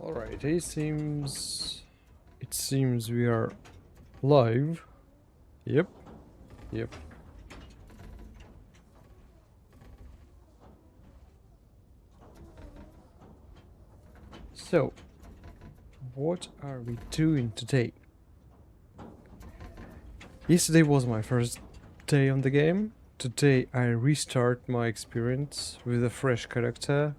Alright, it seems we are live. Yep. Yep. So, what are we doing today? Yesterday was my first day on the game. Today I restart my experience with a fresh character.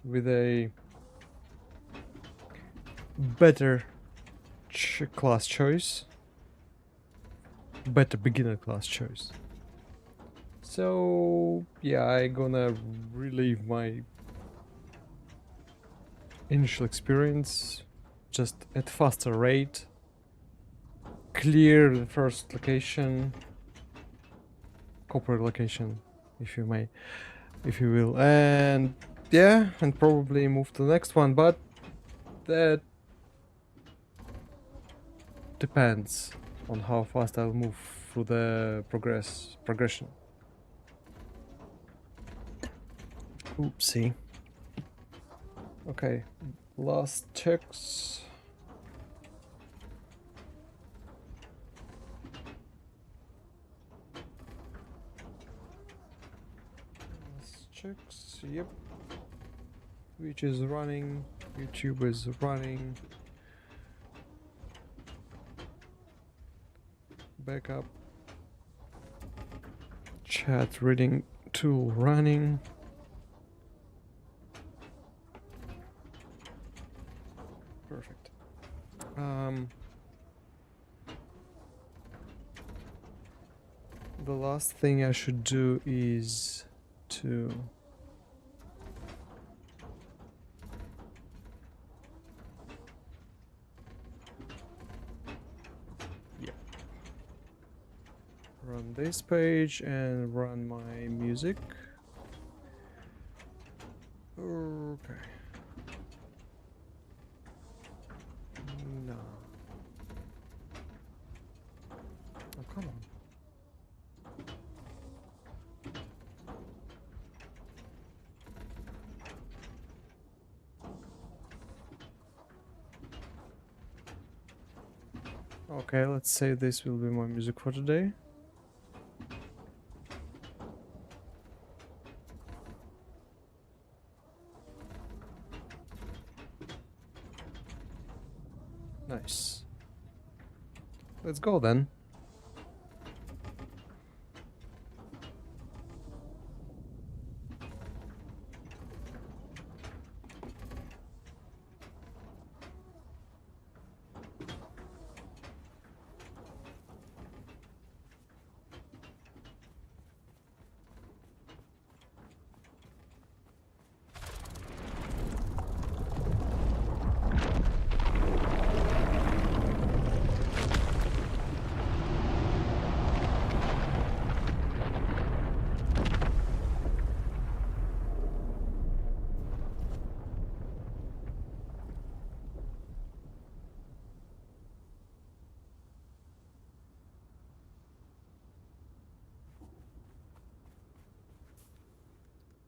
With a better class choice. Better beginner class choice. So, yeah, I'm gonna relive my initial experience just at faster rate. Clear the first location. Copper location, if you may. If you will. And yeah, and probably move to the next one, but that depends on how fast I'll move through the progression. Oopsie. Okay, last checks. Last checks, yep. Twitch is running, YouTube is running. Backup. Chat reading tool running. Perfect. The last thing I should do is to run this page and run my music. Okay. No. Oh, come on. Okay, let's say this will be my music for today. Nice. Let's go then.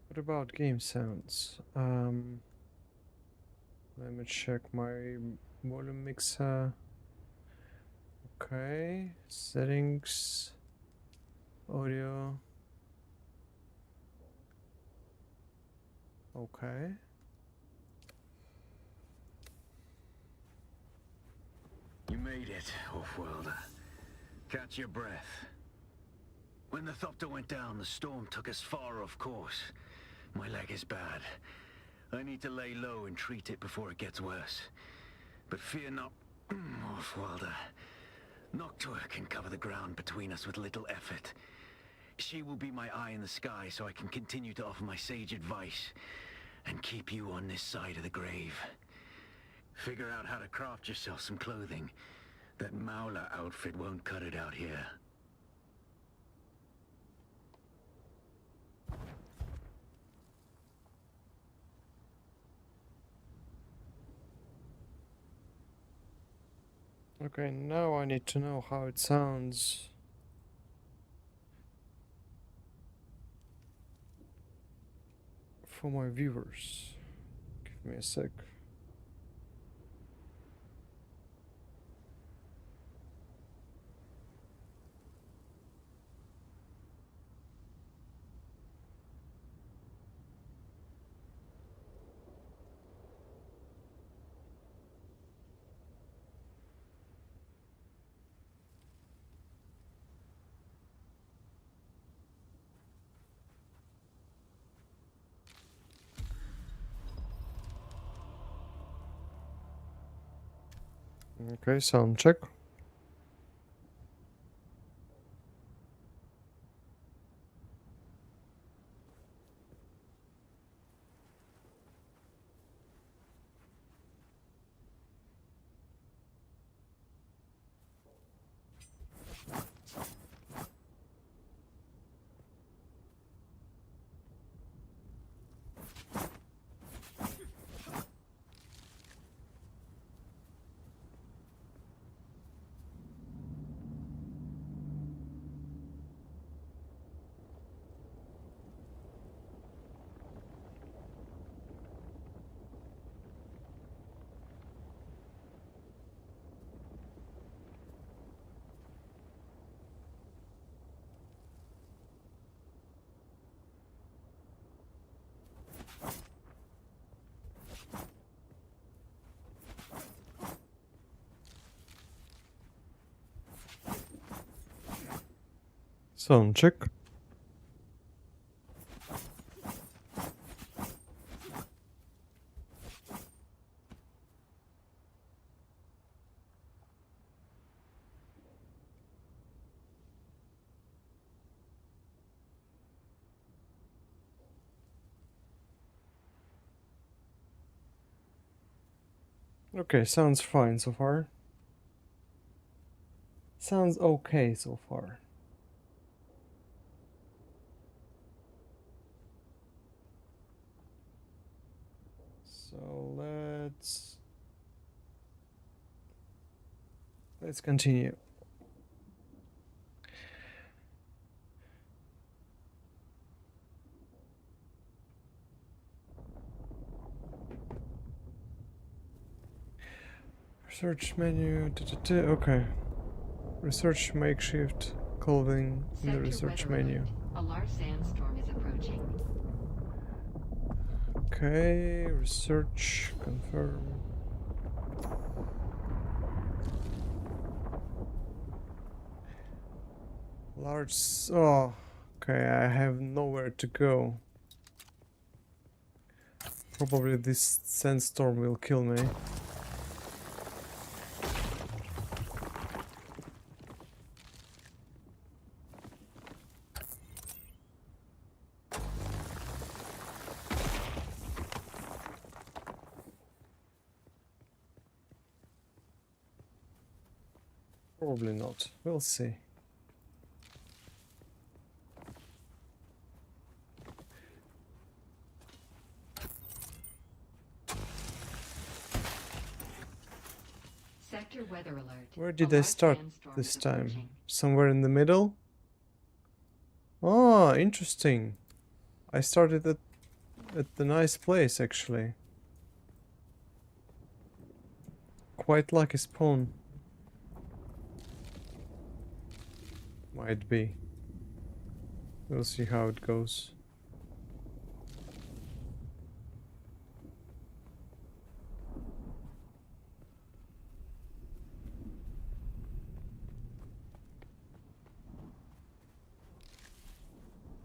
What about game sounds? Let me check my volume mixer. Okay, settings, audio. Okay. You made it, Off-worlder. Catch your breath. When the Thopter went down, the storm took us far off course. My leg is bad. I need to lay low and treat it before it gets worse. But fear not, Off-worlder. Noctua can cover the ground between us with little effort. She will be my eye in the sky so I can continue to offer my sage advice and keep you on this side of the grave. Figure out how to craft yourself some clothing. That Mauler outfit won't cut it out here. Okay, now I need to know how it sounds. for my viewers. Give me a sec. Okay, sound check. Sound check. Okay, sounds fine so far. Sounds okay so far. So let's continue. Research menu. Okay. Research makeshift clothing in the research menu. A large sandstorm is approaching. Okay, research, confirm. Oh, okay, I have nowhere to go. Probably this sandstorm will kill me. Probably not. We'll see. Sector weather alert. Where did I start this time? Somewhere in the middle? Oh, interesting. I started at the nice place, actually. Quite lucky spawn. Might be. We'll see how it goes.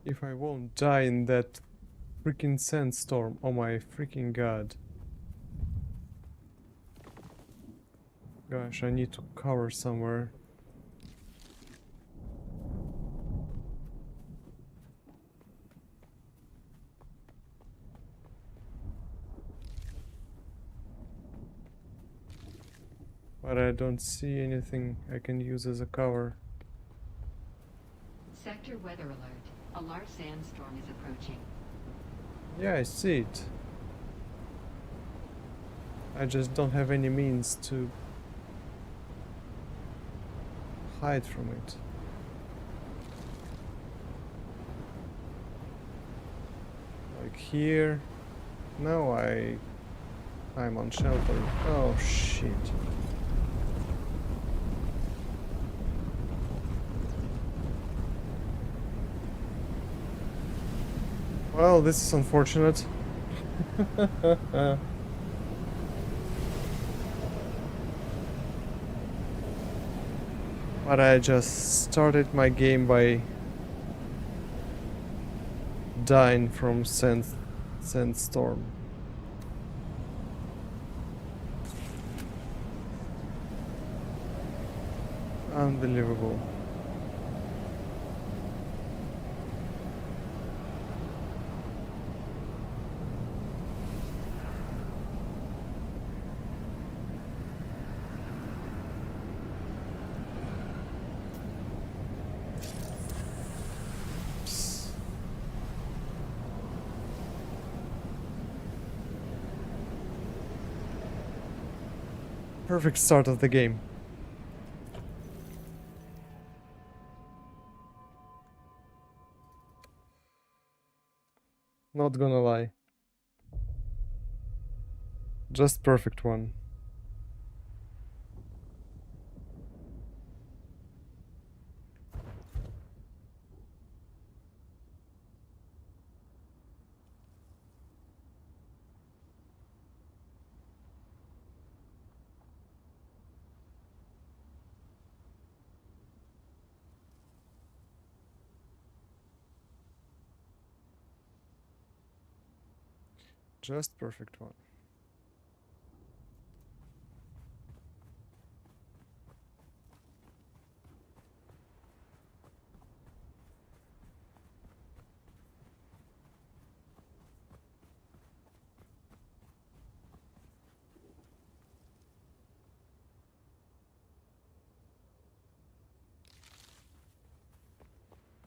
If I won't die in that freaking sandstorm, oh my freaking god. Gosh, I need to cover somewhere. But I don't see anything I can use as a cover. Sector weather alert. A large sandstorm is approaching. Yeah, I see it. I just don't have any means to hide from it. Like here. No, I'm on shelter. Oh shit. Well, this is unfortunate. But I just started my game by dying from sandstorm. Unbelievable. Perfect start of the game. Not gonna lie. Just perfect one. Just perfect one.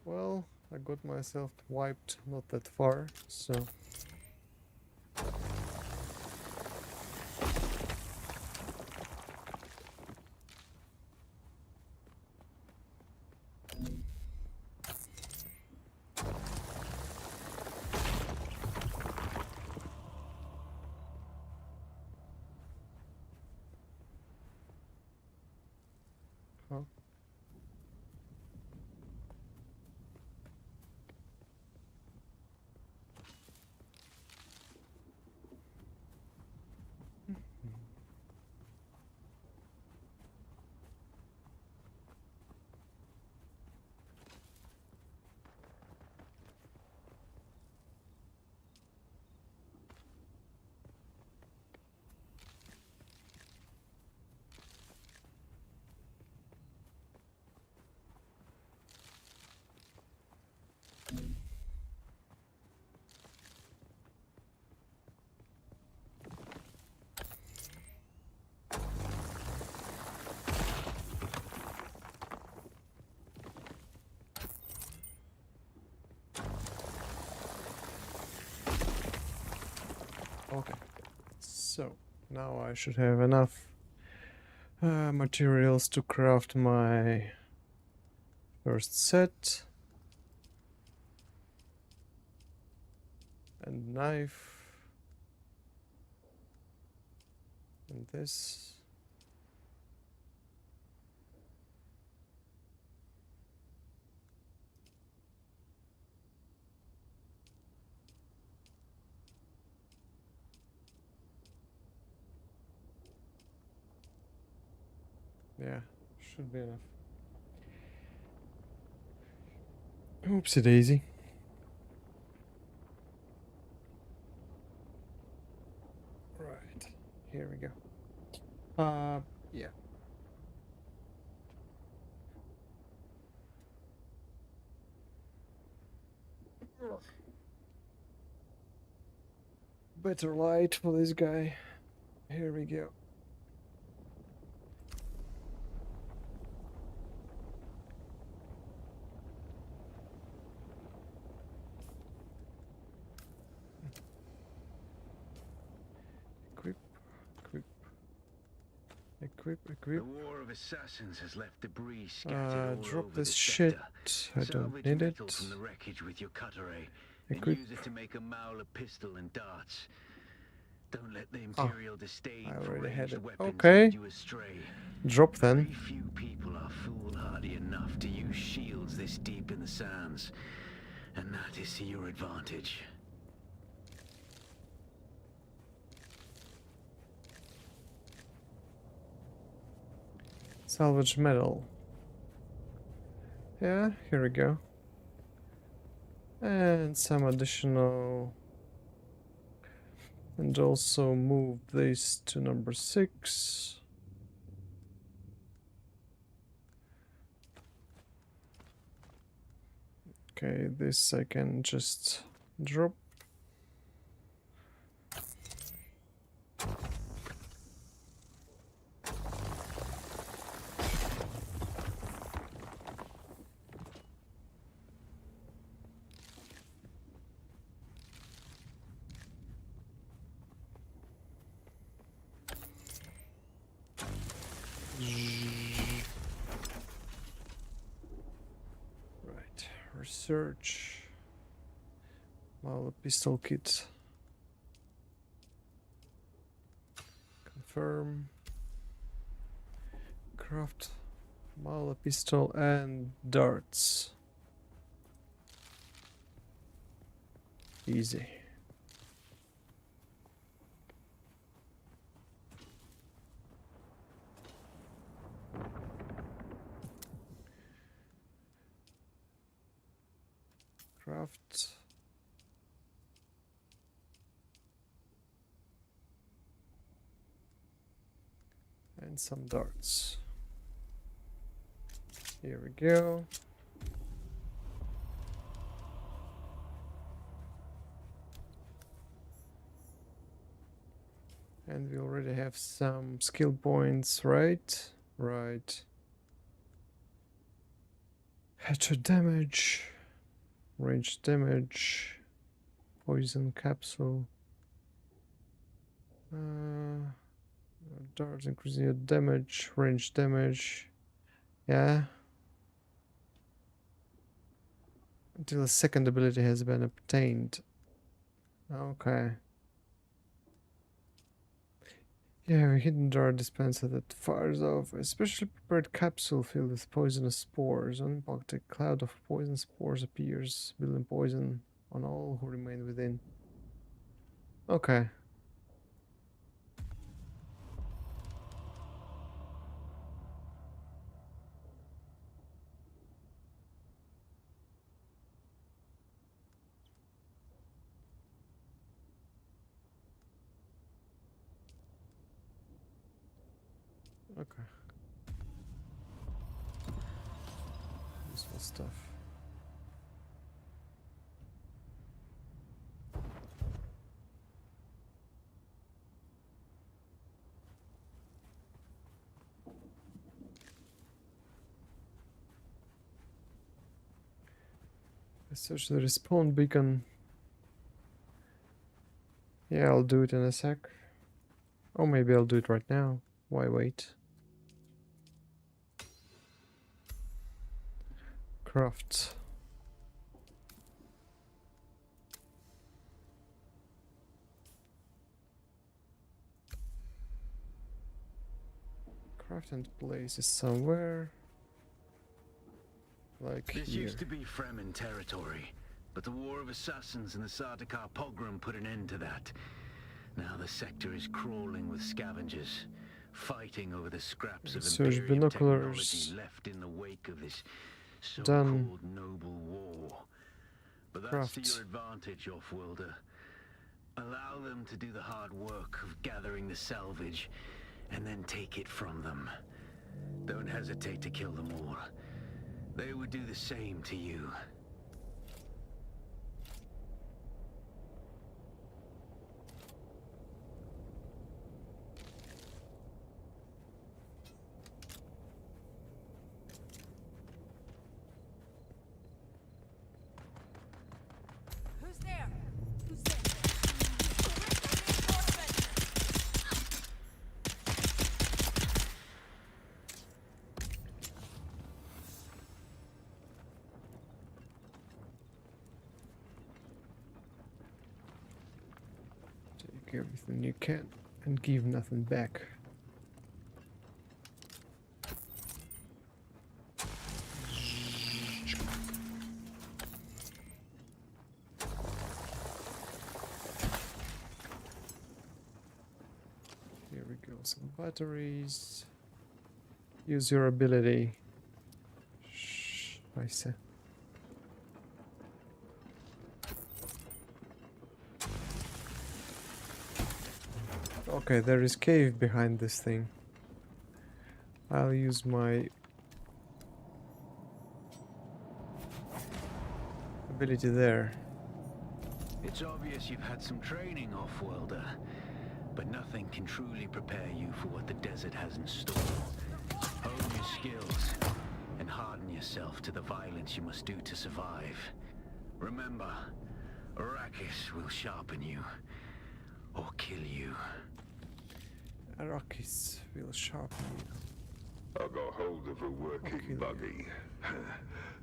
Well, I got myself wiped not that far, so... Huh? Okay, so now I should have enough materials to craft my first set. And knife. And this. Yeah, should be enough. Oopsie daisy. Right, here we go. Yeah. Better light for this guy. Here we go. Equip, equip, equip, equip. The war of assassins has left debris scattered all Drop over this the shit. sector. I don't Salvage need metal it. from the wreckage with your cutter, eh? and Equip. use it to make a Mauler pistol and darts. Don't let the Oh, Imperial disdain I for already had ranged it. weapons Okay. lead you astray. Drop then. Very few people are foolhardy enough to use shields this deep in the sands, and that is to your advantage. Salvage metal. Yeah, here we go. And some additional. And also move this to number 6. Okay, this I can just drop. Right, research. Well, pistol kit. Confirm. Craft. Mala pistol and darts. Easy. Craft. And some darts. Here we go. And we already have some skill points, right? Right. Headshot damage, range damage, poison capsule. Darts increasing your damage, range damage. Yeah. Until a second ability has been obtained. Okay. Yeah, a hidden dart dispenser that fires off a specially prepared capsule filled with poisonous spores. On impact, a cloud of poison spores appears, spilling poison on all who remain within. Okay. Okay. Useful stuff. I search the respawn beacon. Yeah, I'll do it in a sec. Or maybe I'll do it right now. Why wait? Craft. Craft and place is somewhere. Like This here. used to be Fremen territory, but the War of Assassins and the Sardaukar pogrom put an end to that. Now the sector is crawling with scavengers, fighting over the scraps of Research Imperium binoculars. technology left in the wake of this Done. so-called noble war. But that's Craft. to your advantage, Offworlder. Allow them to do the hard work of gathering the salvage, and then take it from them. Don't hesitate to kill them all. They would do the same to you. Who's there? Who's there? Reinforcements! take everything you can and give nothing back. Here we go, some batteries. Use your ability. Shh, I say. Okay, there is cave behind this thing. I'll use my ability there. It's obvious you've had some training, off-worlder, but nothing can truly prepare you for what the desert has in store. Hone your skills and harden yourself to the violence you must do to survive. Remember, Arrakis will sharpen you or kill you. Arrakis will sharpen you. I got hold of a working Okay. buggy.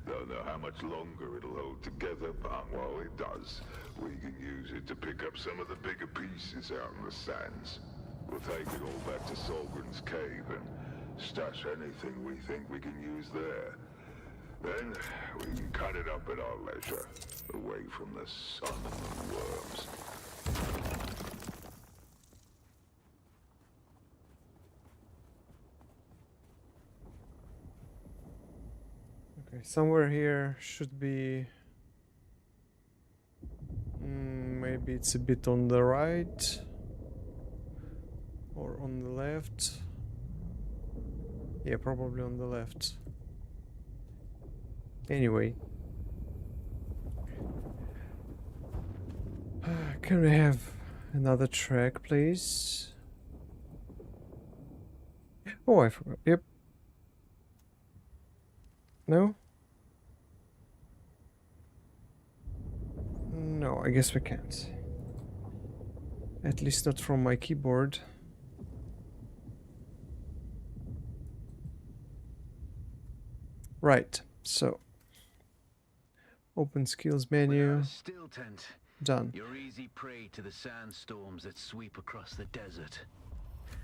Don't know how much longer it'll hold together, but while it does, we can use it to pick up some of the bigger pieces out in the sands. We'll take it all back to Solgren's cave and stash anything we think we can use there. Then we can cut it up at our leisure, away from the sun and the worms. Okay, somewhere here should be... maybe it's a bit on the right. Or on the left. Yeah, probably on the left. Anyway. Can we have another track, please? Oh, I forgot. Yep. No? No, I guess we can't. At least not from my keyboard. Right, so open skills menu, Without a still tent, done. you're easy prey to the sandstorms that sweep across the desert.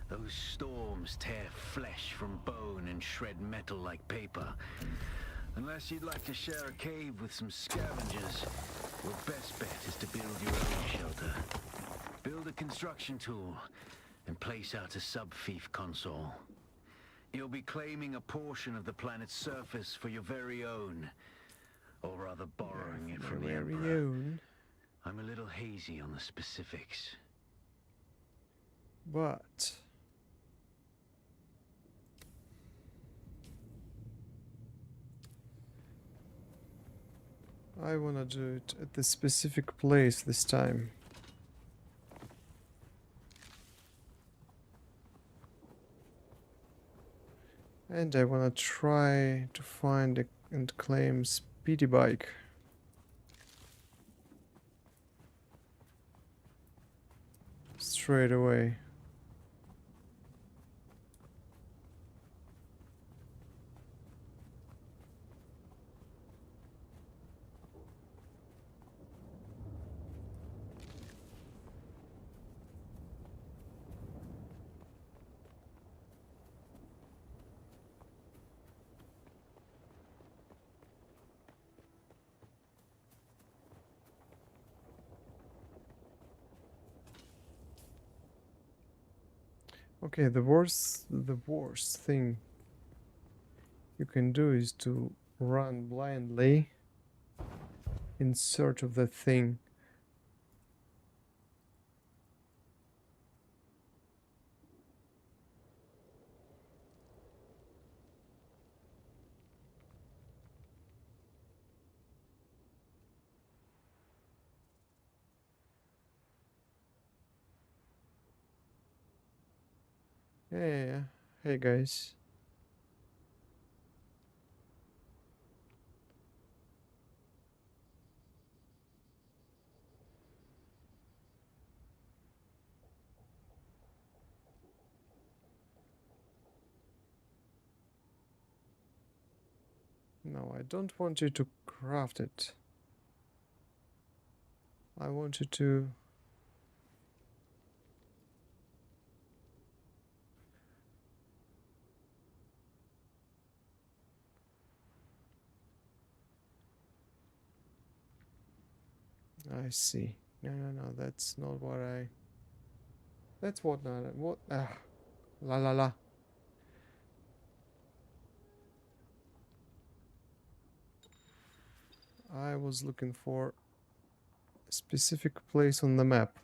Those storms tear flesh from bone and shred metal like paper. Unless you'd like to share a cave with some scavengers, your best bet is to build your own shelter. Build a construction tool and place out a sub-fief console. You'll be claiming a portion of the planet's surface for your very own, or rather borrowing it from the Very Emperor. own, I'm a little hazy on the specifics. but I wanna do it at the specific place this time. And I wanna try to find and claim speedy bike. Straight away. Okay, the worst thing you can do is to run blindly in search of that thing. Yeah, hey guys. No, I don't want you to craft it. I want you to I see. No, no, no. That's not what I. That's what not. What? Ah. La la la. I was looking for a specific place on the map.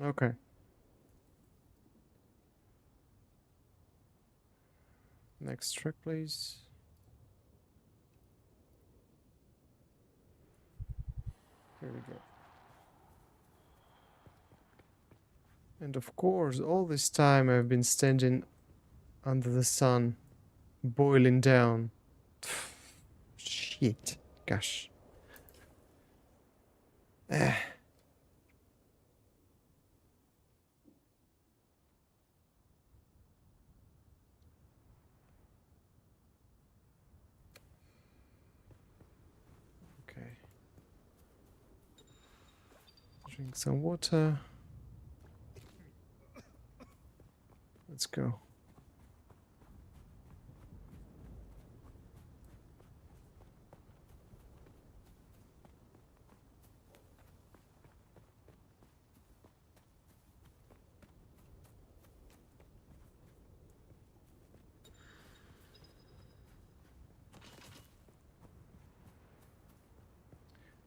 Okay. Next track, please. Here we go. And of course, all this time I've been standing under the sun, boiling down. Shit. Gosh. Eh. Okay. Drink some water. Let's go.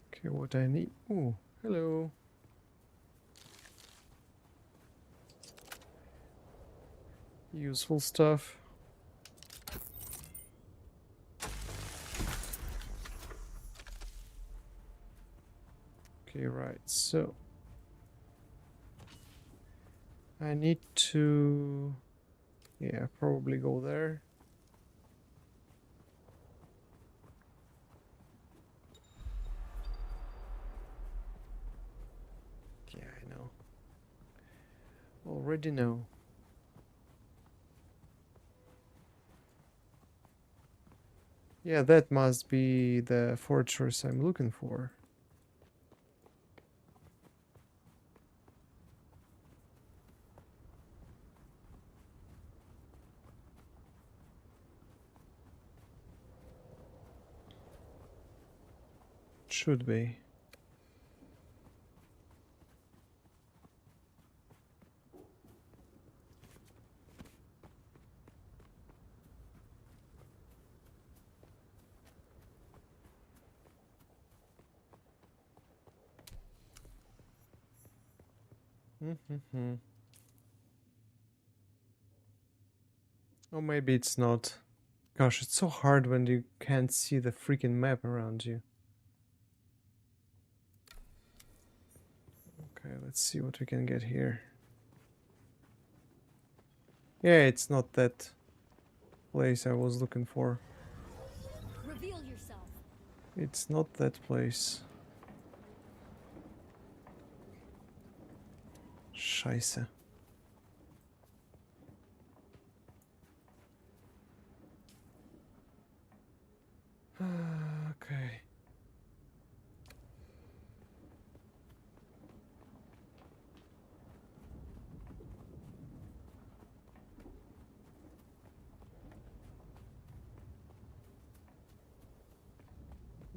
Okay, what I need. Oh, hello. Useful stuff. Okay, right. So I need to, yeah, probably go there. Yeah, I know. Already know. Yeah, that must be the fortress I'm looking for. Should be. Mm-hmm. Or maybe it's not. Gosh, it's so hard when you can't see the freaking map around you. Okay, let's see what we can get here. Yeah, it's not that place I was looking for. Reveal yourself. It's not that place. Scheiße. Okay.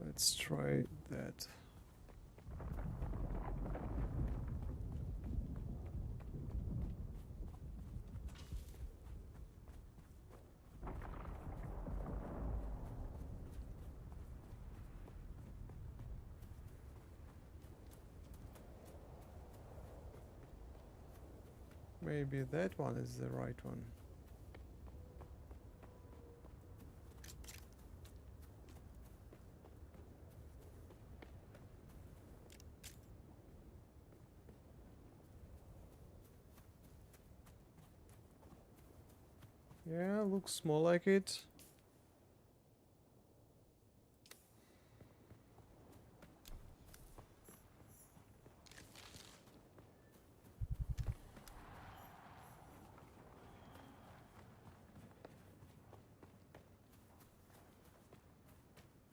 Let's try that. Maybe that one is the right one. Yeah, looks more like it.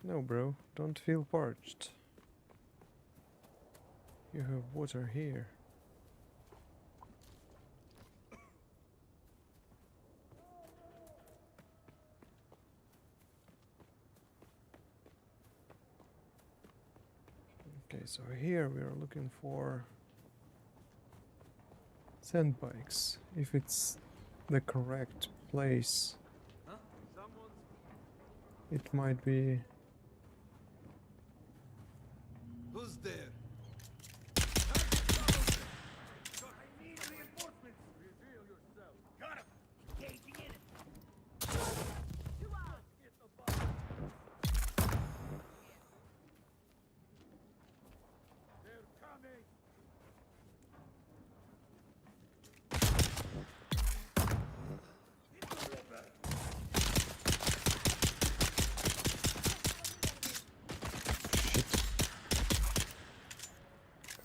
No, bro, don't feel parched. You have water here. Okay, so here we are looking for sand bikes. If it's the correct place, it might be. Who's there?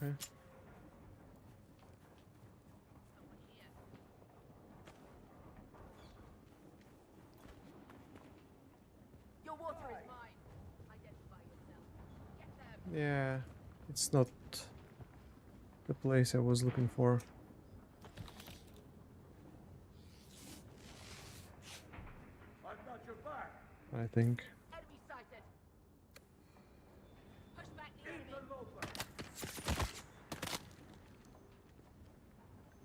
Okay. Your water is mine. Identify yourself. Get them. Yeah, it's not the place I was looking for. I've got your back. I think. Enemy sighted. Push back the enemy. Interloper.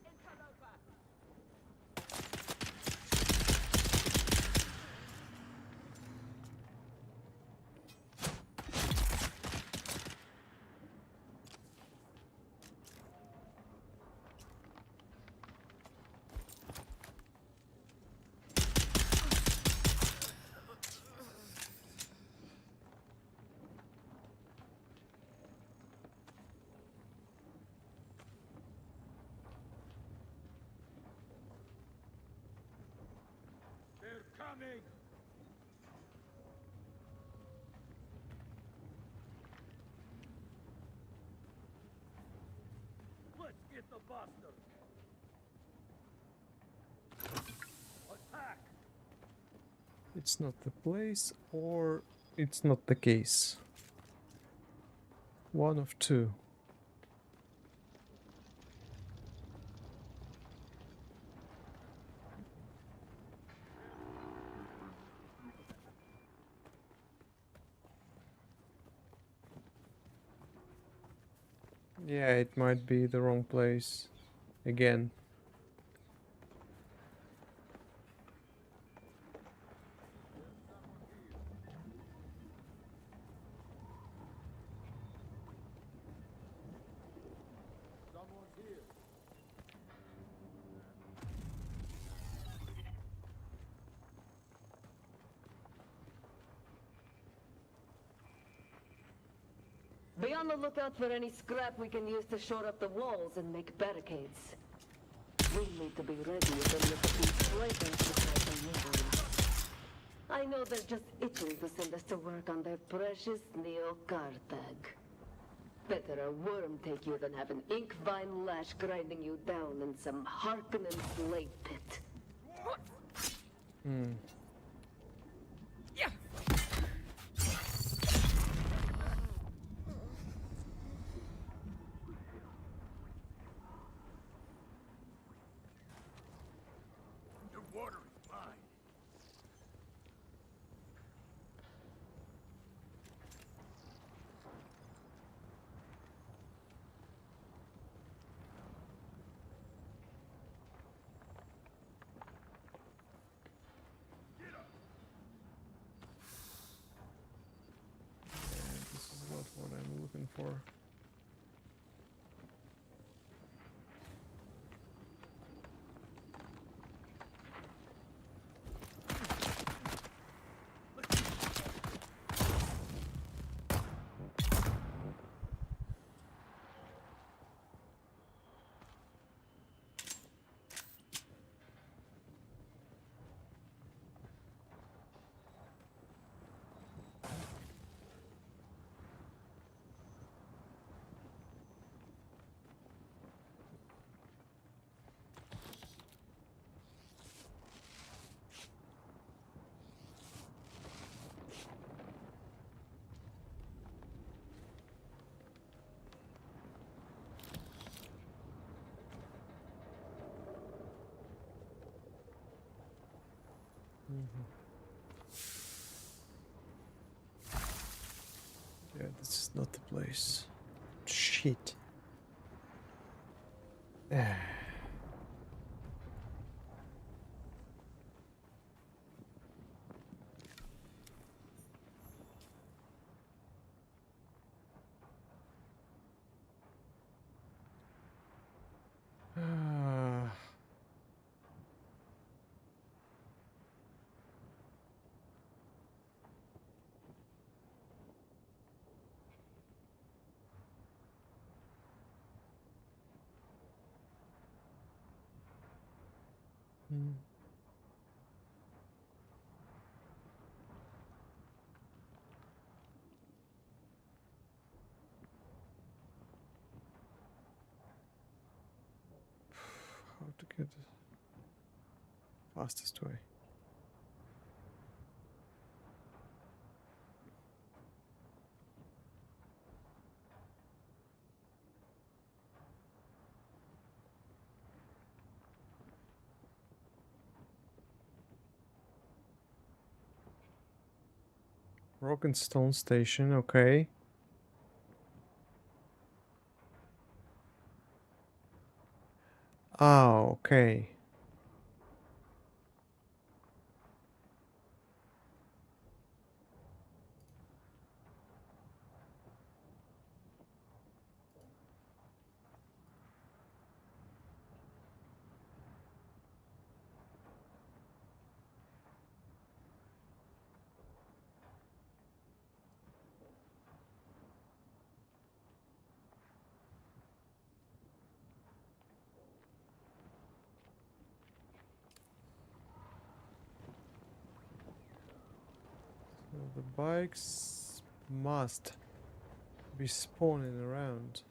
Interloper. They're coming. Let's get the bastard. Attack. It's not the place, or it's not the case. One of two. Yeah, it might be the wrong place. Again. Someone's here. Be on the lookout for any scrap we can use to shore up the walls and make barricades. We need to be ready if any of these traitors decide to move on. I know they're just itching to send us to work on their precious Neo-Carthag. Better a worm take you than have an ink vine lash grinding you down in some Harkonnen slave pit. Hmm. Your water is mine. This is not what I'm looking for. This is not the place. Shit. Ah. Hmm. How to get the fastest way? Rock and stone station, okay. Ah, okay. So the bikes must be spawning around.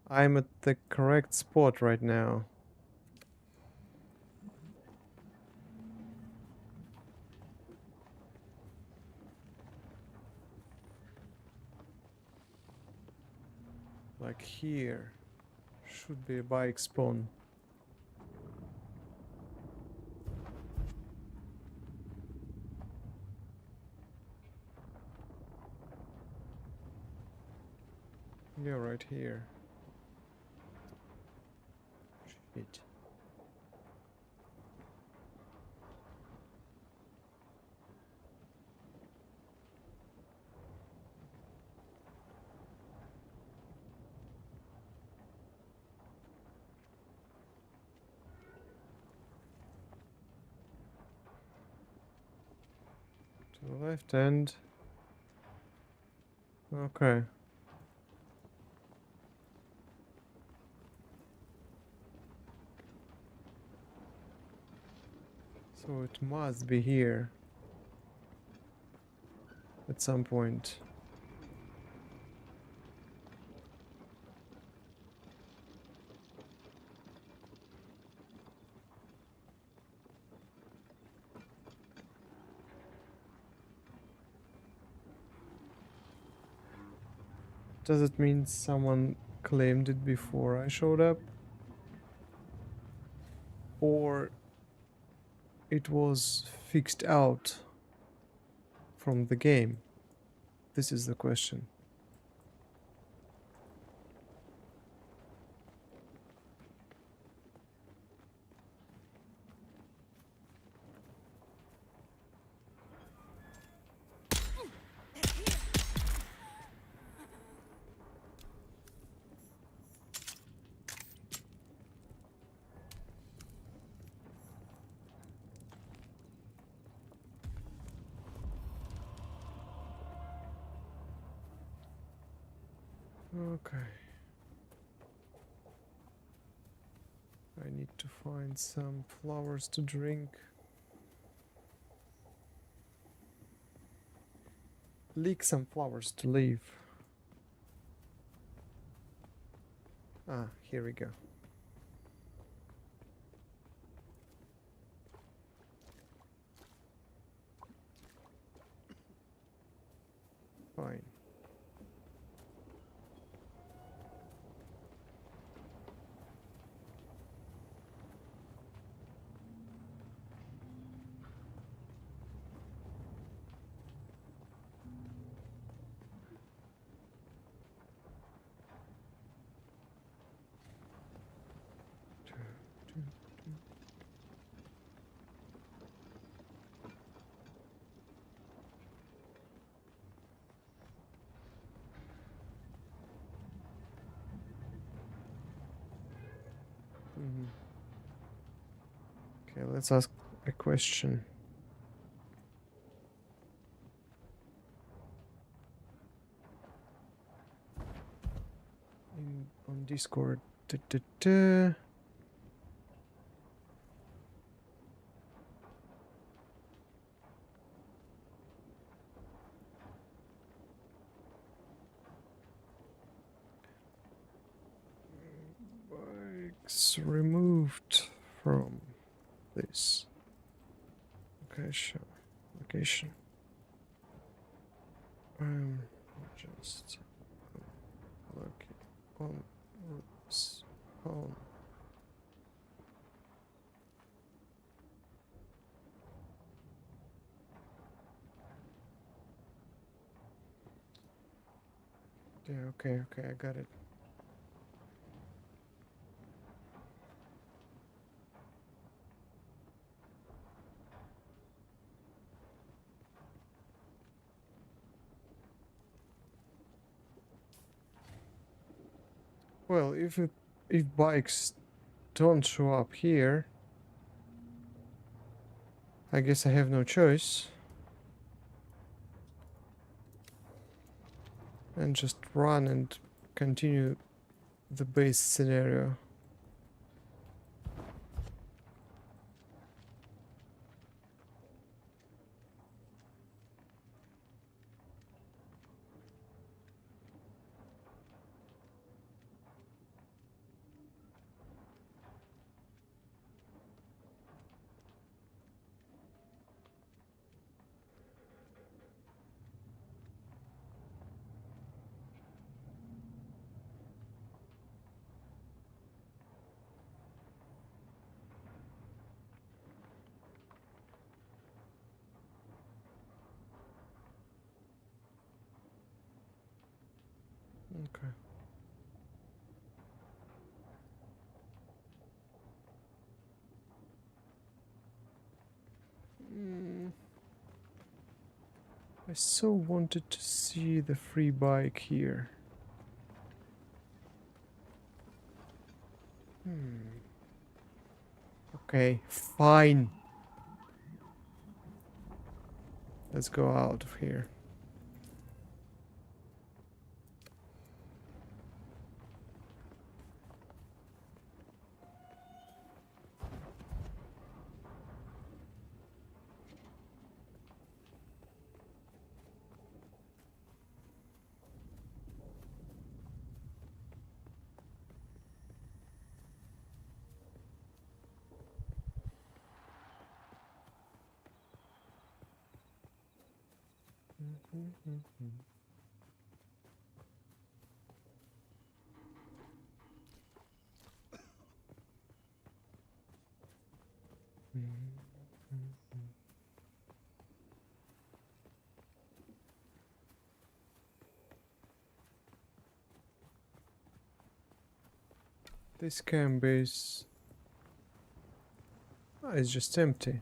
I'm at the correct spot right now. Like here. Should be a bike spawn. Yeah, right here. Shit. To the left end. Okay. So it must be here. At some point. Does it mean someone claimed it before I showed up? Or it was fixed out from the game? This is the question. Okay. I need to find some flowers to drink. Leak some flowers to leave. Ah, here we go. Fine. Okay, let's ask a question. On Discord. Da, da, da. Bikes removed from this location. I'm just looking on routes home. Yeah, okay, I got it. Well, if bikes don't show up here, I guess I have no choice. And just run and continue the base scenario. Okay. I so wanted to see the free bike here. Okay, fine. Let's go out of here. This camp is... Oh, it's just empty.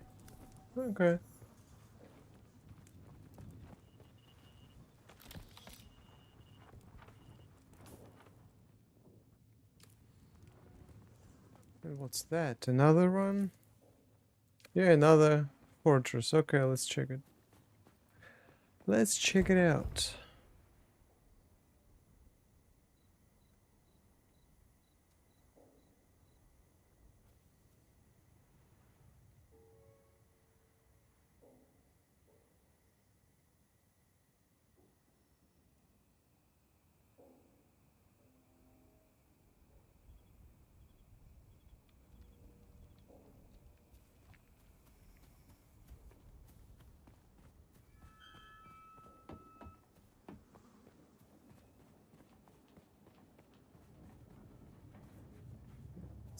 Okay. And what's that? Another one? Yeah, another fortress. Okay, let's check it. Let's check it out.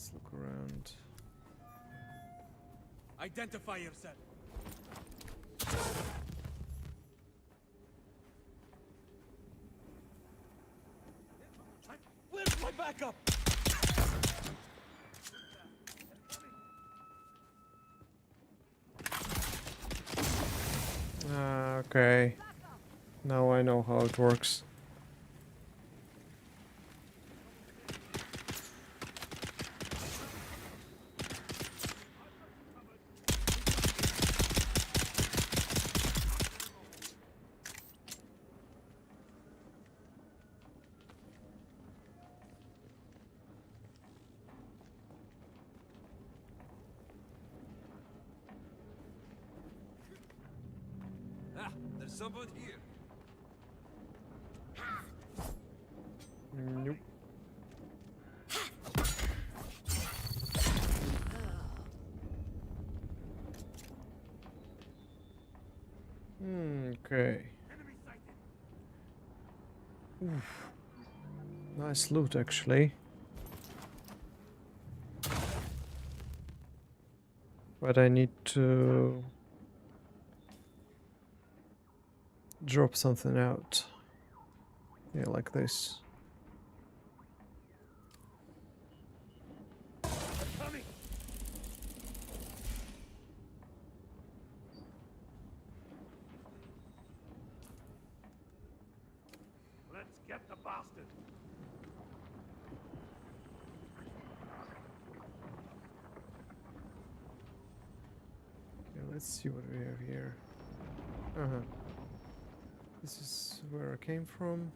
Let's look around. Identify yourself. Where's my backup? Okay. Now I know how it works. There's someone here. Nope. Okay. Enemy sighted. Oof. Nice loot, actually. But I need to drop something out. Yeah, like this. Coming. Let's get the bastard. Okay, let's see what we have here. Uh-huh. This is where I came from.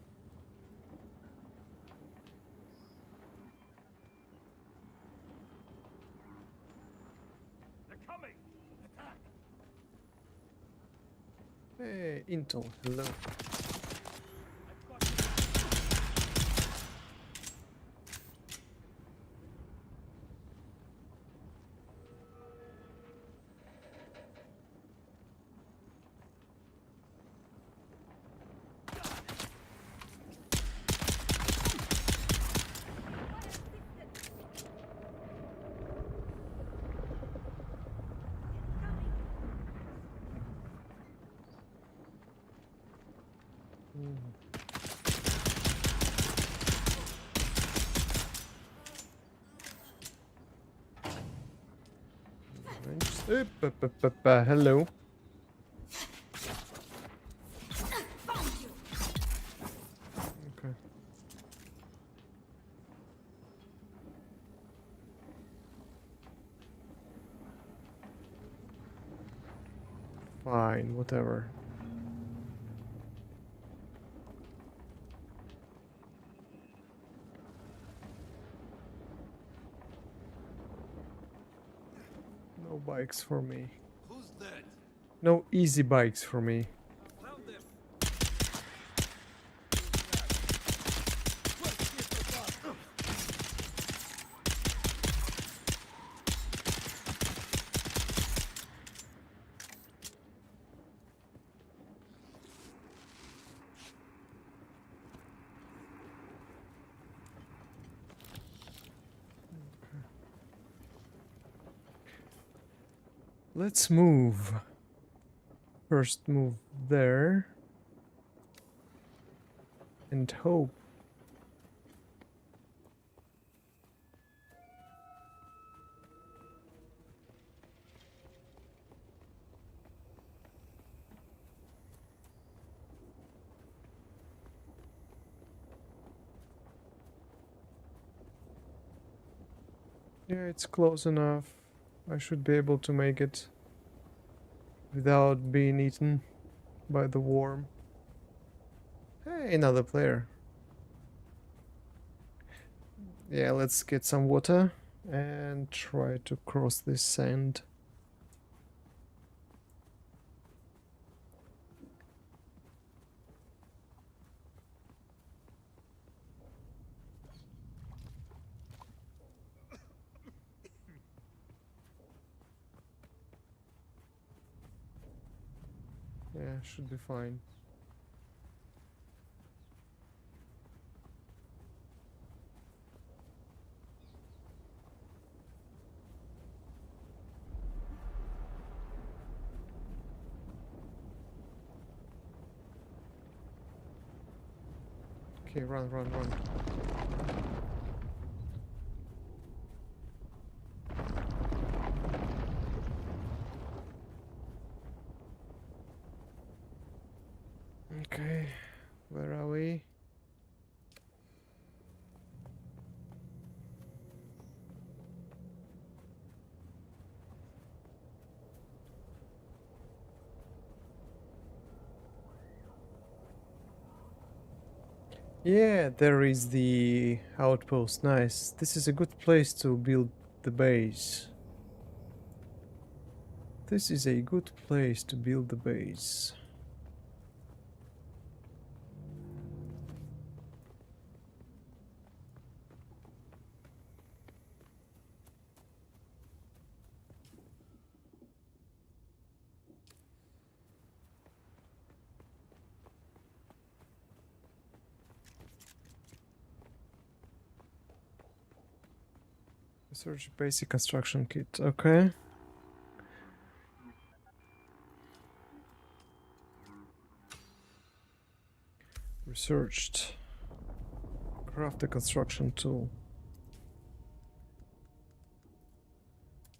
They're coming. Attack. Hey, Intel, hello. I've got you. Hello. Okay. Fine, whatever. No bikes for me. Who's that? No easy bikes for me. Found them. Let's move. First move there. And hope. Yeah, it's close enough. I should be able to make it without being eaten by the worm. Hey, another player. Yeah, let's get some water and try to cross this sand. Yeah, should be fine. Okay, run, run, run. Okay, where are we? Yeah, there is the outpost. Nice. This is a good place to build the base. This is a good place to build the base. Research basic construction kit. Okay. Researched. Craft a construction tool.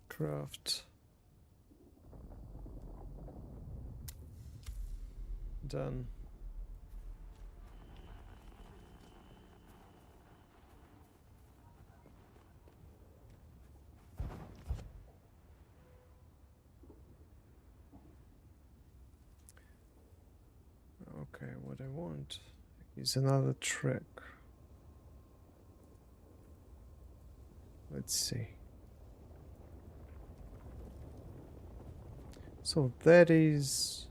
Craft. Done. Okay, what I want is another track. Let's see. So that is...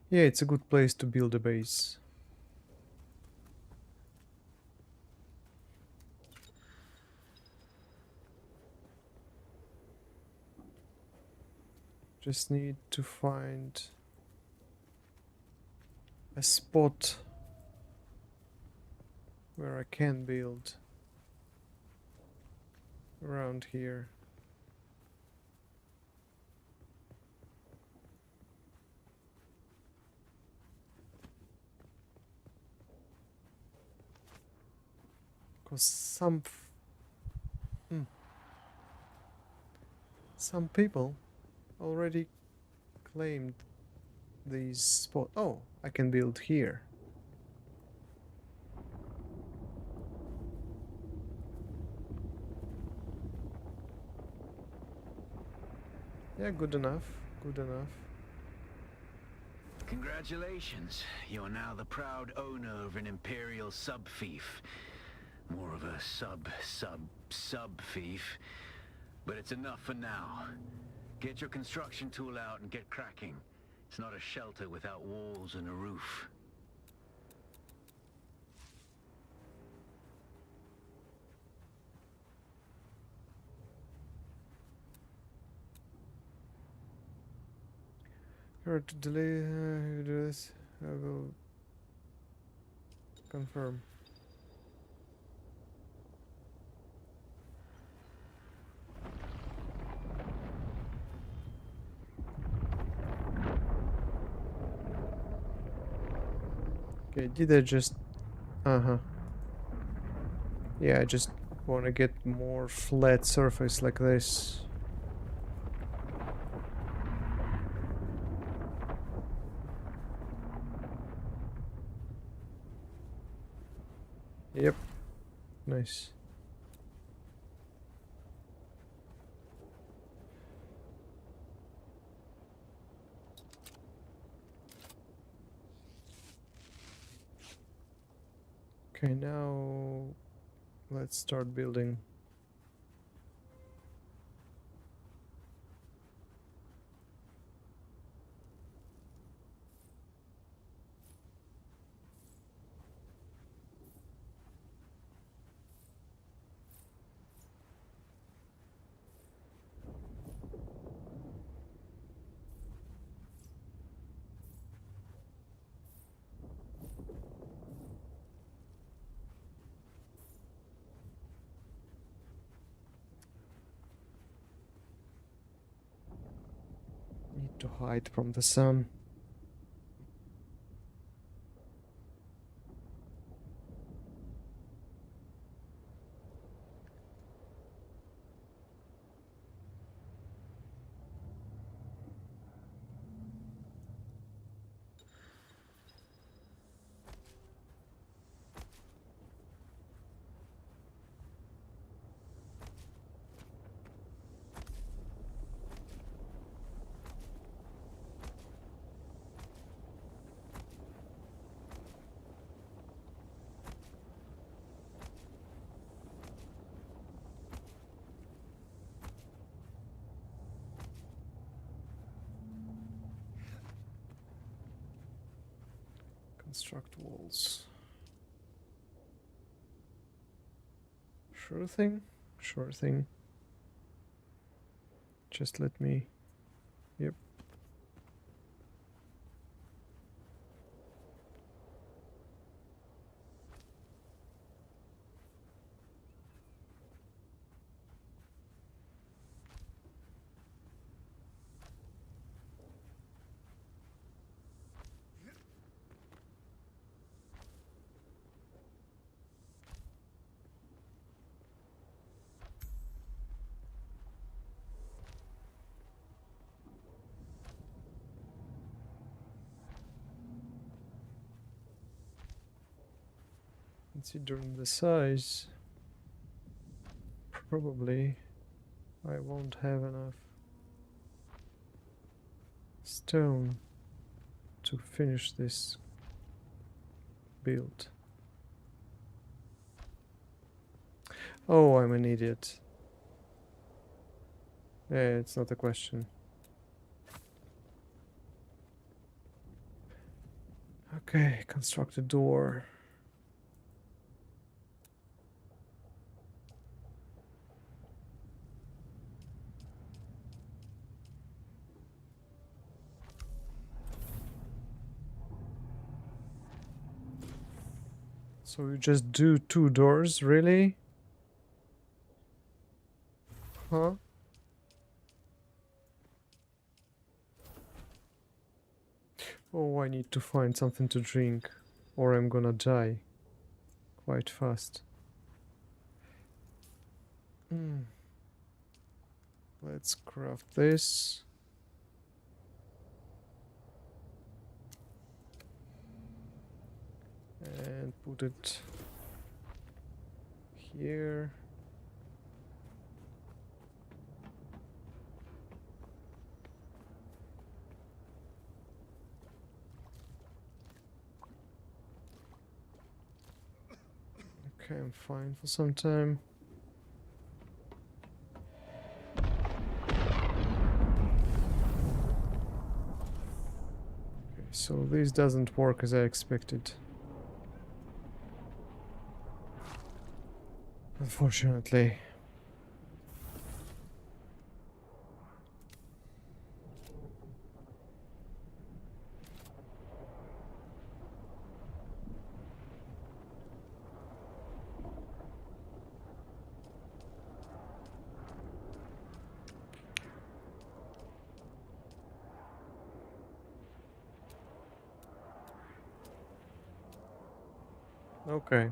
Yeah, it's a good place to build a base. Just need to find a spot where I can build around here. Because some people already claimed these spot. Oh, I can build here. Yeah, good enough. Good enough. Congratulations. You are now the proud owner of an Imperial sub-fief. More of a sub-fief. But it's enough for now. Get your construction tool out and get cracking. It's not a shelter without walls and a roof. Here to delay do this. I will confirm. Okay, did I just... Uh-huh. Yeah, I just want to get more flat surface like this. Yep. Nice. Okay, now let's start building. Need to hide from the sun. Construct walls. Sure thing. Sure thing. Just let me... Yep. Considering the size, probably I won't have enough stone to finish this build. Oh, I'm an idiot. Yeah, it's not a question. Okay, construct a door. So you just do 2 doors, really? Huh? Oh, I need to find something to drink, or I'm gonna die quite fast. Let's craft this. And put it here. Okay, I'm fine for some time. Okay, so this doesn't work as I expected. Unfortunately. Okay.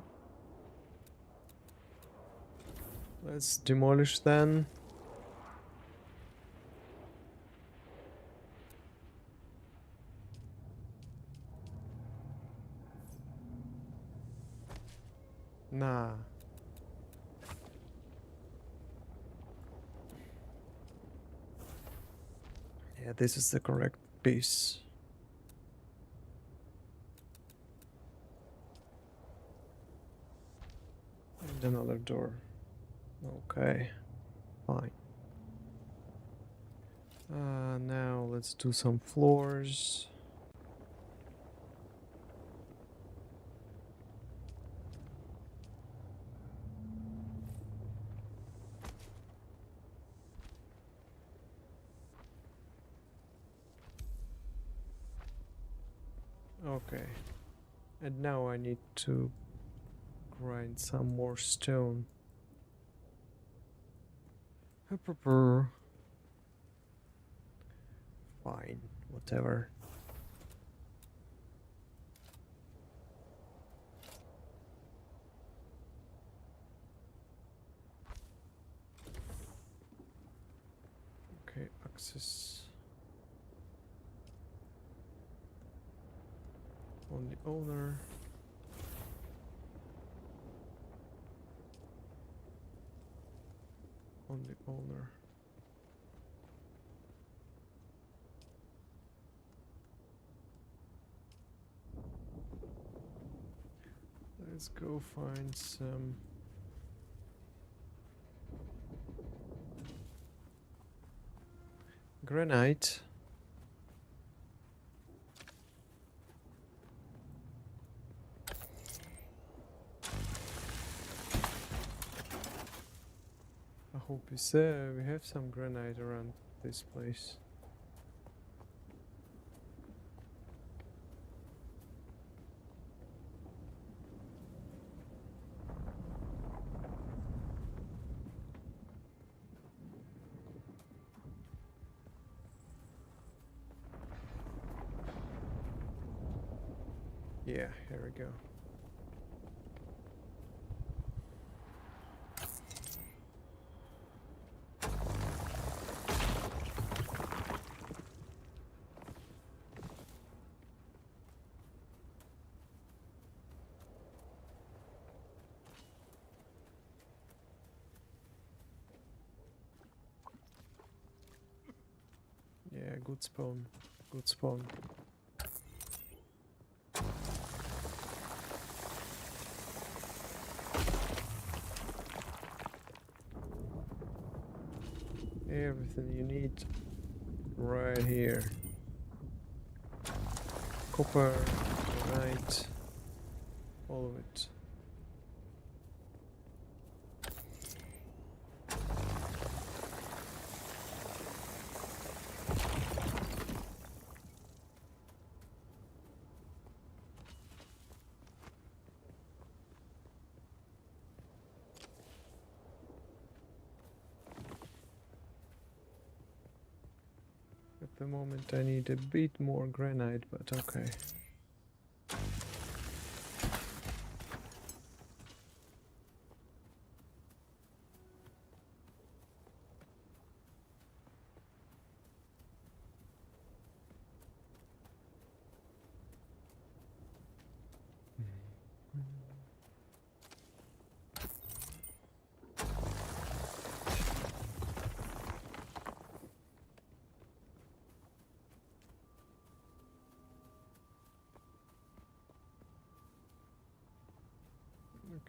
Let's demolish then. Nah. Yeah, this is the correct piece. And another door. Okay, fine. Now let's do some floors. Okay. And now I need to grind some more stone. Fine, whatever. Okay, access on the owner. On the owner. Let's go find some granite. I hope we have some granite around this place. Yeah, here we go. good spawn. Good spawn. Everything you need right here. Copper, granite, all of it. At the moment I need a bit more granite, but okay.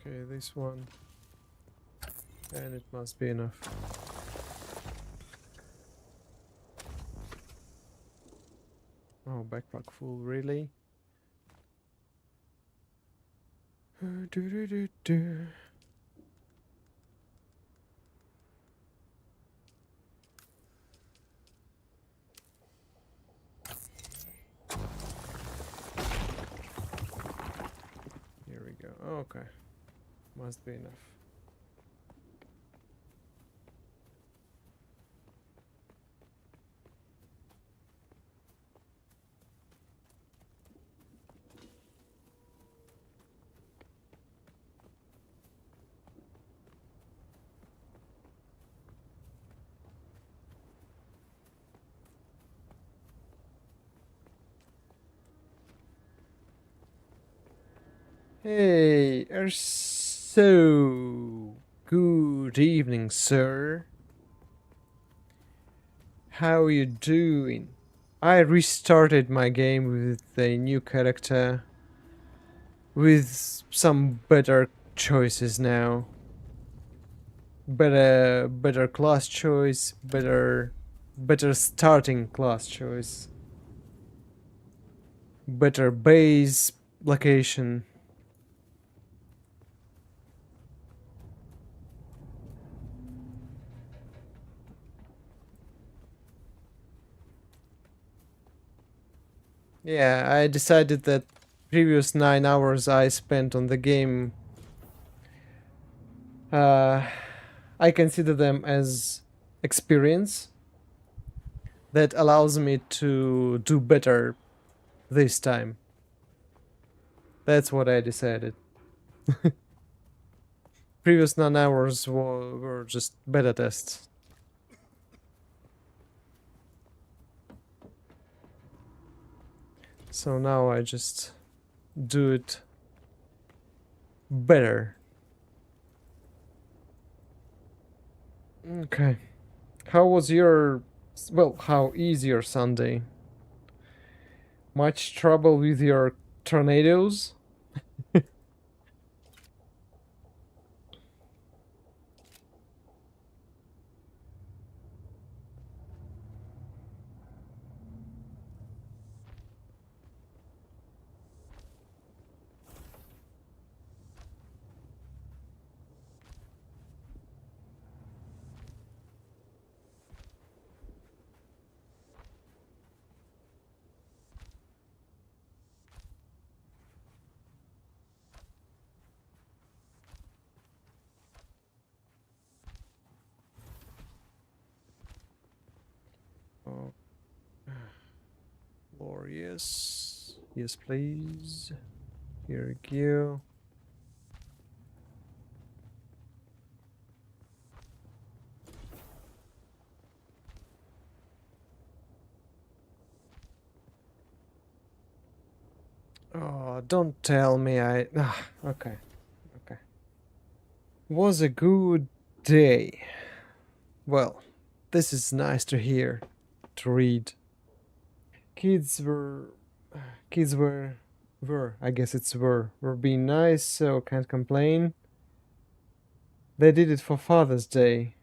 Okay, this one. And it must be enough. Oh, backpack full, really? Do. Here we go. Okay. Must be enough. Hey, so good evening, sir. How you doing? I restarted my game with a new character, with some better choices now. Better class choice, better starting class choice, better base location. Yeah, I decided that previous 9 hours I spent on the game, I consider them as experience that allows me to do better this time. That's what I decided. Previous 9 hours were just beta tests. So now I just do it better. Okay. How was your... well, how is your Sunday? Much trouble with your tornadoes? Oh. Lore, yes. Yes, please. Here we go. Oh, don't tell me I... okay. Okay. Was a good day. Well, this is nice to hear, to read. Kids were, kids were. I guess it's were being nice, so can't complain. They did it for Father's Day.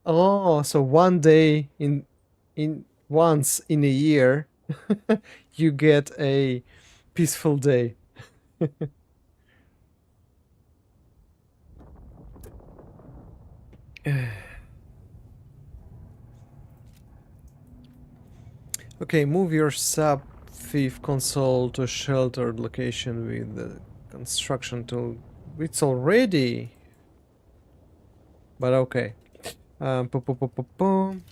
Oh, so one day in once in a year, you get a peaceful day. Okay, move your sub thief console to a sheltered location with the construction tool. It's already, but okay. Boom.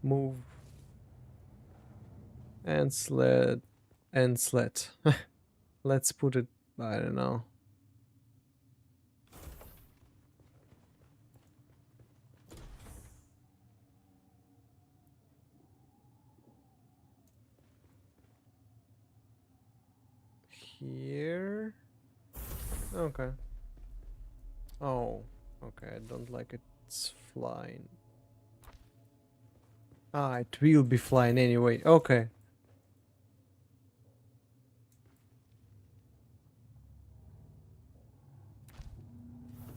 Move and sled and sled. Let's put it. I don't know. Here. Okay. Oh, okay. I don't like it. It's flying. Ah, it will be flying anyway. Okay.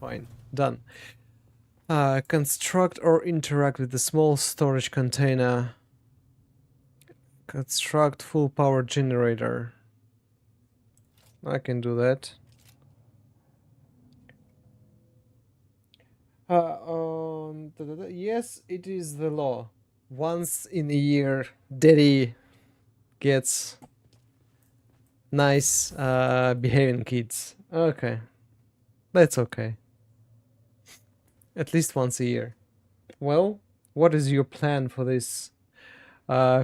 Fine. Done. Construct or interact with the small storage container. Construct full power generator. I can do that. Yes, it is the law. Once in a year, daddy gets nice behaving kids. Okay. That's okay. At least once a year. Well, what is your plan for this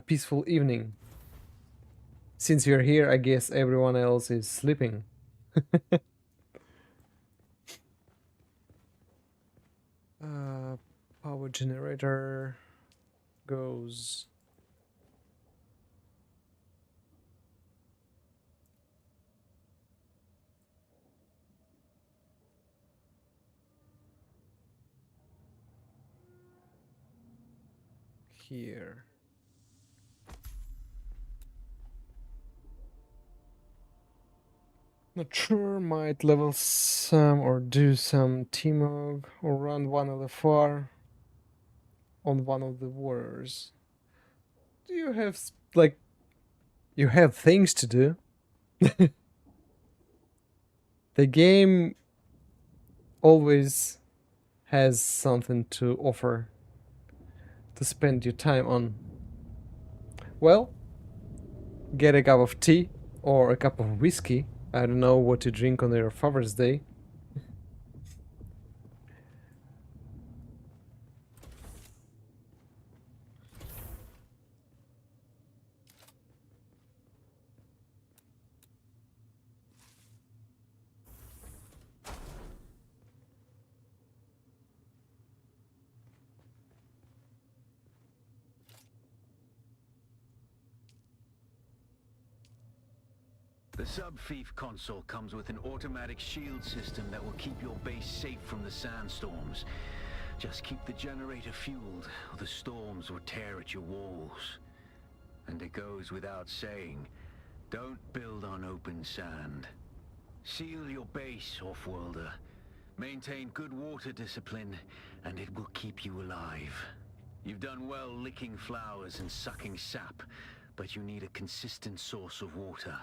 peaceful evening? Since you're here, I guess everyone else is sleeping. Power generator goes here. Not sure, might level some or do some Timog or run one of the far on one of the wars. Do you have like you have things to do? The game always has something to offer to spend your time on. Well, get a cup of tea or a cup of whiskey. I don't know what to drink on your Father's Day. The sub-thief console comes with an automatic shield system that will keep your base safe from the sandstorms. Just keep the generator fueled, or the storms will tear at your walls. And it goes without saying, don't build on open sand. Seal your base, off-worlder. Maintain good water discipline, and it will keep you alive. You've done well licking flowers and sucking sap, but you need a consistent source of water.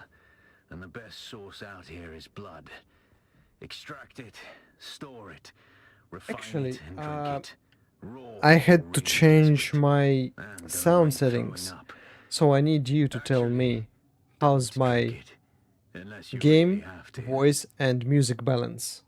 And the best source out here is blood. Extract it, store it, refine Actually, it, and drink it. Raw I or had to really change desperate. my And don't sound mind throwing settings, up. so I need you to tell Actually, me how's don't drink my it, unless you game, really have to. voice, and music balance.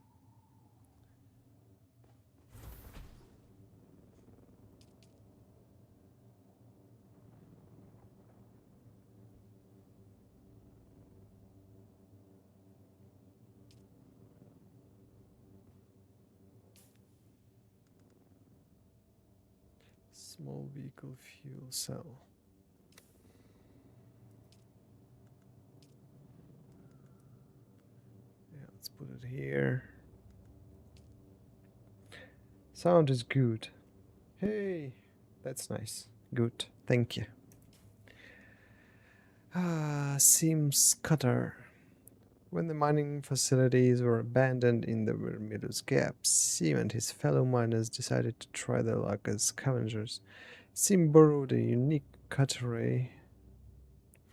Small vehicle fuel cell. Yeah, let's put it here. Sound is good. Hey, that's nice. Good. Thank you. Seems cutter. When the mining facilities were abandoned in the Vermilus Gap, Sim and his fellow miners decided to try their luck as scavengers. Sim borrowed a unique cutteray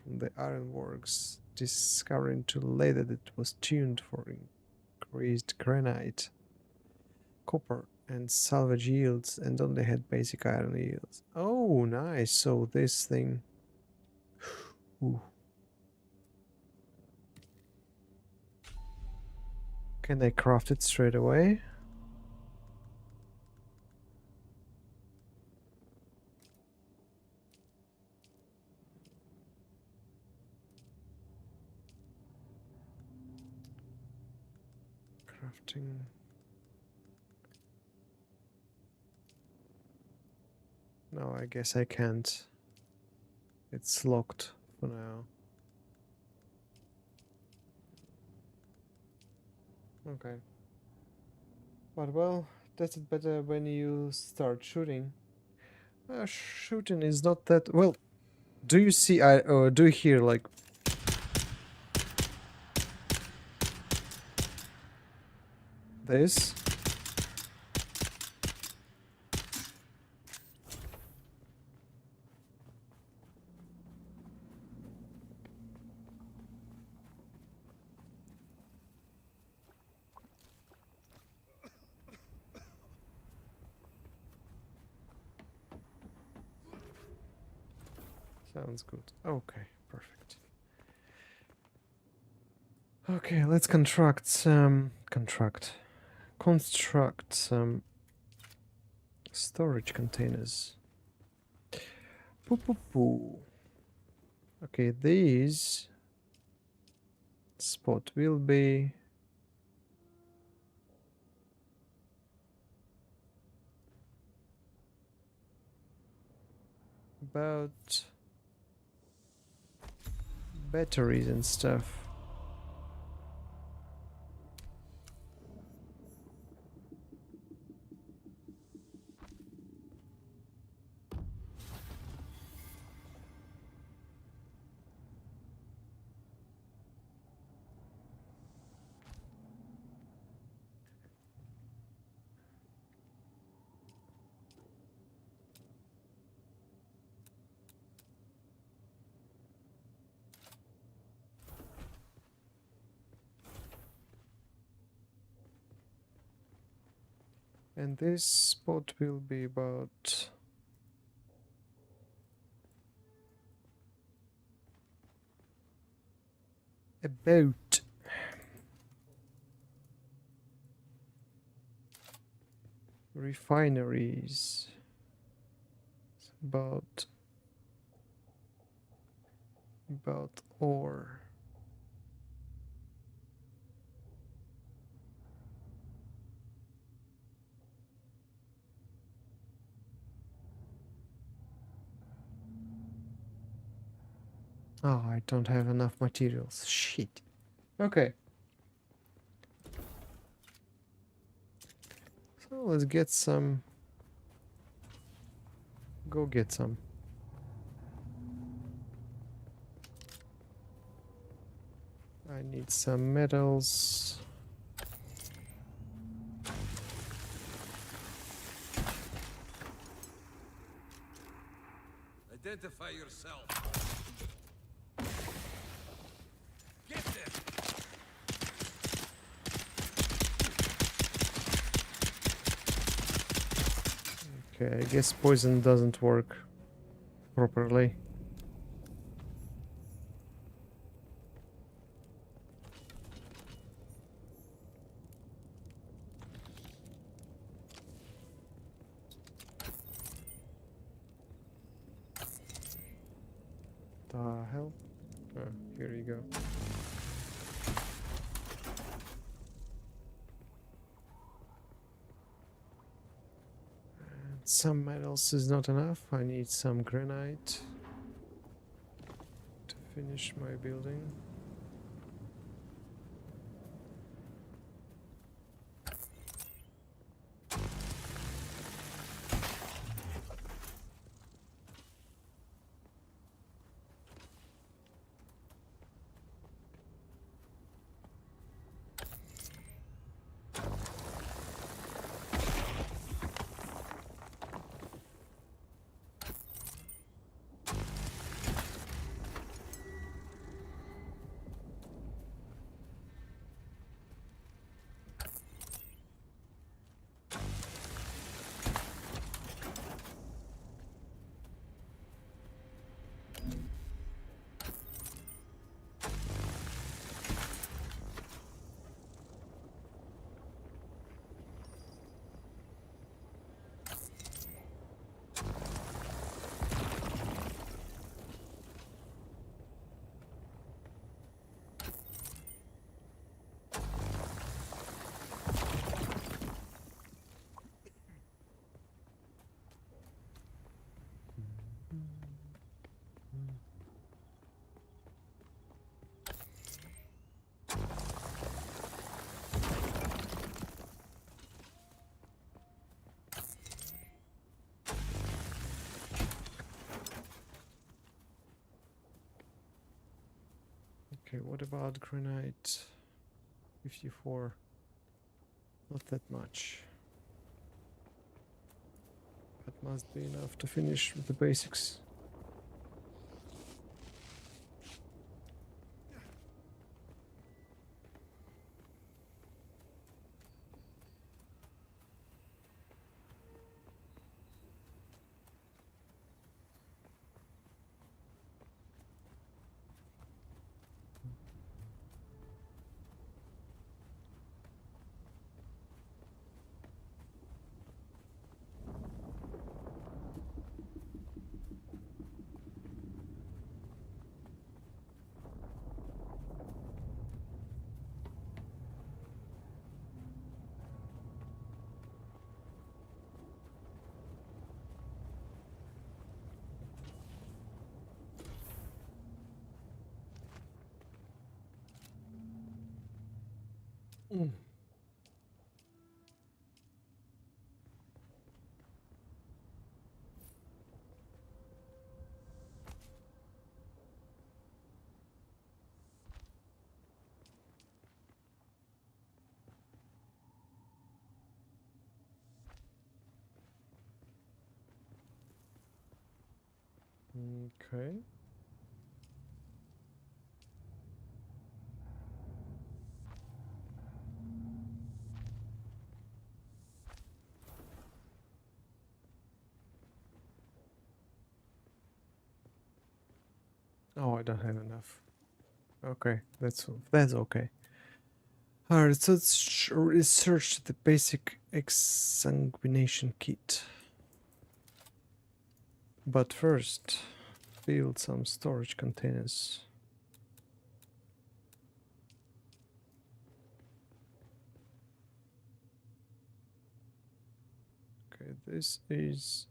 from the ironworks, discovering too late that it was tuned for increased granite, copper, and salvage yields, and only had basic iron yields. Oh, nice! So this thing. Ooh. Can I craft it straight away? Crafting. No, I guess I can't. It's locked for now. Okay. But well, that's it better when you start shooting. Shooting is not that well. Do you see? Do you hear like? This? Sounds good. Okay, perfect. Okay, let's construct some storage containers. Poo poo poo. Okay, these spot will be about batteries and stuff. And this spot will be about refineries. It's about ore. Oh, I don't have enough materials. Shit. Okay. So let's get some. Go get some. I need some metals. Identify yourself. Get there. Okay, I guess poison doesn't work properly. The hell? Oh, here you go. And some metals is not enough. I need some granite to finish my building. what about granite? 54. Not that much. That must be enough to finish with the basics. Mm. Okay. Oh, I don't have enough. Okay, that's okay. Alright, so let's research the basic exsanguination kit. But first, build some storage containers. Okay, this is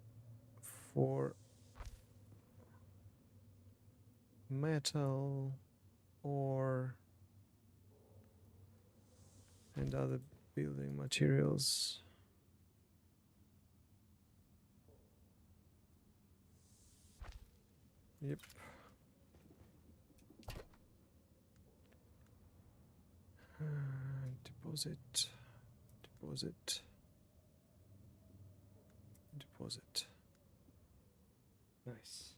for metal, ore, and other building materials. Yep. Deposit, deposit, deposit. Nice.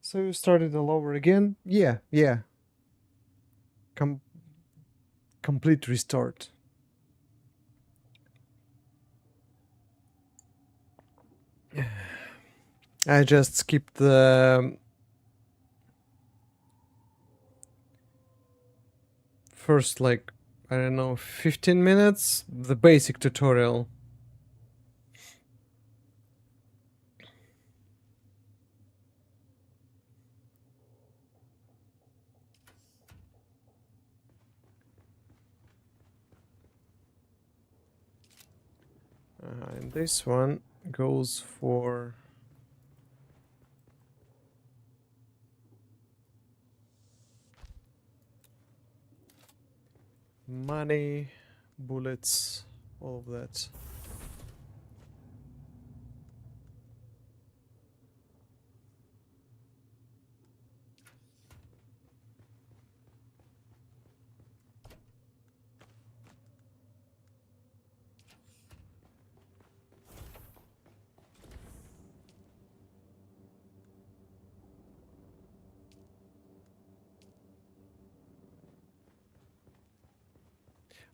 So you started all over again? Yeah, yeah. Complete restart. I just skipped the first, like, I don't know, 15 minutes, the basic tutorial. And this one goes for money, bullets, all of that.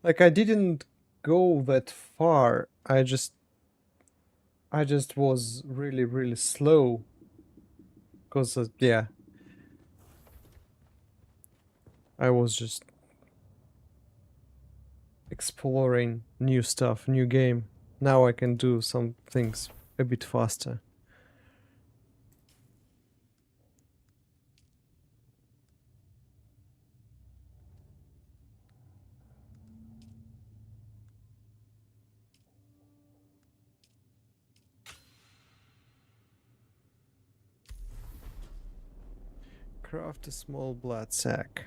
Like, I didn't go that far. I just was really slow. Because, yeah, I was just exploring new stuff, new game. Now I can do some things a bit faster. Craft a small blood sack.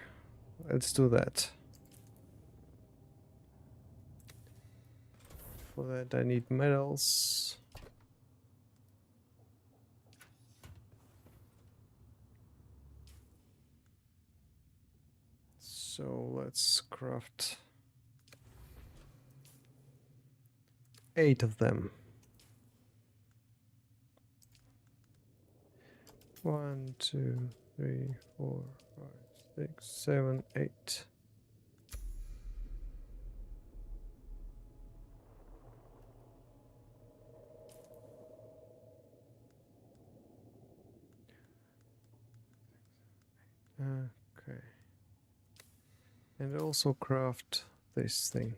Let's do that. For that I need metals. So let's craft 8 of them. 1, 2, 3, 4, 5, 6, 7, 8. Okay. And also craft this thing.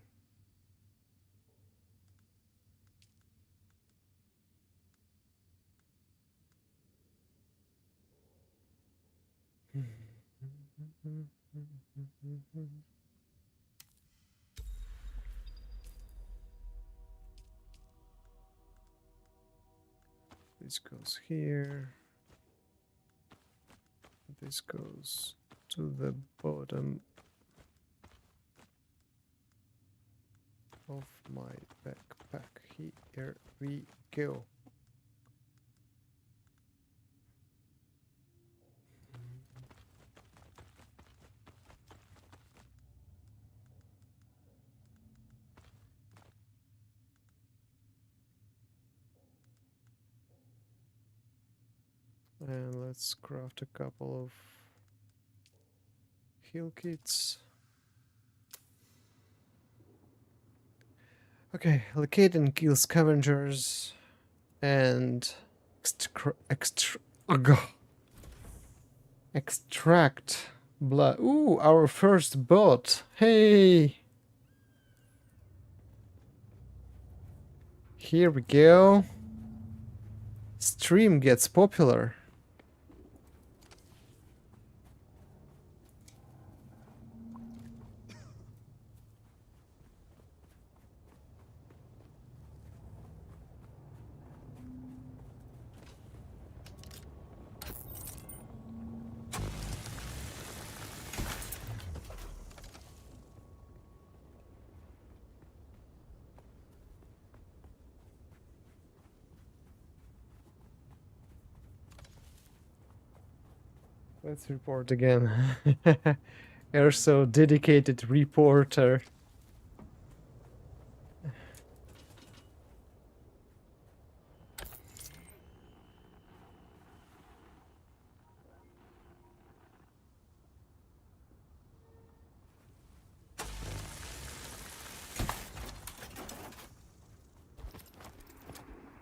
This goes here. This goes to the bottom of my backpack. Here we go. And let's craft a couple of heal kits. Okay, locate and kill scavengers and extract blood. Ooh, our first bot. Hey! Here we go. Stream gets popular. Let's report again. Erso, dedicated reporter.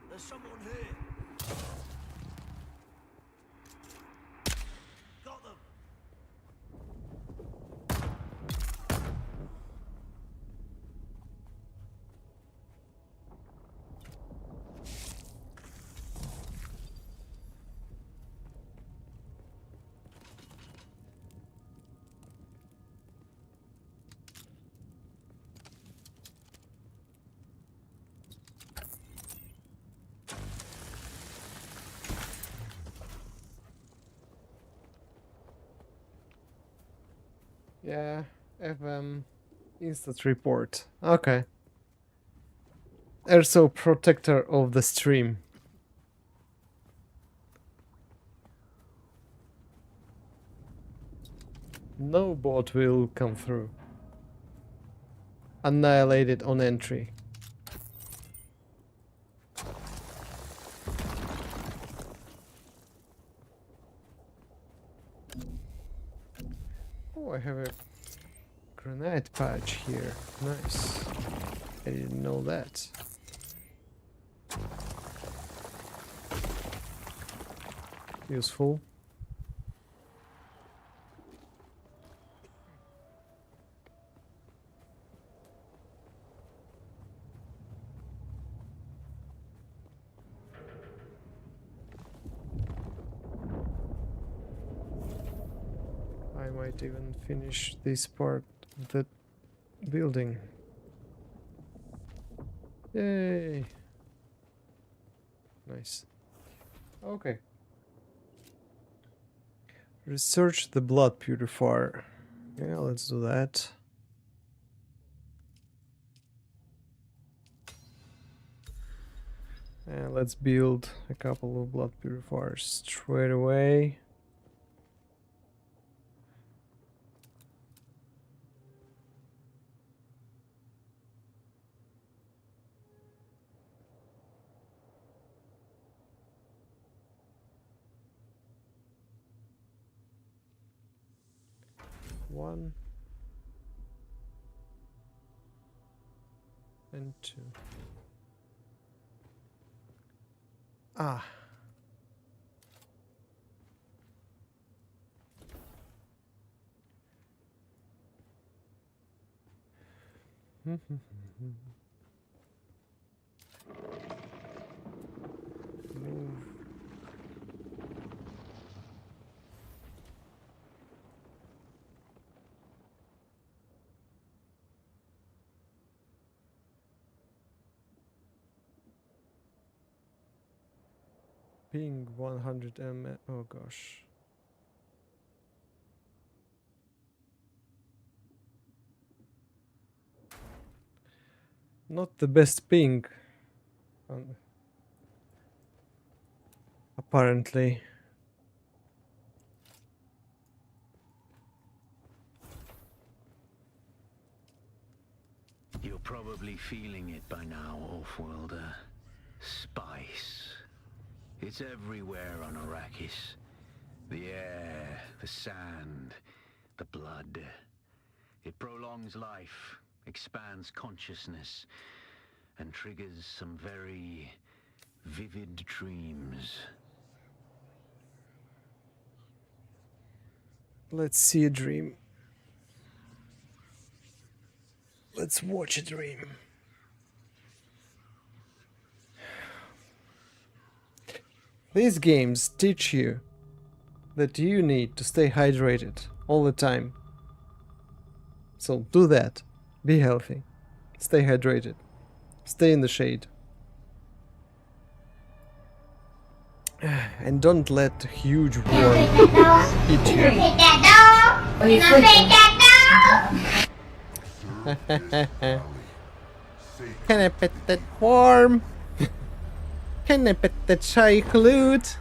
There's someone here. Got them. Yeah, FM instant report. Okay. Erso, protector of the stream. No bot will come through. Annihilated on entry. Oh, I have a grenade patch here. Nice. I didn't know that. Useful. I might even finish this part of the building. Yay! Nice. Okay. Research the blood purifier. Yeah, let's do that. And let's build a couple of blood purifiers straight away. 1 and 2. Ah. Move. Ping 100 m. Oh gosh. Not the best ping. Apparently. You're probably feeling it by now, Off-worlder. Spice. It's everywhere on Arrakis. The air, the sand, the blood. It prolongs life, expands consciousness, and triggers some very vivid dreams. Let's see a dream. Let's watch a dream. These games teach you that you need to stay hydrated all the time. So do that. Be healthy. Stay hydrated. Stay in the shade. And don't let a huge worm eat you. Can I pet that worm? Can I pet that shy loot?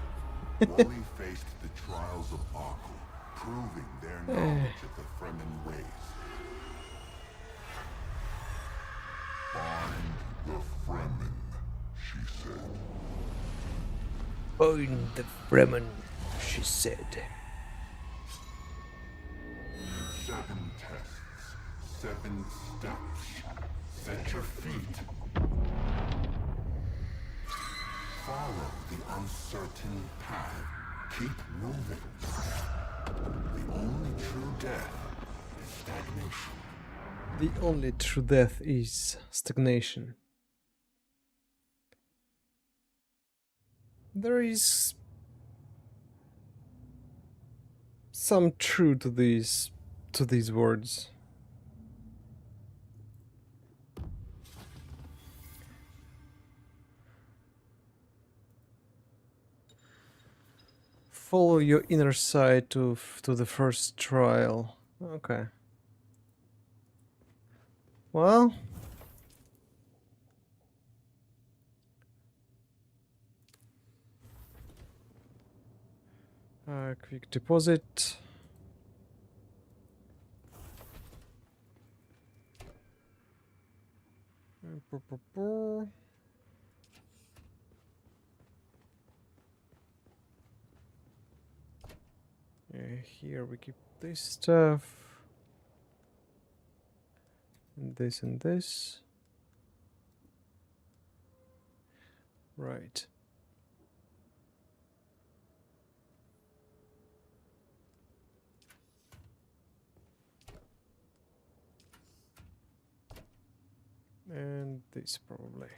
Wally faced the trials of Arrakis, proving their knowledge of the Fremen ways. Find the Fremen, she said. Find the Fremen, she said. 7 tests, 7 steps. Set your feet. Follow the uncertain path. Keep moving. The only true death is stagnation. The only true death is stagnation. There is some truth to these words. Follow your inner side to the first trial. Okay. Well, quick deposit. Here we keep this stuff, and this and this. Right. And this probably.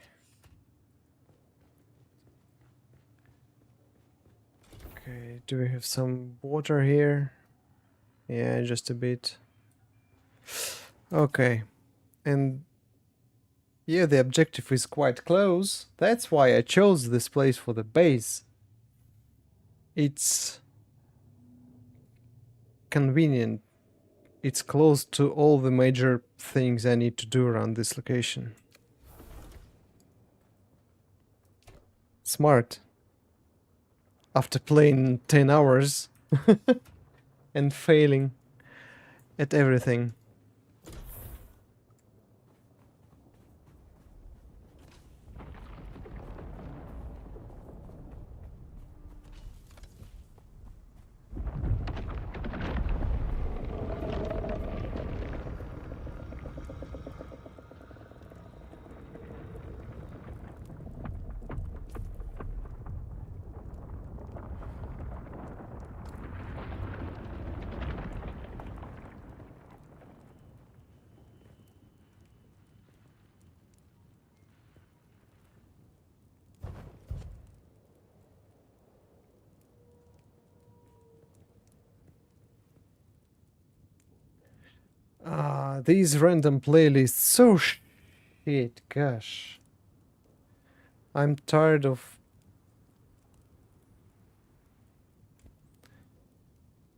Okay, do we have some water here? Yeah, just a bit. Okay. And yeah, the objective is quite close. That's why I chose this place for the base. It's convenient. It's close to all the major things I need to do around this location. Smart. After playing 10 hours and failing at everything. These random playlists, so shit, gosh. I'm tired of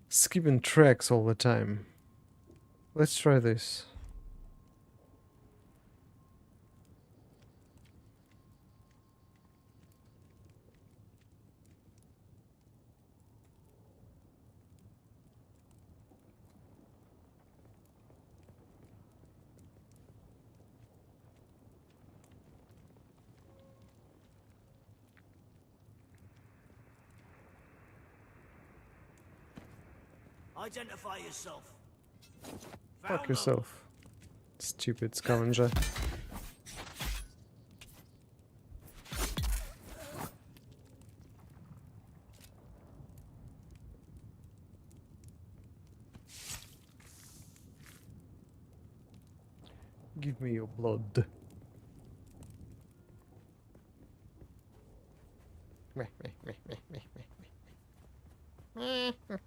skipping tracks all the time. Let's try this. Identify yourself. Fuck yourself, stupid scavenger. Give me your blood. Meh, meh, meh, meh, meh, meh, meh.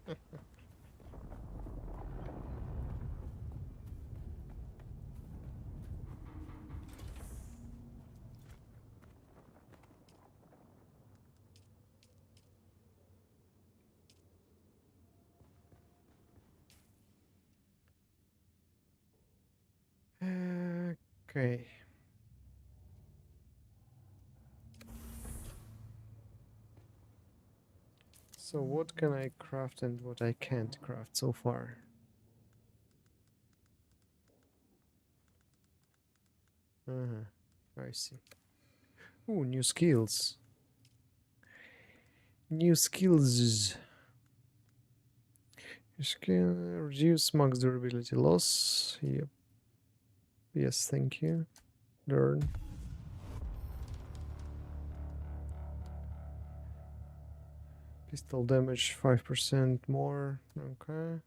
Okay. So what can I craft and what I can't craft so far? I see. Ooh, new skills. New skills. Your skill reduce max durability loss. Yep. Yes, thank you. Learn. Pistol damage 5% more. Okay.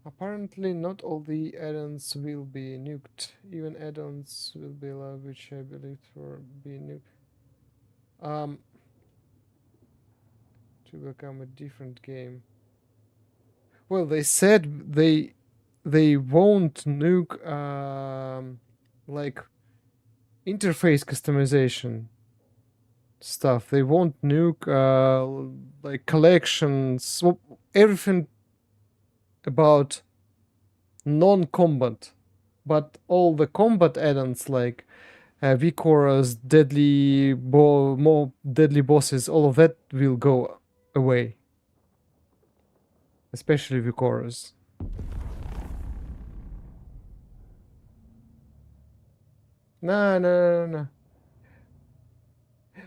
Apparently not all the add-ons will be nuked. Even add-ons will be allowed, which I believe for be nuked. To become a different game. Well, they said they won't nuke like interface customization stuff. They won't nuke like collections, everything about non-combat, but all the combat add-ons like V-Chorus, more deadly bosses, all of that will go away. Especially V-Chorus. No.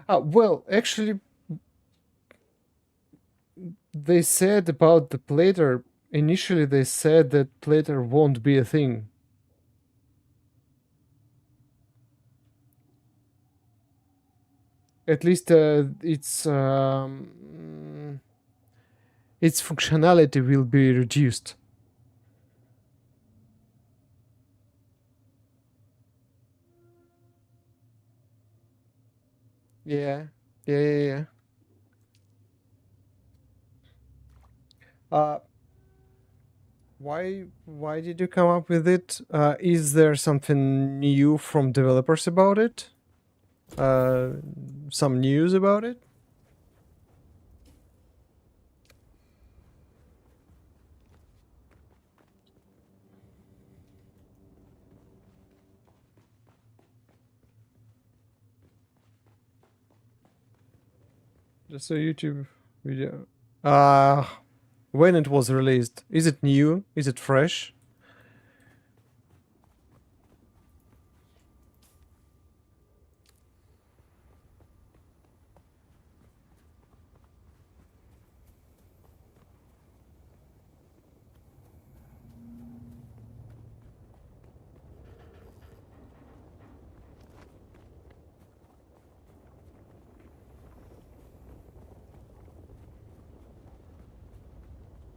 Well, actually, they said about the plater. Initially, they said that plater won't be a thing. At least its functionality will be reduced. Yeah. Why did you come up with it? Is there something new from developers about it? Some news about it? Just a YouTube video. When it was released? Is it new? Is it fresh?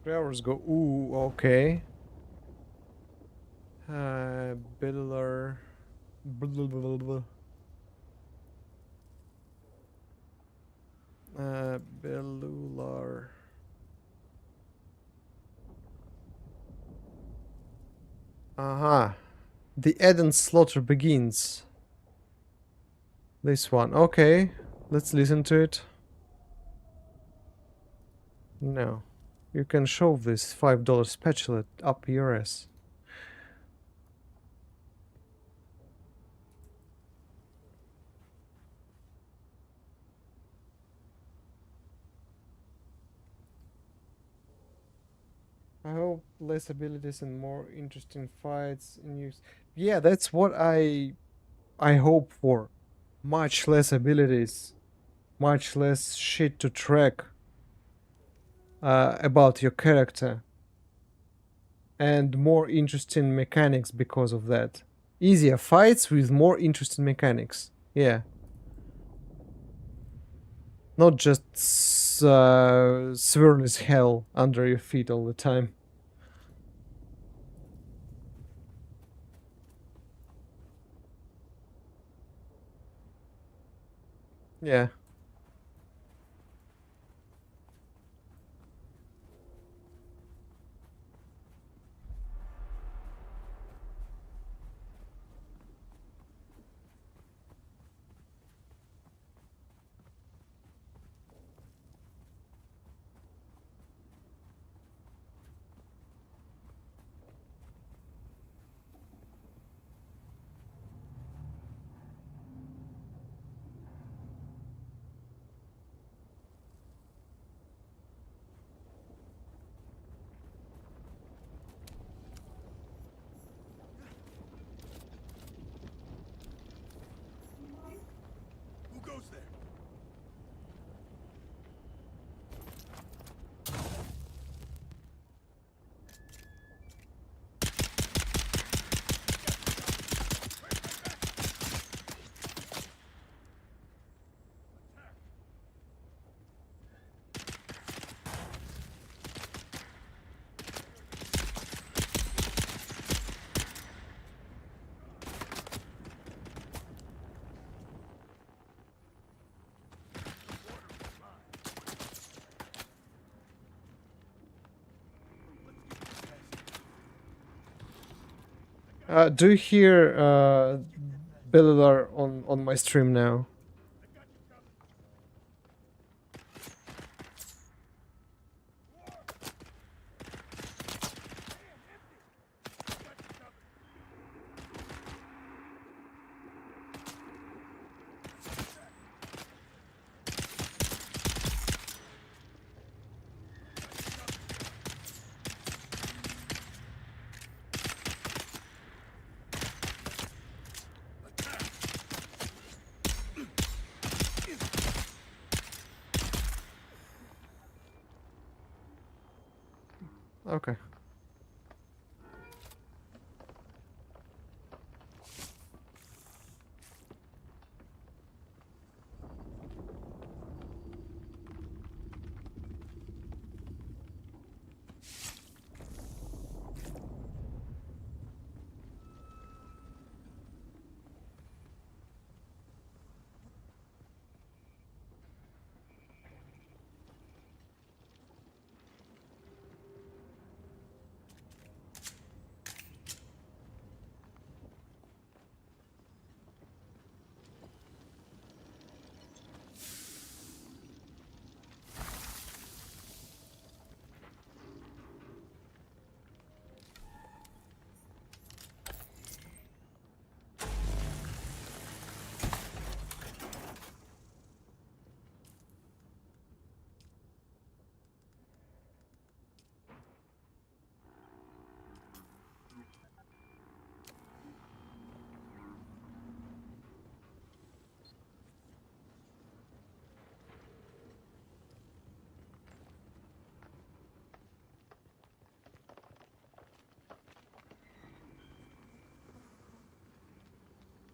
Three hours ago. Ooh, okay. Biller. Blah, blah, blah, blah. Bellular. Aha. The Eden slaughter begins. This one. Okay. Let's listen to it. No. You can shove this $5 spatula up your ass. I hope less abilities and more interesting fights in use. Yeah, that's what I hope for. Much less abilities, much less shit to track about your character, and more interesting mechanics because of that. Easier fights with more interesting mechanics. Yeah. Not just swirl as hell under your feet all the time. Yeah. Who goes there? Do you hear Bellular on my stream now? Okay.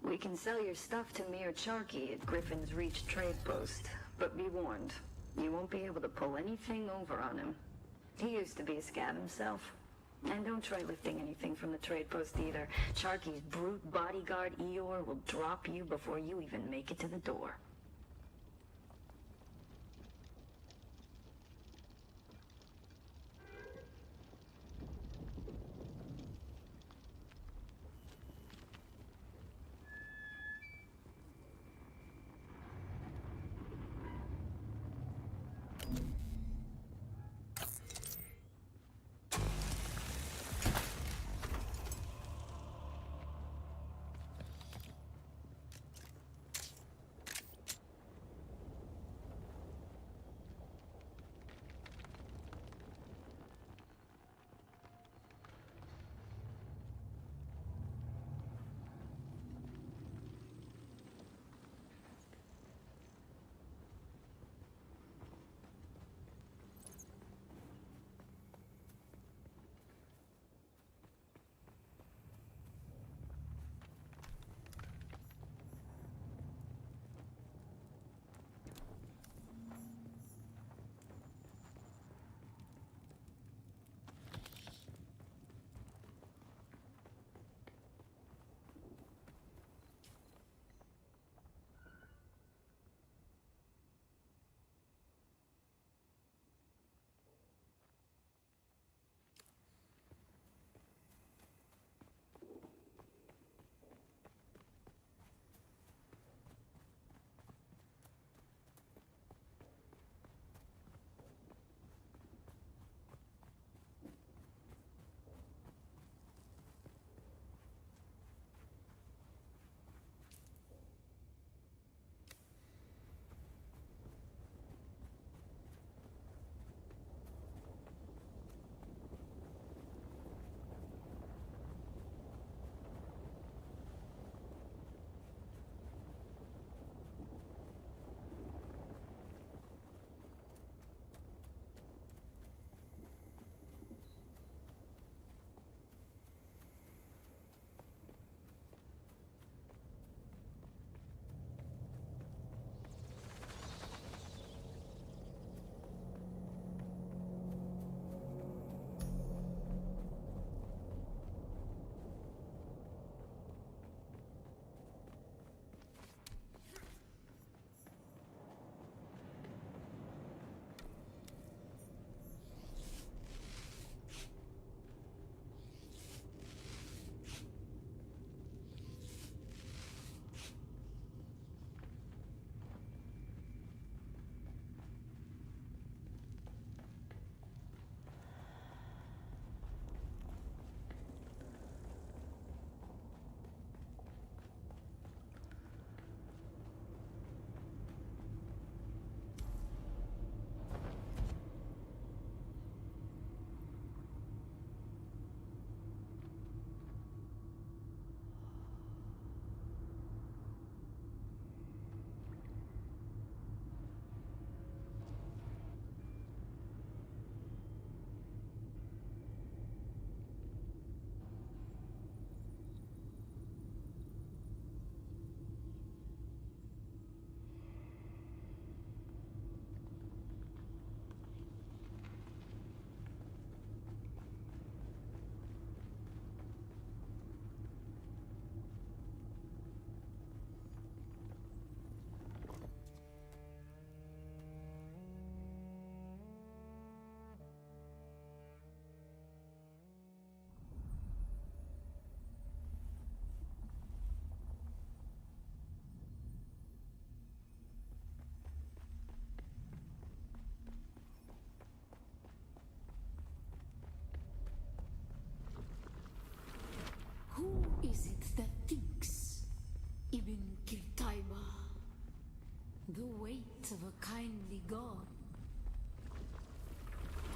We can sell your stuff to Mir Charkey at Griffin's Reach trade post, but be warned, you won't be able to pull anything over on him. He used to be a scab himself. And don't try lifting anything from the trade post either. Sharky's brute bodyguard Eeyore will drop you before you even make it to the door. Who is it that thinks? Ibn Kirtaiba, the weight of a kindly god.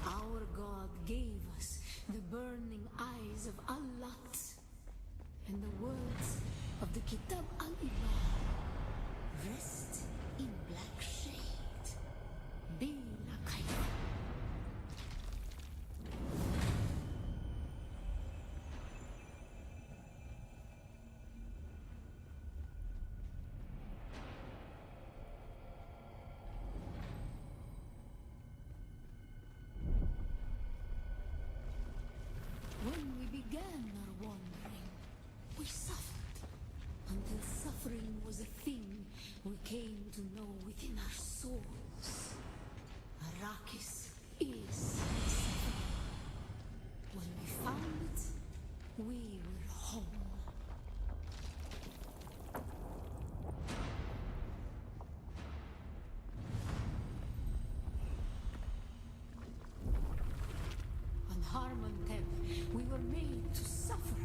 Our god gave us the burning eyes of Allat and the words of the Kitab al-Iba. Rest in black shade. Bila kayfa. Harmontep, we were made to suffer.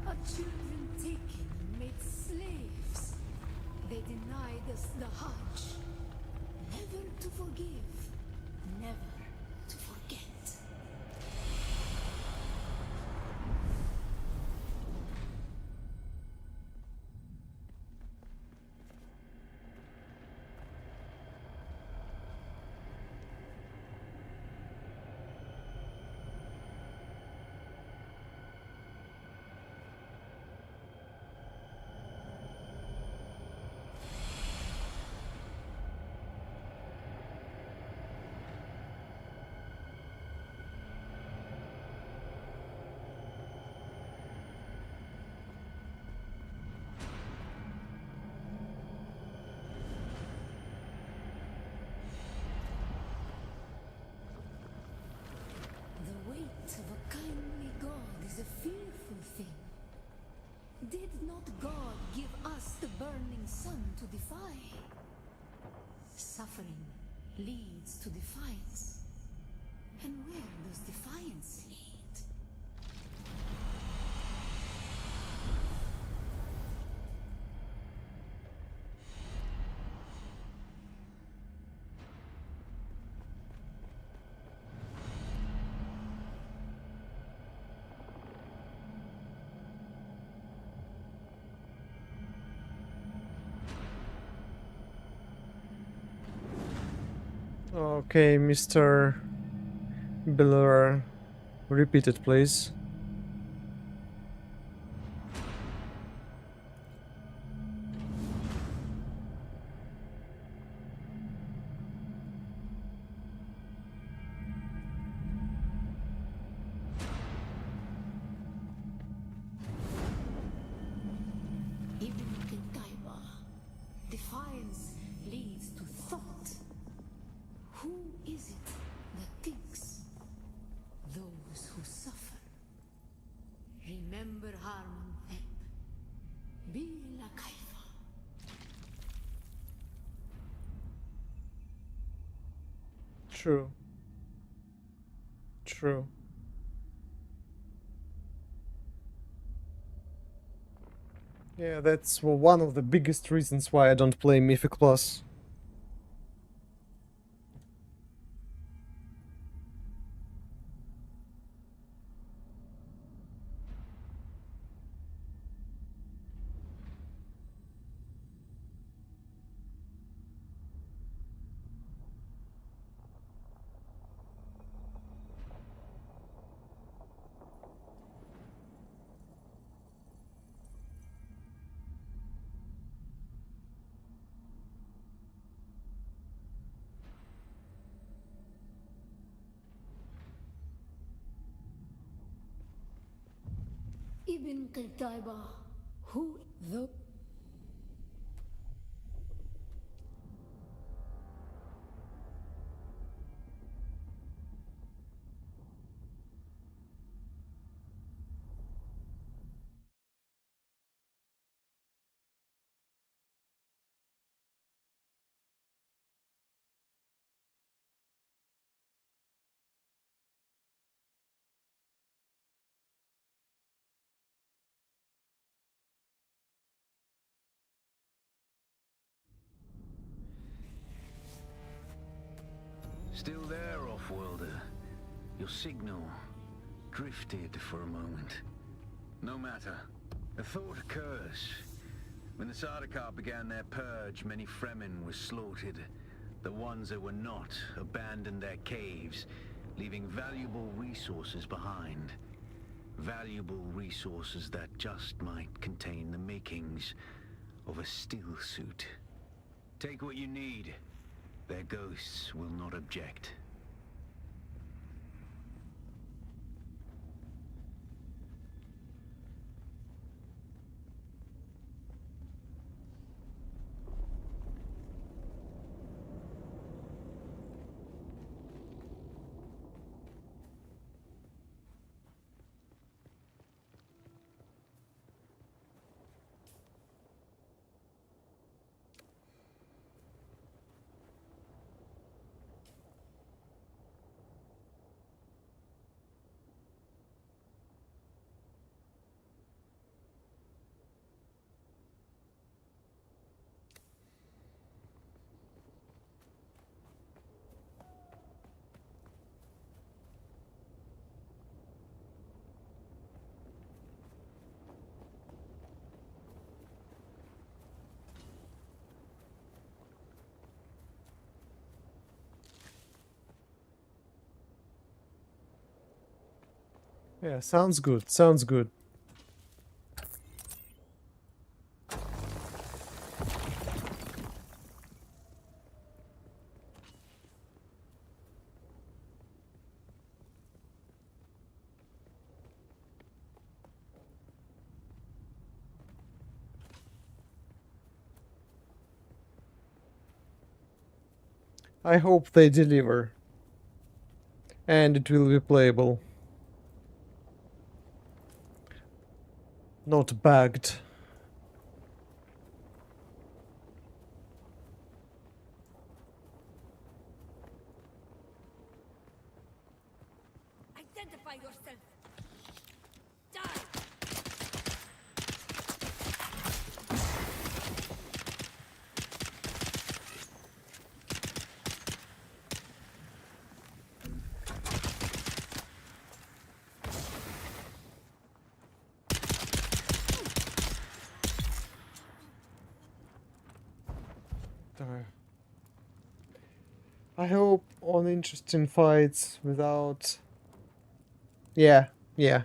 Our children taken and made slaves. They denied us the Hajj. Never to forgive, never to forget. The weight of a kindly God is a fearful thing. Did not God give us the burning sun to defy? Suffering leads to defiance. And where does defiance lead? Okay, Mr. Biller, repeat it, please. Ibn Qutayba. Defiance leads to thought. Who is it that thinks? Those who suffer. Remember Harmontep. Bila Kaifa. True. True. Yeah, that's one of the biggest reasons why I don't play Mythic Plus. Ibn Qutayba. Who the... Still there, off-worlder? Your signal drifted for a moment. No matter. A thought occurs. When the Sardaukar began their purge, many Fremen were slaughtered. The ones that were not abandoned their caves, leaving valuable resources behind. Valuable resources that just might contain the makings of a still suit. Take what you need. Their ghosts will not object. Yeah, sounds good. Sounds good. I hope they deliver. And it will be playable. Not bagged. Identify yourself. Die. I hope on interesting fights without... Yeah, yeah.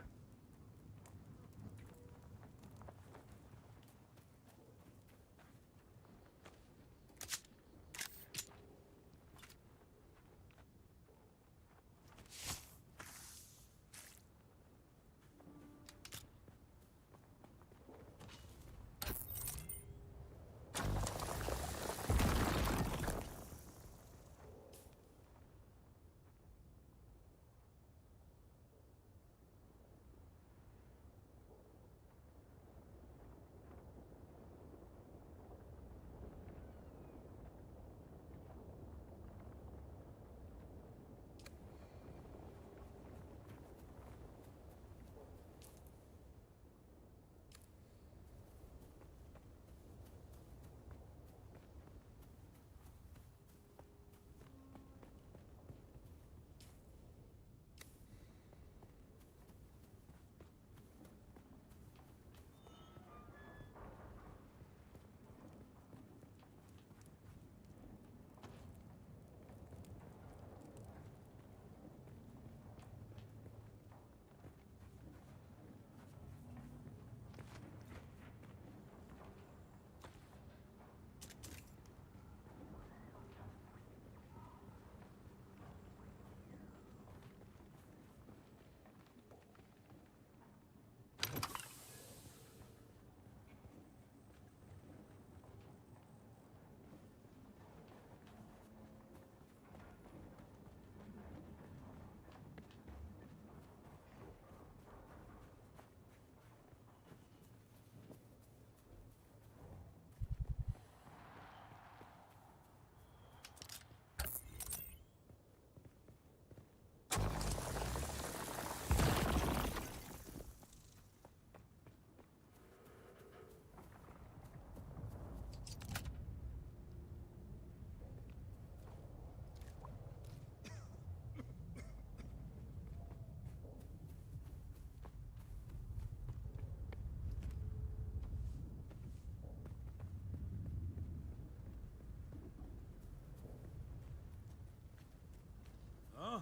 Huh?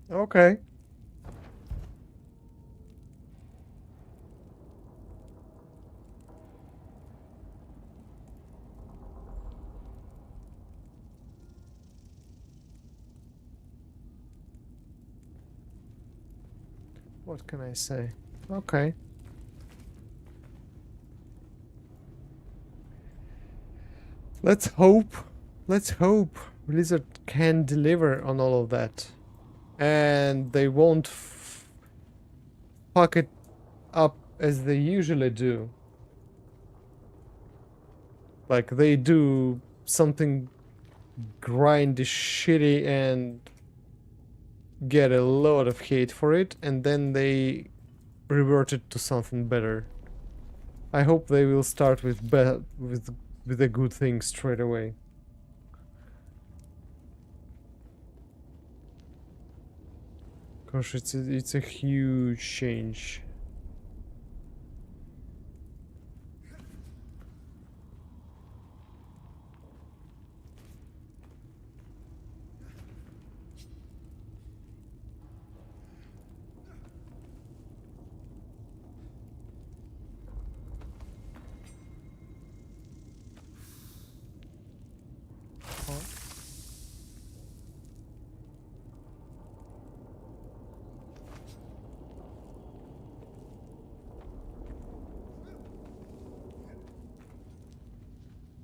Okay. What can I say? Okay. Let's hope. Let's hope Blizzard can deliver on all of that. and they won't fuck it up as they usually do. Like they do something grindy, shitty, and get a lot of hate for it, and then they revert it to something better. I hope they will start with with a good thing straight away. Gosh, it's a huge change.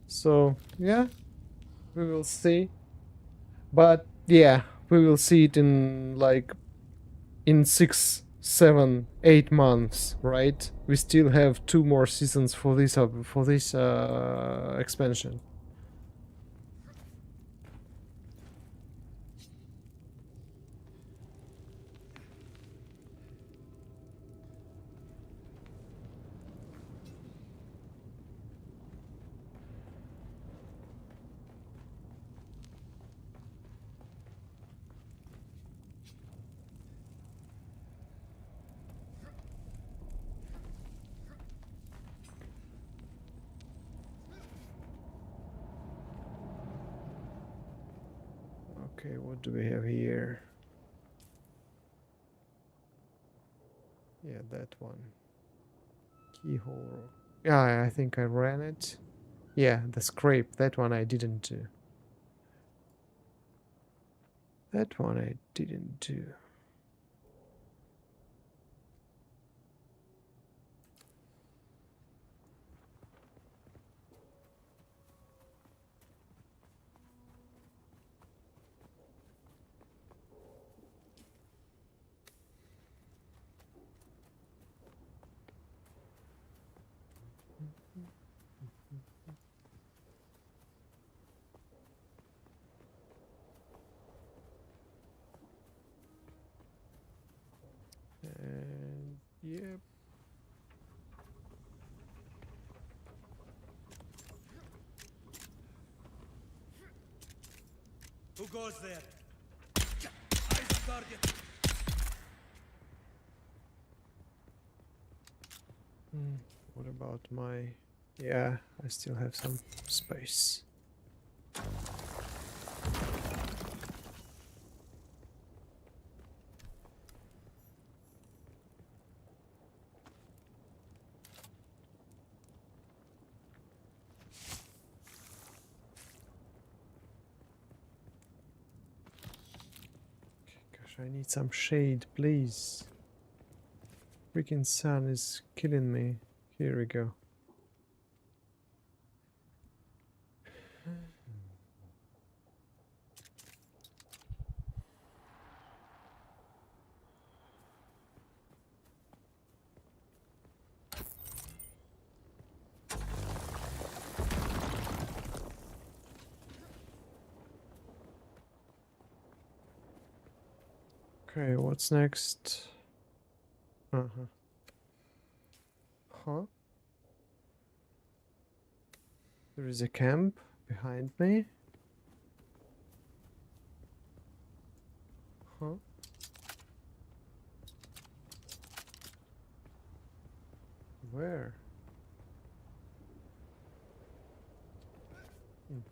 So yeah, we will see. But yeah, we will see it in like in 6, 7, 8 months, right? We still have 2 more seasons for this expansion. Okay, what do we have here? Yeah, that one. Keyhole. Yeah, I think I ran it. Yeah, the scrape. That one I didn't do. That one I didn't do. And yep. Who goes there? Eyes on target. What about my... Yeah, I still have some space. Gosh, I need some shade, please. Freaking sun is killing me. Here we go. Okay, what's next? Uh-huh. Huh? There is a camp behind me. Huh? Where? Shit.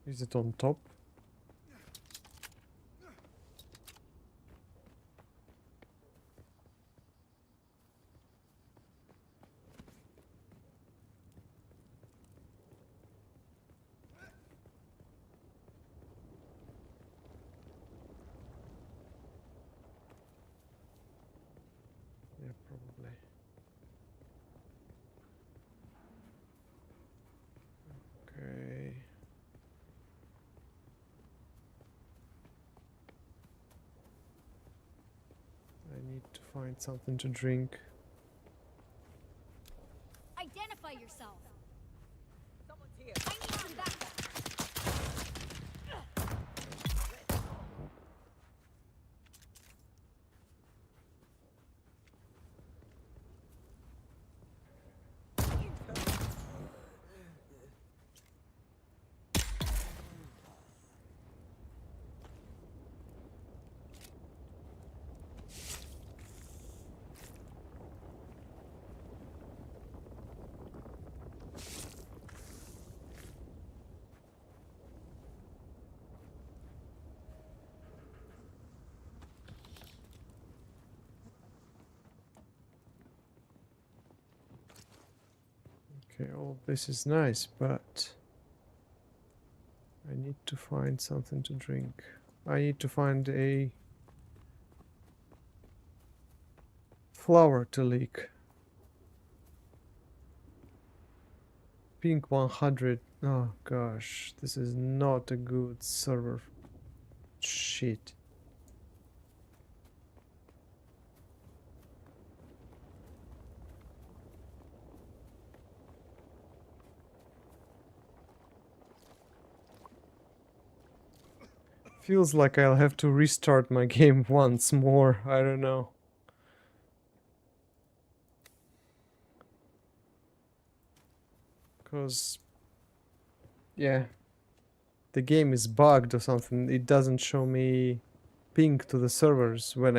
Is it on top? find something to drink. Identify yourself. Someone's here. I need some backup. Okay, all this is nice, but I need to find something to drink. I need to find a flower to leak. Pink 100. Oh gosh, this is not a good server. Shit. Feels like I'll have to restart my game once more. I don't know. Because, yeah, the game is bugged or something. It doesn't show me ping to the servers when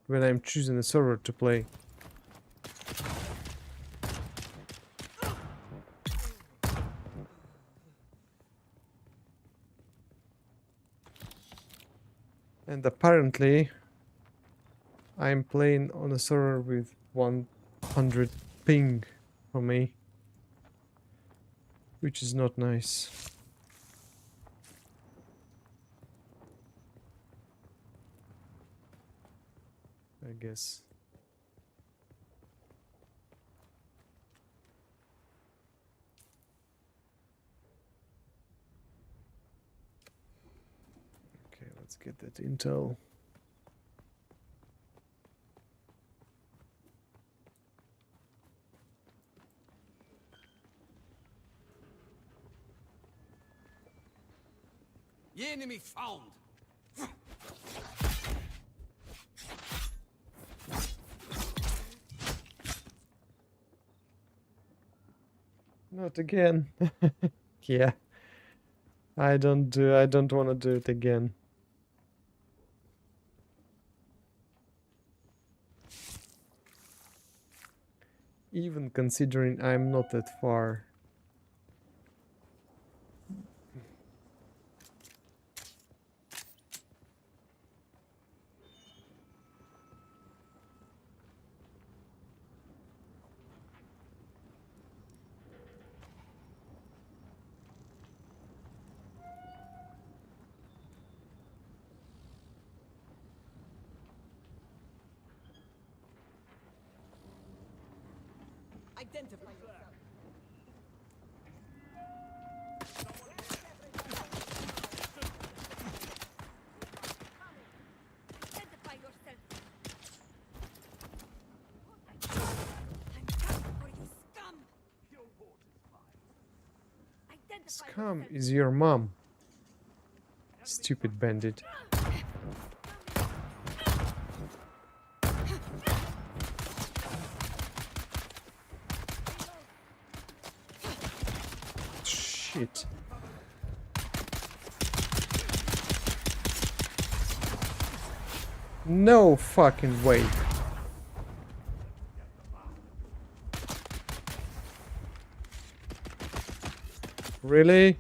I'm choosing a server to play. And apparently, I'm playing on a server with 100 ping for me, which is not nice. I guess. Okay, let's get that intel. The enemy found. Not again. Yeah. I don't want to do it again. Even considering I'm not that far. Identify yourself. Identify yourself. I'm coming for you, scum. Identify Scum yourself. is your mom. Stupid bandit. Shit. No fucking way. Really?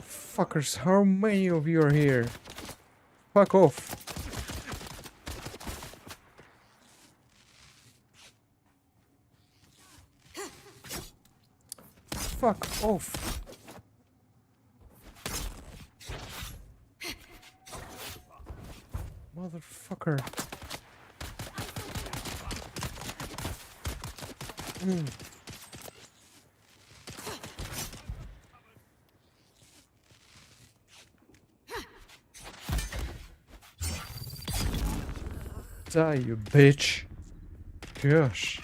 Fuckers, how many of you are here? Fuck off. Fuck off. Motherfucker. Die, you bitch. Gosh.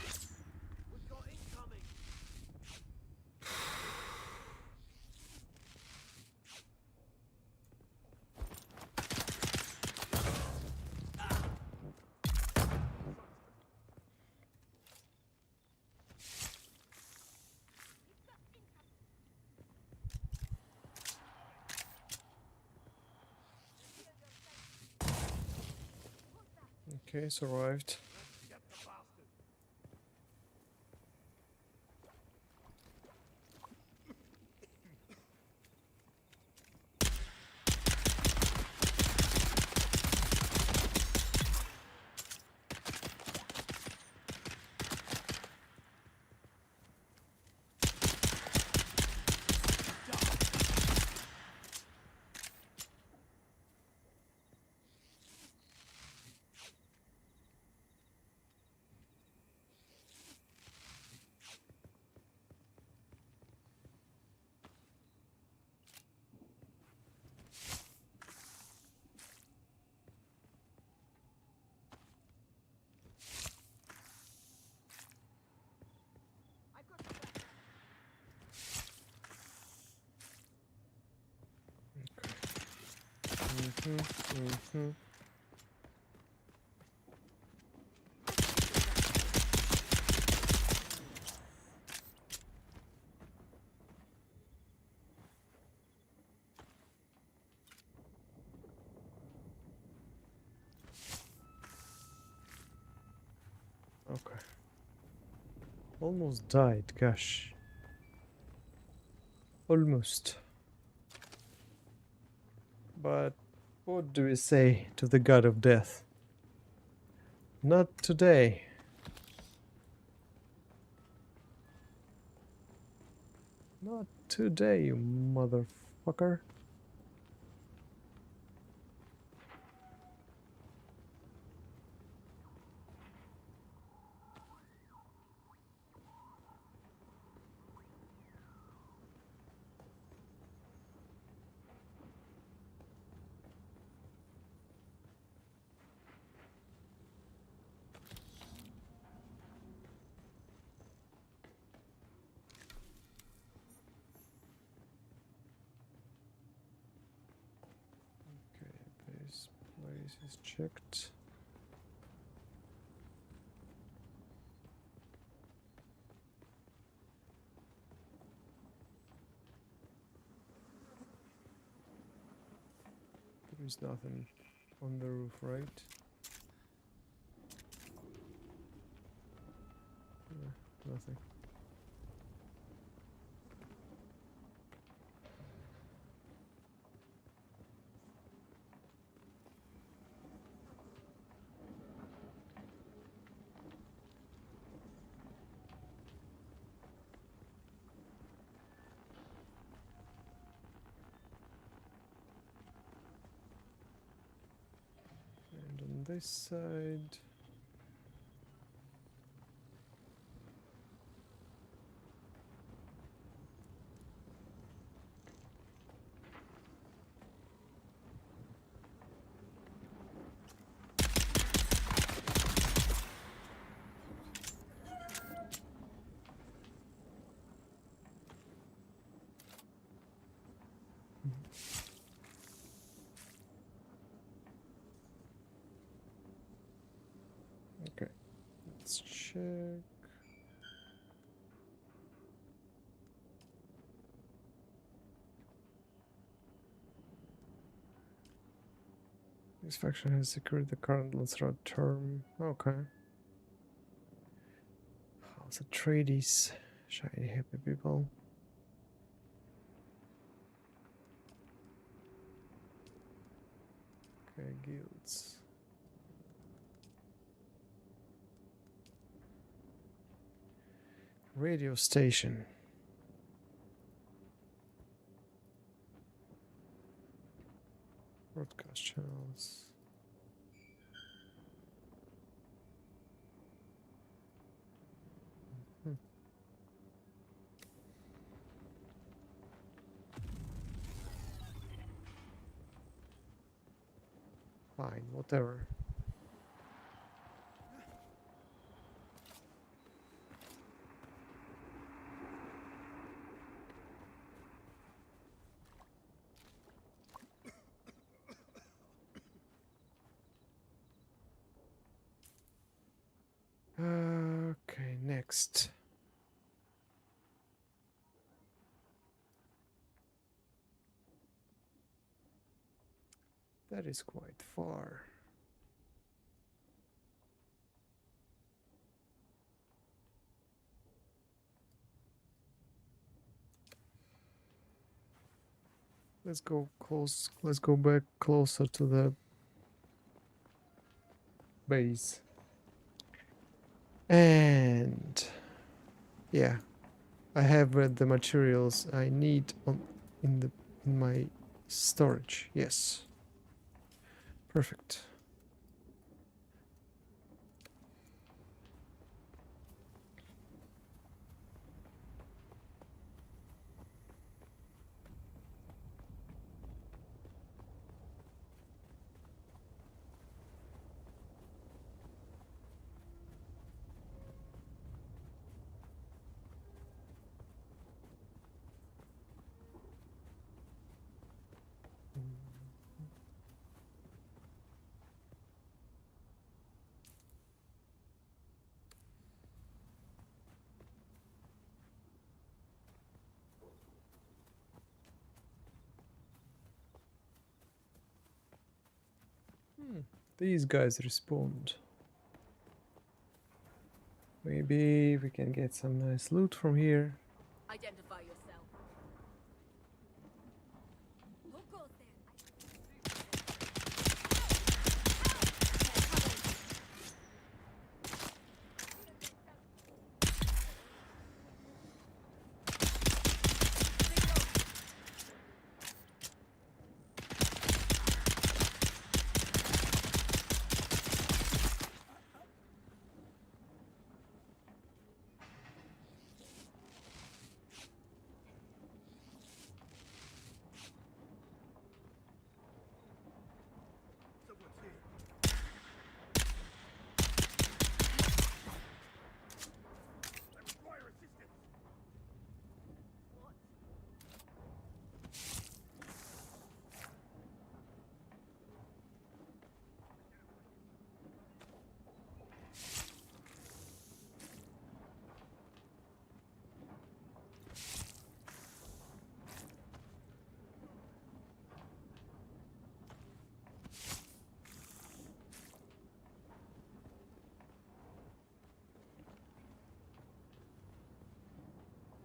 Okay, survived. Mm-hmm. Okay. Almost died, gosh. Almost. But what do we say to the god of death? Not today. Not today, you motherfucker. Okay, base place is checked. There is nothing on the roof, right? Yeah, nothing. And on this side... Okay, let's check. This faction has secured the current Lancelot term. Okay. How's the tradies? Shiny happy people. Okay, guilds. Radio station. Broadcast channels. Hmm. Fine, whatever. next? That is quite far. Let's go close. Let's go back closer to the base. And yeah, I have the materials I need in my storage. Yes. Perfect. These guys respond. Maybe we can get some nice loot from here. Identify yourself. Who goes there? Someone's here. I require assistance. What?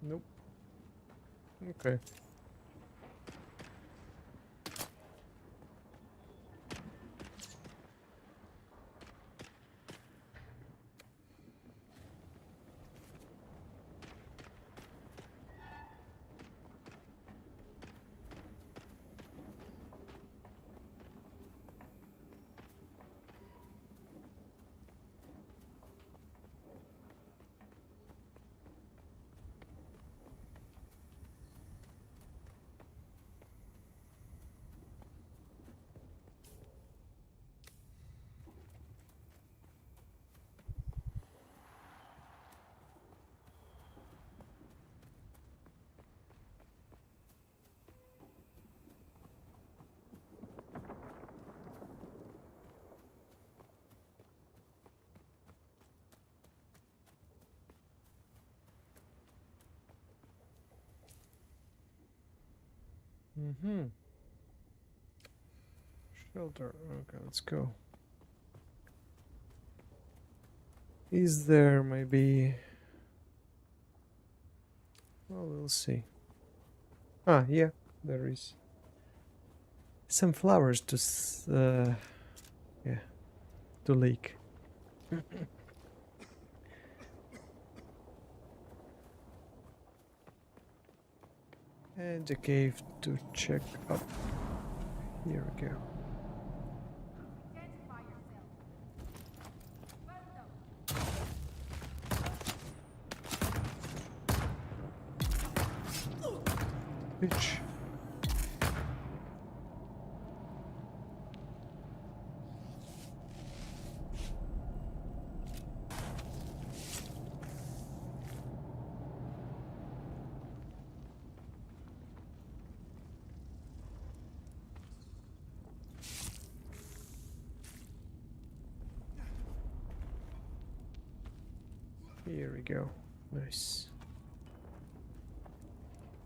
Nope. Okay. Shelter. Okay, let's go. Is there maybe... Well, we'll see. Ah, yeah, there is. Some flowers to yeah, to leak. And a cave to check up. Here we go. Identify yourself. Well done. Bitch. Here we go. Nice.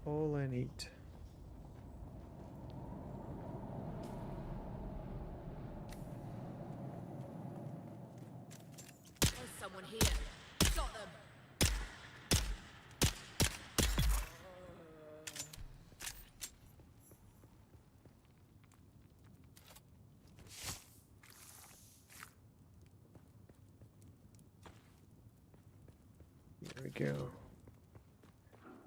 All I need. There's someone here. Got them. Here we go.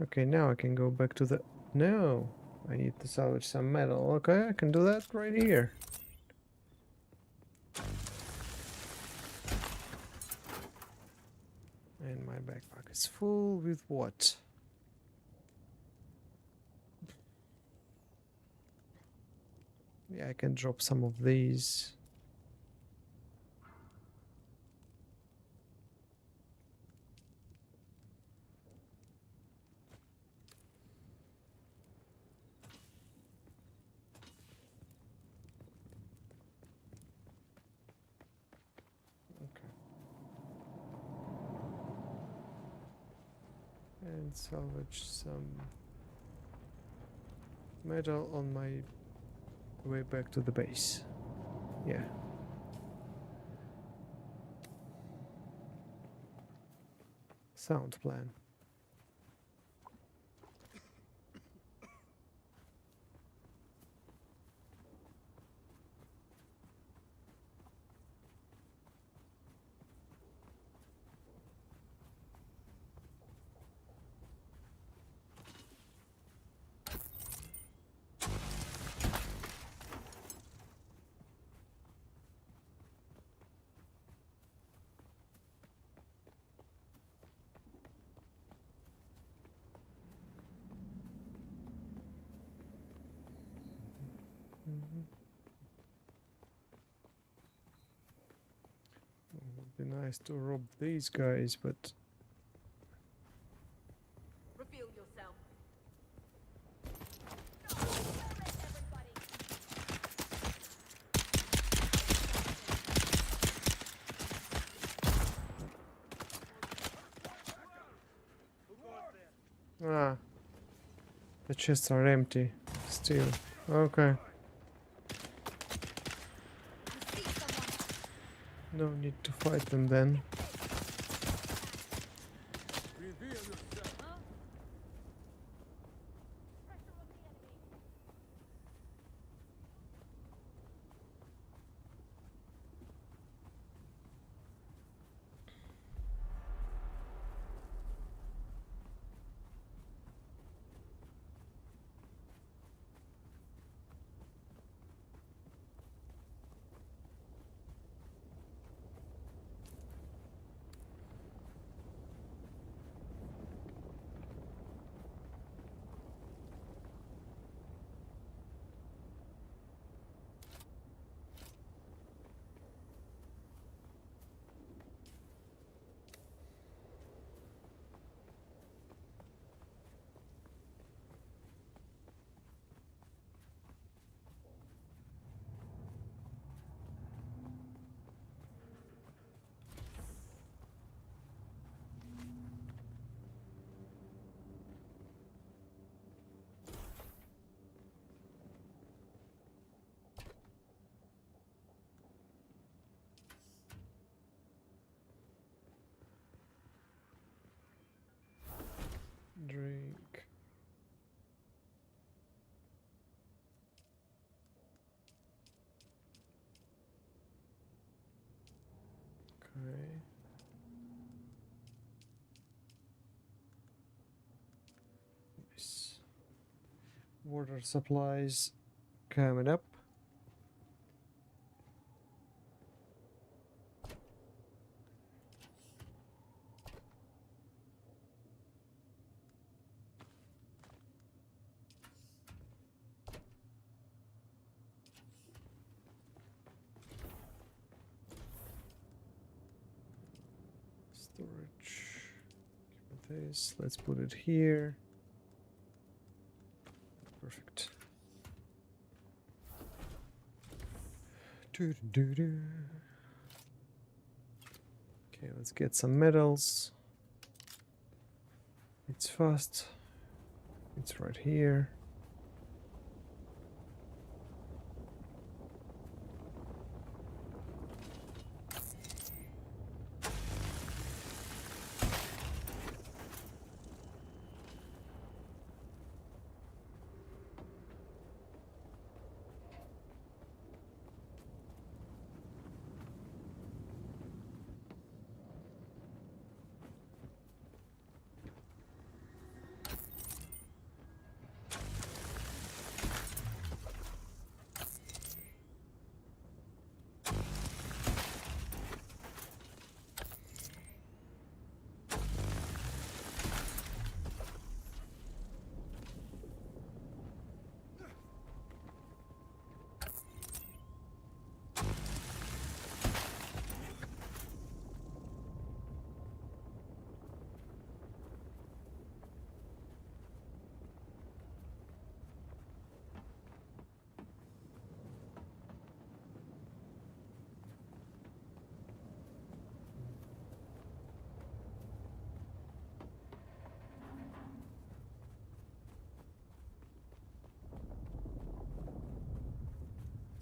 Okay, now I can go back to the... No! I need to salvage some metal. Okay, I can do that right here. And my backpack is full with what? Yeah, I can drop some of these. And salvage some metal on my way back to the base. Yeah. Sound plan. It would be nice to rob these guys, but Reveal yourself. Everybody. ah, the chests are empty still. Okay, You see someone. no need to fight them then. Reveal yourself. Pressure on the enemy. Drink. Okay. Nice. Water supplies coming up. Storage. Give me this. Let's put it here. Perfect. Doo-doo-doo-doo. Okay, let's get some metals. It's fast. It's right here.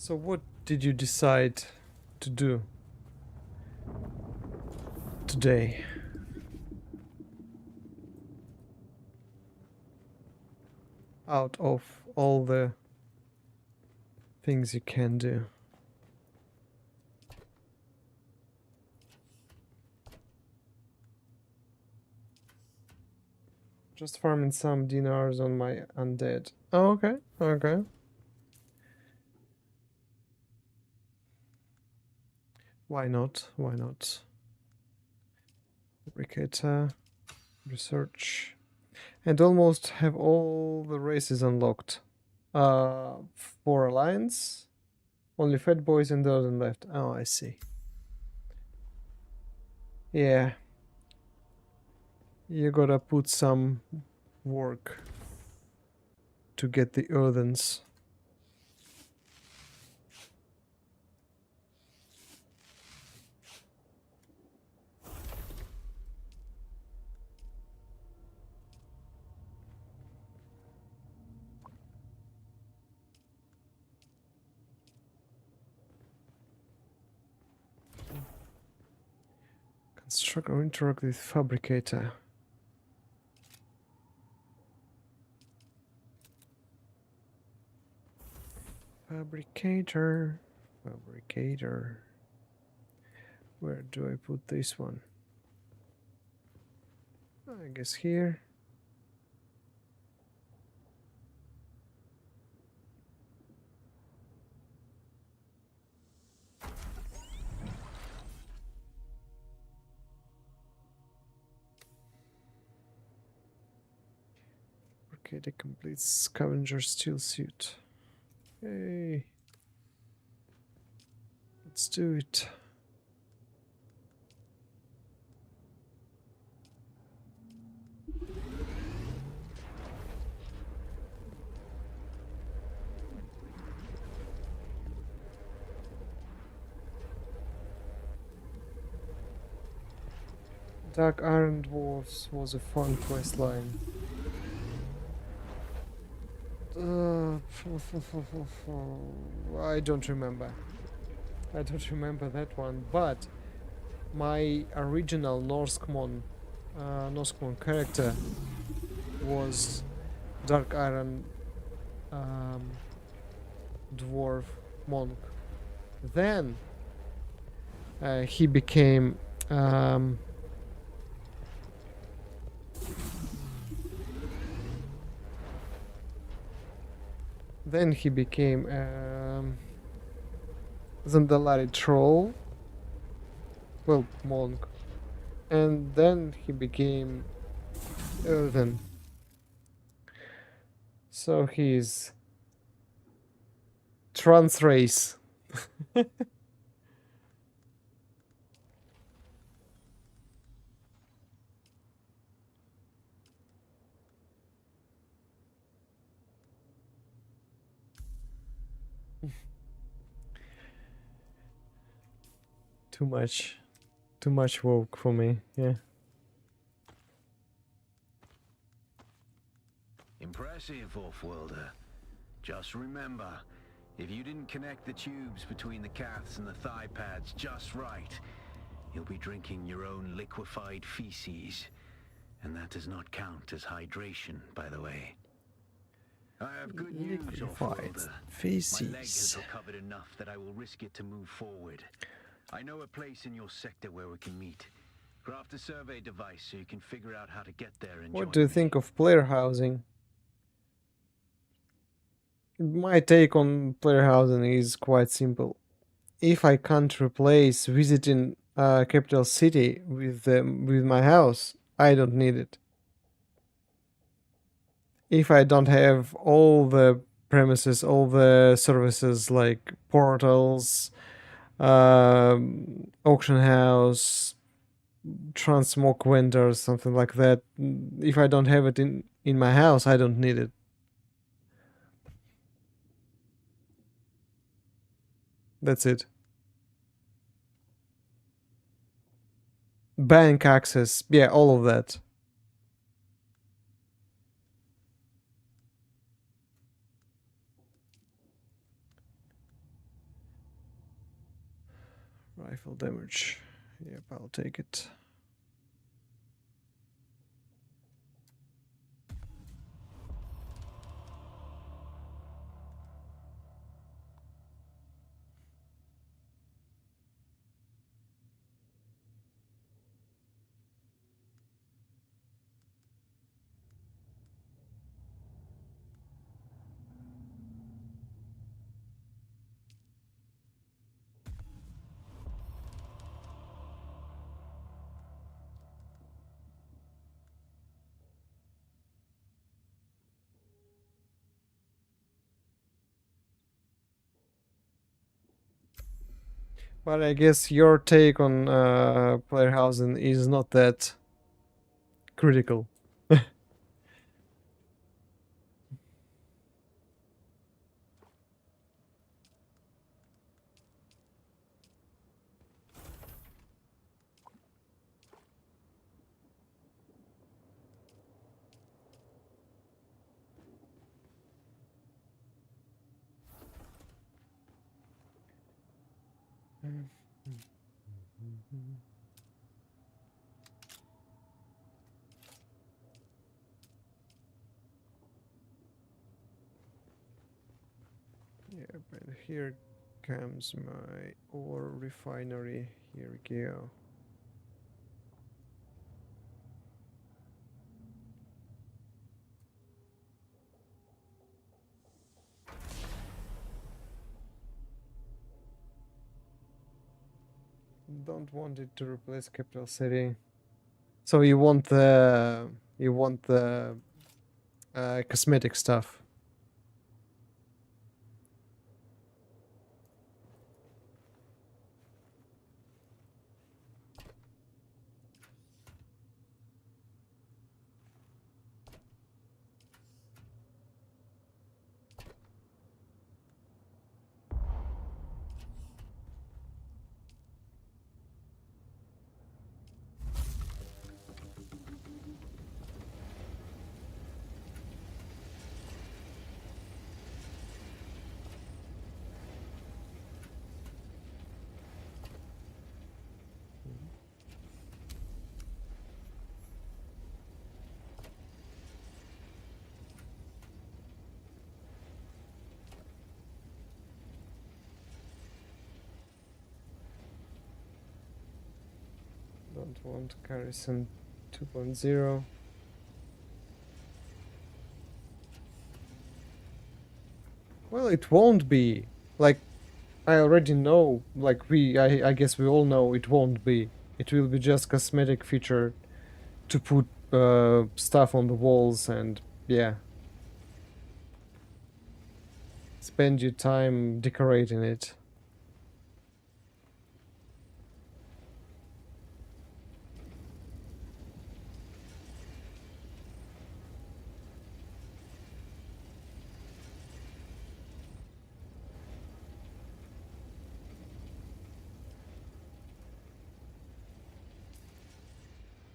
So what did you decide to do today? Out of all the things you can do. Just farming some dinars on my undead. Oh, okay, okay. Why not? Why not? Fabricator, research, and almost have all the races unlocked. For Alliance, only Fat Boys and those left. Oh, I see. Yeah. You gotta put some work to get the earthens. Construct or interact with Fabricator. Fabricator. Fabricator. Where do I put this one? I guess here. Okay, the complete scavenger steel suit. Hey. Let's do it. Dark Iron Dwarfs was a fun quest line. I don't remember. I don't remember that one, but my original Norseman character was Dark Iron Dwarf Monk. Then he became Zandalari Troll, well, monk, and then he became Earthen. So he's trans race. Too much woke for me, yeah. Impressive, Off-worlder. Just remember, if you didn't connect the tubes between the calves and the thigh pads just right, you'll be drinking your own liquefied feces. And that does not count as hydration, by the way. I have good news, Liquefied Off-worlder. My leg feces. has recovered enough that I will risk it to move forward. I know a place in your sector where we can meet. Craft a survey device so you can figure out how to get there and What join do you me. think of player housing? My take on player housing is quite simple. If I can't replace visiting a capital city with my house, I don't need it. If I don't have all the premises, all the services like portals, auction house, transmog vendors, something like that, if I don't have it in my house, I don't need it. That's it. Bank access, yeah, all of that. Rifle damage. Yep, I'll take it. But I guess your take on player housing is not that critical. Yep, and here comes my ore refinery. Here we go. Don't want it to replace capital city. So you want the cosmetic stuff. Don't want Garrison 2.0. Well, it won't be. Like, I already know, like I guess we all know it won't be. It will be just cosmetic feature to put stuff on the walls and yeah. Spend your time decorating it.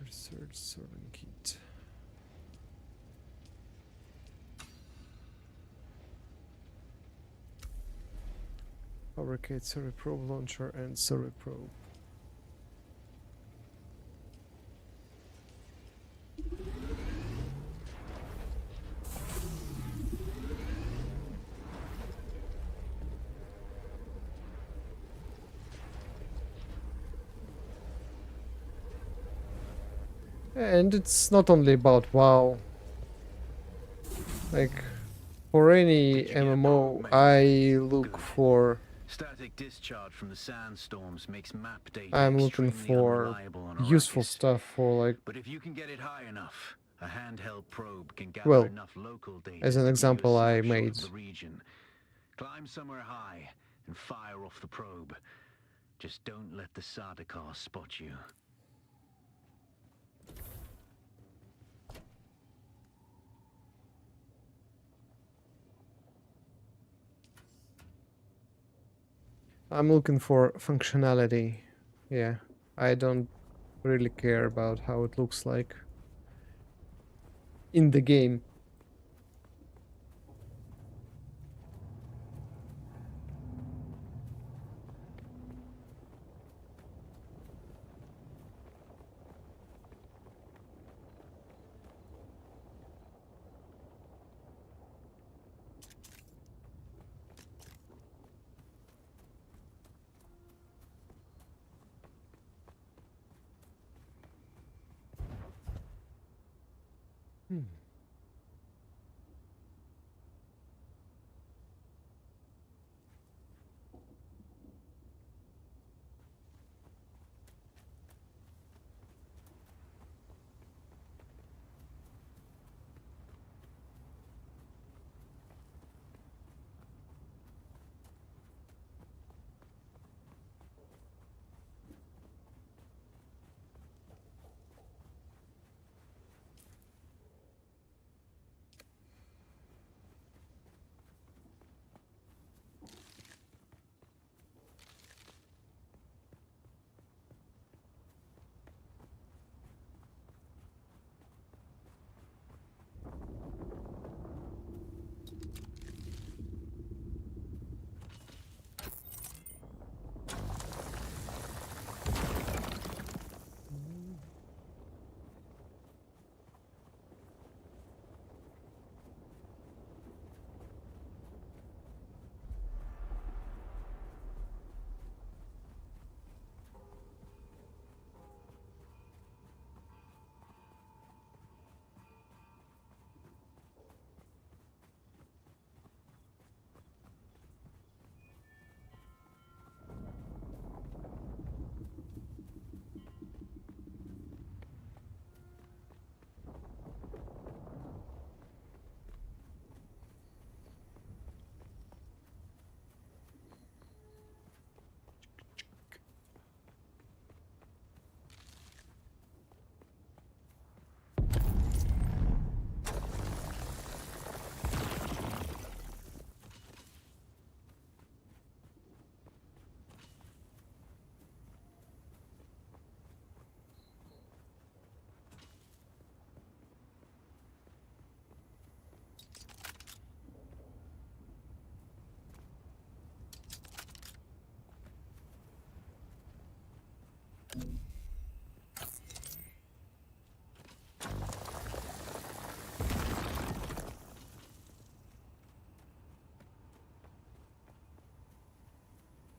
Research sorting kit. fabricate survey probe launcher and survey probe. And it's not only about WoW. Like, for any Did you get MMO, probe I measurements? look Good. for Static discharge from the sandstorms makes map data I'm looking extremely for unreliable on useful Arrakis. stuff for, like, But if you can get it high enough, a handheld probe can gather well, enough local data as an to give you a example I snapshot made. of the region. Climb somewhere high and fire off the probe. Just don't let the Sardaukar spot you. I'm looking for functionality. Yeah, I don't really care about how it looks like in the game. Hmm.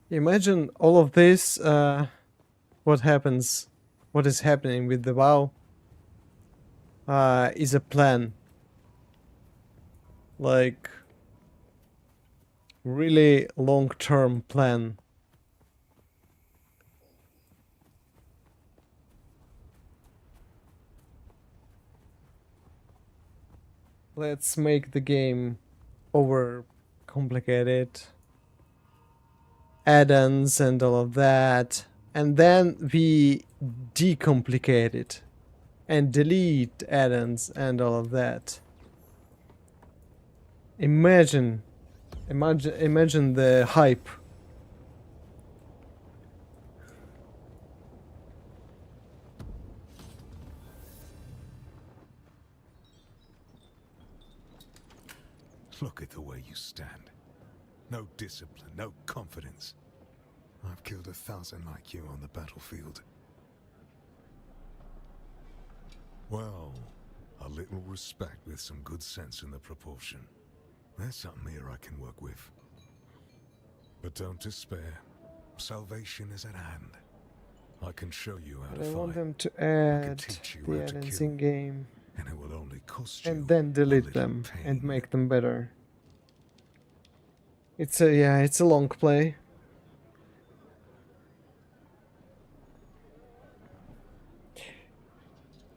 Imagine all of this, what happens, what is happening with the WoW, is a plan. Like, really long-term plan. Let's make the game over complicated, add-ons and all of that, and then we decomplicate it and delete add-ons and all of that. Imagine the hype. Look at the way you stand. No discipline, no confidence. I've killed 1,000 like you on the battlefield. Well, a little respect with some good sense in the proportion. There's something here I can work with. But don't despair. Salvation is at hand. I can show you how But to I fight. want them to I can add teach you the how to add-ins kill. in game And it will only cost you and then a delete little them and pain. make them better. It's a long play.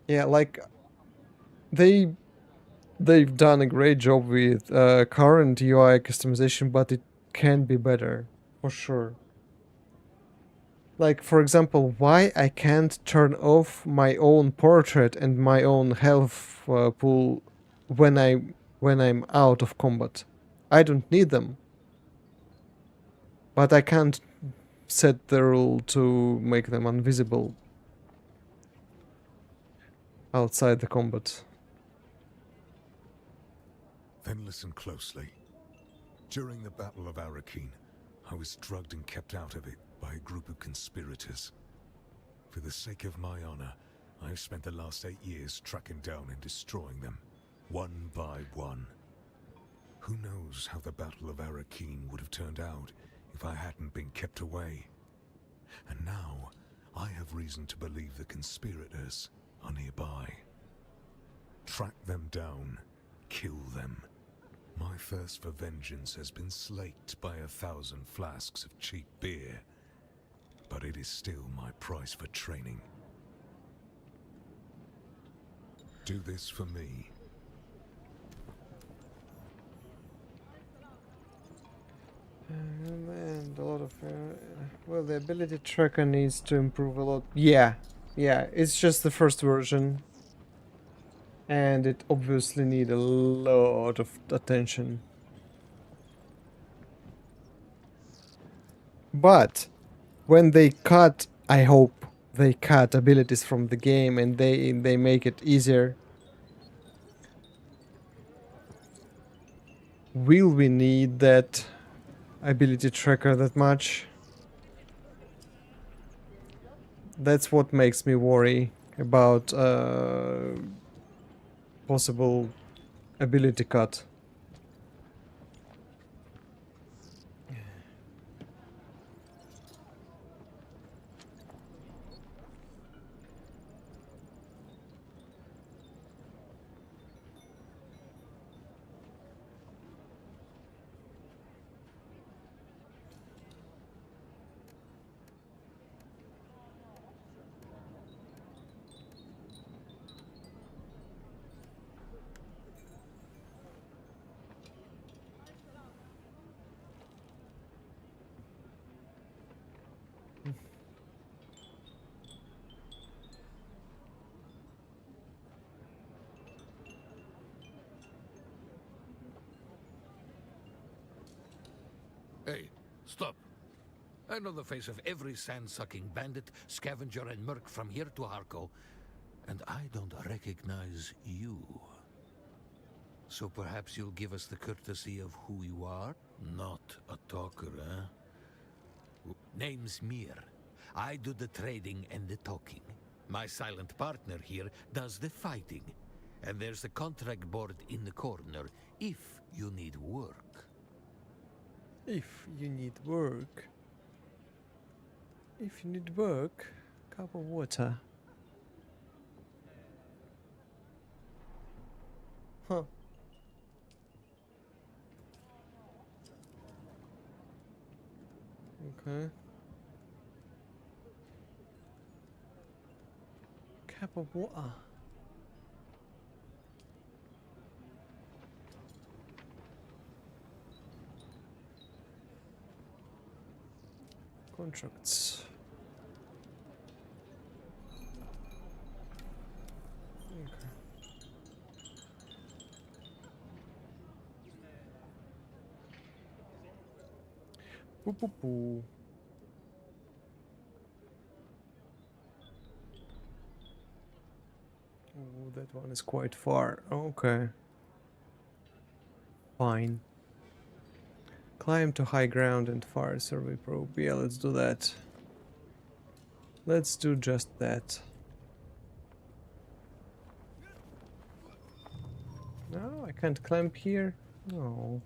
Yeah, like they've done a great job with current UI customization, but it can be better for sure. Like for example, why I can't turn off my own portrait and my own health pool when I'm out of combat. I don't need them, but I can't set the rule to make them invisible outside the combat. Then listen closely. During the Battle of Arrakis, I was drugged and kept out of it by a group of conspirators. For the sake of my honor, I have spent the last 8 years tracking down and destroying them, one by one. Who knows how the Battle of Arrakis would have turned out if I hadn't been kept away. And now, I have reason to believe the conspirators are nearby. Track them down, kill them. My thirst for vengeance has been slaked by 1,000 flasks of cheap beer, but it is still my price for training. Do this for me. And a lot of well, the ability tracker needs to improve a lot. Yeah, it's just the first version, and it obviously need a lot of attention. But when they cut, I hope they cut abilities from the game and they make it easier. Will we need that ability tracker that much? That's what makes me worry about possible ability cut. Hey, stop. I know the face of every sand-sucking bandit, scavenger, and merc from here to Harko, and I don't recognize you. So perhaps you'll give us the courtesy of who you are? Not a talker, eh? Name's Mir. I do the trading and the talking. My silent partner here does the fighting. And there's the contract board in the corner, if you need work. If you need work. If you need work, cup of water. Huh. Okay. Cup of water. Contracts. Okay. Boo boo boo. Oh, that one is quite far. Okay. Fine. Climb to high ground and fire a survey probe. Yeah, let's do that. Let's do just that. No, I can't climb here. No.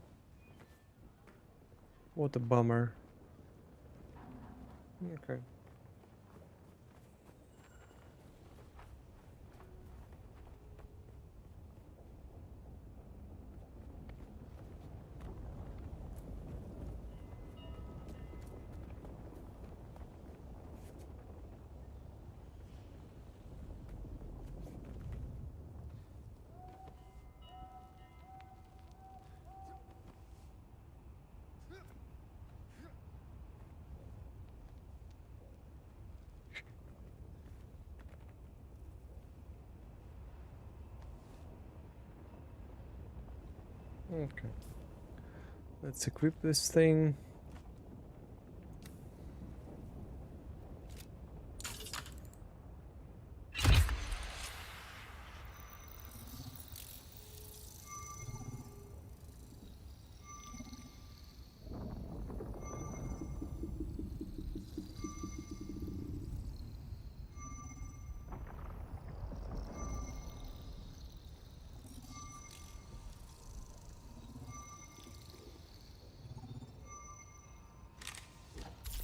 What a bummer. Okay. Okay. Let's equip this thing.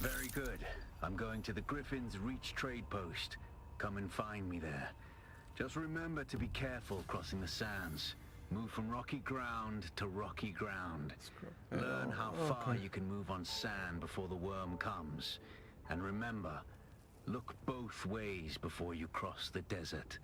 Very good. I'm going to the Griffin's Reach trade post. Come and find me there. Just remember to be careful crossing the sands. Move from rocky ground to rocky ground. Learn how far you can move on sand before the worm comes. And remember, look both ways before you cross the desert.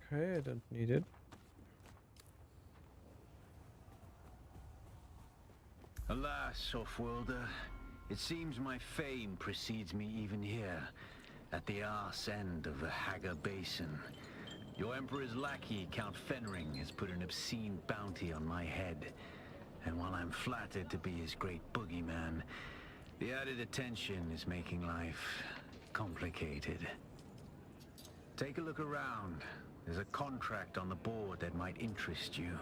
Okay, I don't need it. Alas, Offworlder, it seems my fame precedes me even here, at the arse end of the Haga Basin. Your Emperor's lackey, Count Fenring, has put an obscene bounty on my head. And while I'm flattered to be his great boogeyman, the added attention is making life complicated. Take a look around. There's a contract on the board that might interest you.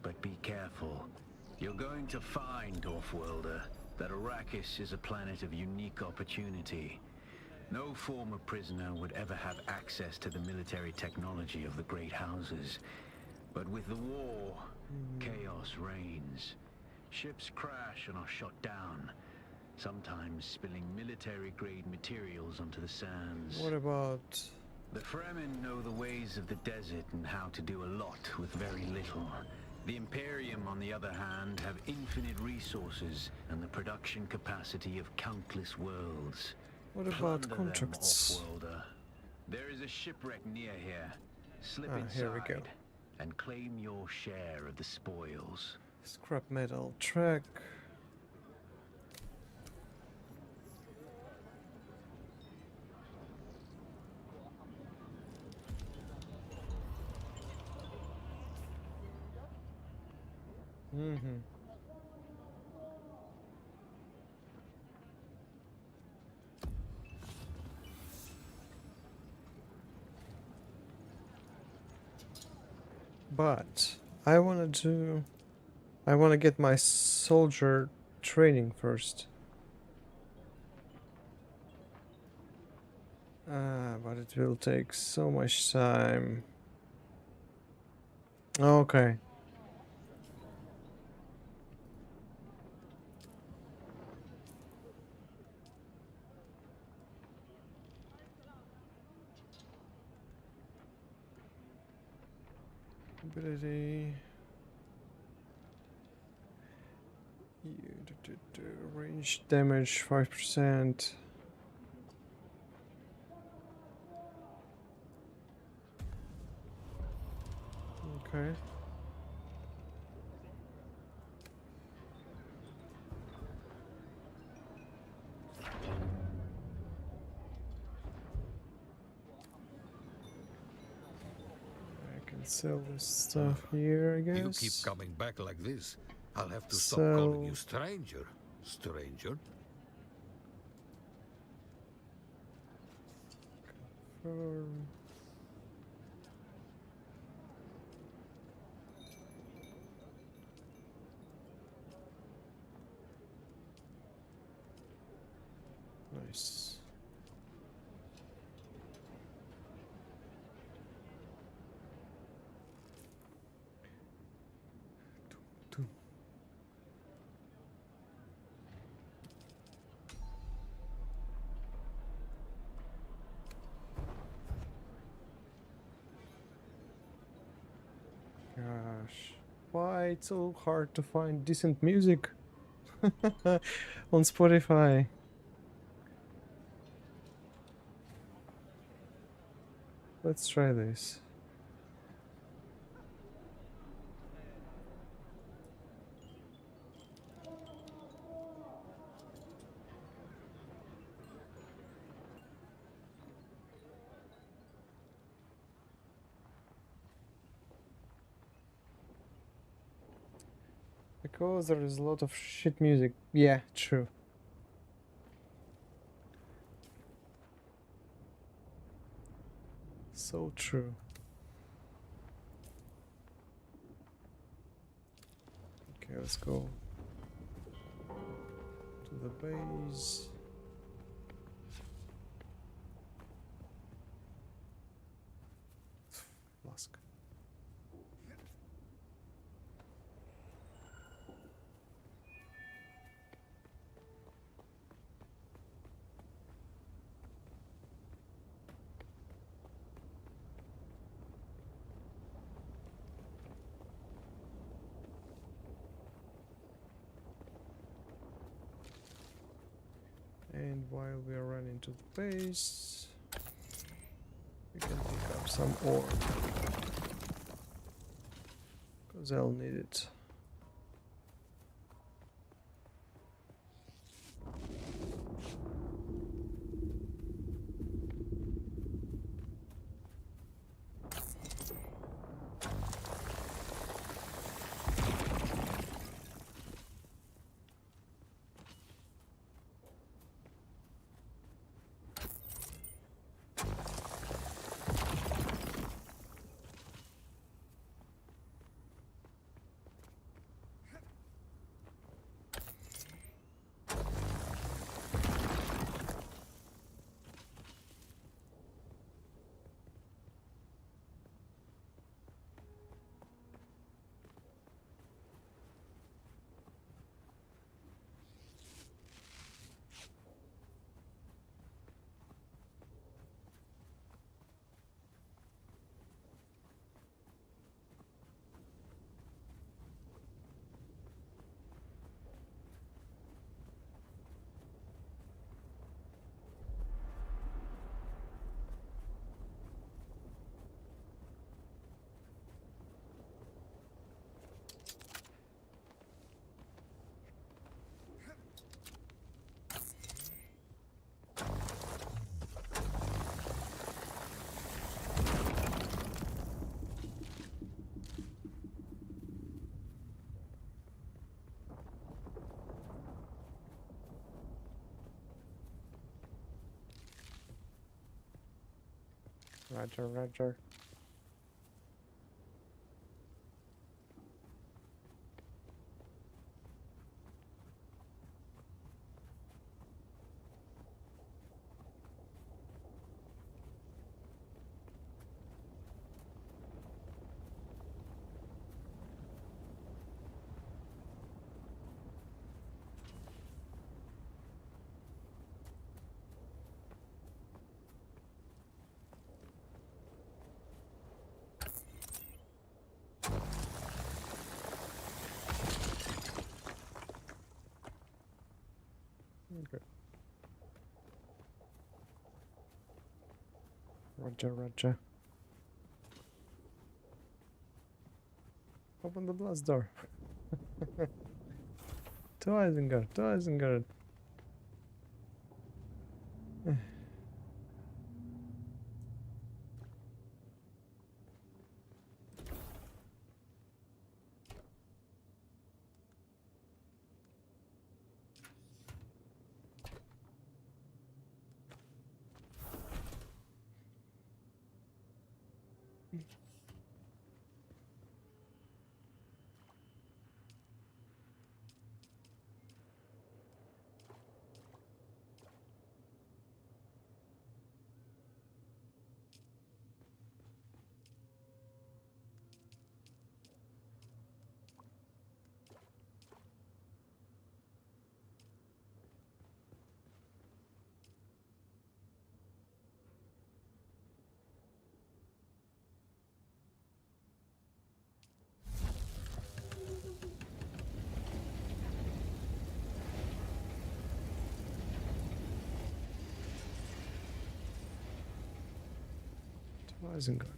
But be careful. You're going to find, Offworlder, that Arrakis is a planet of unique opportunity. No former prisoner would ever have access to the military technology of the Great Houses. But with the war, chaos reigns. Ships crash and are shot down, sometimes spilling military-grade materials onto the sands. What about... The Fremen know the ways of the desert and how to do a lot with very little. The Imperium, on the other hand, have infinite resources and the production capacity of countless worlds. What about Plunder contracts? them, Offworlder. There is a shipwreck near here. Slip Here we go. inside and claim your share of the spoils. Scrap metal track. But I want to get my soldier training first. But it will take so much time. Okay. Ability. Range damage 5%. Okay. I can sell this stuff here, I guess. You keep coming back like this. I'll have to stop So- calling you stranger. Stranger. Turn. Nice. Dun, gosh, why it's so hard to find decent music on Spotify? Let's try this. Because there is a lot of shit music. Yeah, true. So true. Okay, let's go to the base. Flask. And while we are running to the base, we can pick up some ore, because I'll need it. Roger, roger. Okay. Roger, roger. Open the blast door. To Isengard, to Isengard.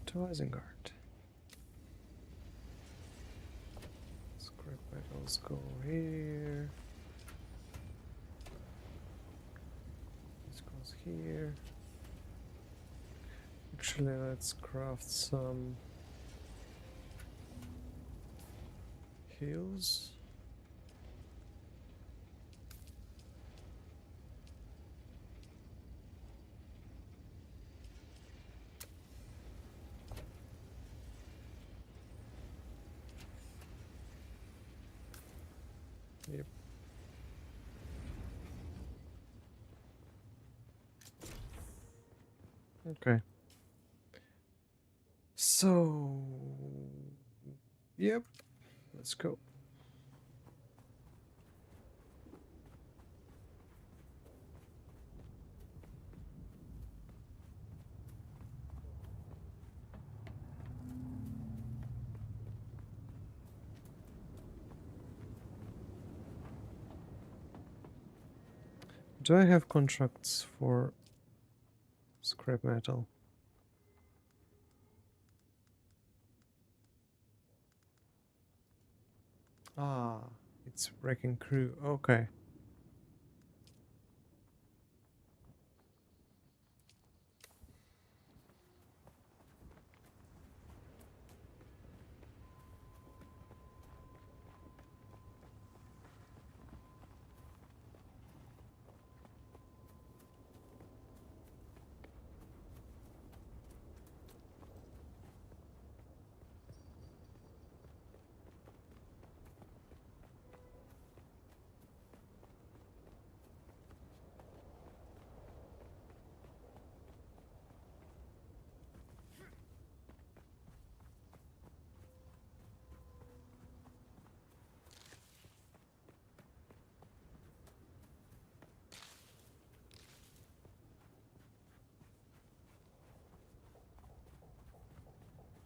To Isengard. Scrap metals go here. This goes here. Actually, let's craft some heals. Yep. Okay. So, yep, let's go. Do I have contracts for scrap metal? Ah, it's wrecking crew. Okay.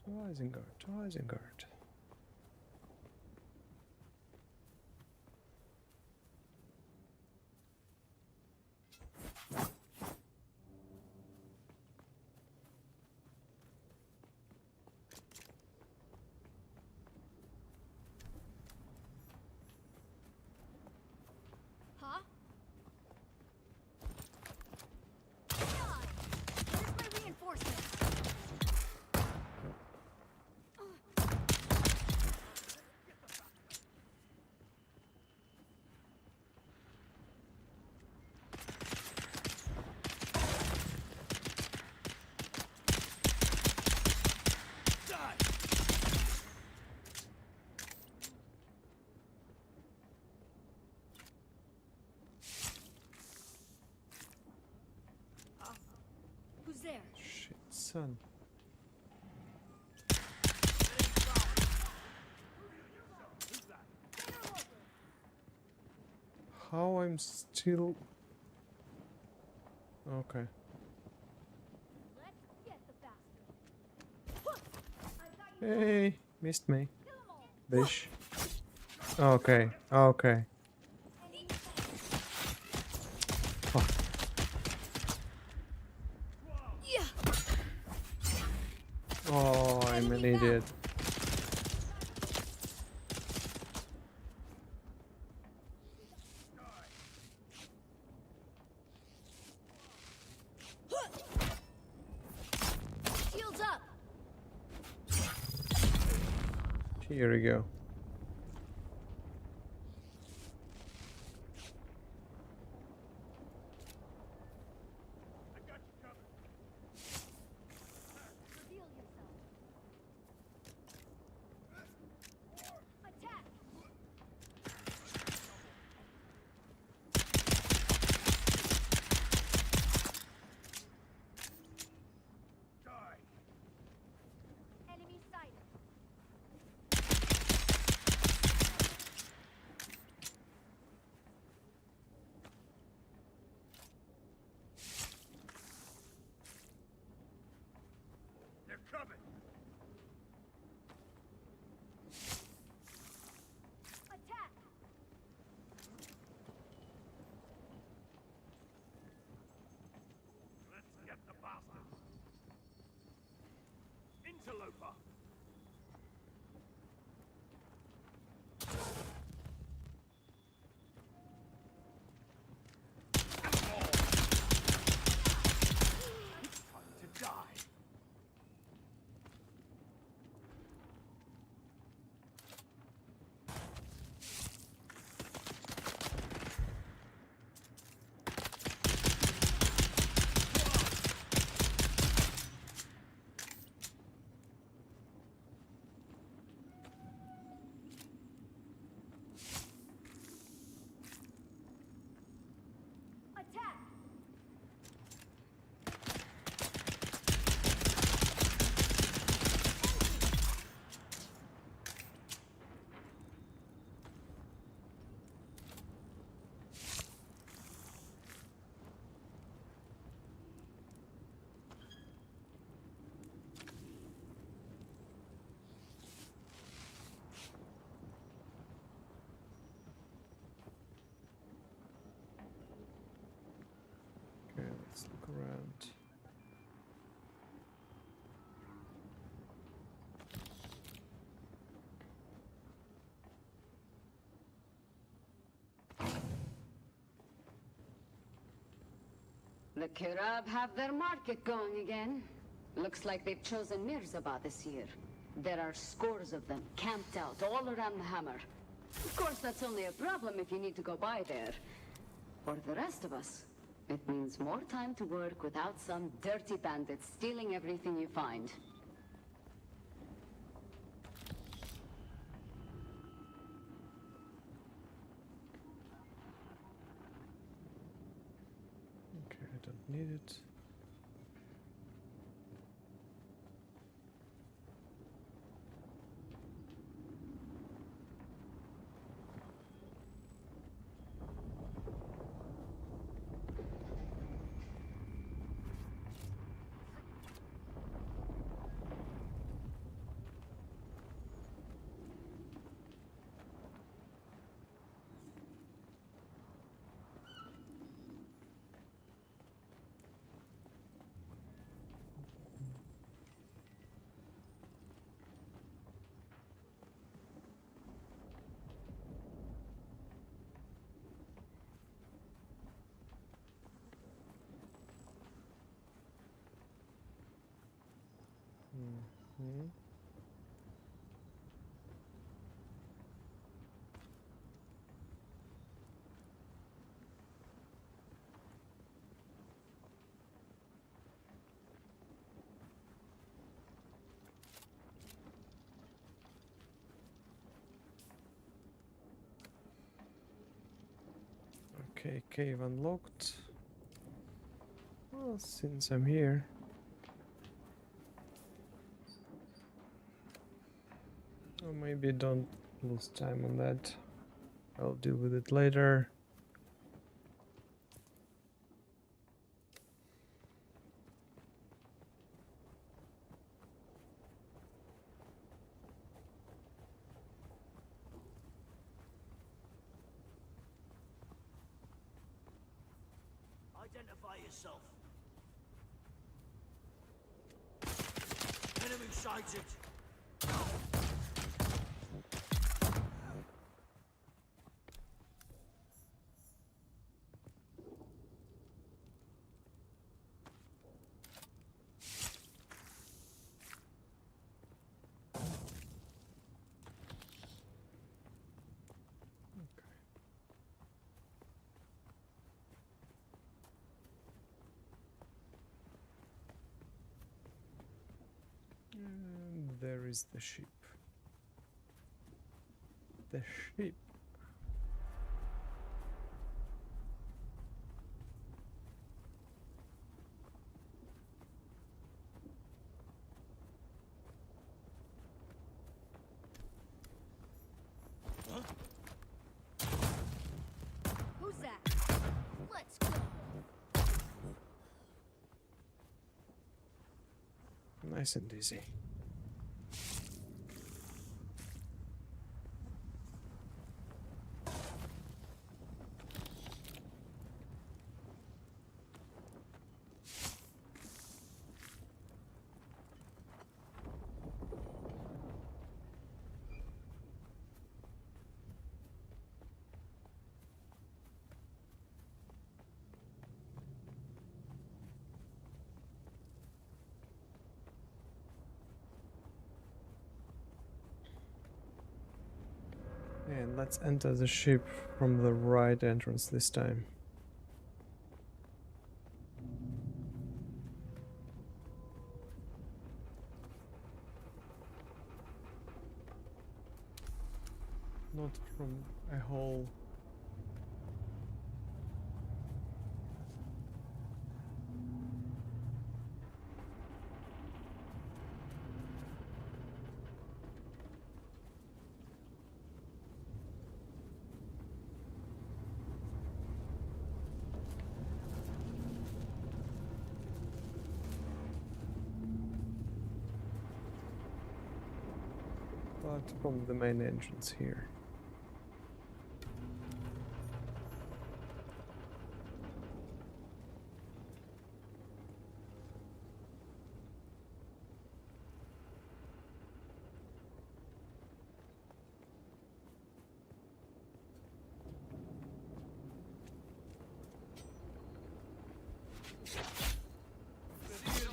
To Isengard. Huh? God! Where's my reinforcements? Who's there? Shit, son. How I'm still... Okay. Let's get the bastard. Hey, missed me. Bish. Okay, okay. Fuck. Yeah. Oh, I'm an idiot. Shields up. Here we go. Reveal yourself. Attack. Enemy sighted. interloper. Time to die. Attack! Okay, let's look around. The Kirab have their market going again. Looks like they've chosen Mirzabah this year. There are scores of them camped out all around the hammer. Of course, that's only a problem if you need to go by there. For the rest of us, it means more time to work without some dirty bandits stealing everything you find. Okay, I don't need it. Hmm. Okay, cave unlocked. Well, since I'm here. Or maybe don't lose time on that. I'll deal with it later. Identify yourself. Enemy sighted. And there is the sheep. The sheep. Who's that? Let's go. Nice and easy. And let's enter the ship from the right entrance this time. Not from a hole. But from the main entrance here.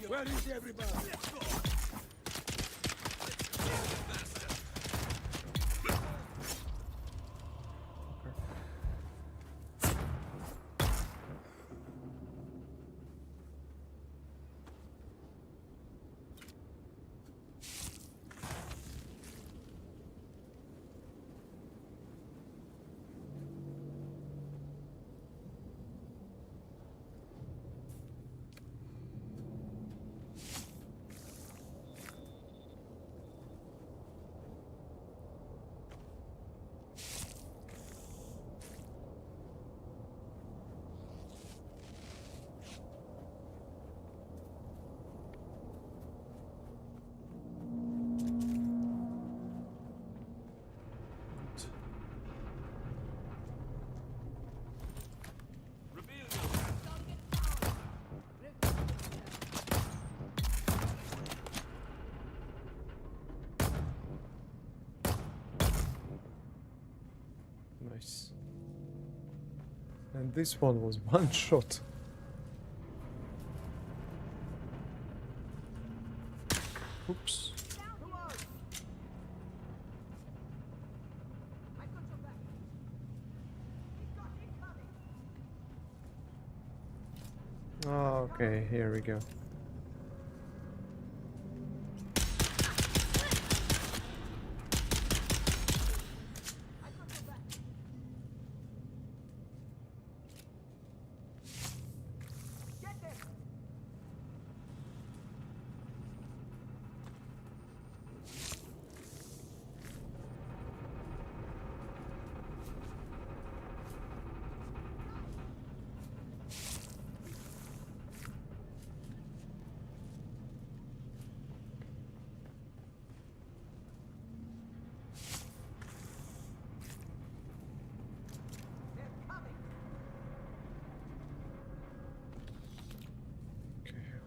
Where is everybody? Nice. And this one was one shot. Oops. Oh, okay, here we go.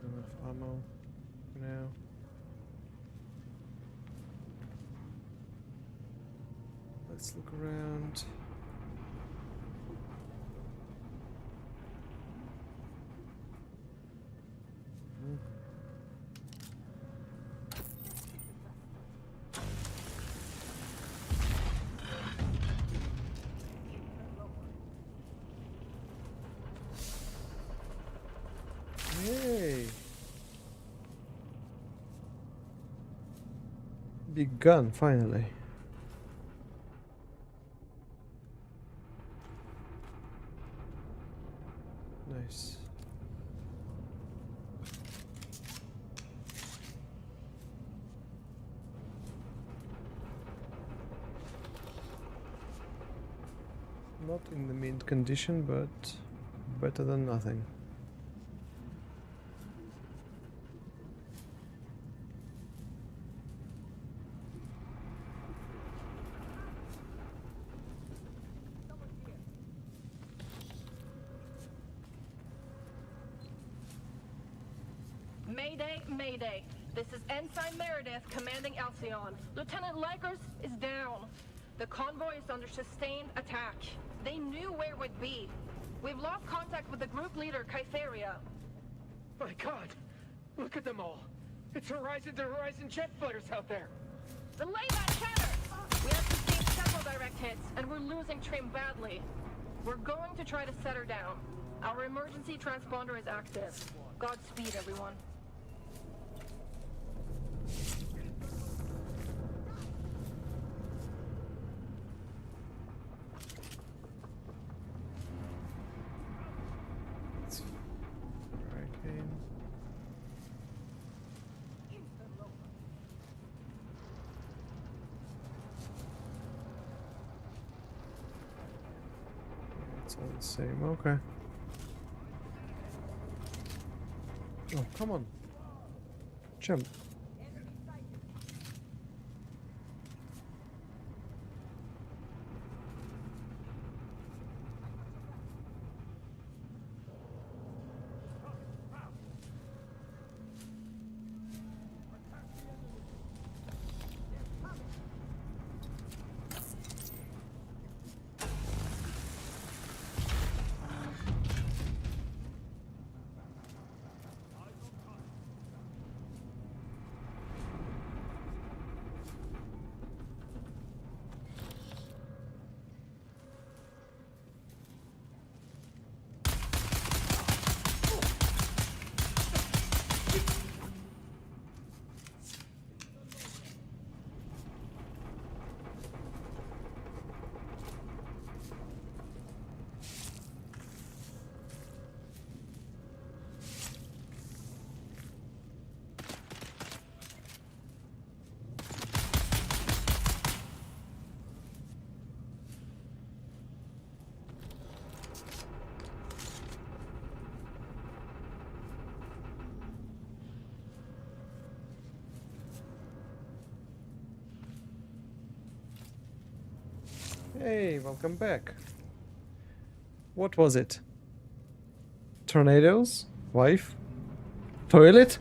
Enough ammo for now. Let's look around. Hey! Big gun, finally. Nice. Not in the mint condition, but better than nothing. Mayday, Mayday. This is Ensign Meredith commanding Alcyon. Lieutenant Lakers is down. The convoy is under sustained attack. They knew where it would be. We've lost contact with the group leader, Kytheria. My God! Look at them all! It's horizon to horizon jet fighters out there! Relay that chatter! We have sustained several direct hits, and we're losing trim badly. We're going to try to set her down. Our emergency transponder is active. Godspeed, everyone. Hurricane. It's all the same, okay. Oh, come on. Jump. Hey, welcome back. What was it? Tornadoes? Wife? Toilet?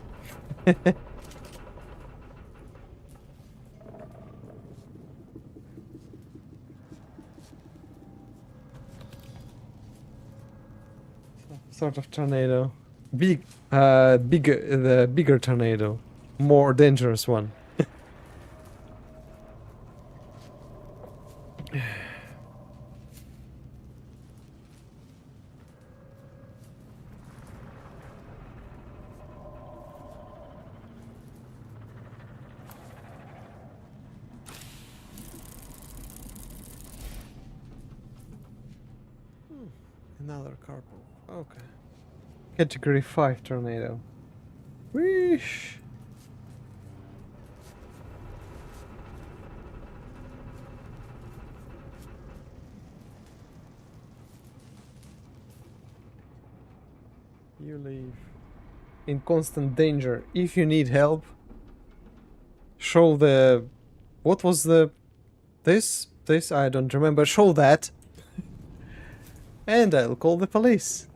Sort of tornado. The bigger tornado. More dangerous one. Another carpal. Okay. Category 5 tornado. Whoosh! You leave. In constant danger. If you need help, show the... What was the... This? I don't remember. Show that. And I'll call the police.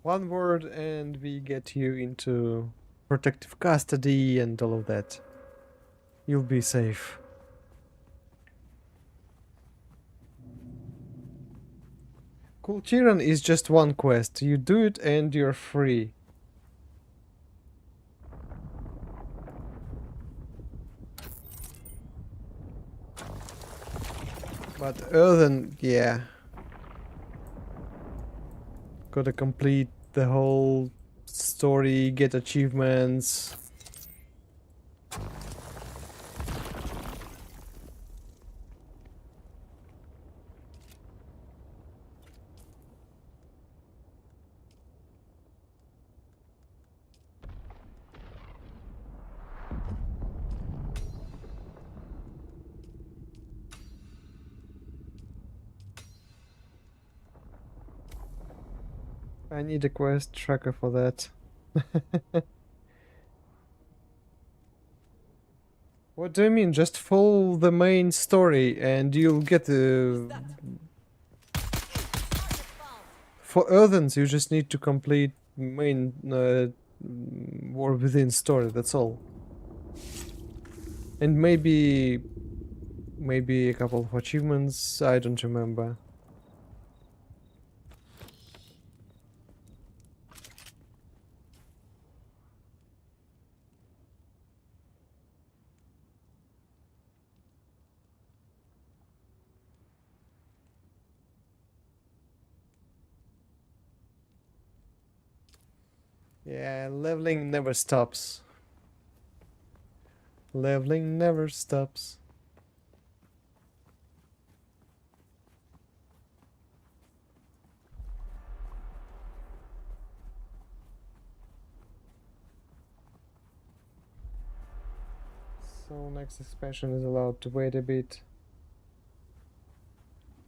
One word and we get you into protective custody and all of that. You'll be safe. Kultiran is just one quest. You do it and you're free. But other than, yeah. Gotta complete the whole story, get achievements. I need a quest tracker for that. What do you mean? Just follow the main story and you'll get the... for Earthens, you just need to complete main war within story. That's all. And maybe a couple of achievements. I don't remember. Yeah, leveling never stops. Leveling never stops. So next expansion is allowed to wait a bit.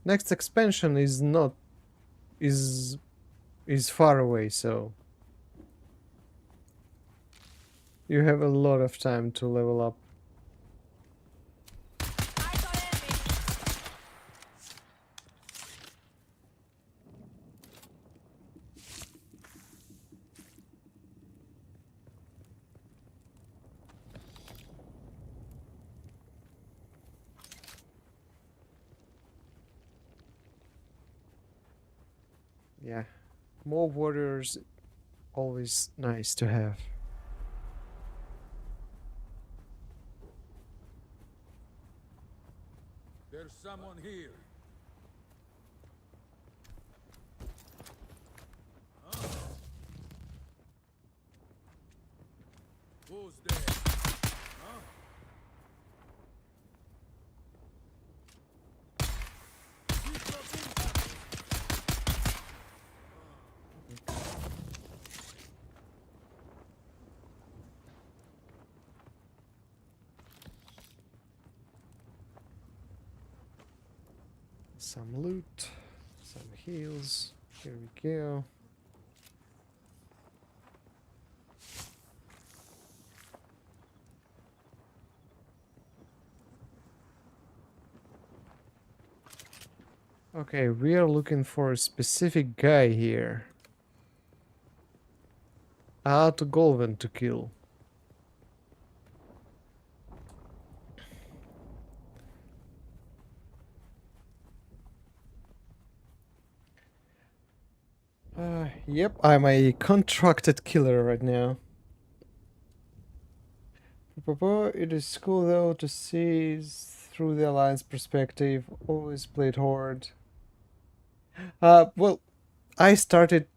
Next expansion is not is far away, so you have a lot of time to level up. Yeah, more warriors, always nice to have. There's someone here. Huh? Who's there? Huh? Some loot, some heals. Here we go. Okay, we are looking for a specific guy here. To Golven to kill. Yep, I'm a contracted killer right now. It is cool though to see through the Alliance perspective. Always played Horde. Well, I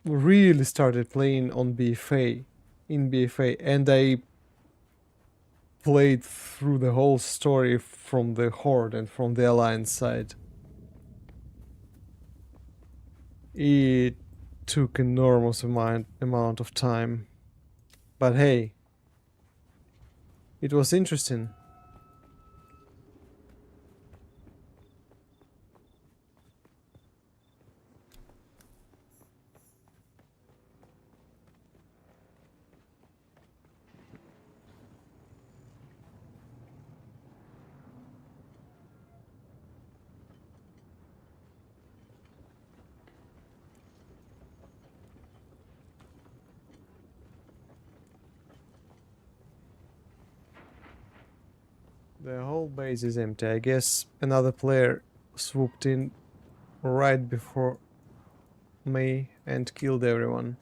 really started playing on BFA, in BFA, and I played through the whole story from the Horde and from the Alliance side. It took enormous amount of time, but hey, it was interesting. The whole base is empty. I guess another player swooped in right before me and killed everyone.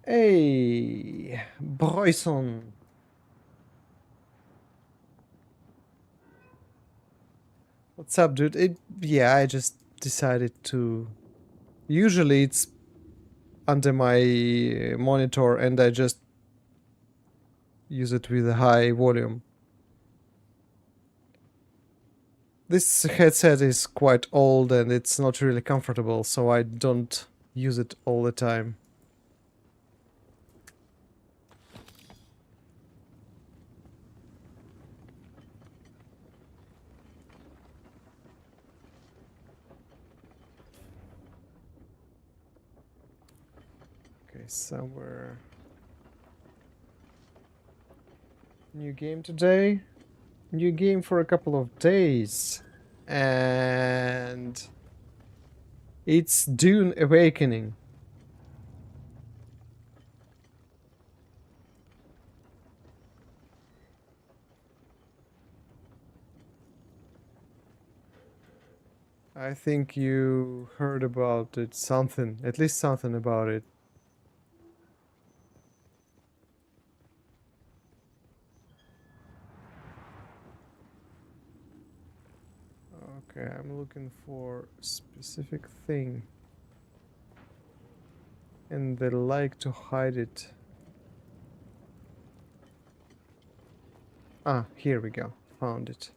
Hey, Bryson. What's up, dude? Yeah, I just decided to... Usually it's under my monitor and I just use it with a high volume. This headset is quite old and it's not really comfortable, so I don't use it all the time. Okay, somewhere... New game today? New game for a couple of days. And... It's Dune Awakening. I think you heard about it, something, at least something about it. Okay, I'm looking for a specific thing. And they like to hide it. Ah, here we go. Found it.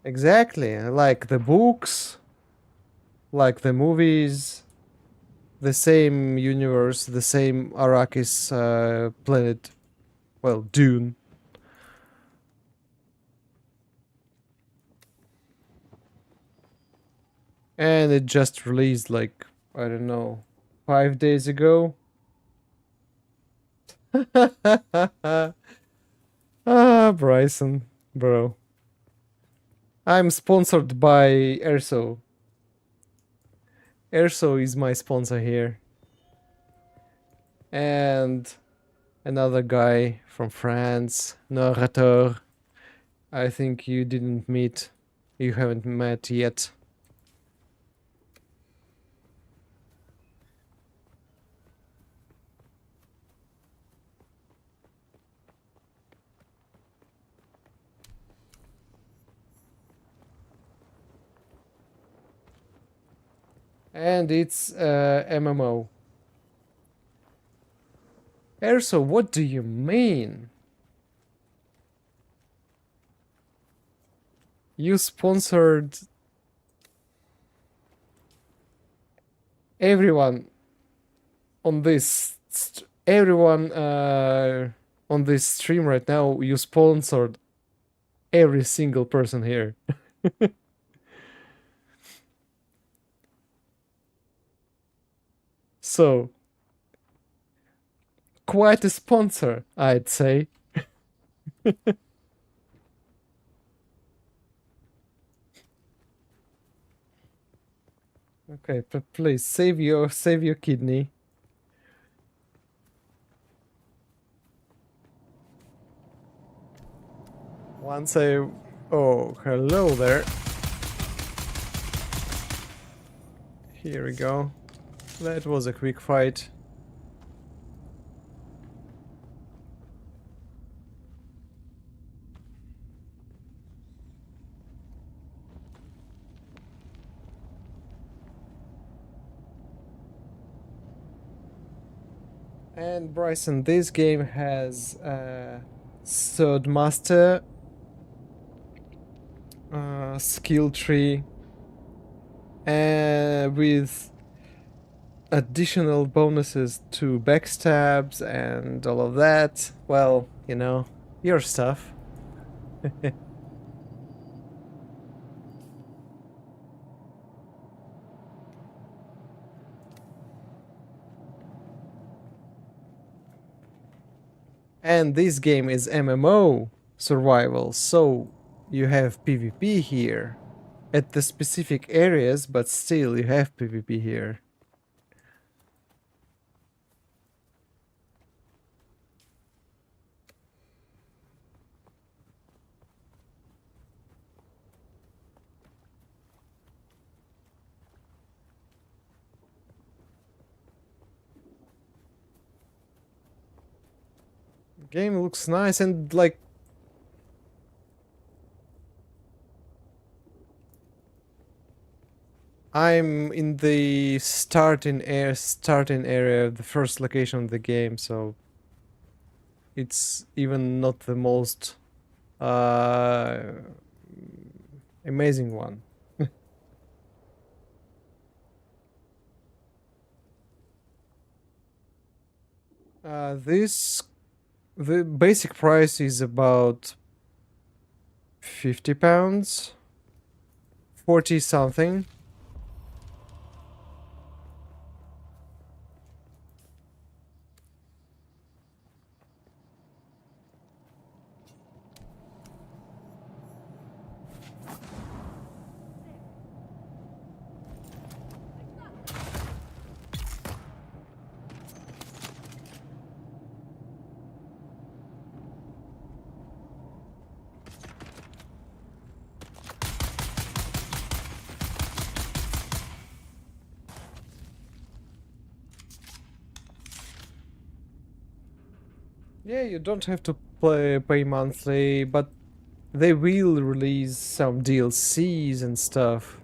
Exactly, like the books, like the movies, the same universe, the same Arrakis planet, well, Dune. And it just released like, I don't know, 5 days ago. Ah, Bryson, bro. I'm sponsored by Erso. Erso is my sponsor here. And another guy from France, Narrator. I think you didn't meet. You haven't met yet. And it's MMO. Erso, what do you mean? You sponsored everyone on this everyone on this stream right now. You sponsored every single person here. So quite a sponsor, I'd say. Okay, please save your kidney. Once I... Oh, hello there. Here we go. That was a quick fight. And Bryson, this game has Sword Master, skill tree, with additional bonuses to backstabs and all of that. Well, you know, your stuff. And this game is MMO survival, so you have PvP here at the specific areas, but still you have PvP here. Game looks nice and like I'm in the starting area, the first location of the game, so it's even not the most amazing one. The basic price is about £50, 40 something. Yeah, you don't have to pay monthly, but they will release some DLCs and stuff.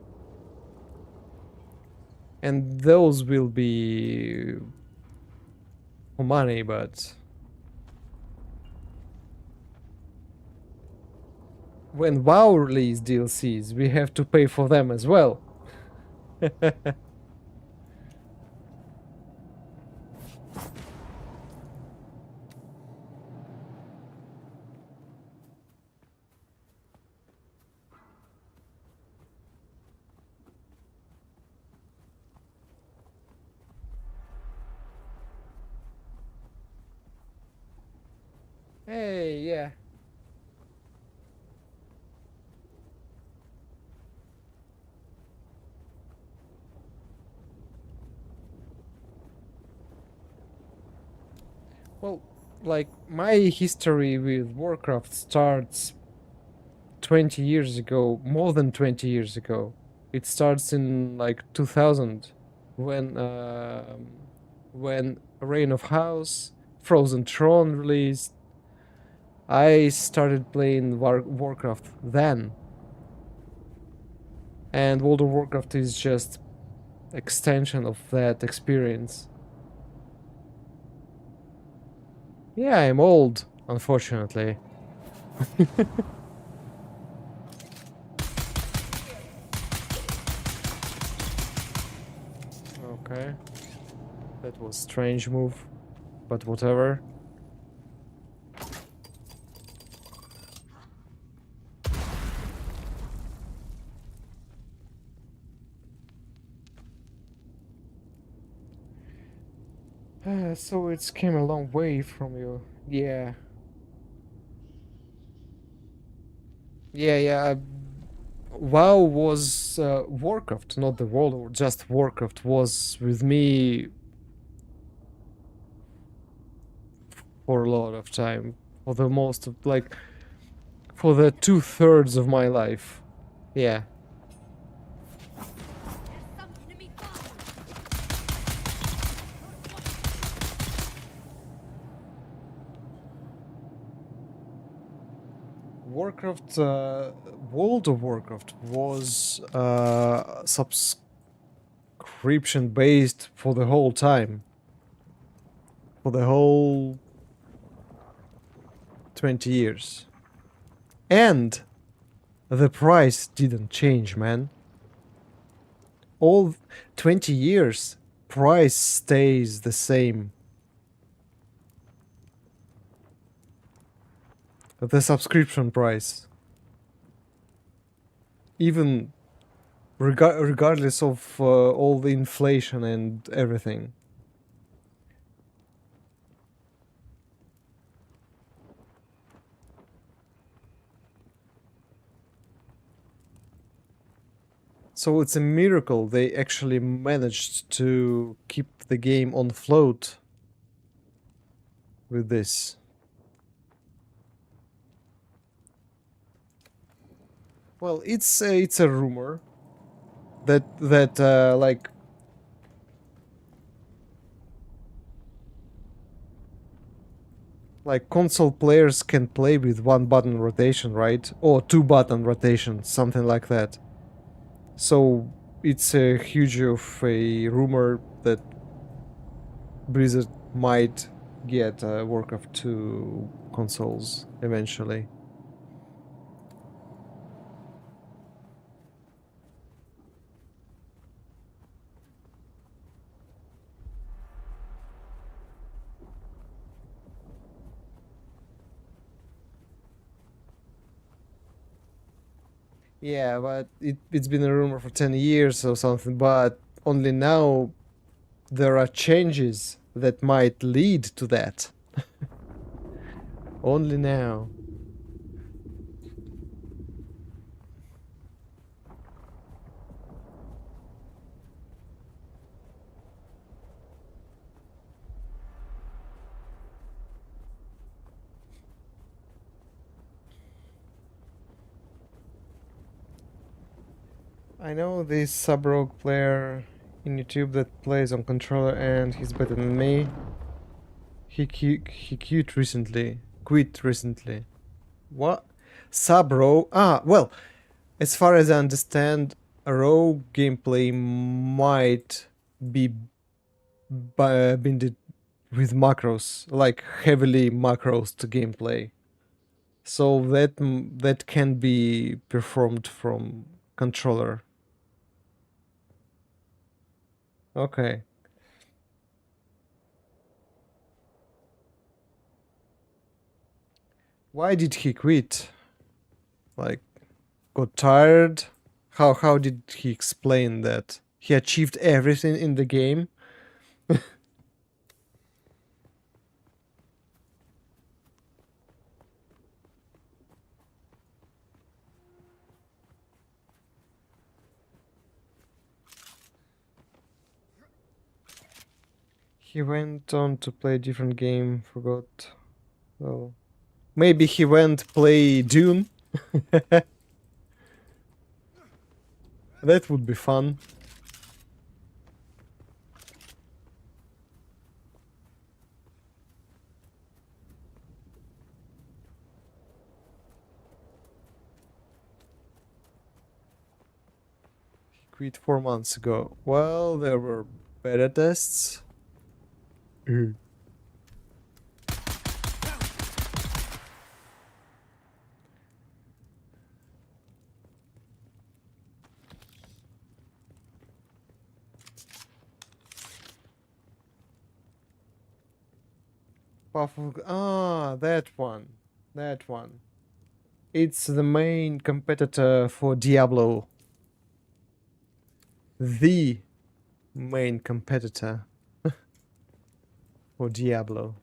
And those will be for money, but when WoW release DLCs, we have to pay for them as well. Hey, yeah. Well, like, my history with Warcraft starts 20 years ago, more than 20 years ago. It starts in like 2000 when Reign of House, Frozen Throne released. I started playing Warcraft then. And World of Warcraft is just extension of that experience. Yeah, I'm old, unfortunately. Okay. That was strange move, but whatever. So it's came a long way from you. Yeah. Yeah. WoW was Warcraft, not the World War. Just Warcraft was with me for a lot of time, for the most of like, for the 2/3 of my life. Yeah. Warcraft, World of Warcraft was subscription based for the whole time. For the whole 20 years. And the price didn't change, man. All 20 years, price stays the same. The subscription price. Even regardless of all the inflation and everything. So it's a miracle they actually managed to keep the game on float with this. Well, it's a rumor that like console players can play with one button rotation, right? Or two button rotation, something like that. So it's a huge of a rumor that Blizzard might get Warcraft 2 consoles eventually. Yeah, but it's been a rumor for 10 years or something, but only now there are changes that might lead to that. Only now. I know this sub-rogue player in YouTube that plays on controller and he's better than me. He quit recently. Quit recently. What? Sub row? Ah, well, as far as I understand, row gameplay might be binded with macros, like heavily macros to gameplay. So that can be performed from controller. Okay. Why did he quit? Like, got tired? How did he explain that? He achieved everything in the game? He went on to play a different game, forgot. Well, maybe he went play Dune? That would be fun. He quit 4 months ago. Well, there were beta tests. Ah, that one. That one. It's the main competitor for Diablo. The main competitor for Diablo.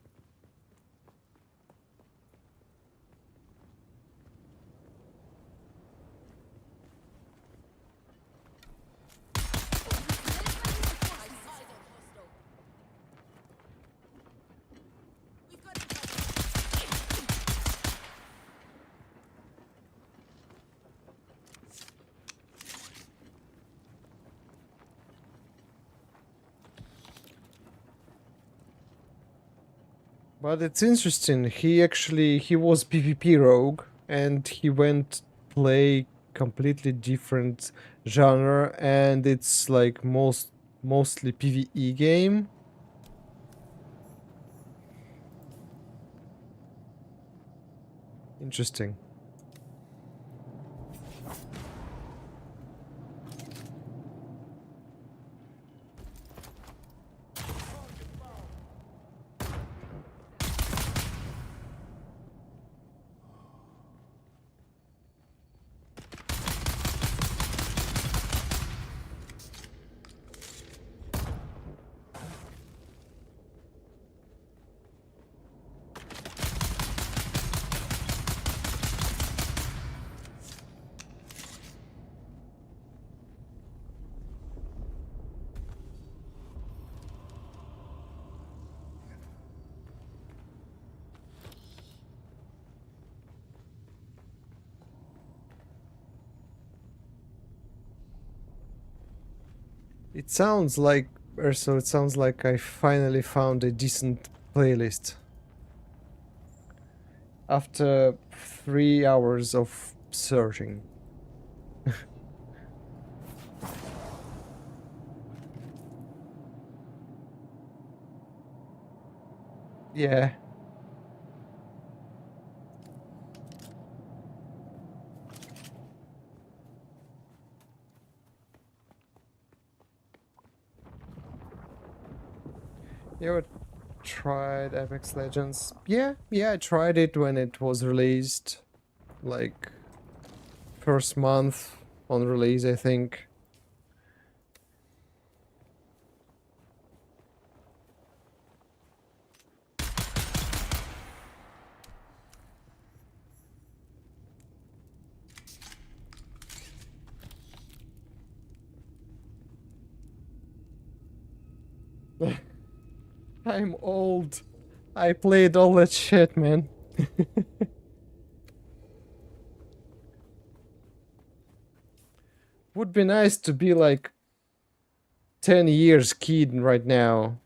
But it's interesting. He was PvP rogue and he went play completely different genre and it's like mostly PvE game. Interesting. It sounds like I finally found a decent playlist. After 3 hours of searching. Yeah. You ever tried Apex Legends? Yeah, I tried it when it was released. Like, first month on release, I think. I'm old. I played all that shit, man. Would be nice to be like 10 years kid right now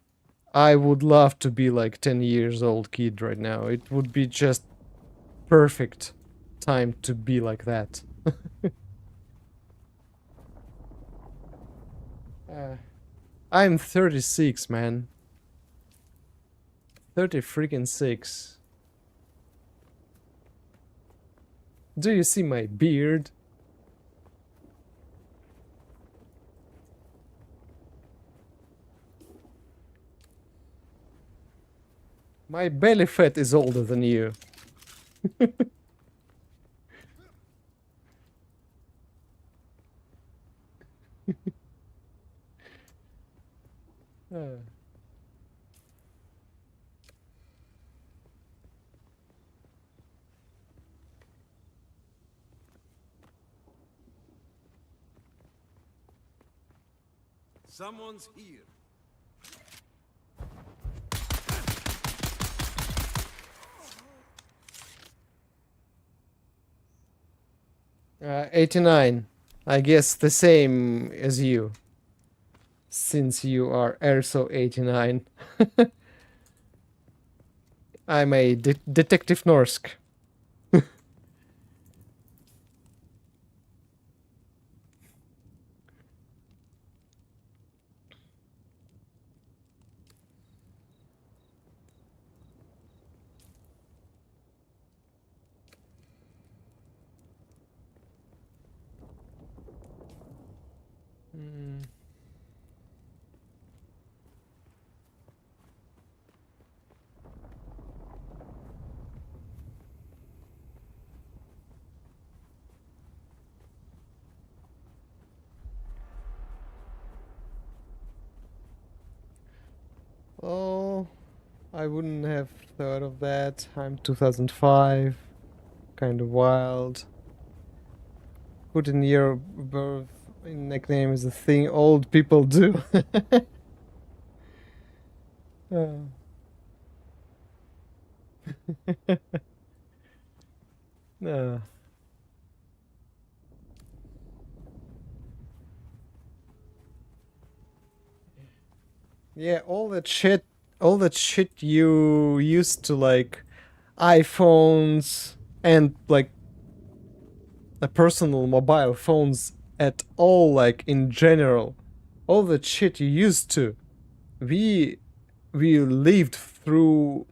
I would love to be like 10 years old kid right now. It would be just perfect time to be like that. I'm 36, man. 30 freaking 6. Do you see my beard? My belly fat is older than you. Someone's here. 89. I guess the same as you. Since you are also 89. I'm a Detective Norsk. Oh, I wouldn't have thought of that. I'm 2005. Kind of wild. Put in year of birth in nickname is a thing old people do. No. Yeah, all that shit you used to like iPhones and like the personal mobile phones at all, like in general, all that shit you used to, we lived through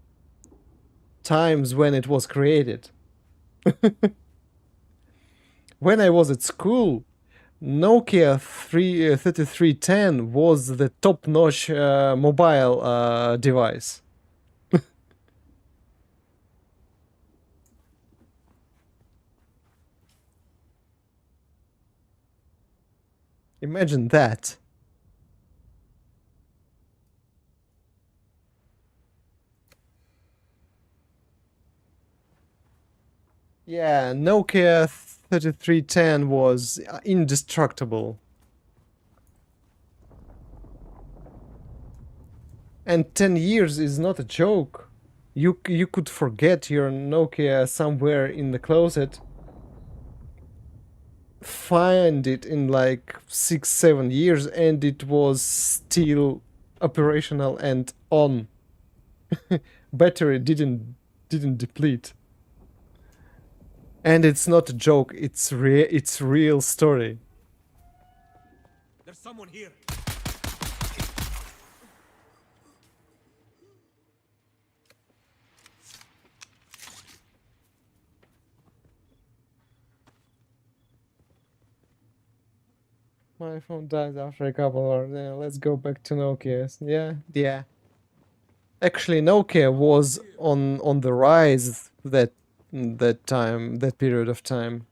times when it was created. When I was at school, Nokia 3310 was the top-notch mobile device. Imagine that. Yeah, Nokia 3310 was indestructible. And 10 years is not a joke. You could forget your Nokia somewhere in the closet, find it in like 6-7 years, and it was still operational and on. Battery didn't deplete. And it's not a joke, it's real story. There's someone here. My phone dies after a couple hours. Yeah, let's go back to Nokia's. Yeah. Actually, Nokia was on the rise that period of time.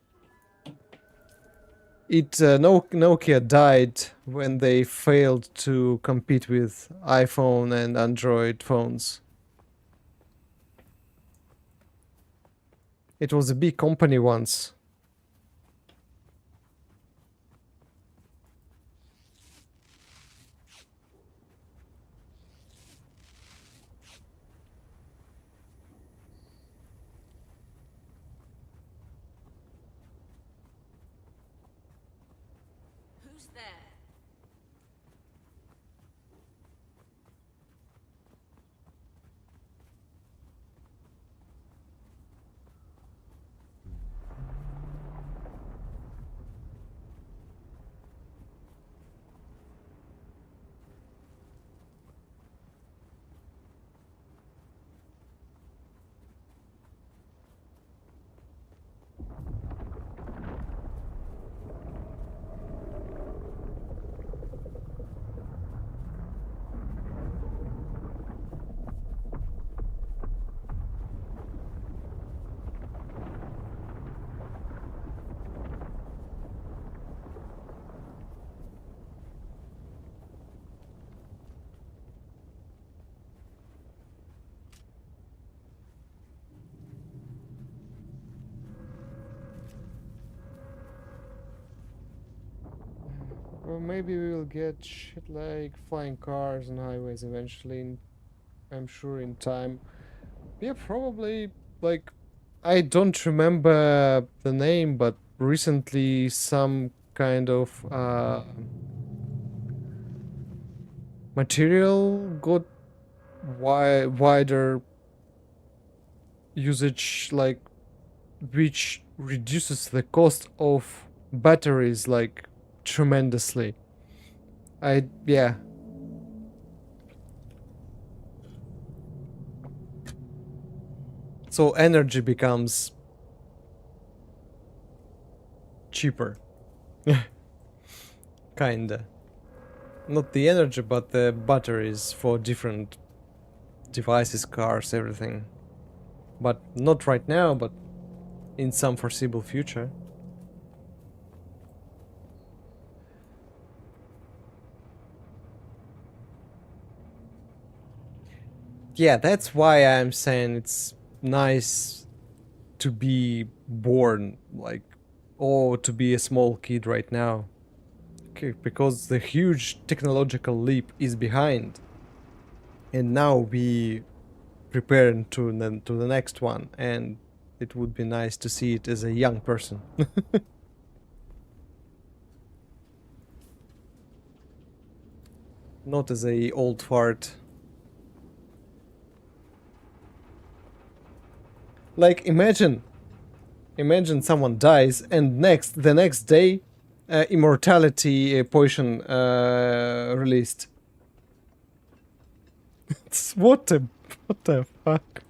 Nokia died when they failed to compete with iPhone and Android phones. It was a big company once. Who's there? Maybe we will get shit like flying cars on highways eventually. I'm sure in time. Yeah, probably. Like, I don't remember the name, but recently some kind of material got wider usage, like, which reduces the cost of batteries like tremendously. Yeah. So energy becomes cheaper. Kinda. Not the energy, but the batteries for different devices, cars, everything. But not right now, but in some foreseeable future. Yeah, that's why I'm saying it's nice to be born, like, or to be a small kid right now. Okay, because the huge technological leap is behind. And now we prepare to the next one, and it would be nice to see it as a young person. Not as a old fart. Like, imagine someone dies and the next day immortality potion released. What the fuck?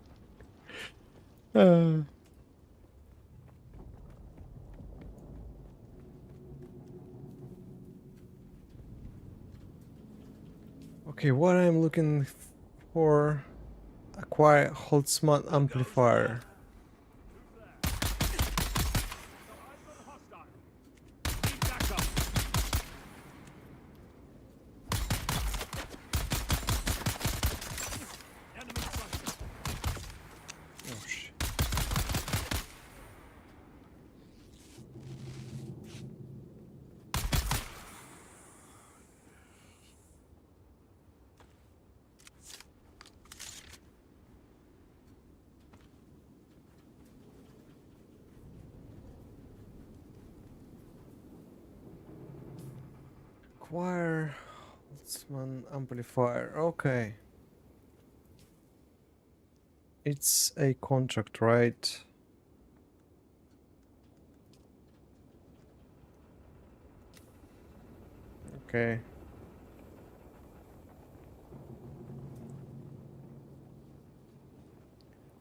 Okay, what I'm looking for: acquire Holtzman amplifier. Acquire Holtzman amplifier. Okay. It's a contract, right? Okay.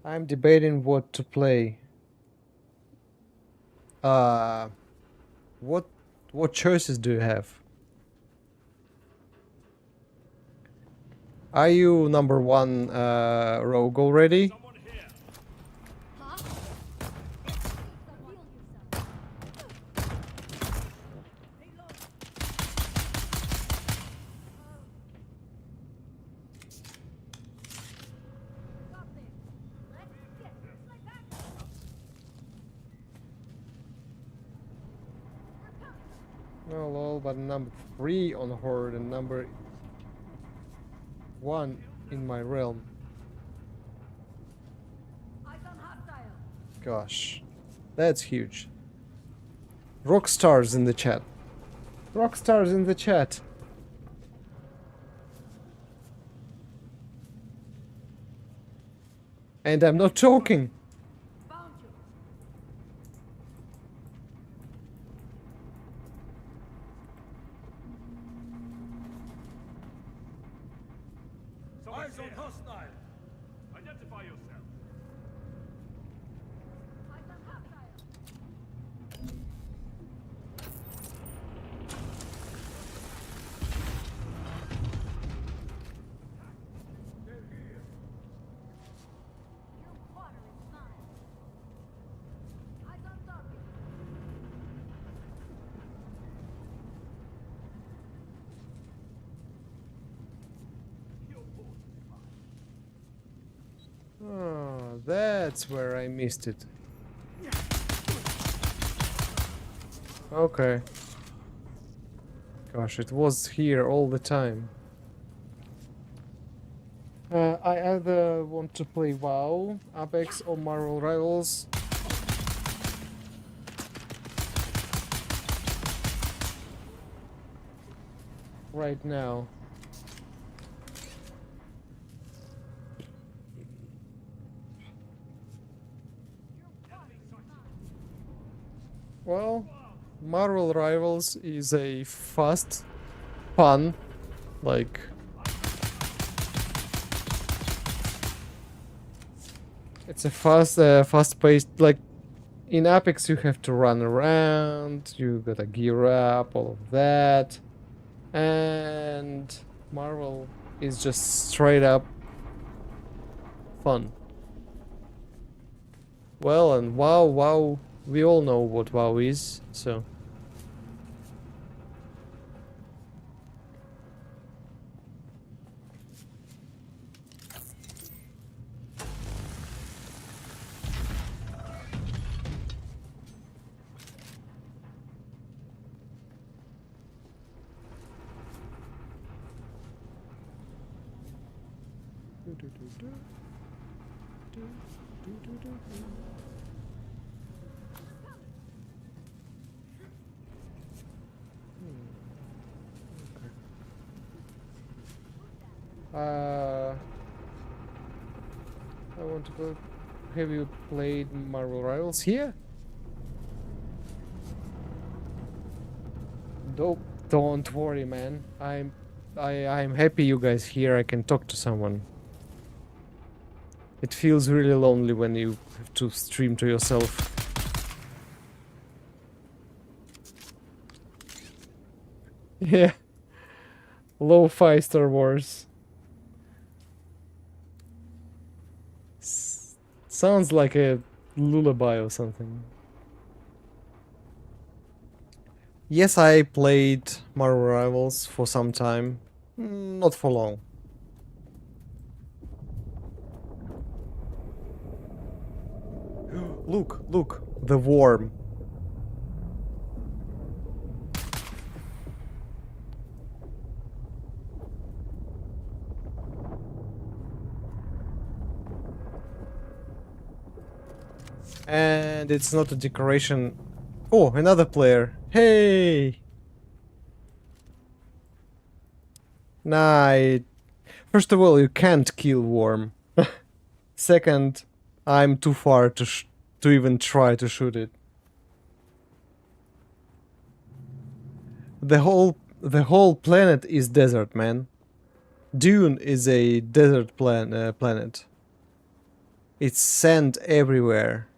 I'm debating what to play. What choices do you have? Are you number one rogue already? No, lol, but number 3 on Horde and number 1 in my realm. Gosh, that's huge. Rockstars in the chat. Rockstars in the chat. And I'm not joking. Eyes on hostile. Identify yourself. Oh, that's where I missed it. Okay. Gosh, it was here all the time. I either want to play WoW, Apex, or Marvel Rivals. Right now. Well, Marvel Rivals is a fast, fun, like... It's a fast-paced, like, in Apex you have to run around, you gotta gear up, all of that. And Marvel is just straight up fun. Well, and WoW, we all know what WoW is, so... I want to go. Have you played Marvel Rivals here? Don't worry, man. I'm happy you guys here. I can talk to someone. It feels really lonely when you have to stream to yourself. Yeah. Lo-fi Star Wars. Sounds like a lullaby or something. Yes, I played Marvel Rivals for some time. Not for long. Look, the worm. And it's not a decoration. Oh, another player. Hey! Nah, first of all, you can't kill worm. Second, I'm too far to even try to shoot it. The whole planet is desert, man. Dune is a desert planet. It's sand everywhere.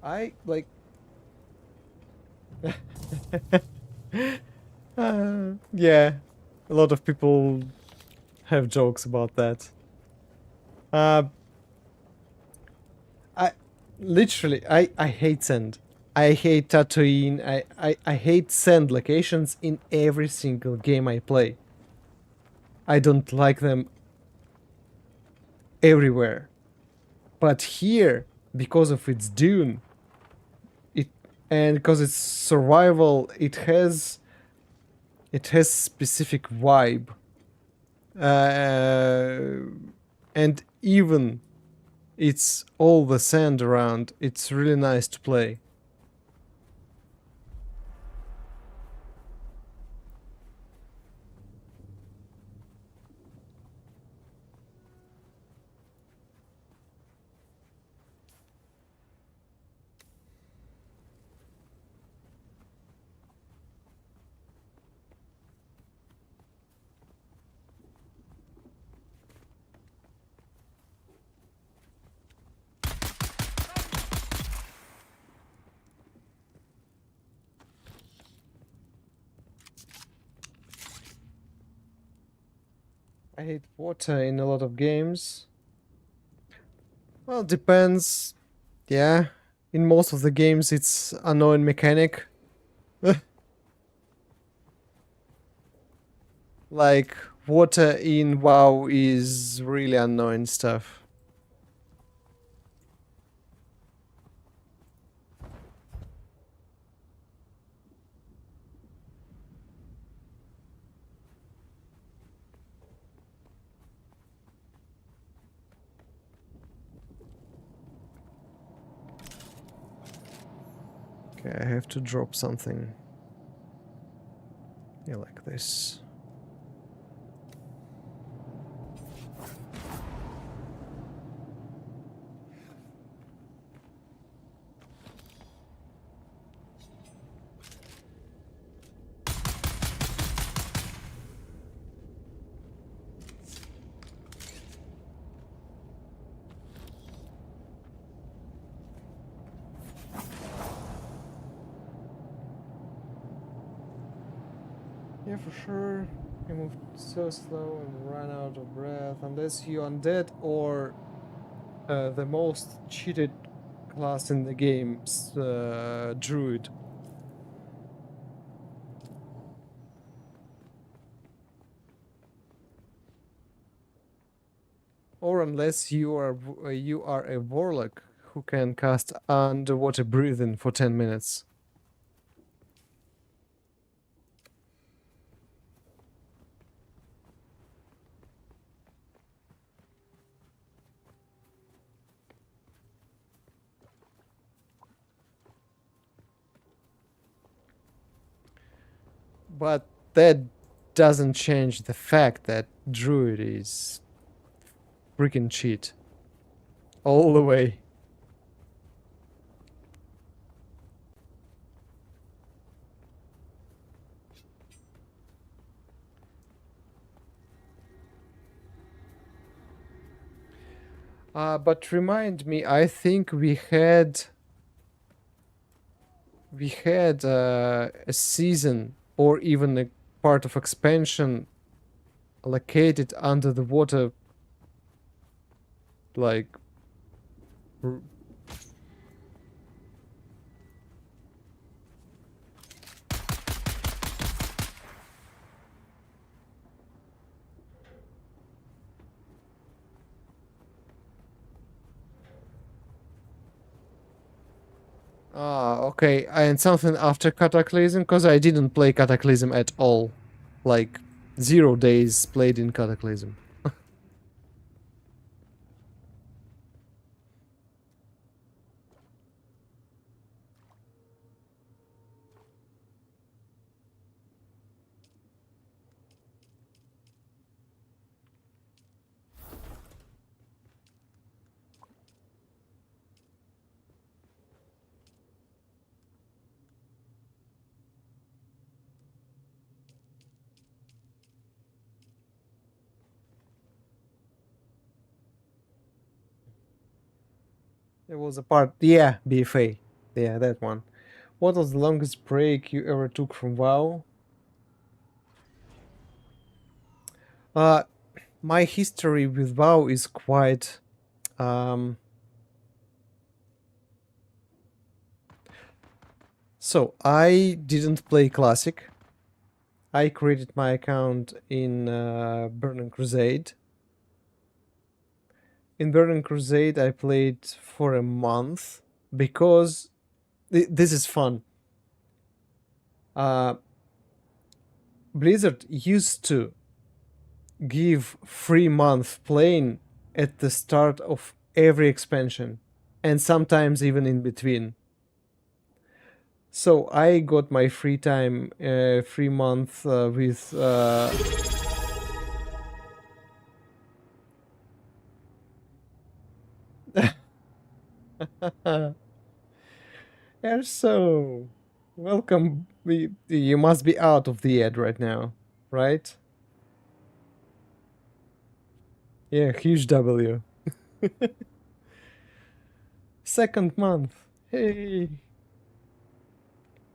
I like yeah, a lot of people have jokes about that. I hate sand. I hate Tatooine. I hate sand locations in every single game I play. I don't like them everywhere. But here, because of its Dune, and because it's survival, it has specific vibe. And even it's all the sand around, it's really nice to play. I hate water in a lot of games. Well, it depends. Yeah, in most of the games it's annoying mechanic. Like, water in WoW is really annoying stuff. Okay, I have to drop something. Yeah, like this. Yeah, for sure. I moved so slow and ran out of breath. Unless you're undead or the most cheated class in the game, druid. Or unless you are a warlock who can cast underwater breathing for 10 minutes. But that doesn't change the fact that druid is freaking cheat. All the way. But remind me, I think we had a season or even a part of expansion located under the water, like okay, and something after Cataclysm, because I didn't play Cataclysm at all. Like, 0 days played in Cataclysm. There was a part, yeah, BFA. Yeah, that one. What was the longest break you ever took from WoW? My history with WoW is quite so I didn't play Classic. I created my account in Burning Crusade. In Burning Crusade, I played for a month because this is fun. Blizzard used to give free month playing at the start of every expansion, and sometimes even in between. So I got my free time, free month with. So welcome. You must be out of the ad right now, right? Yeah, huge W. Second month. Hey.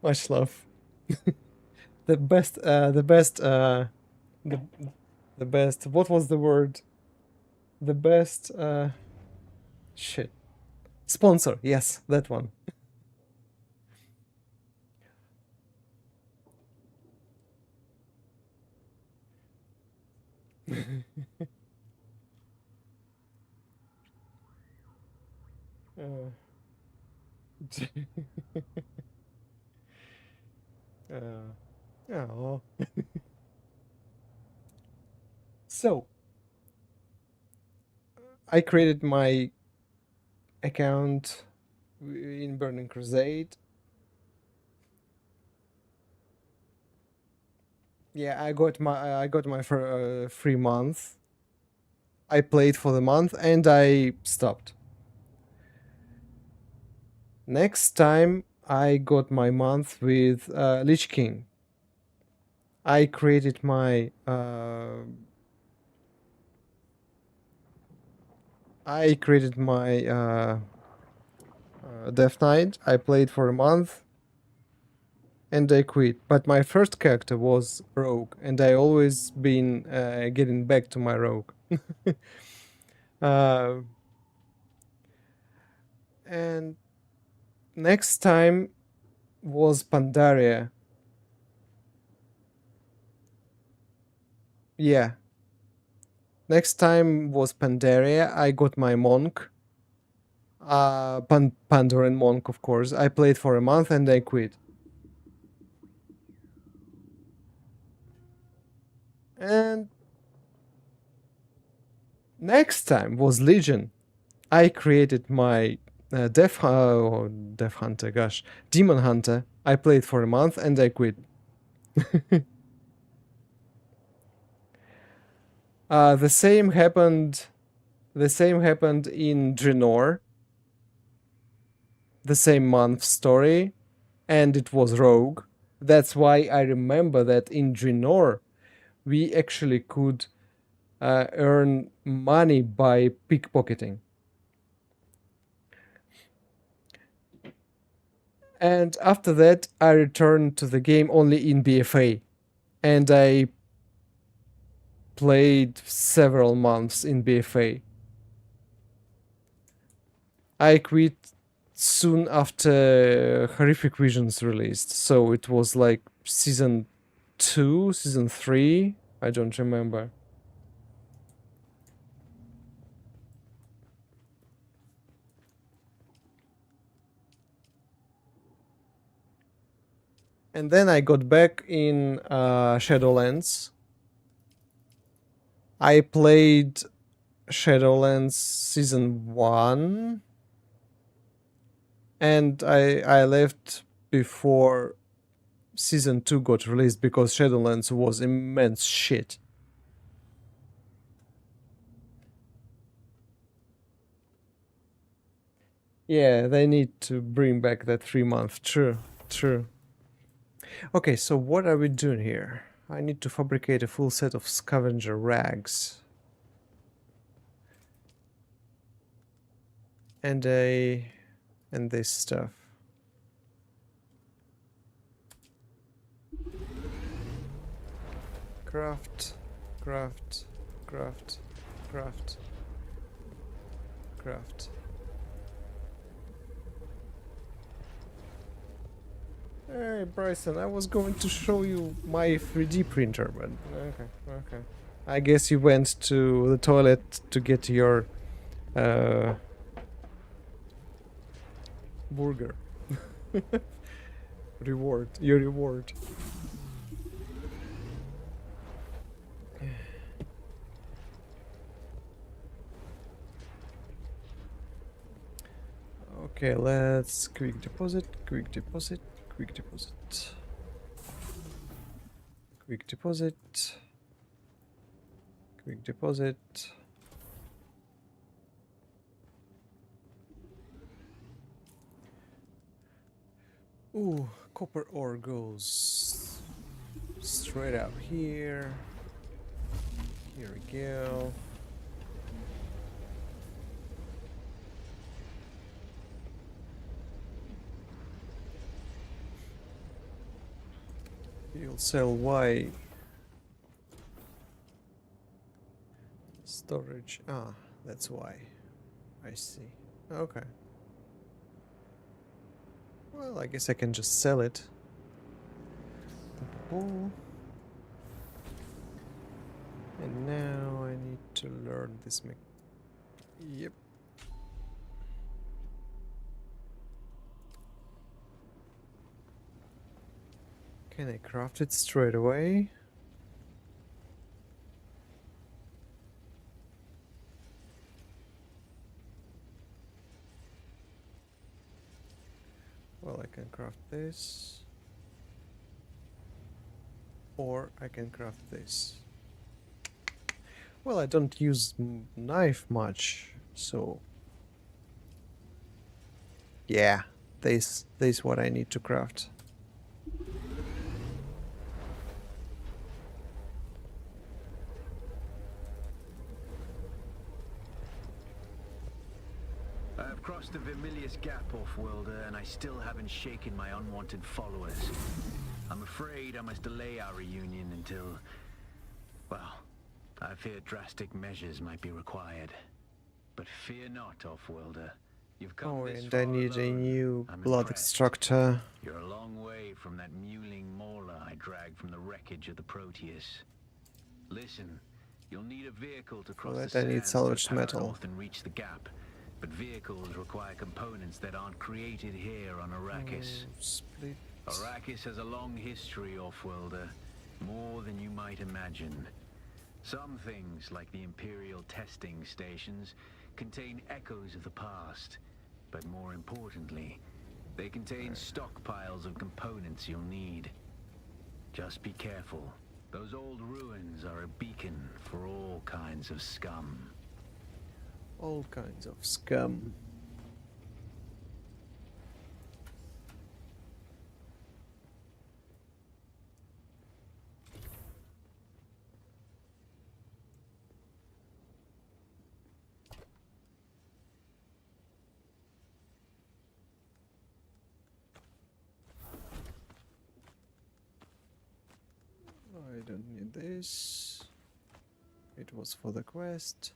Much love. The best, the best, the best. What was the word? The best, shit. Sponsor. Yes, that one. Uh, oh. So, I created my account in Burning Crusade. Yeah, I got my free month. I played for the month and I stopped. Next time I got my month with Lich King. I created my Death Knight. I played for a month and I quit. But my first character was Rogue, and I always been getting back to my Rogue. uh, and next time was Pandaria. Yeah. Next time was Pandaria. I got my monk. Pandaran monk, of course. I played for a month and I quit. And next time was Legion. I created my Death Hunter, gosh, Demon Hunter. I played for a month and I quit. The same happened. The same happened in Draenor. The same month story, and it was Rogue. That's why I remember that in Draenor, we actually could earn money by pickpocketing. And after that, I returned to the game only in BFA, and I played several months in BFA. I quit soon after Horrific Visions released, so it was like season 2, season 3, I don't remember. And then I got back in Shadowlands. I played Shadowlands season 1, and I left before season 2 got released because Shadowlands was immense shit. Yeah, they need to bring back that 3-month. True, true. Okay, so what are we doing here? I need to fabricate a full set of scavenger rags. And this stuff. Craft, craft, craft, craft, craft. Hey Bryson, I was going to show you my 3D printer, but okay. I guess you went to the toilet to get your burger. Your reward. Okay, let's quick deposit, quick deposit, quick deposit. Quick deposit. Quick deposit. Ooh, copper ore goes straight up here. Here we go. You'll sell Y. Storage. Ah, that's why. I see. Okay. Well, I guess I can just sell it. And now I need to learn this mech. Yep. Can I craft it straight away? Well, I can craft this. Or I can craft this. Well, I don't use knife much, so yeah, this is what I need to craft. I have crossed the Vermilius Gap, off-worlder, and I still haven't shaken my unwanted followers. I'm afraid I must delay our reunion until... well, I fear drastic measures might be required. But fear not, off-worlder. You've come Oh, this and far I need a alone. new I'm blood impressed. extractor. You're a long way from that mewling mauler I dragged from the wreckage of the Proteus. Listen, you'll need a vehicle to cross that the I need sands salvaged to metal. North and reach the gap. But vehicles require components that aren't created here on Arrakis. Split. Arrakis has a long history, off-worlder. More than you might imagine. Some things, like the Imperial testing stations, contain echoes of the past. But more importantly, they contain stockpiles of components you'll need. Just be careful. Those old ruins are a beacon for all kinds of scum. All kinds of scum. I don't need this. It was for the quest.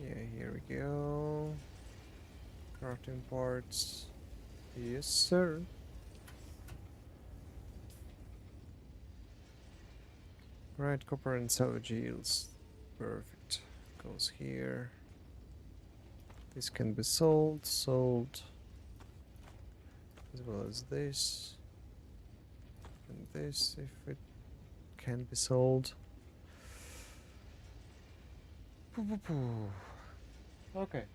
Yeah, here we go. Crafting parts. Yes, sir. Right, copper and salvage yields. Perfect. Goes here. This can be sold, as well as this. And this, if it can be sold. Okay.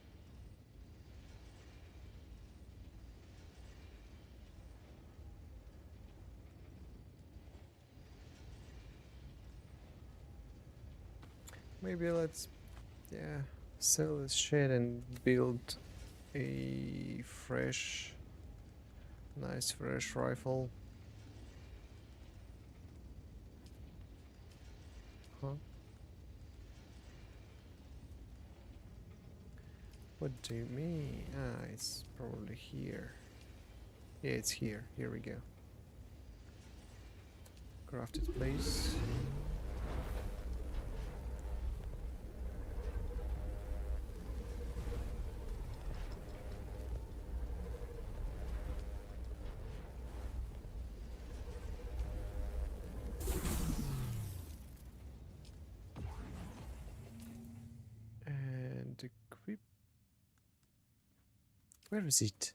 Maybe let's, yeah, sell this shit and build a nice fresh rifle. Huh? What do you mean? Ah, it's probably here. Yeah, it's here. Here we go. Craft it, please. And equip. Where is it?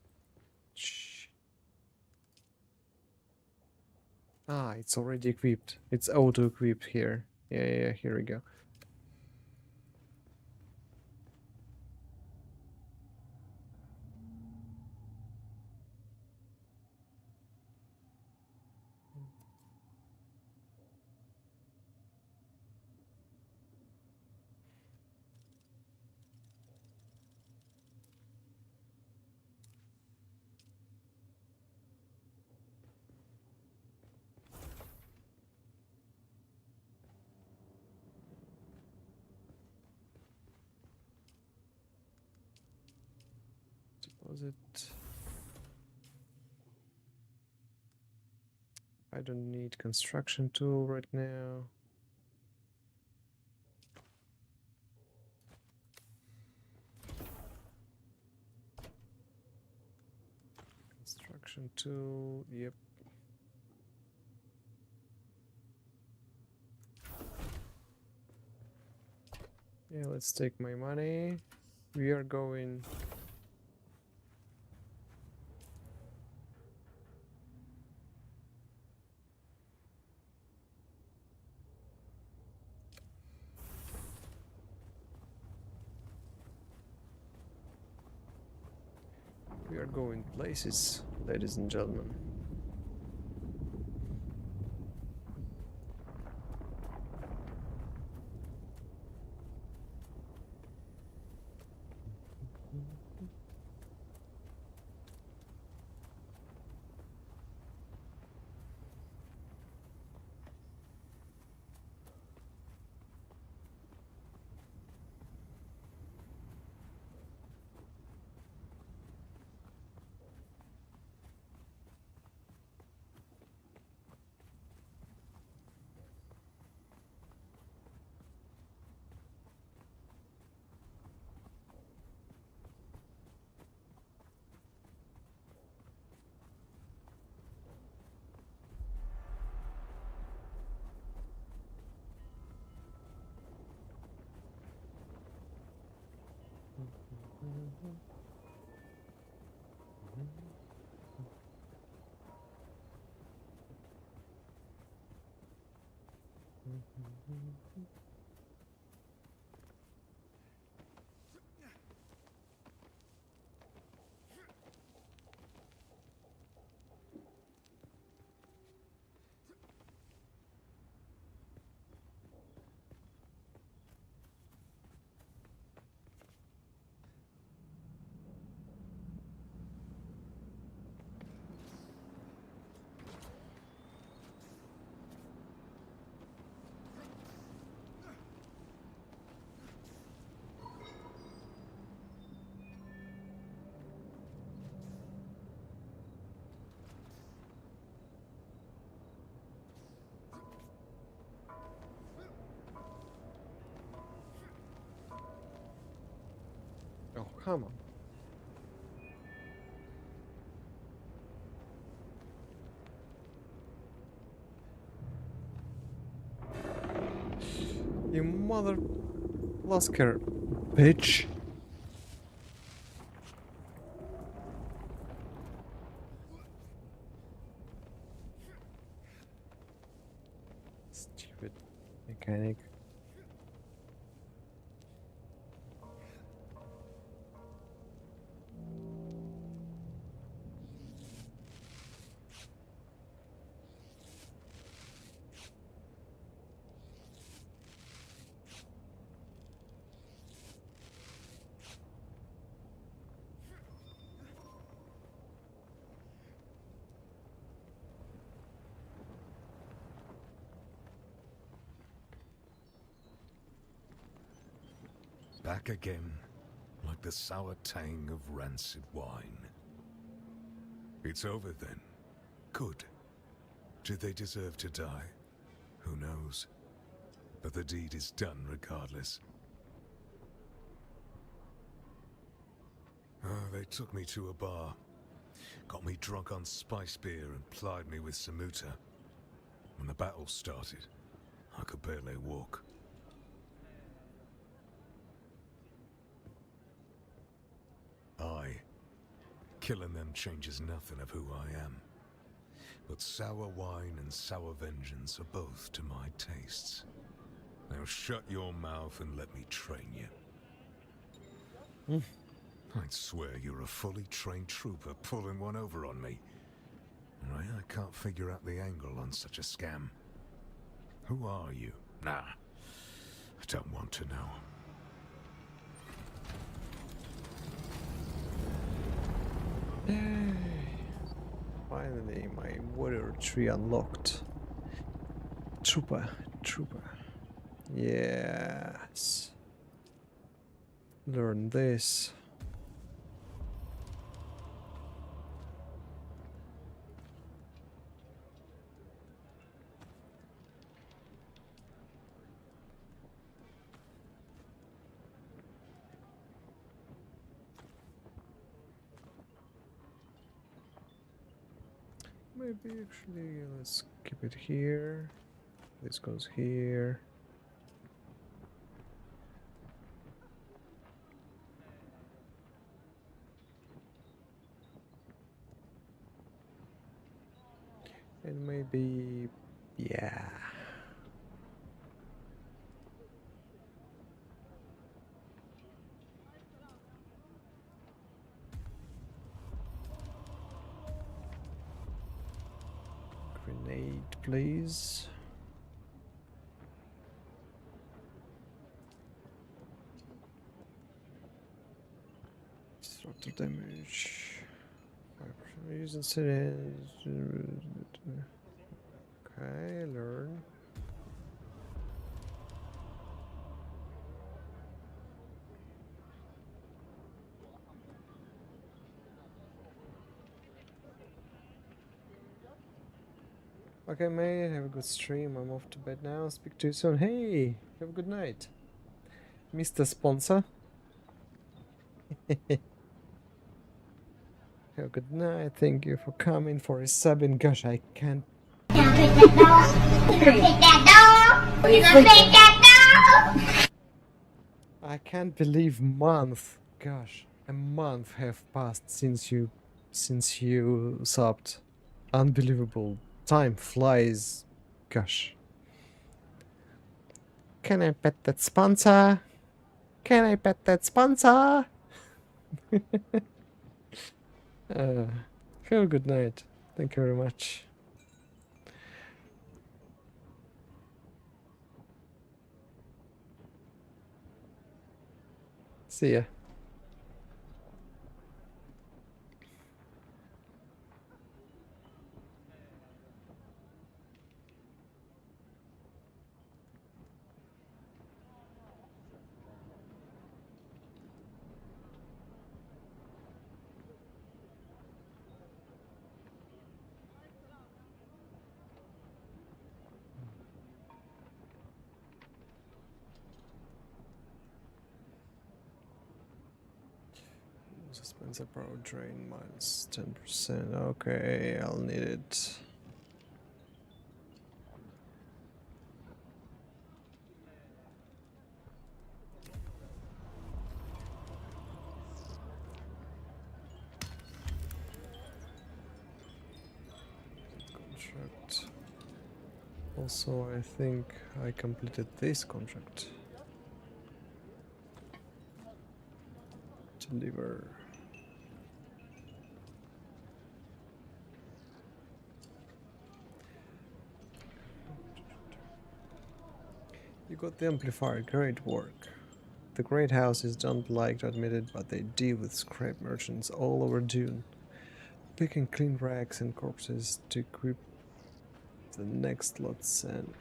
Shh. Ah, it's already equipped. It's auto-equipped here. Yeah, here we go. Deposit. I don't need construction tool right now. Extraction tool, yep. Yeah, let's take my money. We are going. We are going places, ladies and gentlemen. Oh, come on. You mother Lasker, bitch. Stupid mechanic. Back again, like the sour tang of rancid wine. It's over then. Good. Did they deserve to die? Who knows? But the deed is done regardless. They took me to a bar. Got me drunk on spice beer and plied me with samuta. When the battle started, I could barely walk. Aye. Killing them changes nothing of who I am. But sour wine and sour vengeance are both to my tastes. Now shut your mouth and let me train you. I'd swear you're a fully trained trooper pulling one over on me. I can't figure out the angle on such a scam. Who are you? Nah, I don't want to know. Finally, my warrior tree unlocked. Trooper. Yes. Learn this. Maybe actually let's keep it here. This goes here. And maybe, yeah. Grenade, please. Disruptive damage. 5% using syringe. Okay, learn. Okay, mate, have a good stream. I'm off to bed now. Speak to you soon. Hey, have a good night, Mr. Sponsor. Have a good night. Thank you for coming for a sub. And gosh, I can't. I can't believe month. Gosh, a month have passed since you subbed. Unbelievable. Time flies. Gosh. Can I bet that sponsor? Can I bet that sponsor? Have a good night. Thank you very much. See ya. Suspense power drain minus 10%. Okay, I'll need it. Contract. Also, I think I completed this contract. Deliver. You got the amplifier, great work. The great houses don't like to admit it, but they deal with scrap merchants all over Dune, picking clean rags and corpses to equip the next lot sent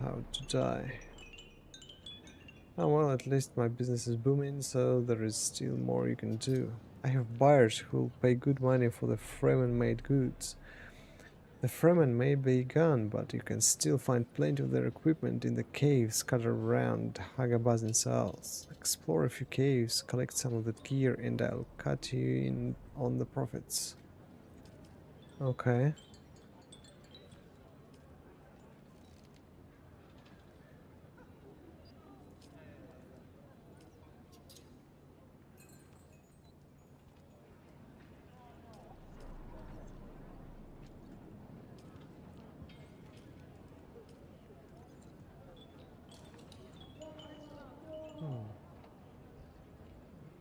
out to die. Oh well, at least my business is booming, so there is still more you can do. I have buyers who'll pay good money for the Fremen-made goods. The Fremen may be gone, but you can still find plenty of their equipment in the caves scattered around Hagabaz and Saals. Explore a few caves, collect some of that gear, and I'll cut you in on the profits. Okay.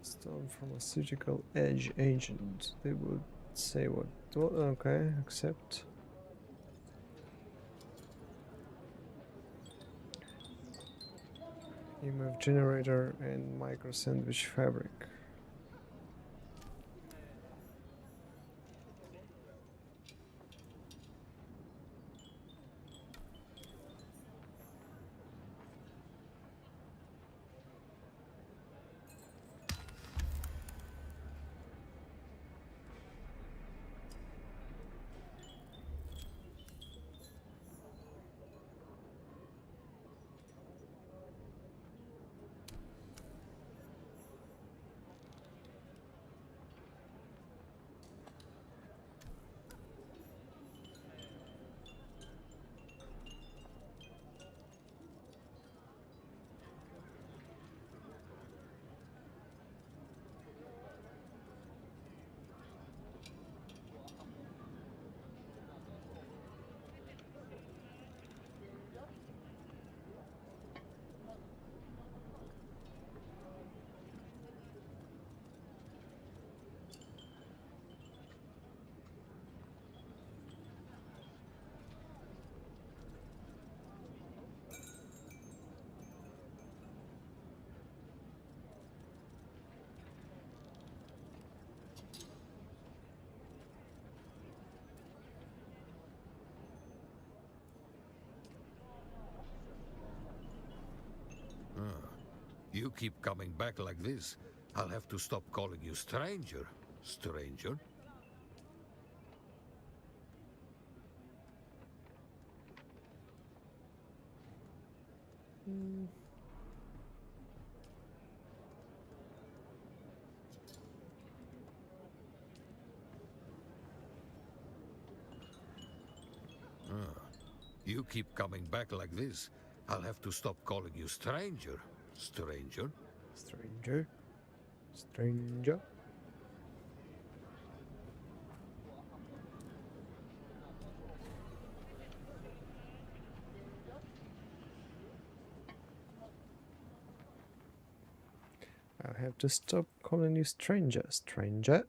Stone pharmaceutical edge agent. They would say what? Okay, accept. EMF generator and micro sandwich fabric. You keep coming back like this, I'll have to stop calling you stranger. Stranger? You keep coming back like this, I'll have to stop calling you stranger. Stranger? Stranger. Stranger. I'll have to stop calling you stranger, stranger.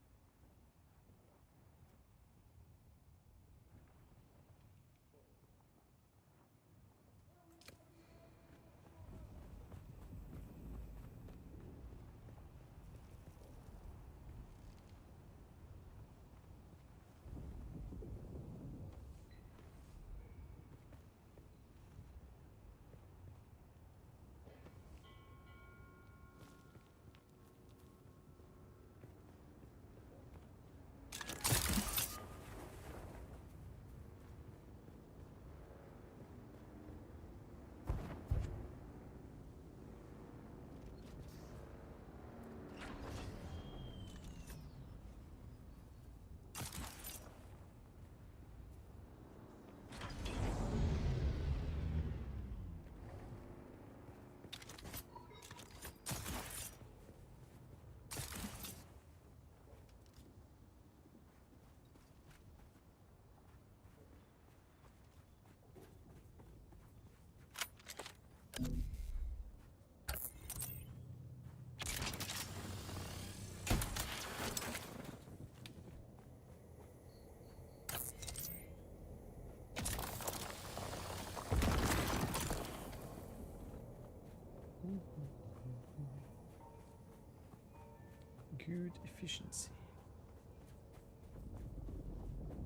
Good efficiency.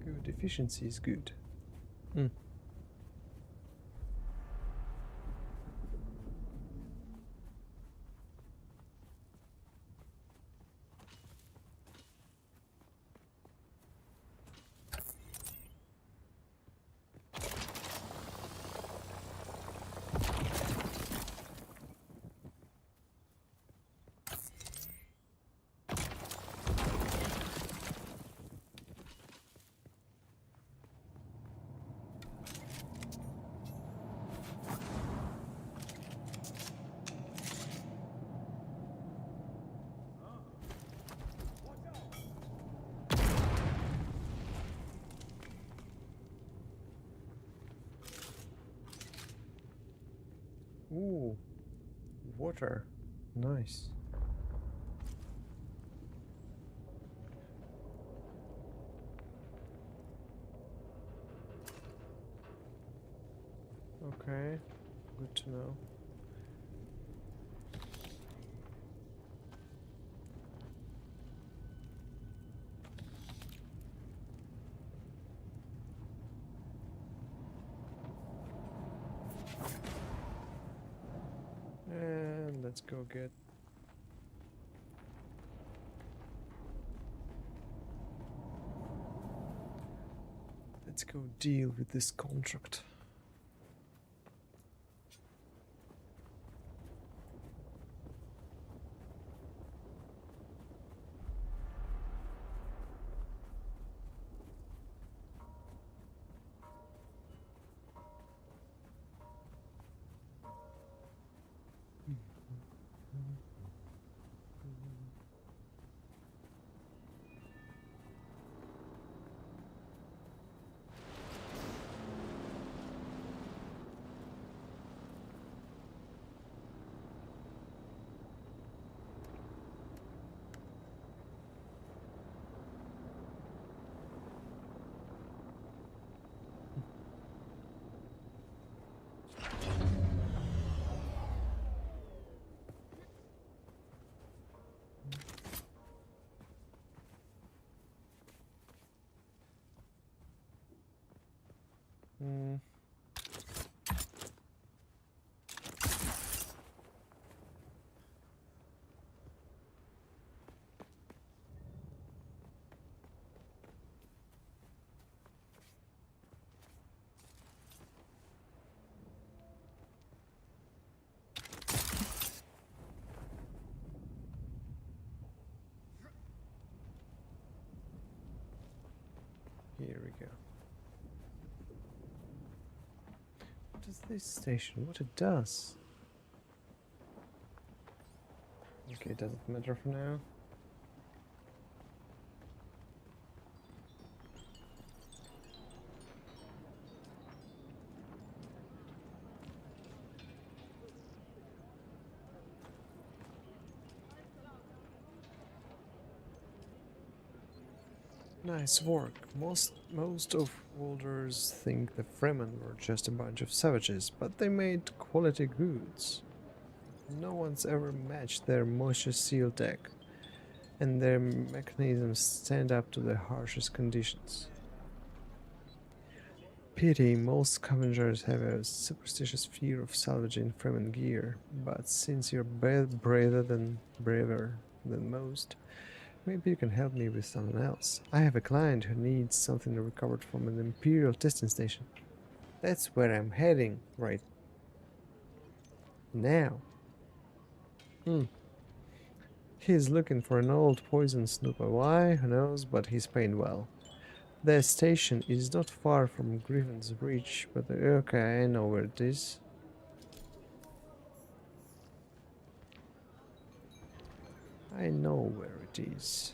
Good efficiency is good. Ooh, water. Nice. Okay, good to know. And let's go get... Let's go deal with this contract. Here we go. What is this station? What it does? Okay, it doesn't matter for now. Nice work. Most of worlders think the Fremen were just a bunch of savages, but they made quality goods. No one's ever matched their moisture seal tech, and their mechanisms stand up to the harshest conditions. Pity most scavengers have a superstitious fear of salvaging Fremen gear, but since you're braver than most, maybe you can help me with someone else. I have a client who needs something recovered from an Imperial testing station. That's where I'm heading right now. He's looking for an old poison snooper. Why? Who knows, but he's paying well. The station is not far from Griffin's Reach, but okay, I know where it is. I know where it is.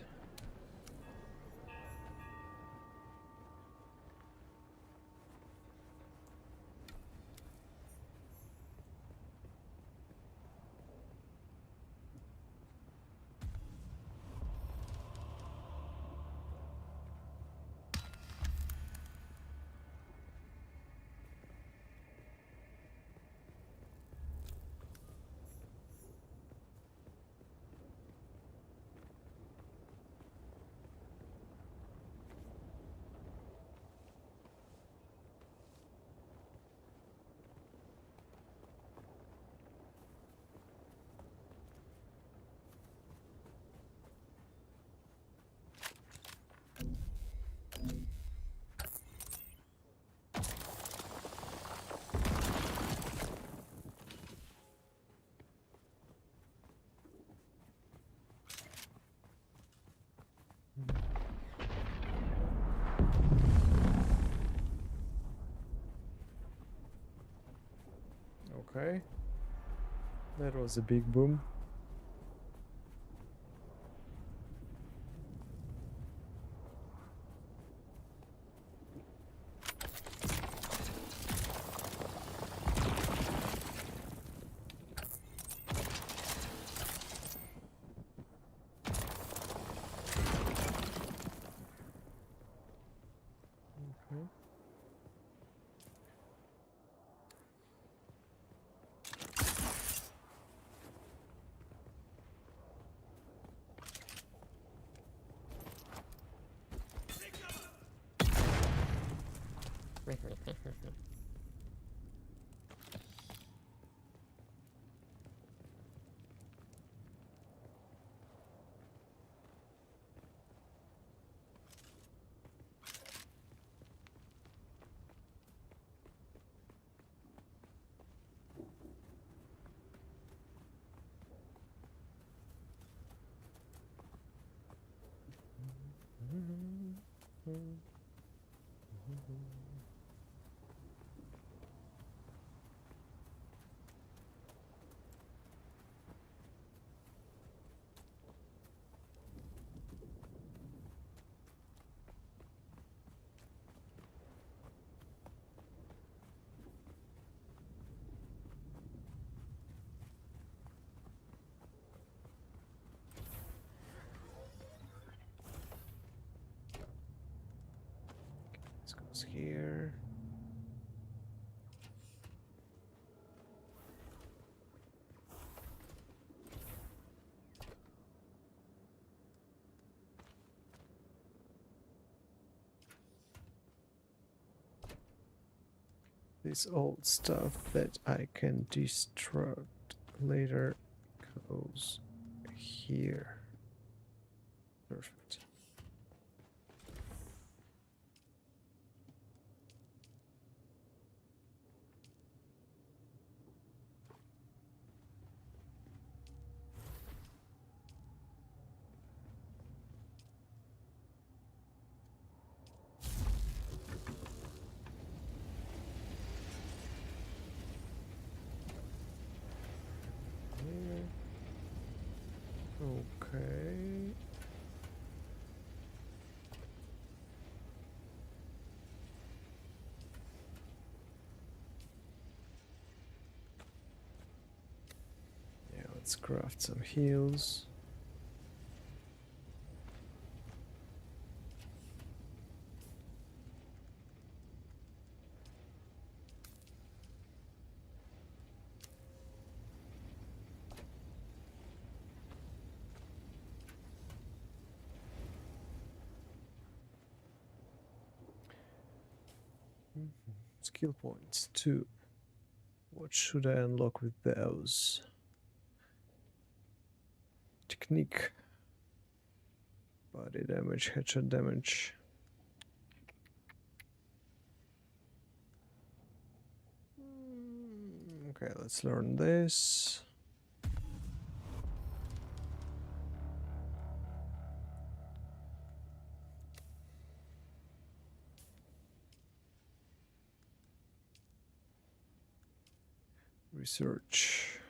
Okay. That was a big boom. Okay. This goes here. This old stuff that I can destruct later goes here. Perfect. Let's craft some heals. Skill points 2. What should I unlock with those? Technique. Body damage, headshot damage. Okay, let's learn this. Research.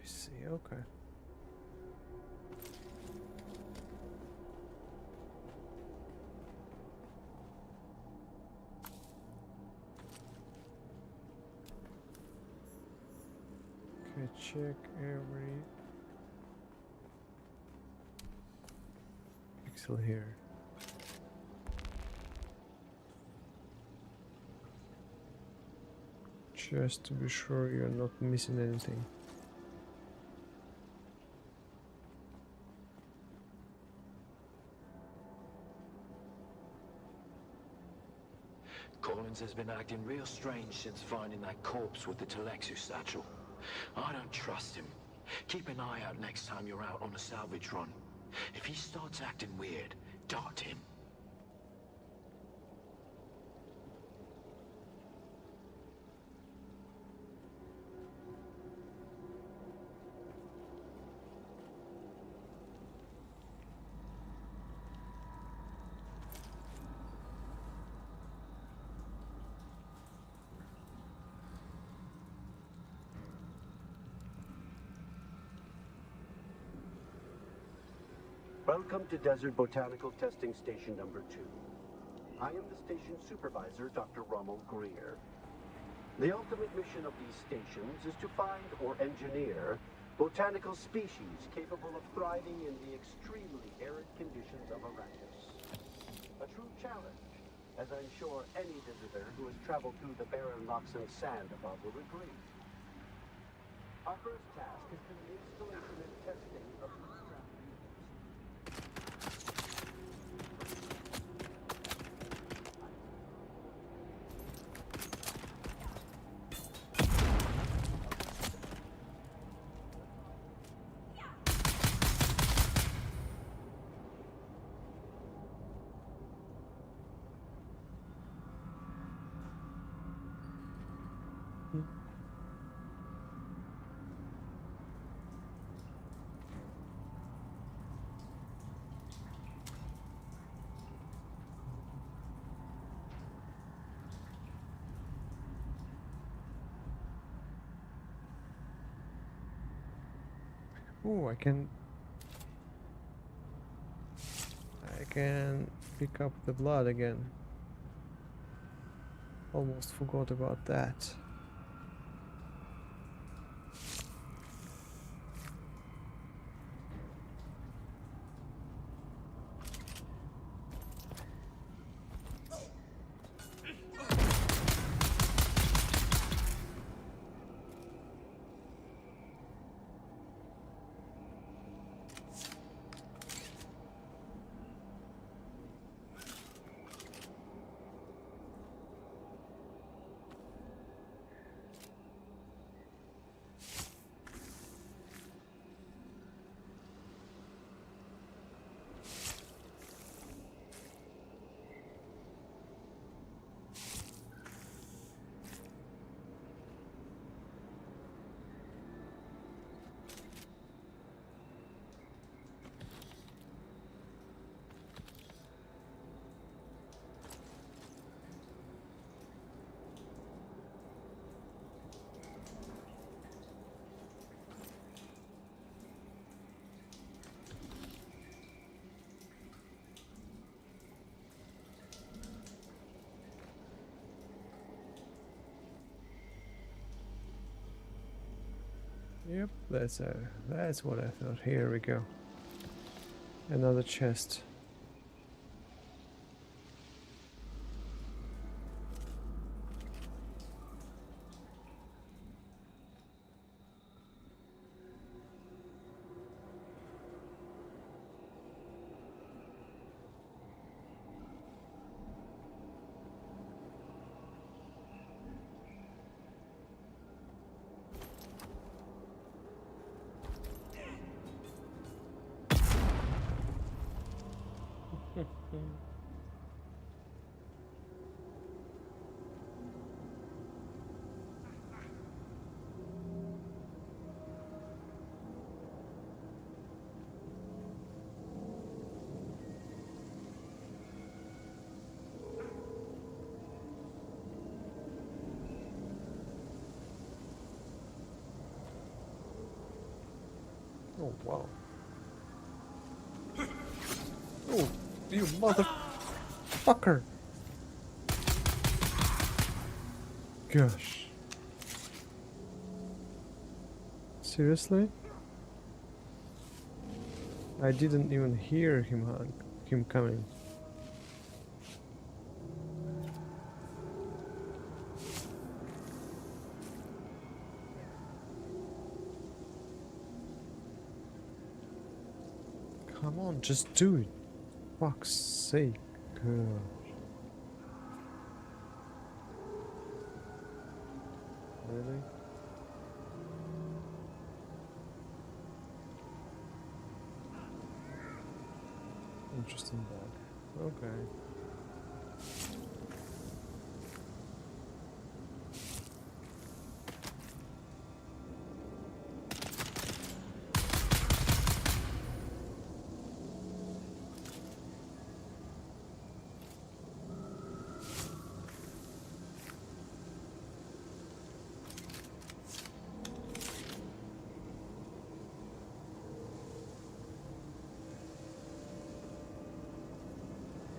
I see, okay. Okay, check every pixel here. Just to be sure you're not missing anything. Collins has been acting real strange since finding that corpse with the Telexu satchel. I don't trust him. Keep an eye out next time you're out on a salvage run. If he starts acting weird, dart him. Welcome to Desert Botanical Testing Station number 2. I am the station supervisor, Dr. Rommel Greer. The ultimate mission of these stations is to find or engineer botanical species capable of thriving in the extremely arid conditions of Arrakis. A true challenge, as I'm sure any visitor who has traveled through the barren rocks and sand above will agree. Our first task is the installation and testing of these Oh, I can pick up the blood again. Almost forgot about that. Yep, that's what I thought. Here we go. Another chest. Oh, wow. Oh, you motherfucker! Gosh. Seriously? I didn't even hear him coming. Come on, just do it. Fuck's sake. Gosh. Really? Interesting bug. Okay.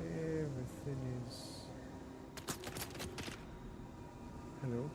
Everything is... Hello?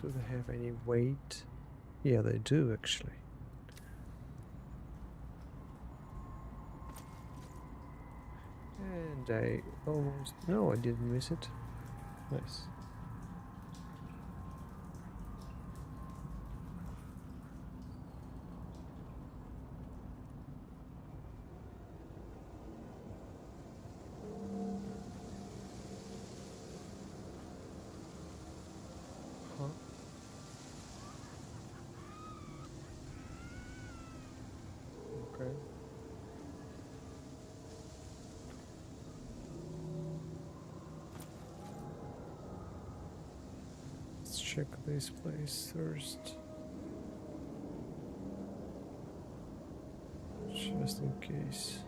Do they have any weight? Yeah, they do actually. And I almost... No, I didn't miss it. Nice. Huh? Okay. Let's check this place first. Just in case.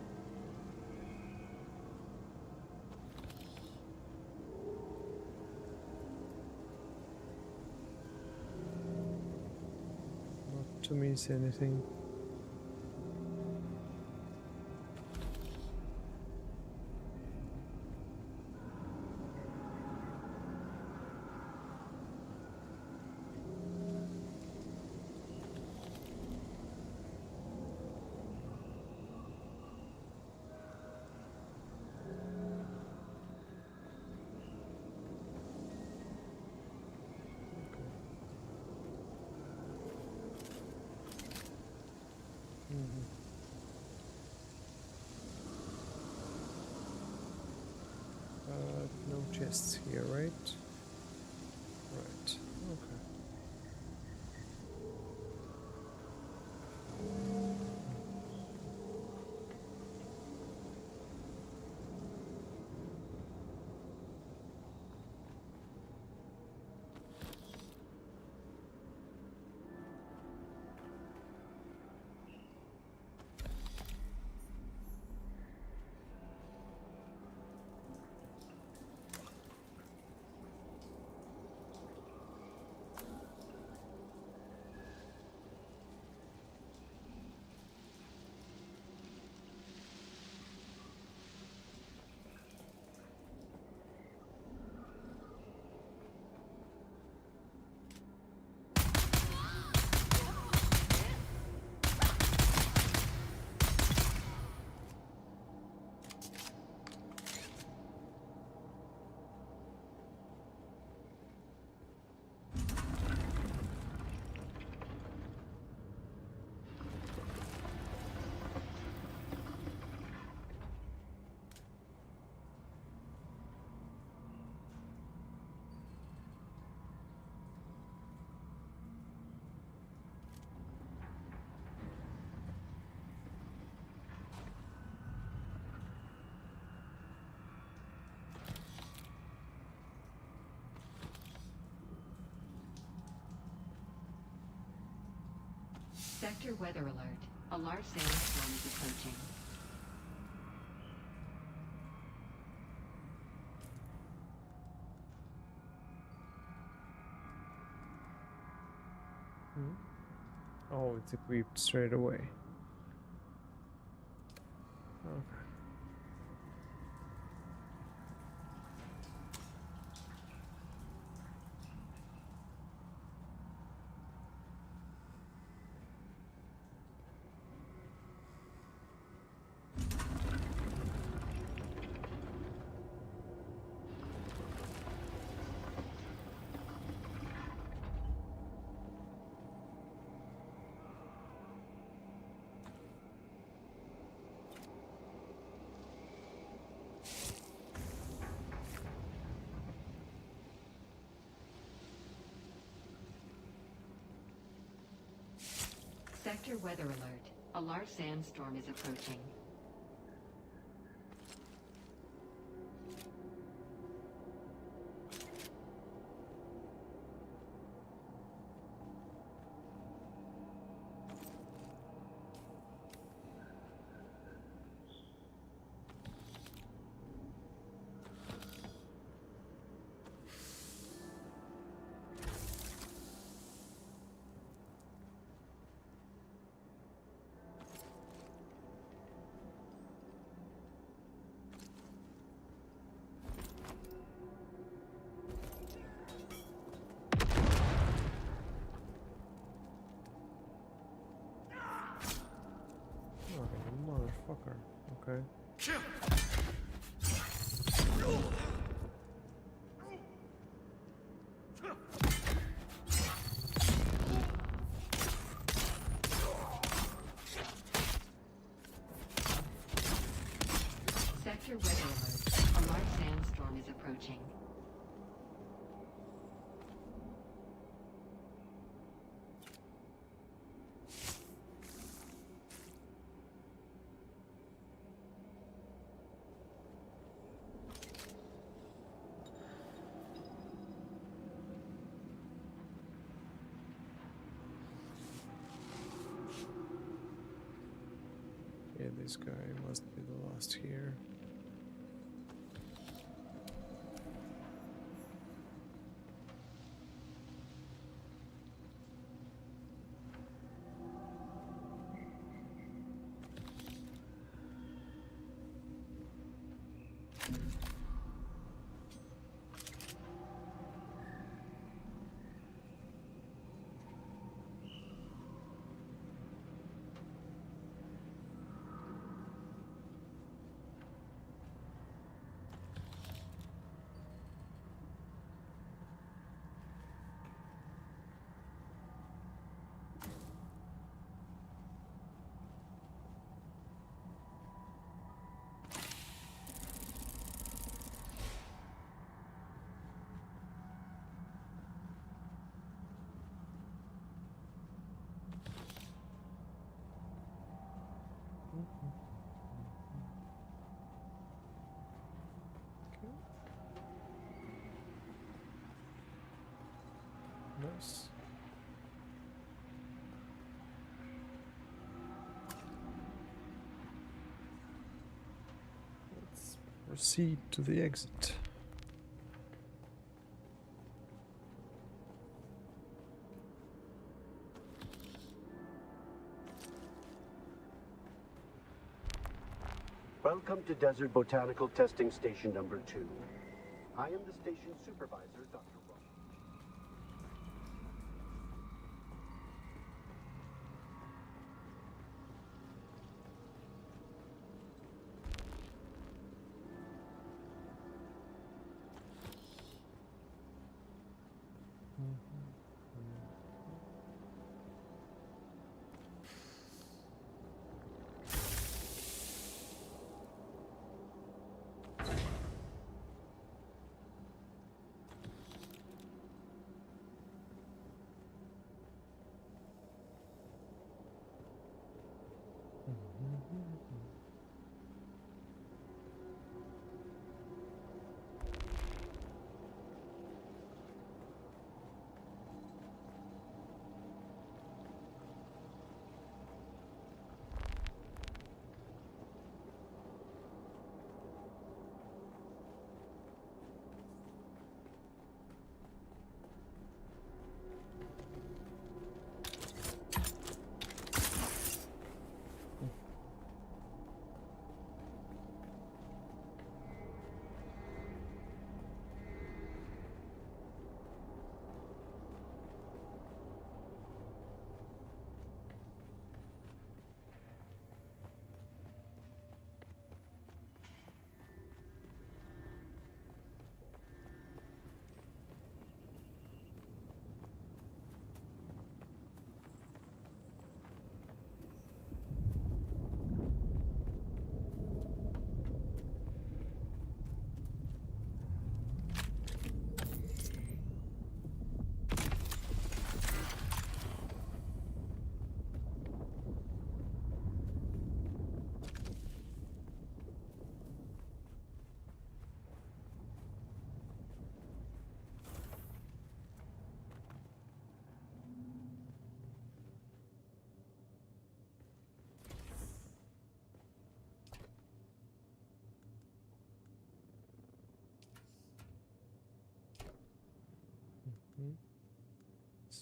Not to miss anything. Sector weather alert. A large sandstorm is approaching. Oh, it's equipped straight away. Okay. Sector weather alert. A large sandstorm is approaching. Motherfucker. Okay. Sector weather alert. A large sandstorm is approaching. Yeah, this guy must be the last here. Nice. Let's proceed to the exit. Welcome to Desert Botanical Testing Station number 2. I am the station supervisor, Dr. Ross.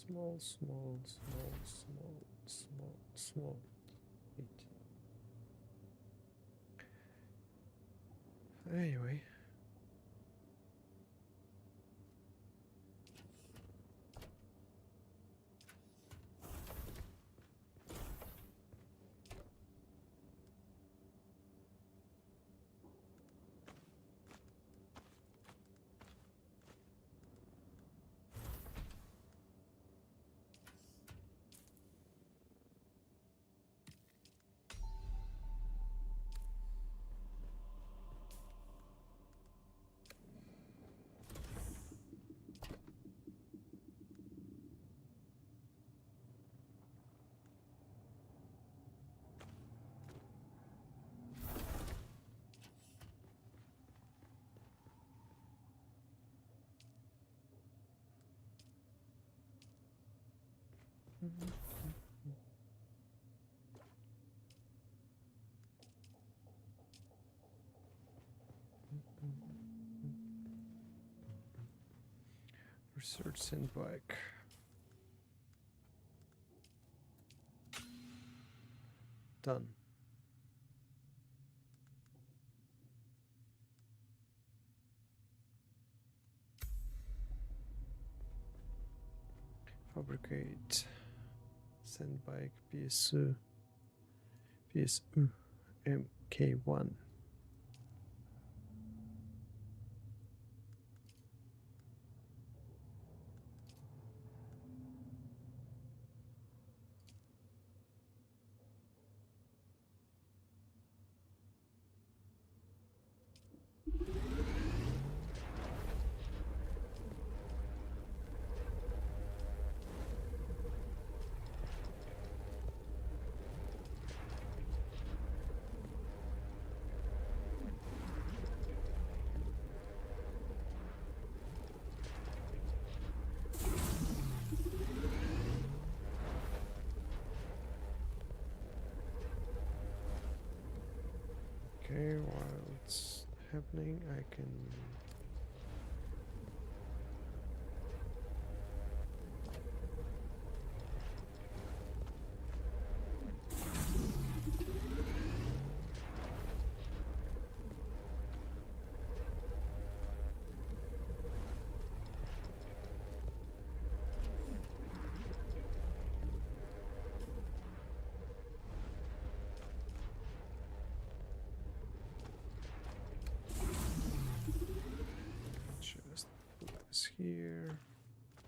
Small, small, small, small, small, small. Anyway. Research sandbag. Done. Fabricate sandbag PSU MK1. Okay, while it's happening, I can just put this here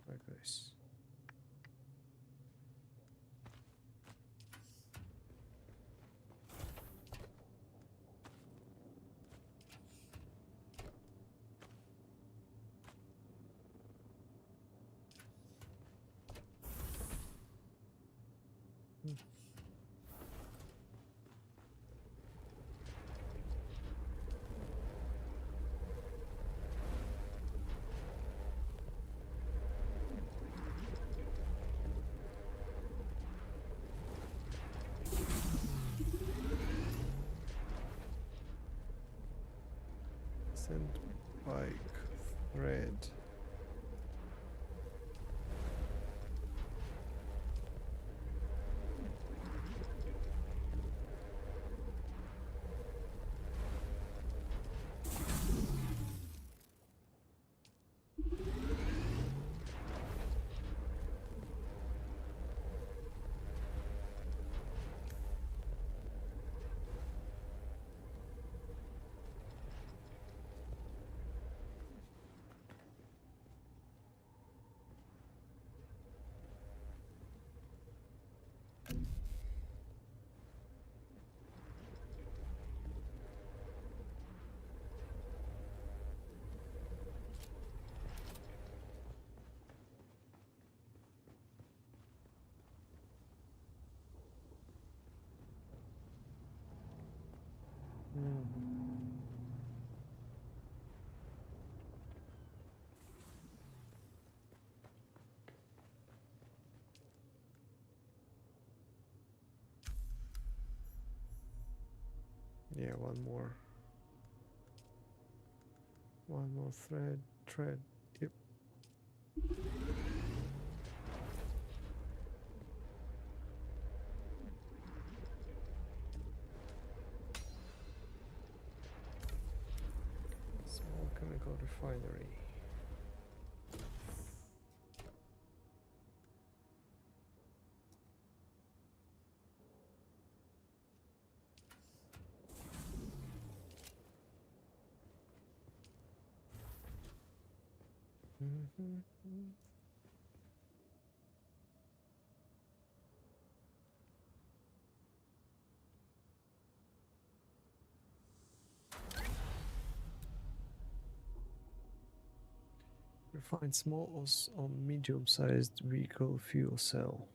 like this. Sandbag thread. Yeah, one more thread. Yep. chemical refinery. Refine small or medium-sized vehicle fuel cell.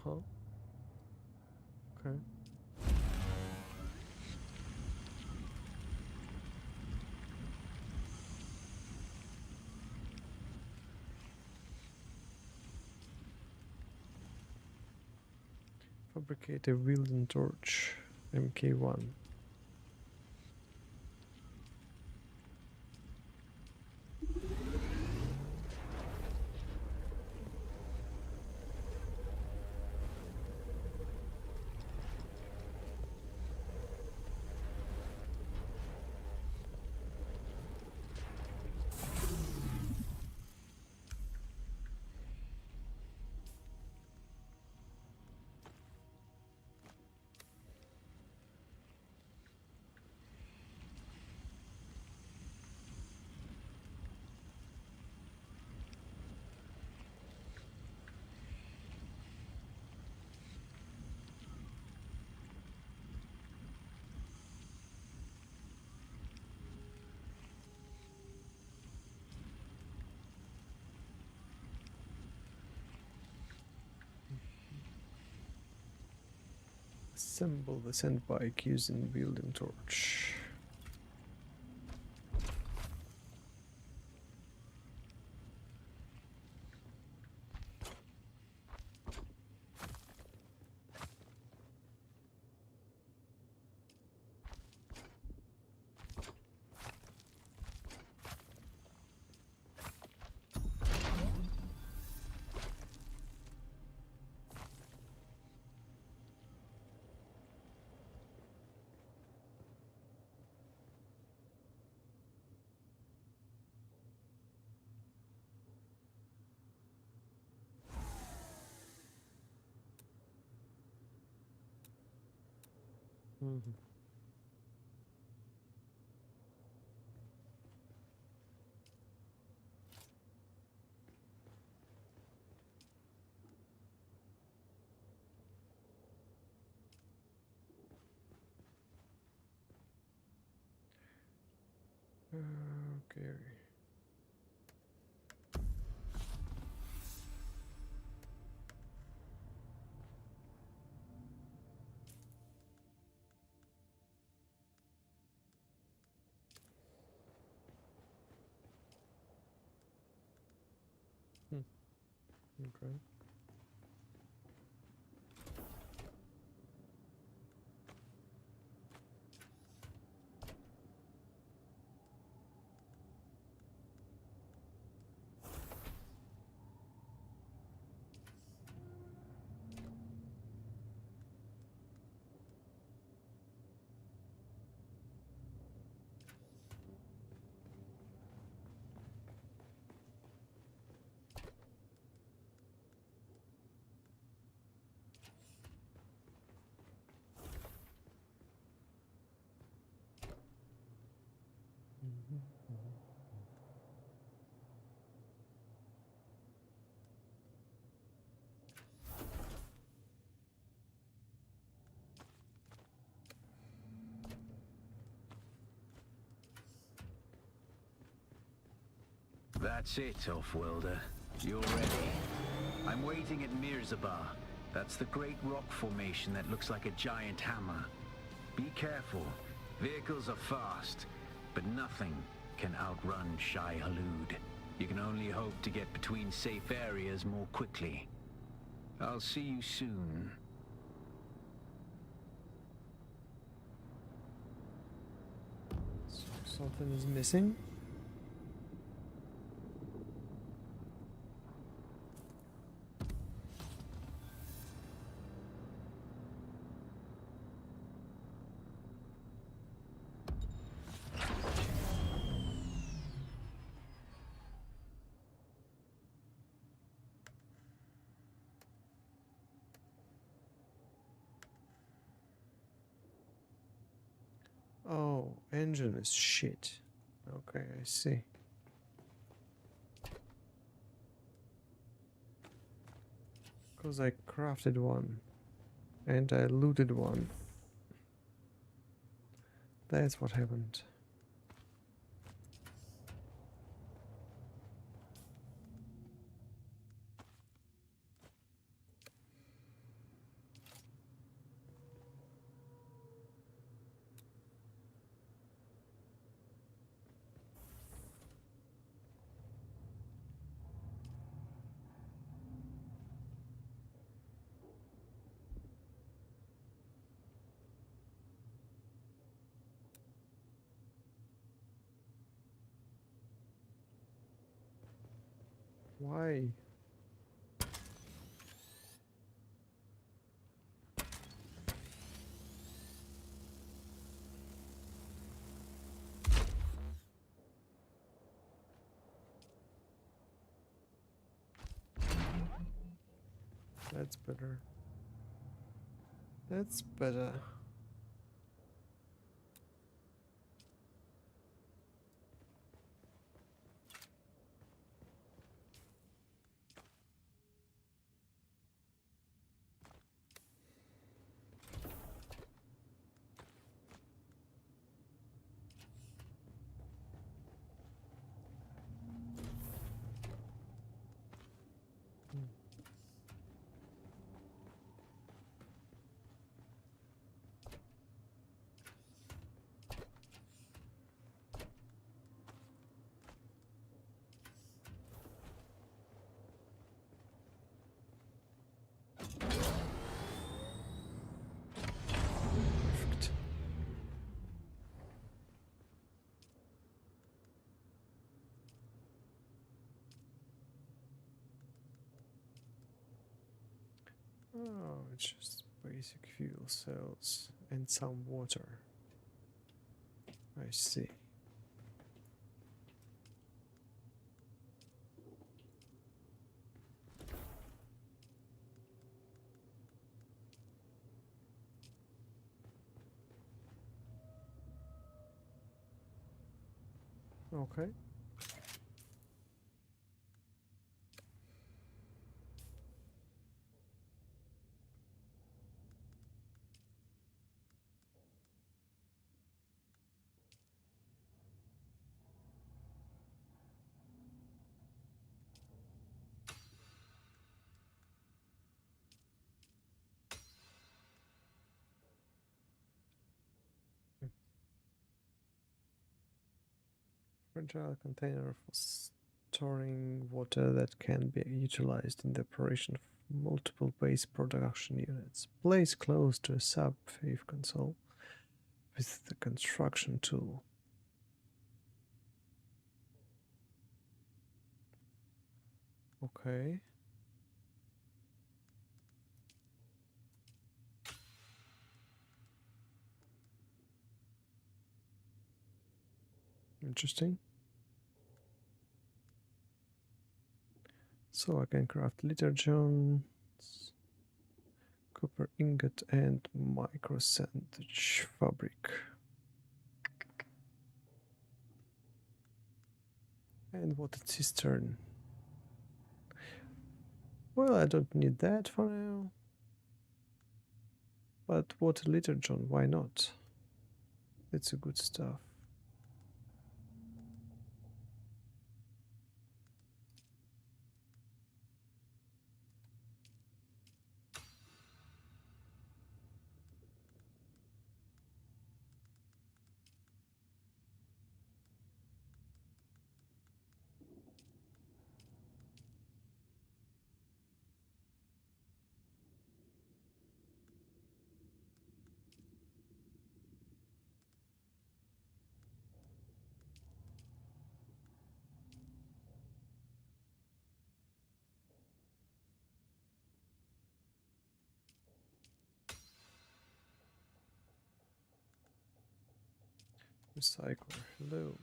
Huh? Okay. Fabricate a wielding torch, MK1. Assemble the sand bike using wielding torch. Mm-hmm. Okay. Okay. That's it, Offworlder. You're ready. I'm waiting at Mirzabar. That's the great rock formation that looks like a giant hammer. Be careful. Vehicles are fast, but nothing can outrun Shai Hulud. You can only hope to get between safe areas more quickly. I'll see you soon. So something is missing. Oh, engine is shit. Okay, I see. Because I crafted one and I looted one. That's what happened. Why? That's better. That's better. Perfect. Oh, it's just basic fuel cells and some water. I see. Okay. Fragile container for storing water that can be utilized in the operation of multiple base production units. Placed close to a sub-wave console with the construction tool. Okay. Interesting. So I can craft litter jones, copper ingot, and micro sandwich fabric. And water cistern. Well, I don't need that for now. But water litter john, why not? It's a good stuff. Recycler, hello.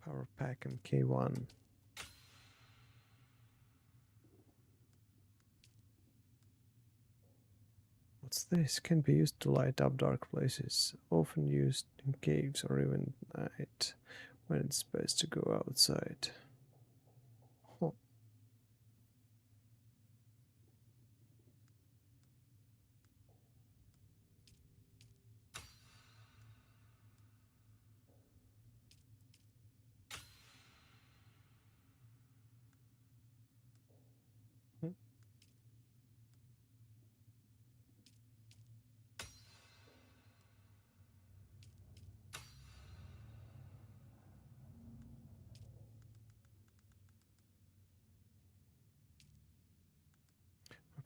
Power pack and K1. What's this? Can be used to light up dark places, often used in caves or even at night when it's best to go outside. Huh. Hmm.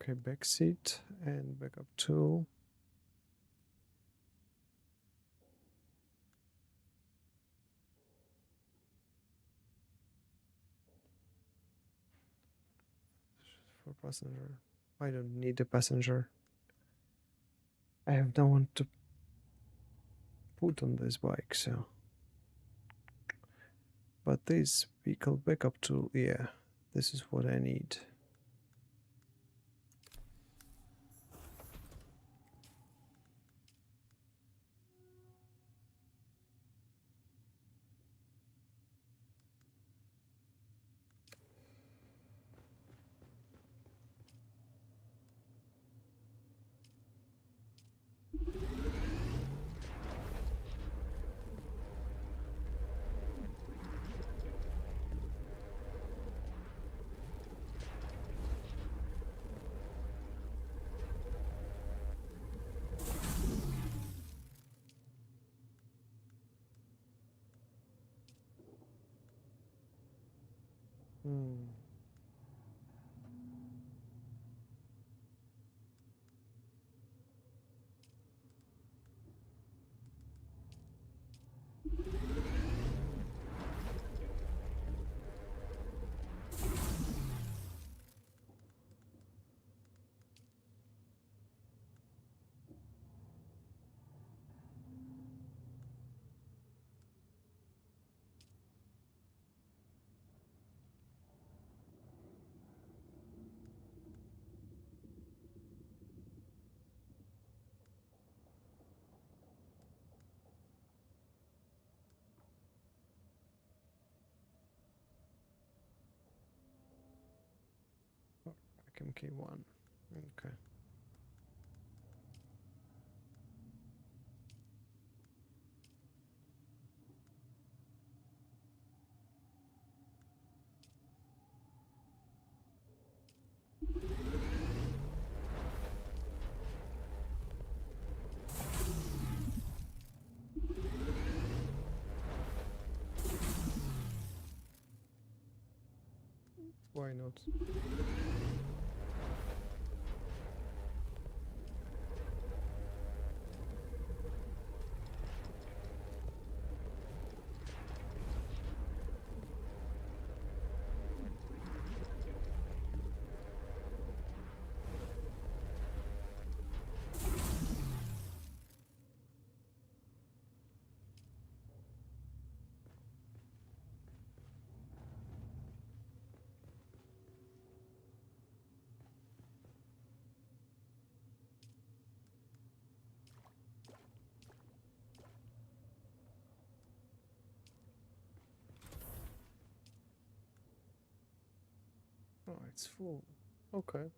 Okay, back seat and backup tool. For passenger. I don't need a passenger. I have no one to put on this bike, so. But this vehicle backup tool, yeah, this is what I need. Hmm. MK1. Okay. Why not? Oh, it's full. Okay.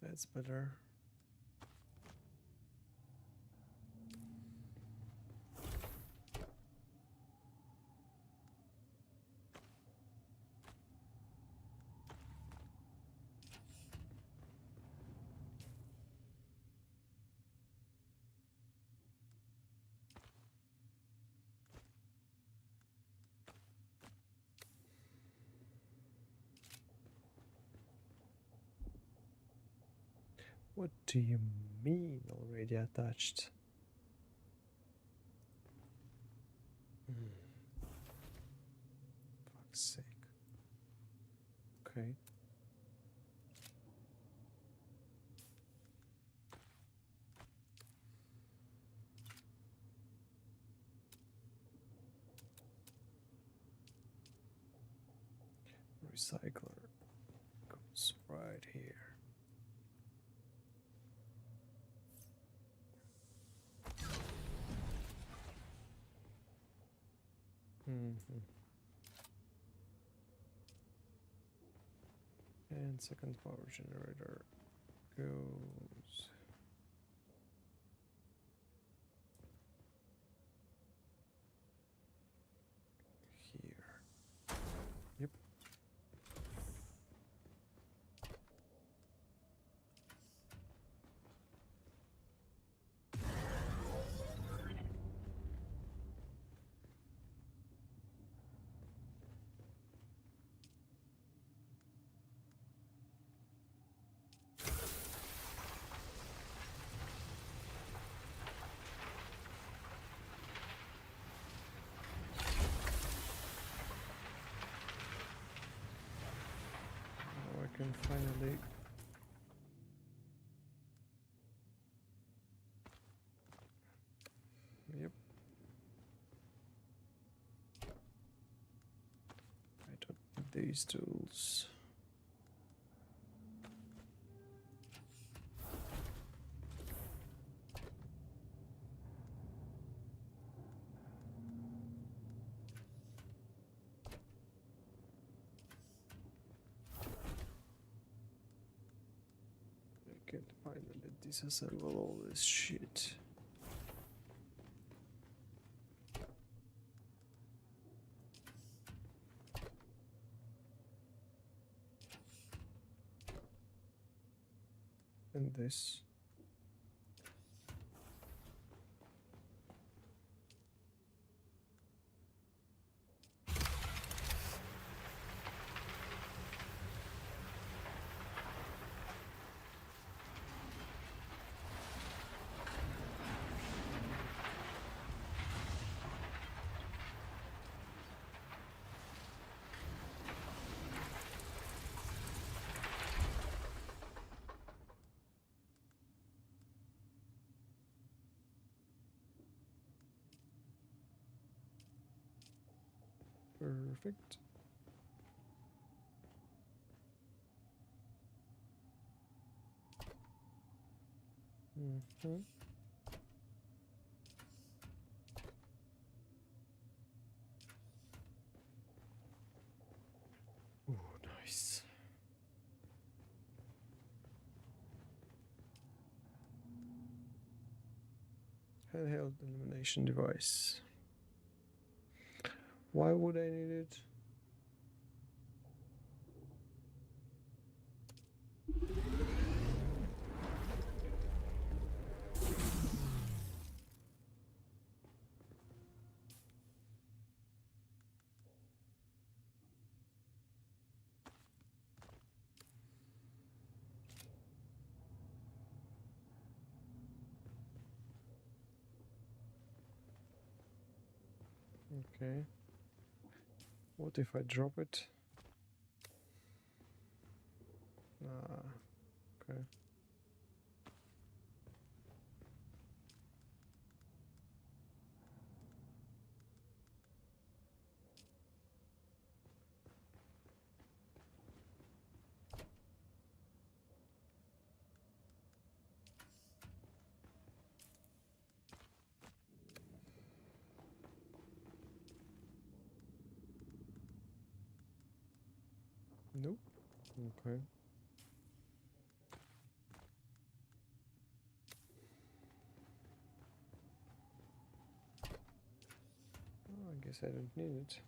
That's better. What do you mean already attached? Fuck's sake. Okay. Recycler goes right here. And second power generator goes here. Yep. Now I can finally yep. I don't need these tools. I can finally disassemble all this shit. And this. Perfect. Oh, nice. Handheld illumination device. Why would I need it? Okay. What if I drop it? Okay. Nope. Okay. Oh, I guess I don't need it.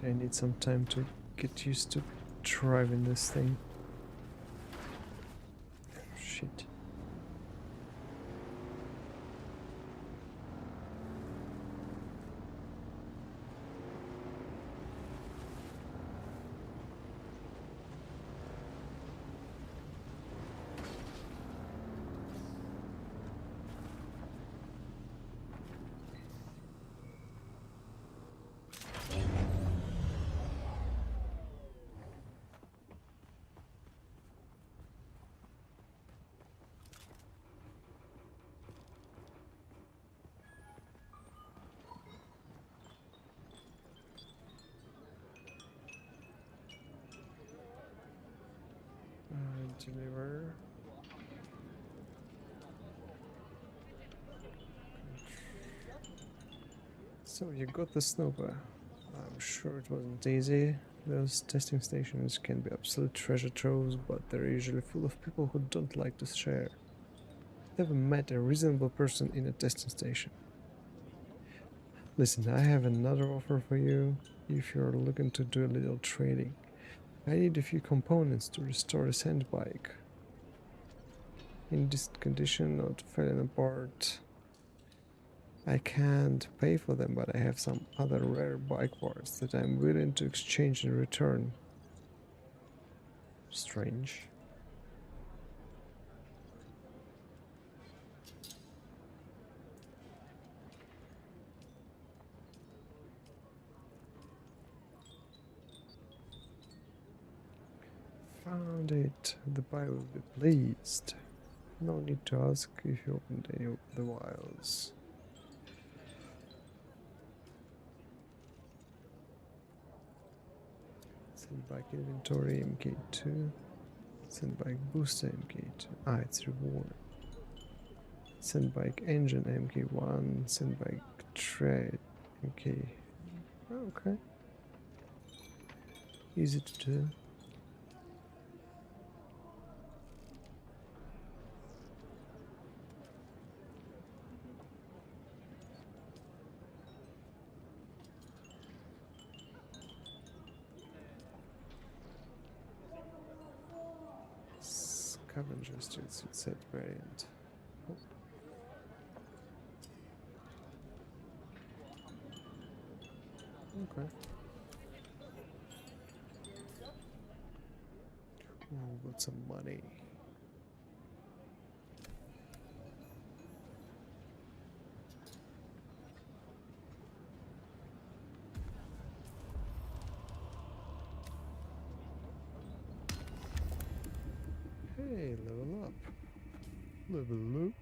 I need some time to get used to driving this thing. Shit. Deliver. So you got the Snowball. I'm sure it wasn't easy. Those testing stations can be absolute treasure troves, but they're usually full of people who don't like to share. Never met a reasonable person in a testing station. Listen, I have another offer for you if you're looking to do a little trading. I need a few components to restore a sand bike. In this condition, not falling apart. I can't pay for them, but I have some other rare bike parts that I'm willing to exchange in return. Strange. Found it. The buyer will be pleased. No need to ask if you opened any of the vials. Sandbike inventory MK2. Sandbike booster MK2. Ah, it's reward. Sandbike engine MK1. Sandbike tread MK. Okay. Easy to do. Scavenger streets with set variant. Oh. Okay. Ooh, got some money. Hey, level up. Level up.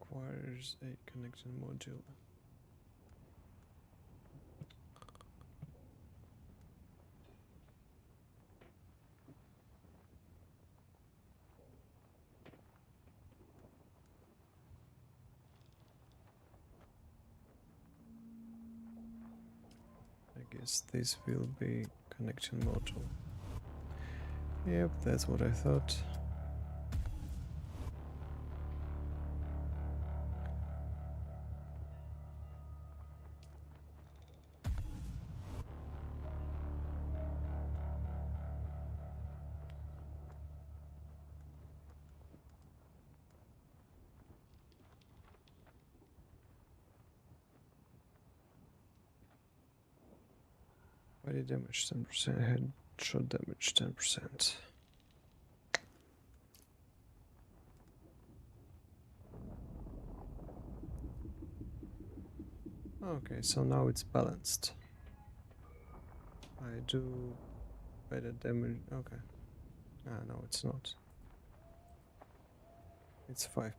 Requires a connection module. I guess this will be connection module. Yep, that's what I thought. Body damage 10%, headshot damage 10%. Okay, so now it's balanced. I do better damage. Okay. Ah, no, it's not. It's 5%.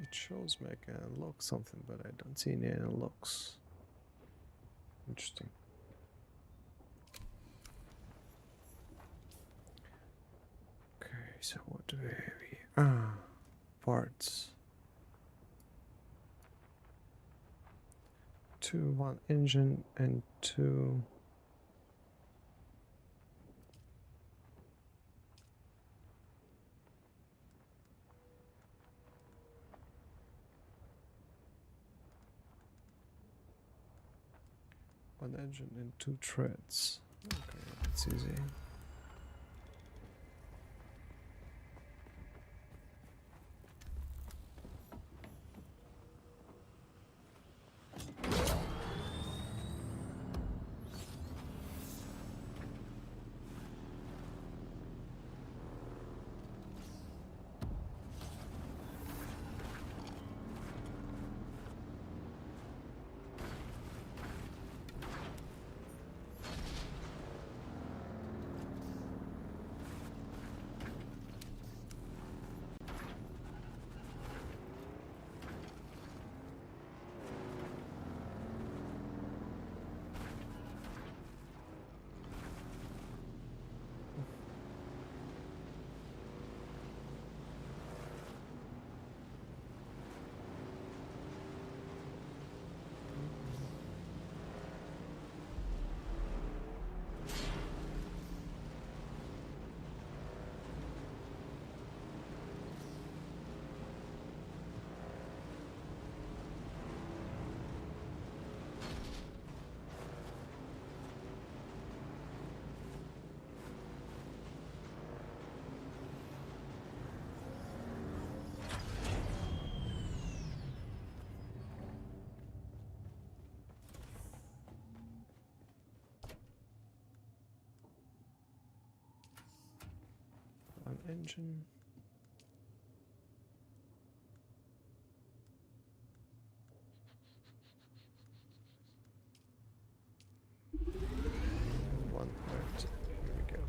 It shows me I can unlock something, but I don't see any unlocks. Interesting. Okay, so what do we have here? Ah, parts. 2, 1 engine and 2. One engine and 2 treads. Okay, that's easy. An engine. One part. Here we go.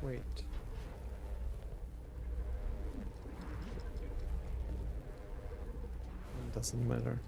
Wait. It doesn't matter.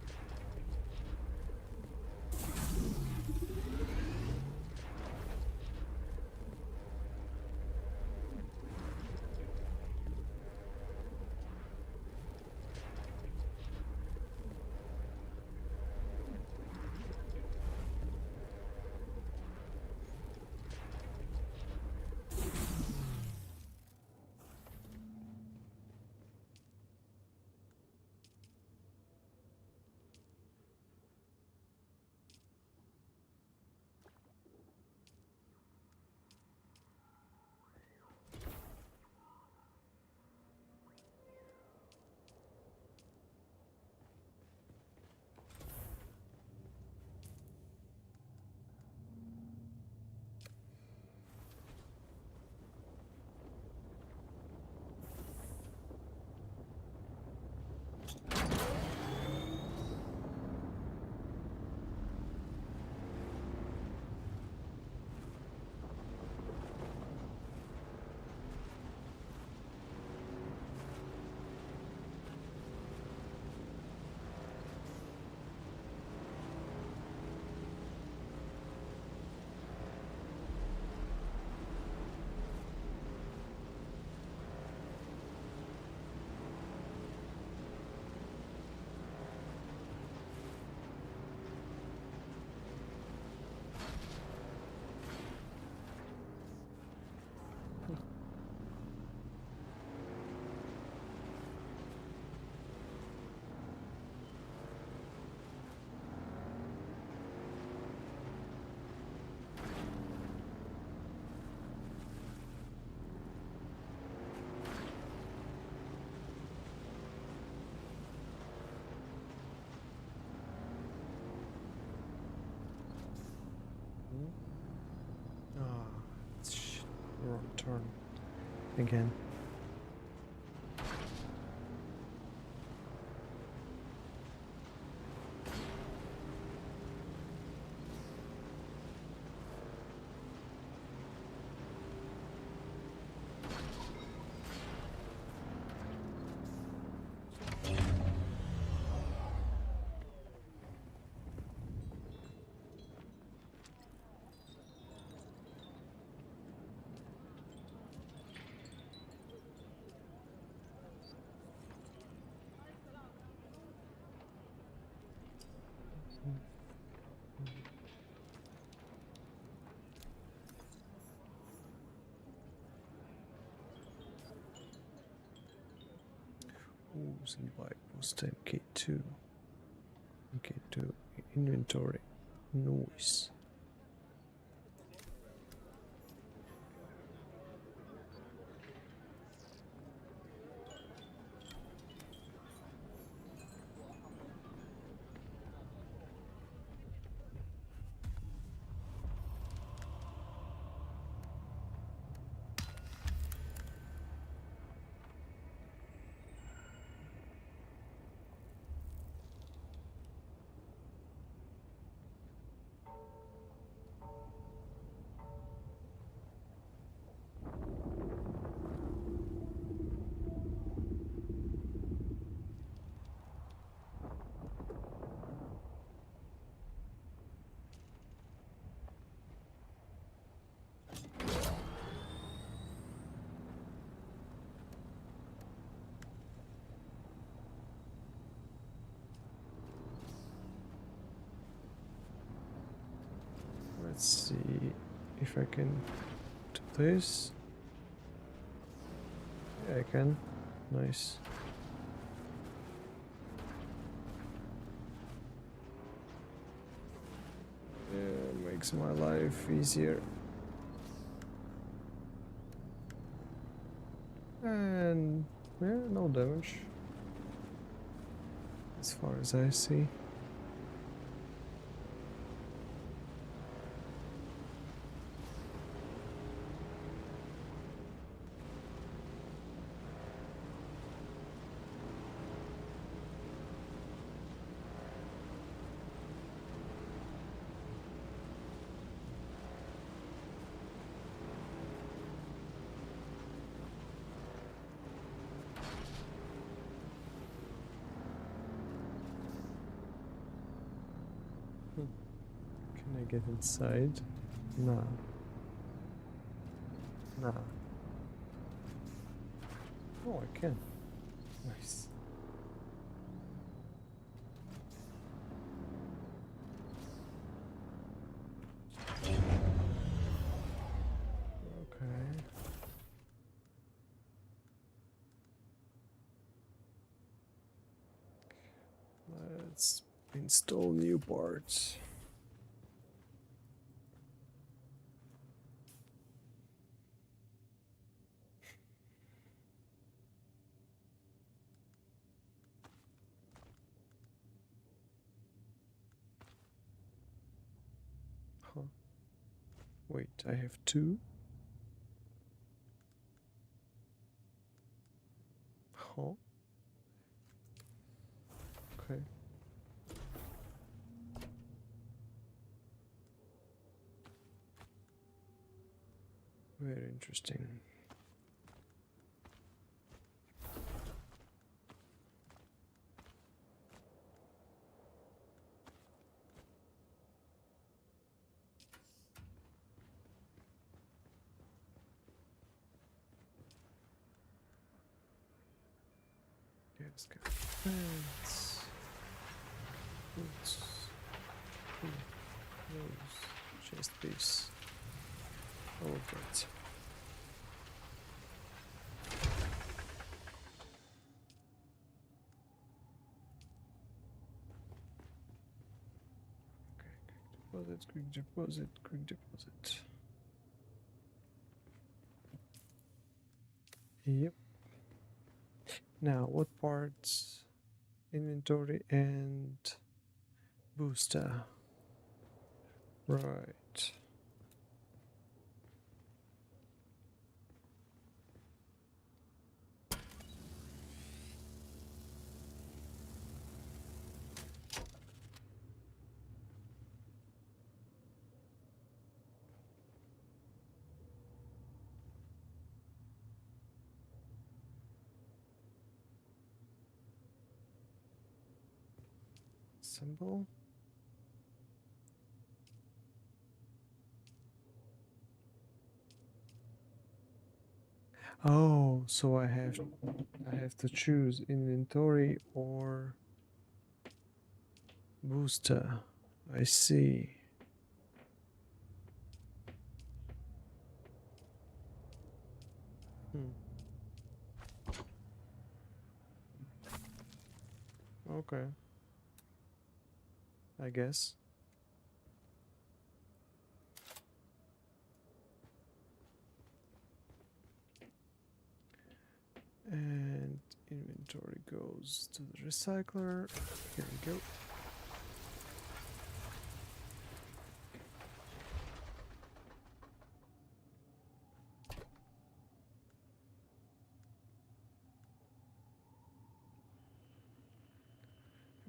again. Ooze and buy post MK2. MK2 inventory. Noise. Let's see if I can do this. Yeah, I can. Nice. Yeah, makes my life easier. And yeah, no damage. As far as I see. Can I get inside? No. No. Oh, I can. Nice. Okay. Let's install new parts. Huh. Wait, I have two? Huh? Okay. Very interesting. Yes, got fence. Boots. Nose. Chest piece. All of that. Deposit, quick deposit, quick deposit. Yep. Now, what parts? Inventory and booster. Right. Assemble. Oh, so I have to choose inventory or booster. I see. Okay. I guess. And inventory goes to the recycler. Here we go.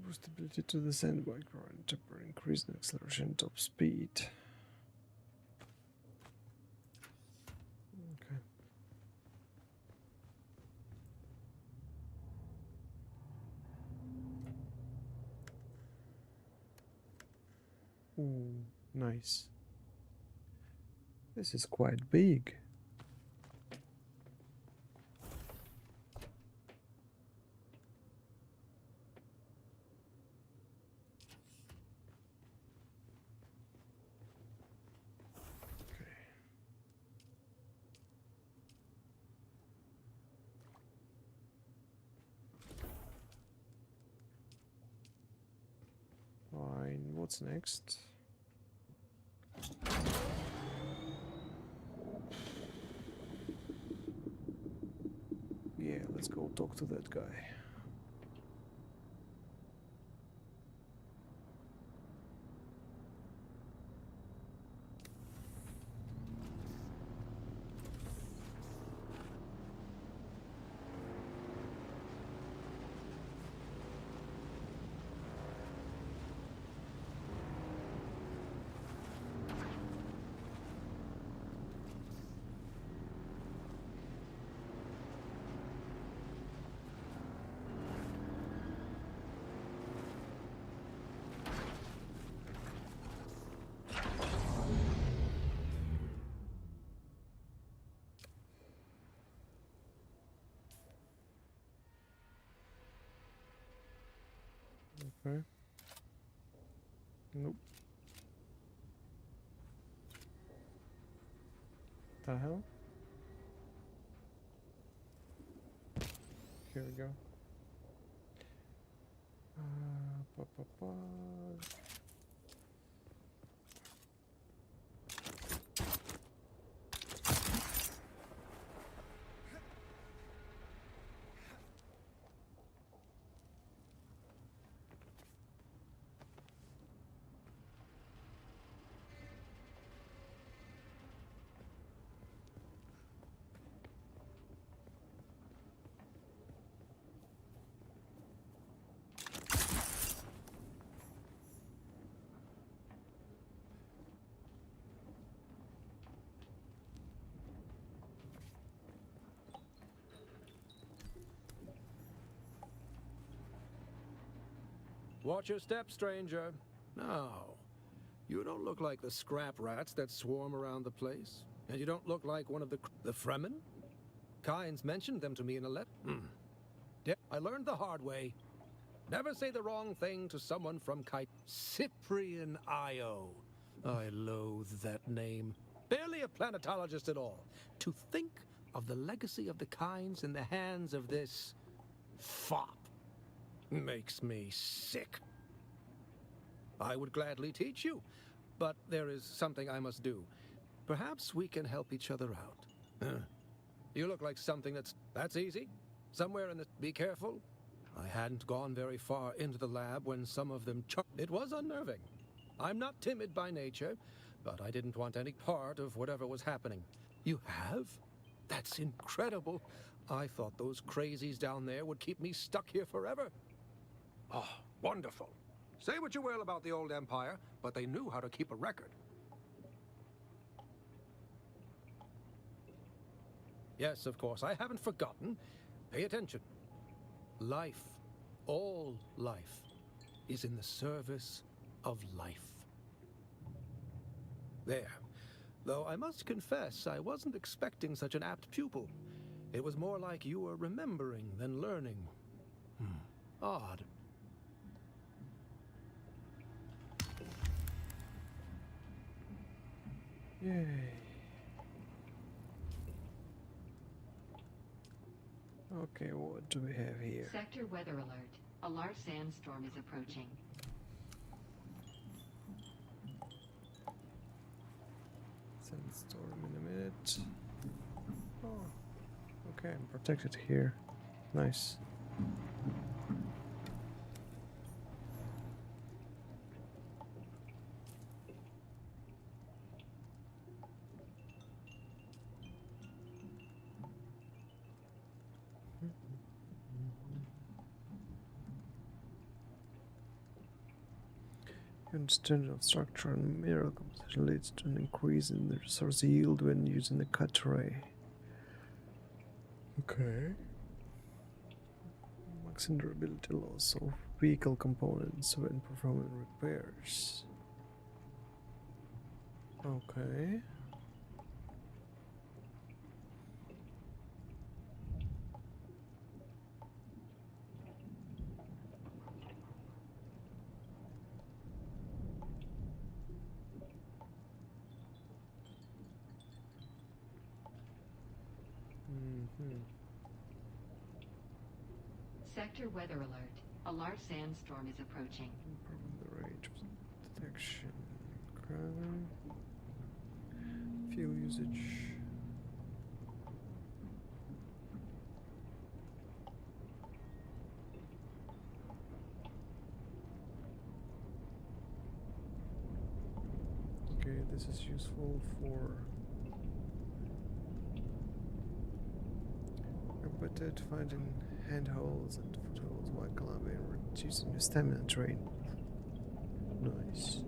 Boost ability to the sandbike run, temporary increase in acceleration top speed. Okay. Ooh, nice. This is quite big. Fine, what's next? Yeah, let's go talk to that guy. Okay. Nope. The hell? Here we go. Pa, pa, pa. Watch your step, stranger. No. You don't look like the scrap rats that swarm around the place. And you don't look like one of the Fremen? Kynes mentioned them to me in a letter. I learned the hard way. Never say the wrong thing to someone from Cyprian Io. I loathe that name. Barely a planetologist at all. To think of the legacy of the Kynes in the hands of this fop makes me sick. I would gladly teach you, but there is something I must do. Perhaps we can help each other out. You look like something that's easy. Somewhere in the... Be careful. I hadn't gone very far into the lab when some of them It was unnerving. I'm not timid by nature, but I didn't want any part of whatever was happening. You have? That's incredible. I thought those crazies down there would keep me stuck here forever. Oh, wonderful. Say what you will about the old empire, but they knew how to keep a record. Yes, of course, I haven't forgotten. Pay attention. Life. All life is in the service of life. There. Though I must confess, I wasn't expecting such an apt pupil. It was more like you were remembering than learning. Odd. Yay. Okay, what do we have here? Sector weather alert. A large sandstorm is approaching. Sandstorm in a minute. Oh, okay, I'm protected here. Nice. Understanding of structure and mineral composition leads to an increase in the resource yield when using the cut array. Okay. Maximum durability loss of vehicle components when performing repairs. Okay. Sector weather alert. A large sandstorm is approaching. Improving the range of detection. Okay. Fuel usage. Okay, this is useful for better at finding handholds and footholds while climbing and reducing your stamina drain. Nice.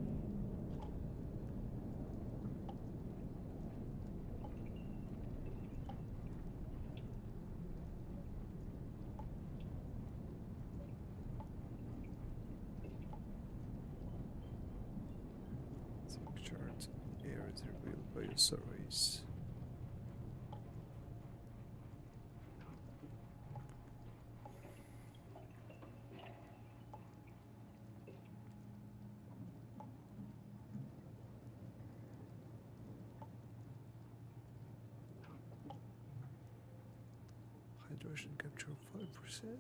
Some charts of areas revealed by your surveys. Hydration capture 5%.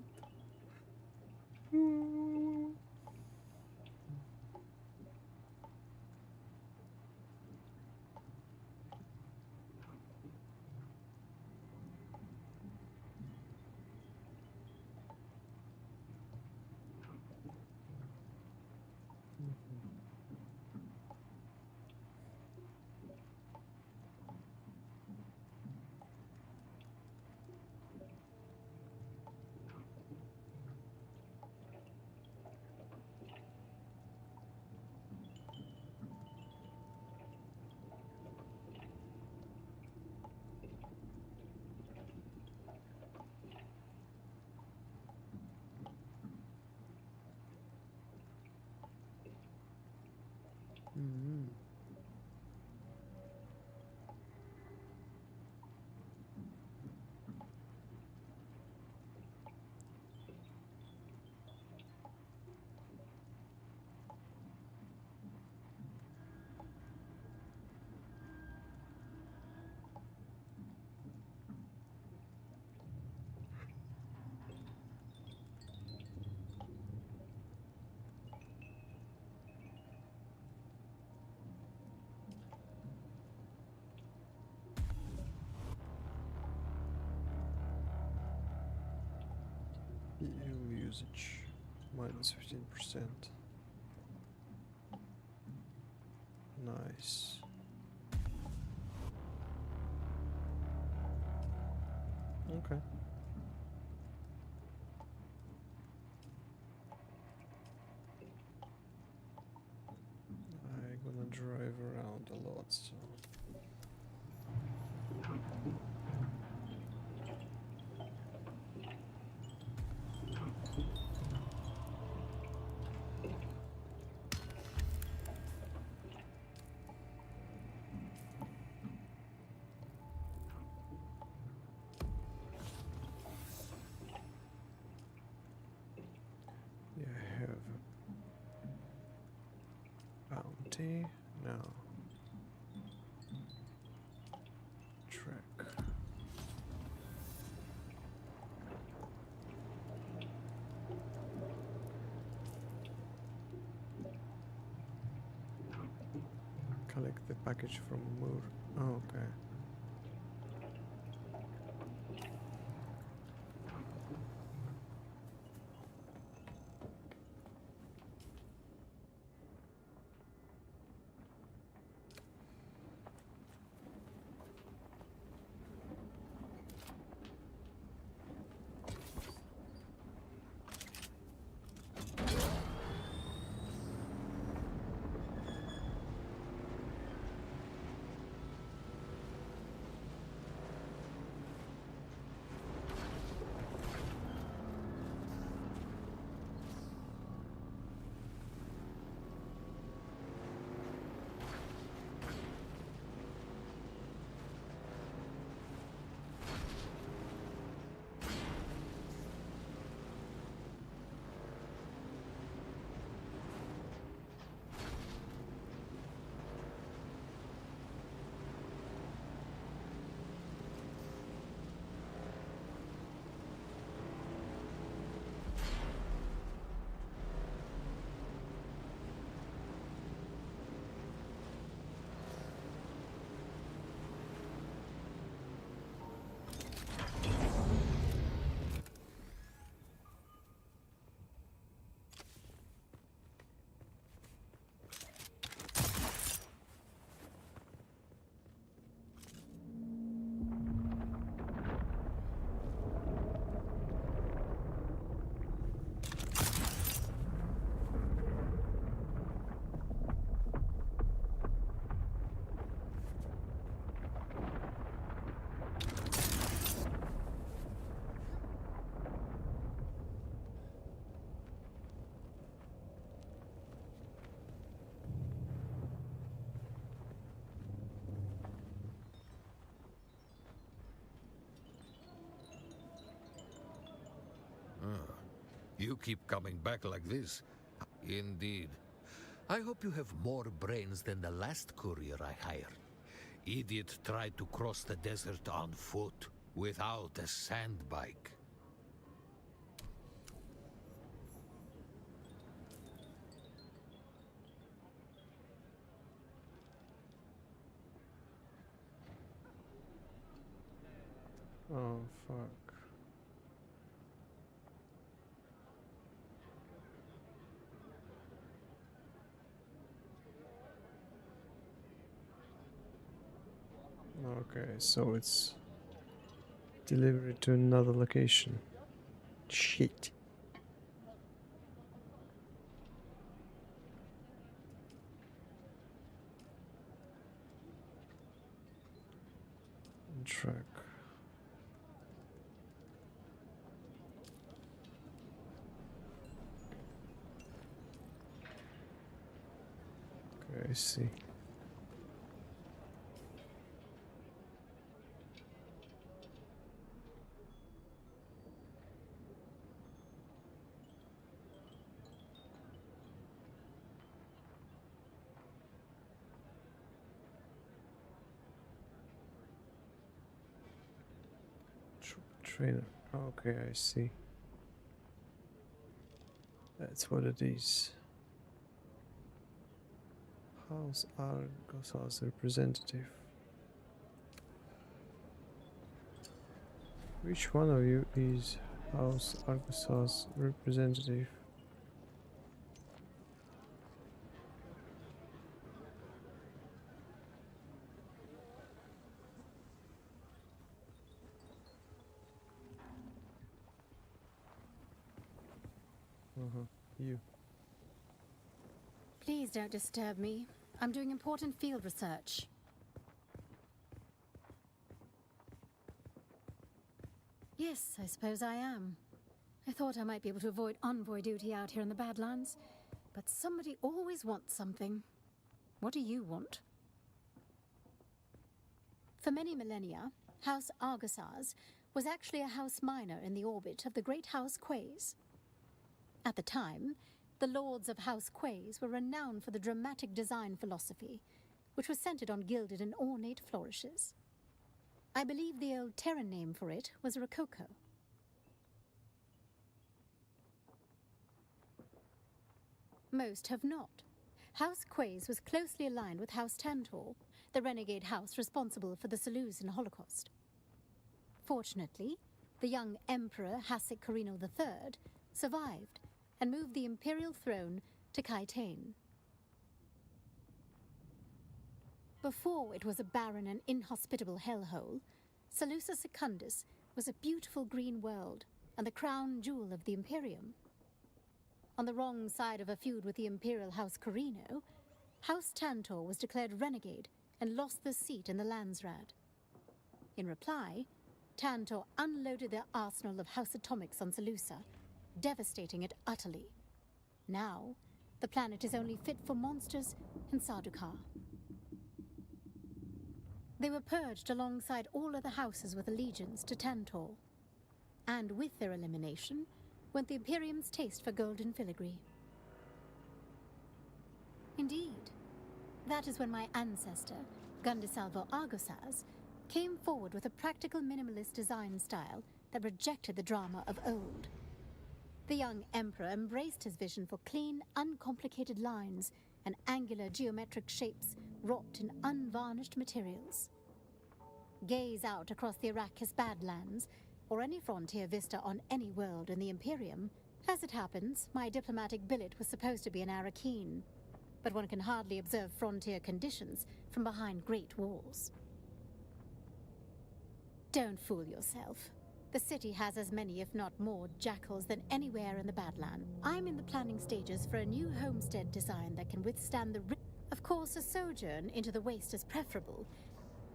EU usage minus 15%. Nice. Okay. I'm gonna drive around a lot, so. Interactivity? No. Track. Collect the package from Moore. Oh, okay. You keep coming back like this. Indeed. I hope you have more brains than the last courier I hired. Idiot tried to cross the desert on foot, without a sand bike. Oh, fuck. Okay, so it's delivered to another location. Shit. Track. Okay, I see. Trainer. Okay, I see. That's what it is. House Argos's representative. Which one of you is House Argos's representative? You. Please don't disturb me. I'm doing important field research. Yes, I suppose I am. I thought I might be able to avoid envoy duty out here in the Badlands, but somebody always wants something. What do you want? For many millennia, House Argosaz was actually a house minor in the orbit of the Great House Quays. At the time, The lords of House Quays were renowned for the dramatic design philosophy, which was centered on gilded and ornate flourishes. I believe the old Terran name for it was Rococo. Most have not. House Quays was closely aligned with House Tantor, the renegade house responsible for the Seleucian Holocaust. Fortunately, the young Emperor Hasek Carino III survived and moved the imperial throne to Kaitane. Before it was a barren and inhospitable hellhole, Seleucus Secundus was a beautiful green world and the crown jewel of the Imperium. On the wrong side of a feud with the imperial House Carino, House Tantor was declared renegade and lost the seat in the Landsraad. In reply, Tantor unloaded their arsenal of House Atomics on Seleucia, devastating it utterly. Now, the planet is only fit for monsters and Sardaukar. They were purged alongside all other houses with allegiance to Tantor. And with their elimination went the Imperium's taste for golden filigree. Indeed, that is when my ancestor, Gundisalvo Argosaz, came forward with a practical minimalist design style that rejected the drama of old. The young emperor embraced his vision for clean, uncomplicated lines and angular geometric shapes wrought in unvarnished materials. Gaze out across the Arrakis Badlands, or any frontier vista on any world in the Imperium. As it happens, my diplomatic billet was supposed to be an Arrakeen, but one can hardly observe frontier conditions from behind great walls. Don't fool yourself. The city has as many, if not more, jackals than anywhere in the Badland. I'm in the planning stages for a new homestead design that can withstand the Of course, a sojourn into the waste is preferable,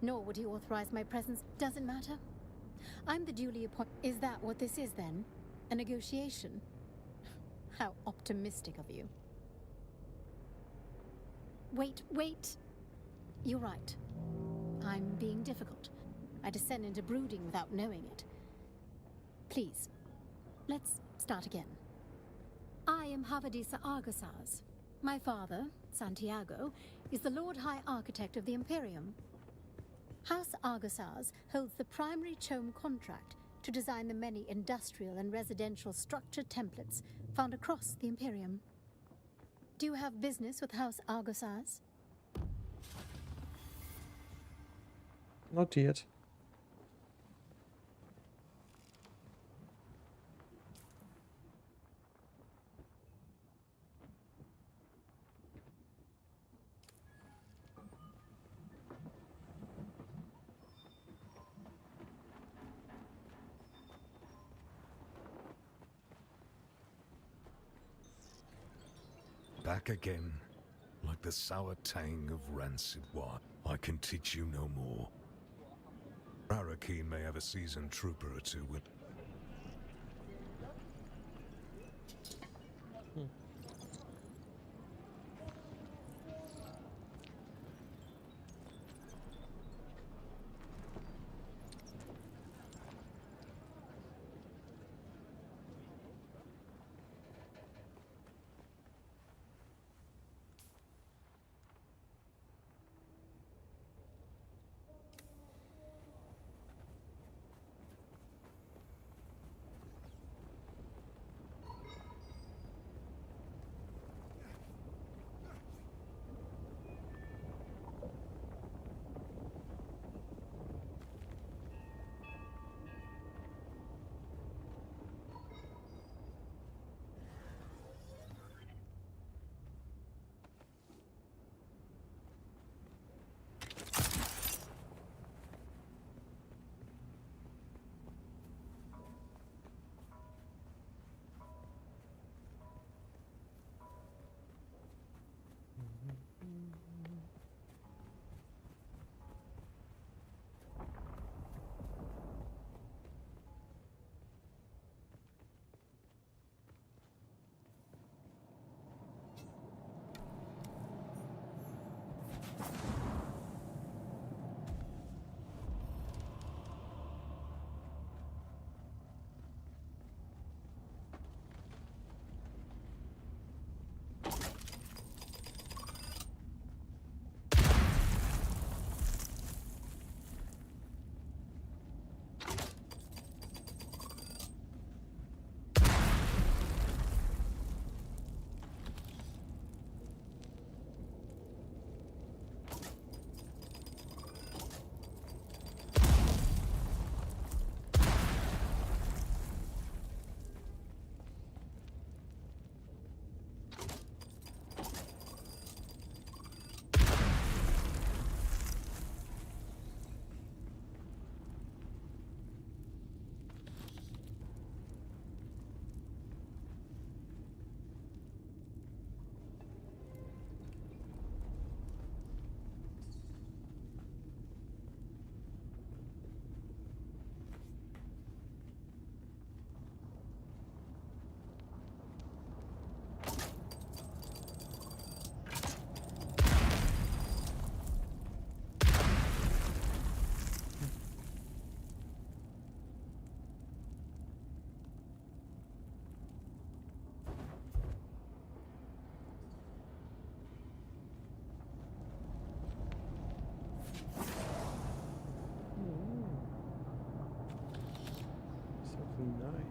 nor would he authorize my presence. Doesn't matter. I'm the duly appointed. Is that what this is then? A negotiation? How optimistic of you. Wait. You're right. I'm being difficult. I descend into brooding without knowing it. Please, let's start again. I am Havadisa Argosaz. My father, Santiago, is the Lord High Architect of the Imperium. House Argosaz holds the primary CHOAM contract to design the many industrial and residential structure templates found across the Imperium. Do you have business with House Argosaz? Not yet. Back again, like the sour tang of rancid wine. I can teach you no more. Arrakeen may have a seasoned trooper or two with...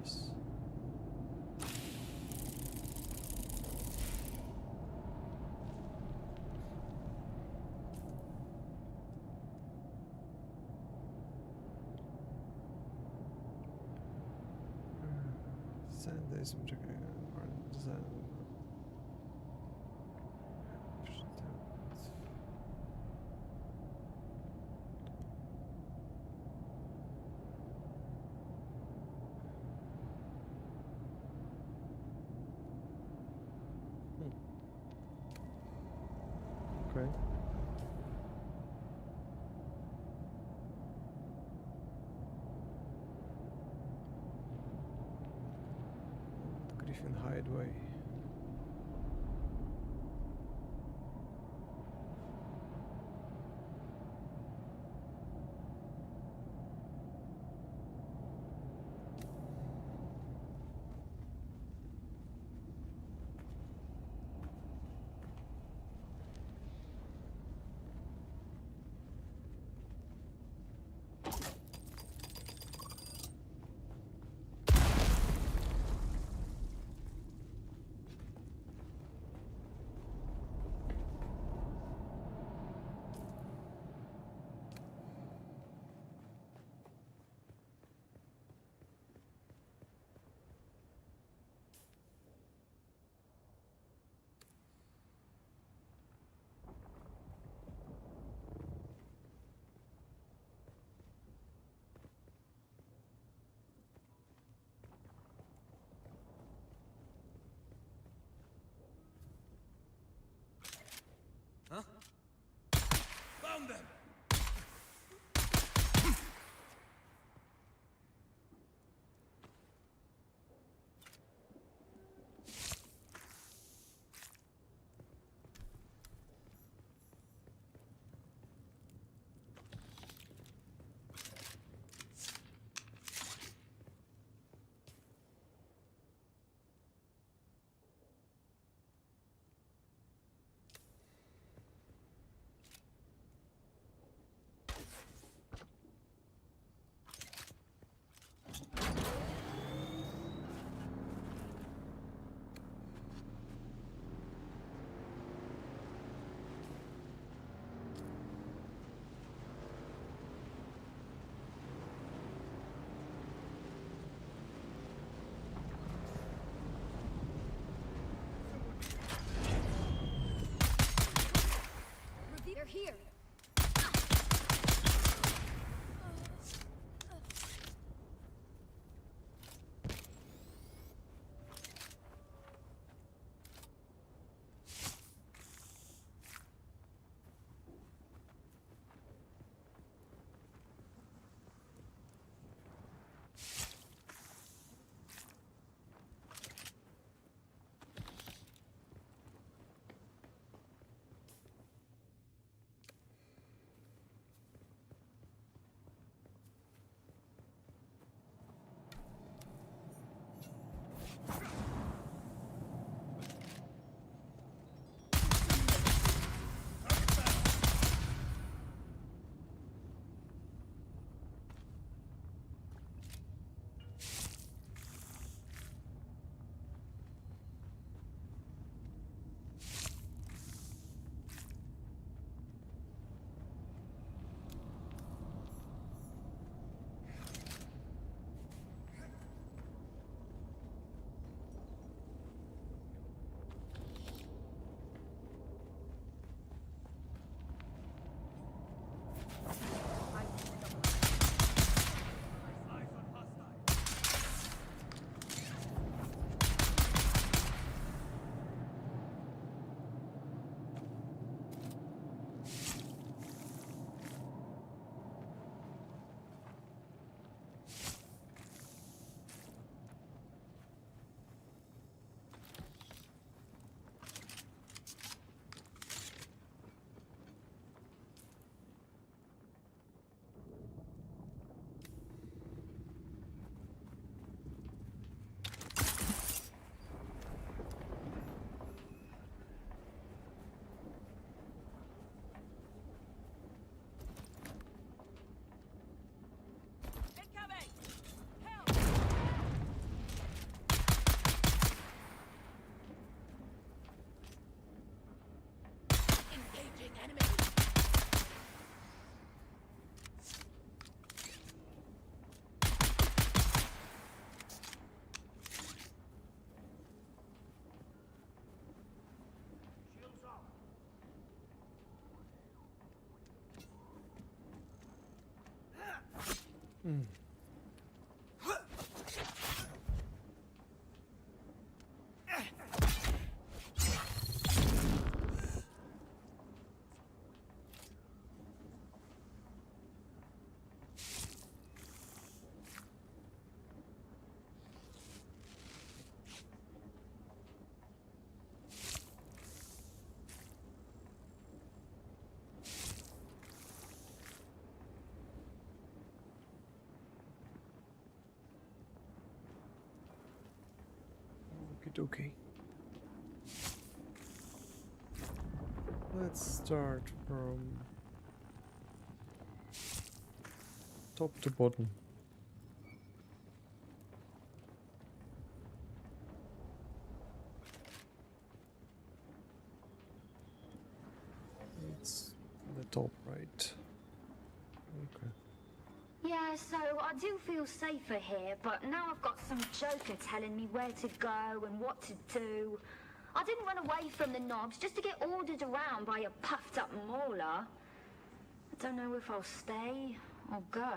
piece. Design some design. Okay. Griffin Hideaway. Okay. Let's start from top to bottom. It's the top right. Okay. Yeah, so I do feel safer here, but now I've got some joker telling me where to go and what to do. I didn't run away from the knobs just to get ordered around by a puffed-up mauler. I don't know if I'll stay or go.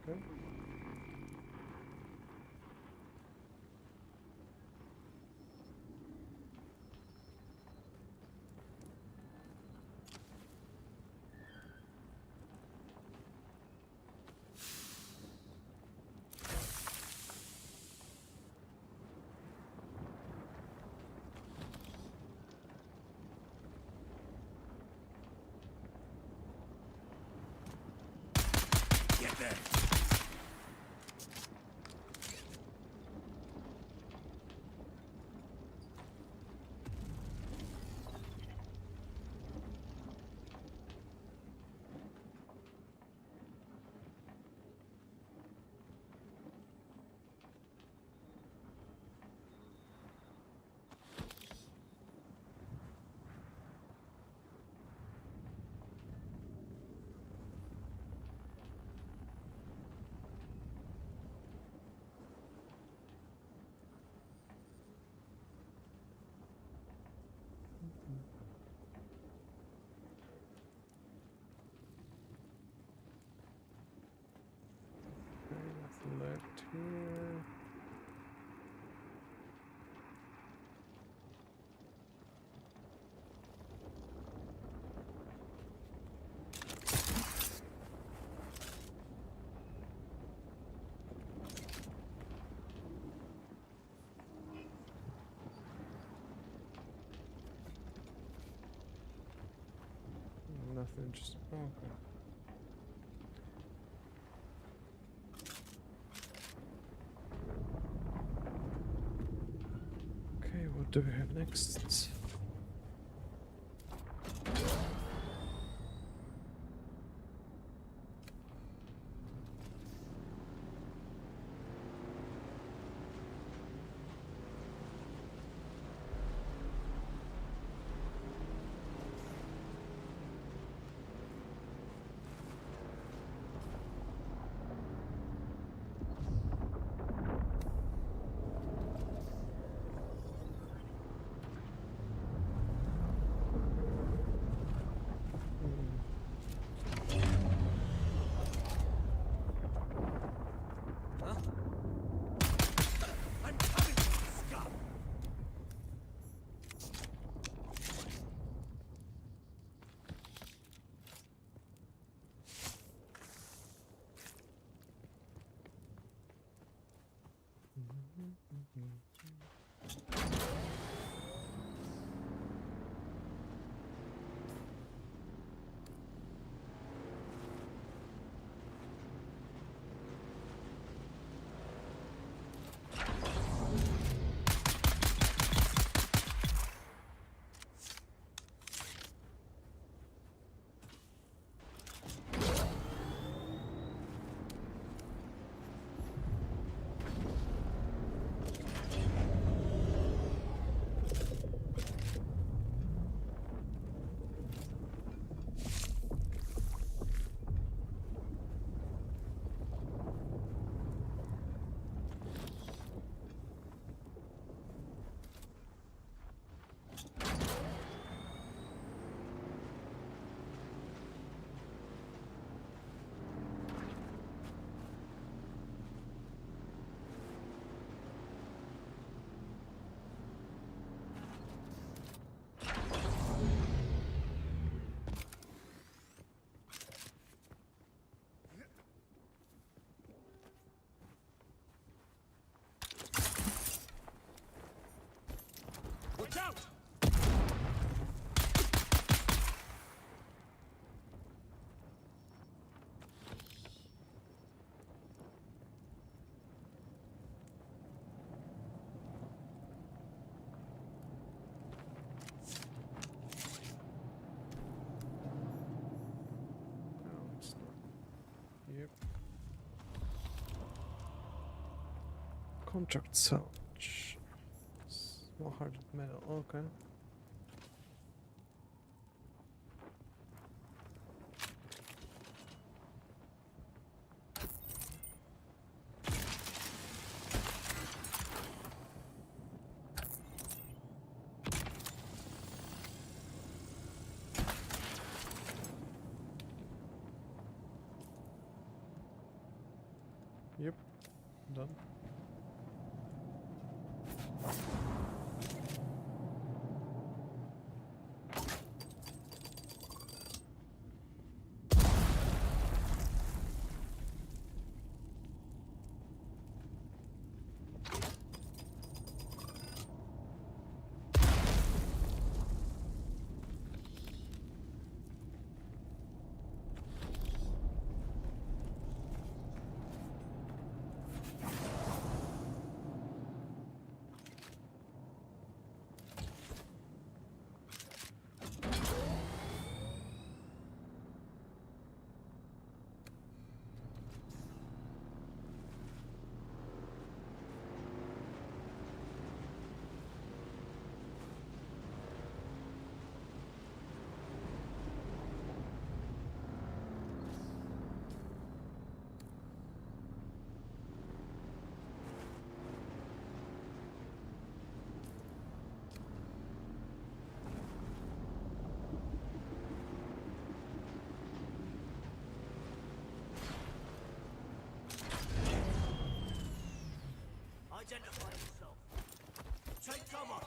Okay. Get there. Left here. Nothing, just okay. Okay, what do we have next? Contract salvage. Small hearted metal, okay. Yep, done. Identify yourself. Take cover.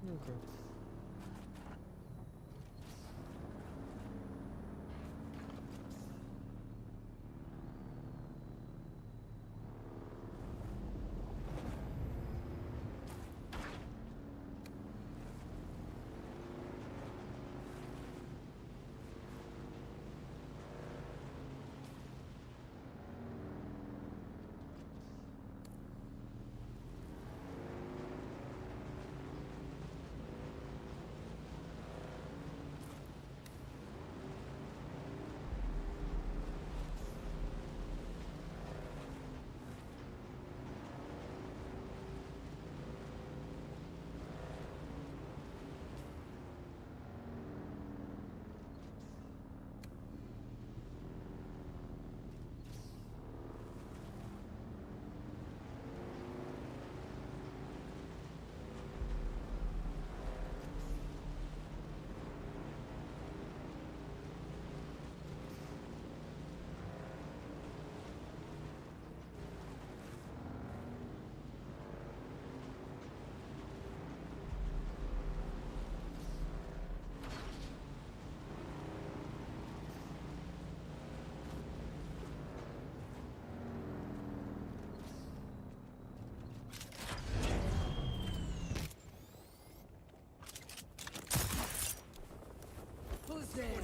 Okay.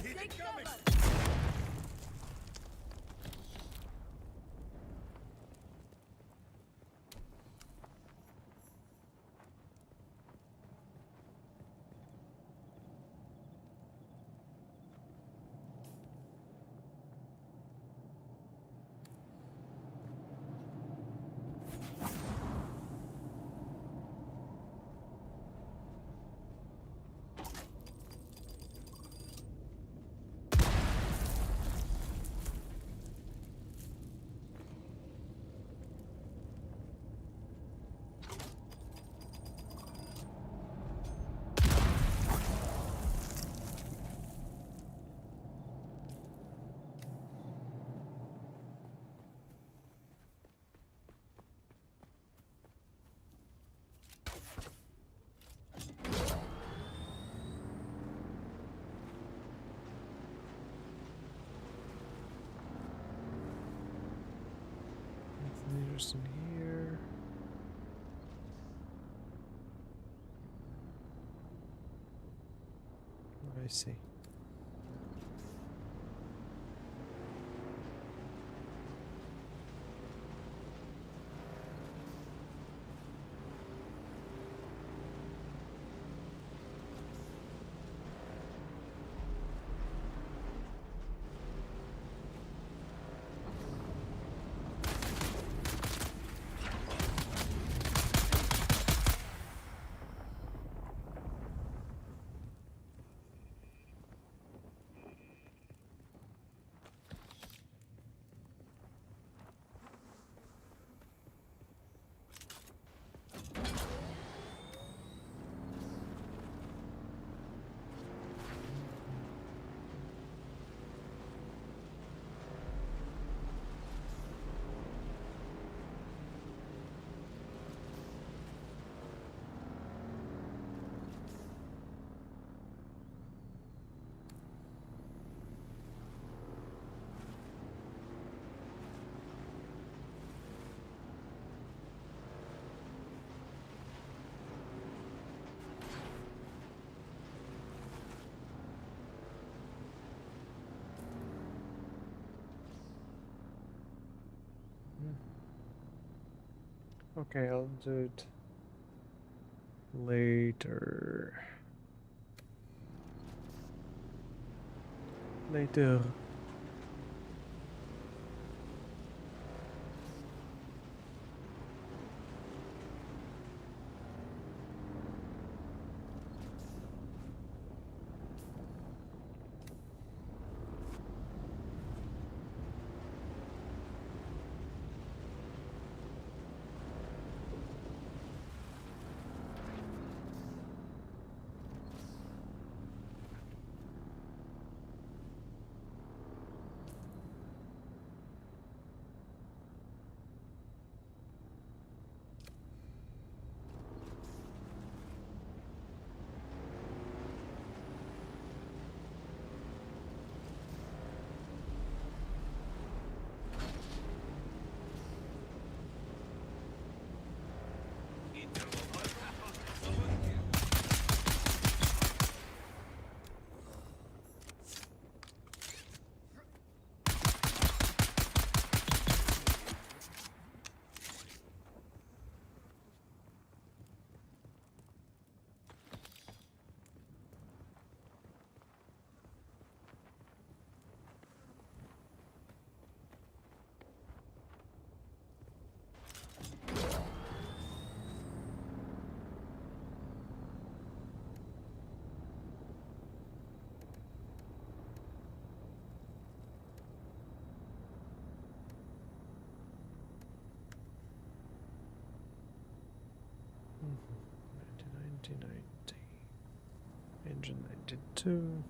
Stay cover! Nothing interesting here. I see. Okay, I'll do it later. Later. Mm-hmm. 1990. Engine 92.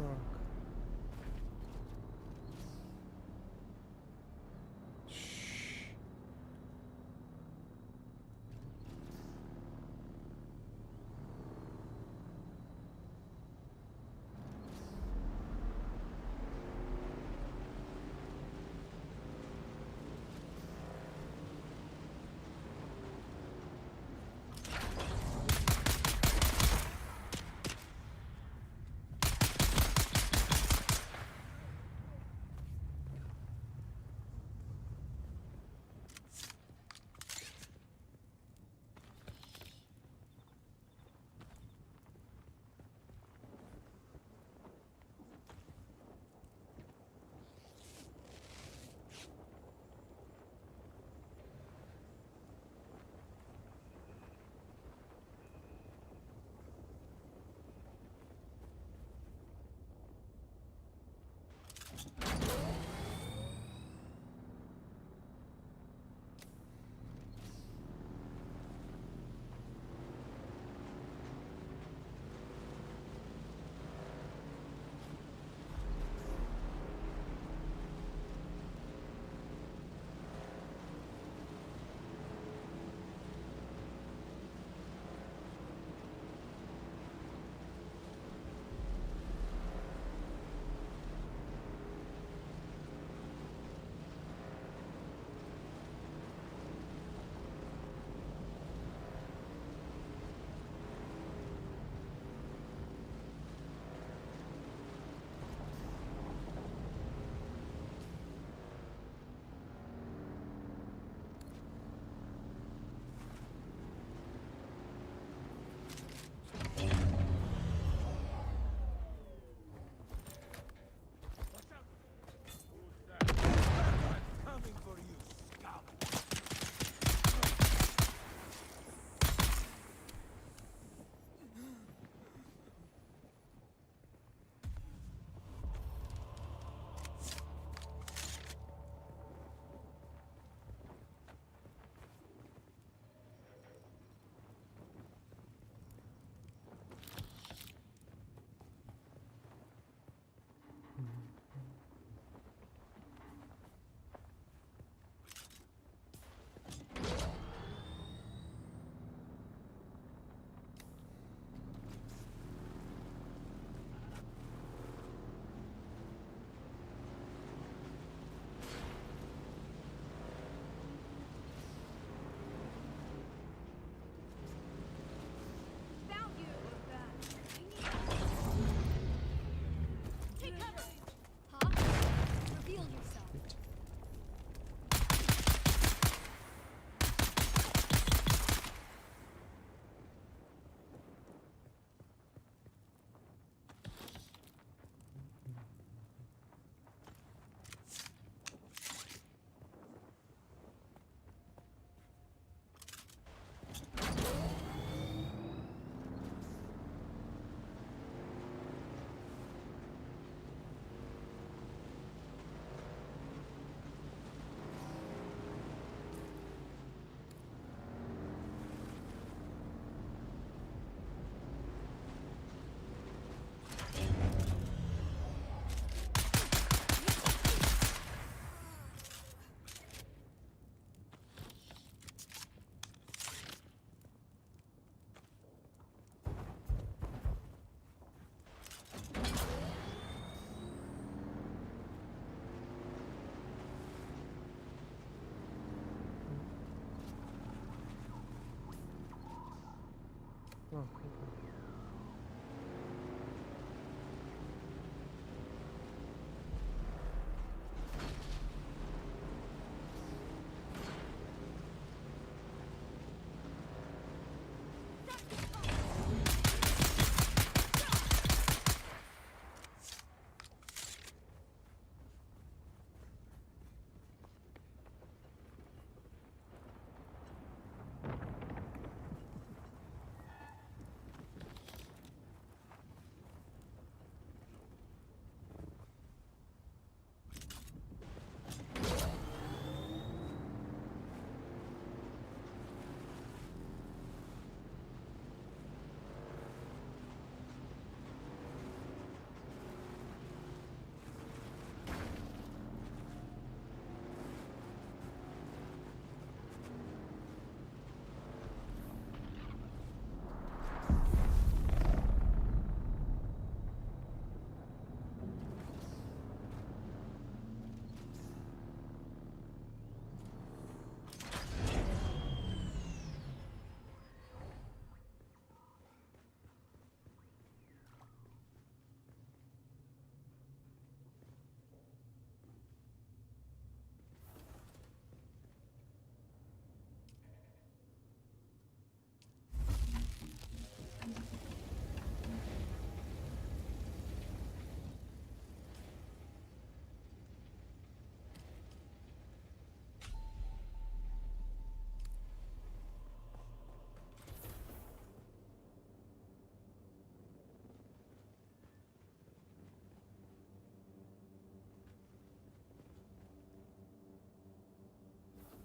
truck.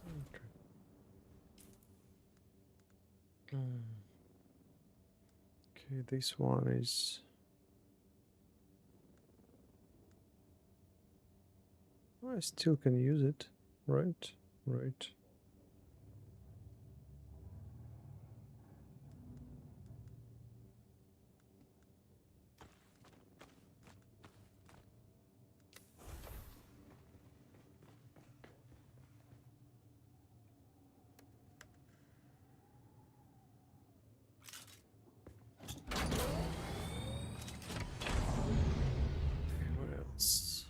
Okay. Mm. Okay, this one is. I still can use it, right? Right. What else?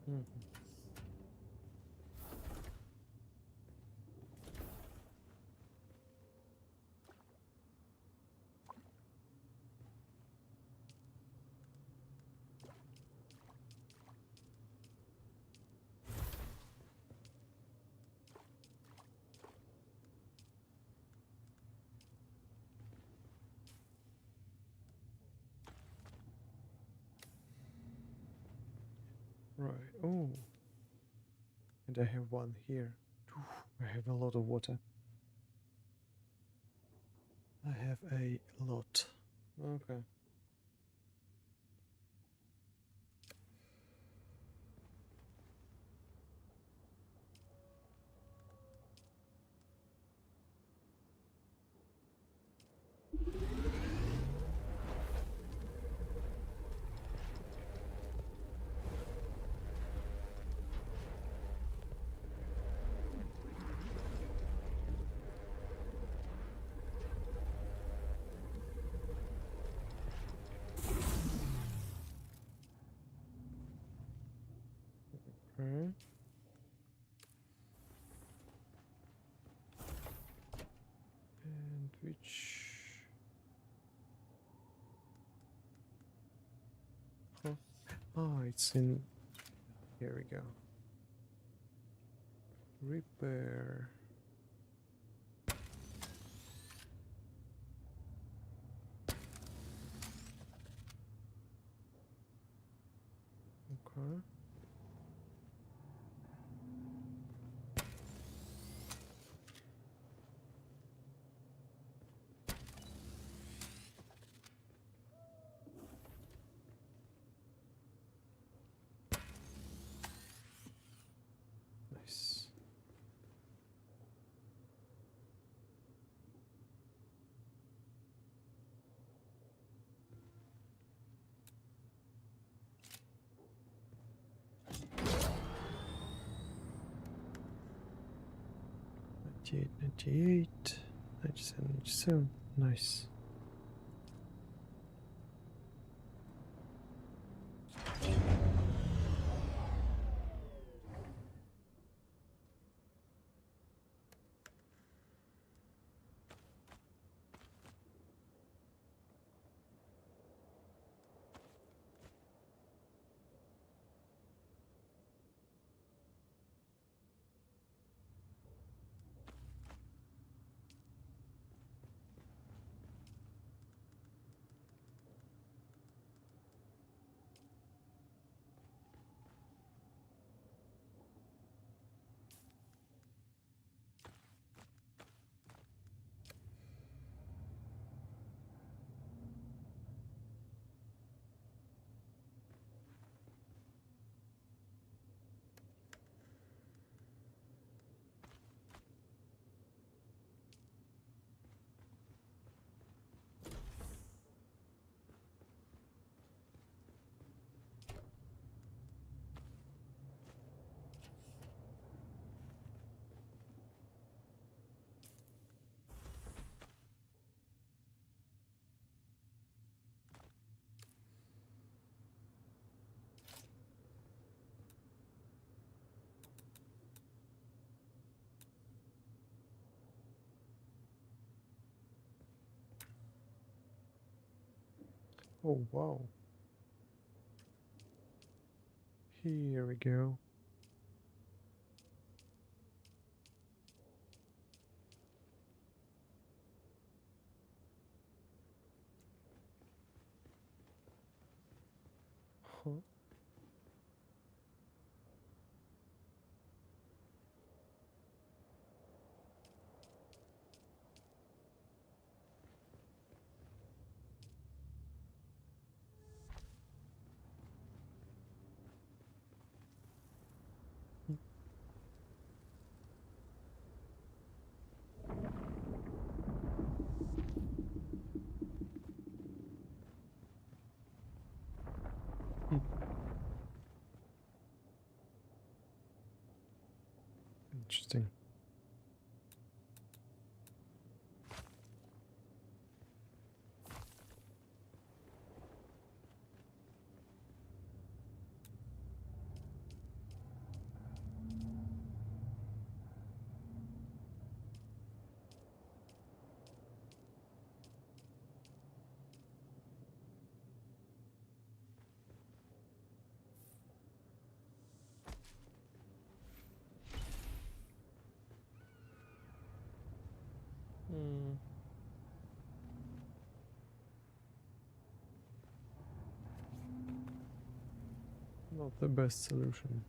Mhm. Right. Oh, and I have one here. I have a lot of water. I have a lot. Okay. Okay. And which? Huh. Oh, it's in. Here we go. Repair. Okay. Nice. 98, 98, 97, 97. Nice. Oh, wow. Here we go. Huh. Interesting. Not the best solution.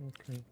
Okay.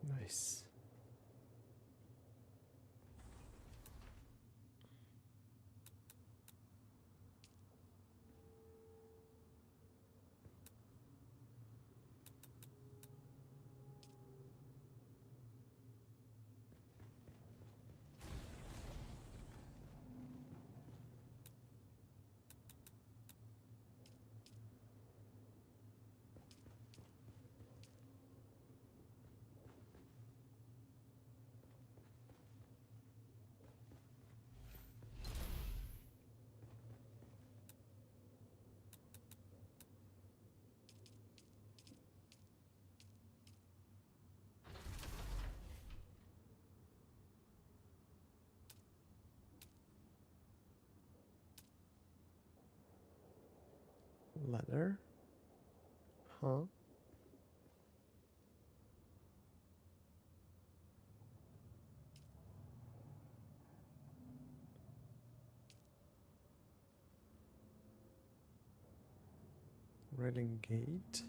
Nice. Leather? Huh? Railing gate?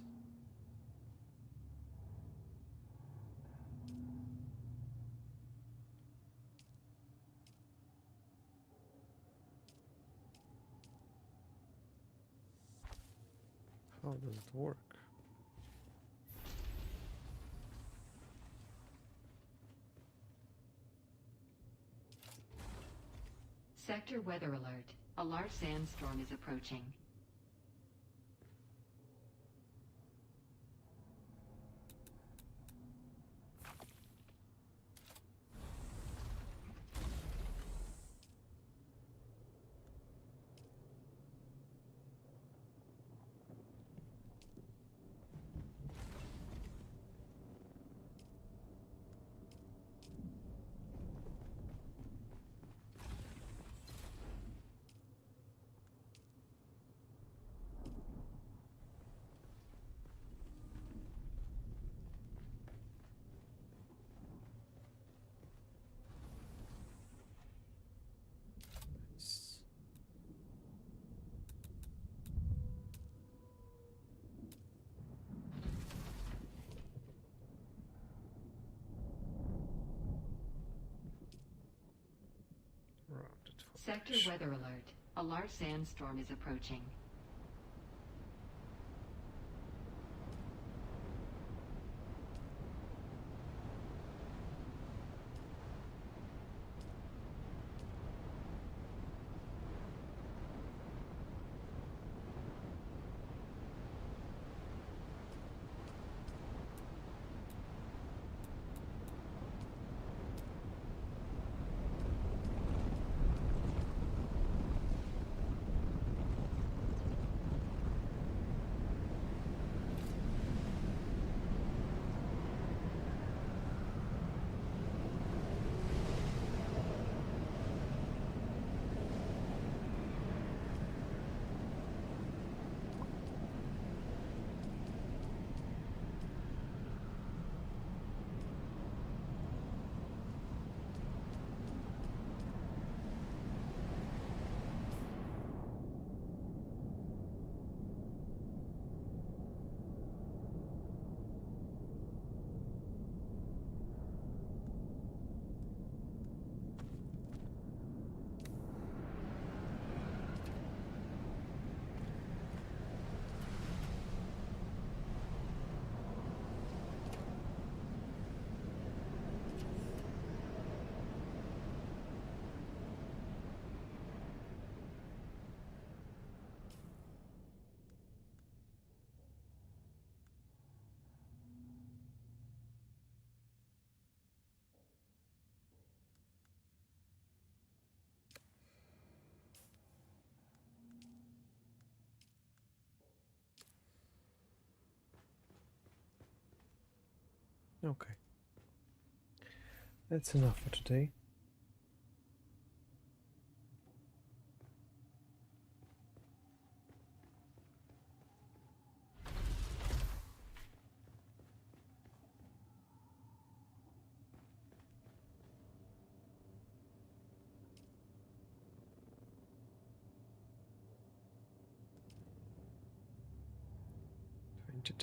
How does it work? Sector weather alert. A large sandstorm is approaching. Sector weather alert. A large sandstorm is approaching. Okay. That's enough for today.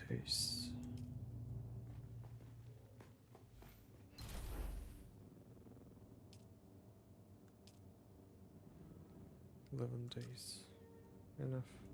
Days. 11 days. Enough.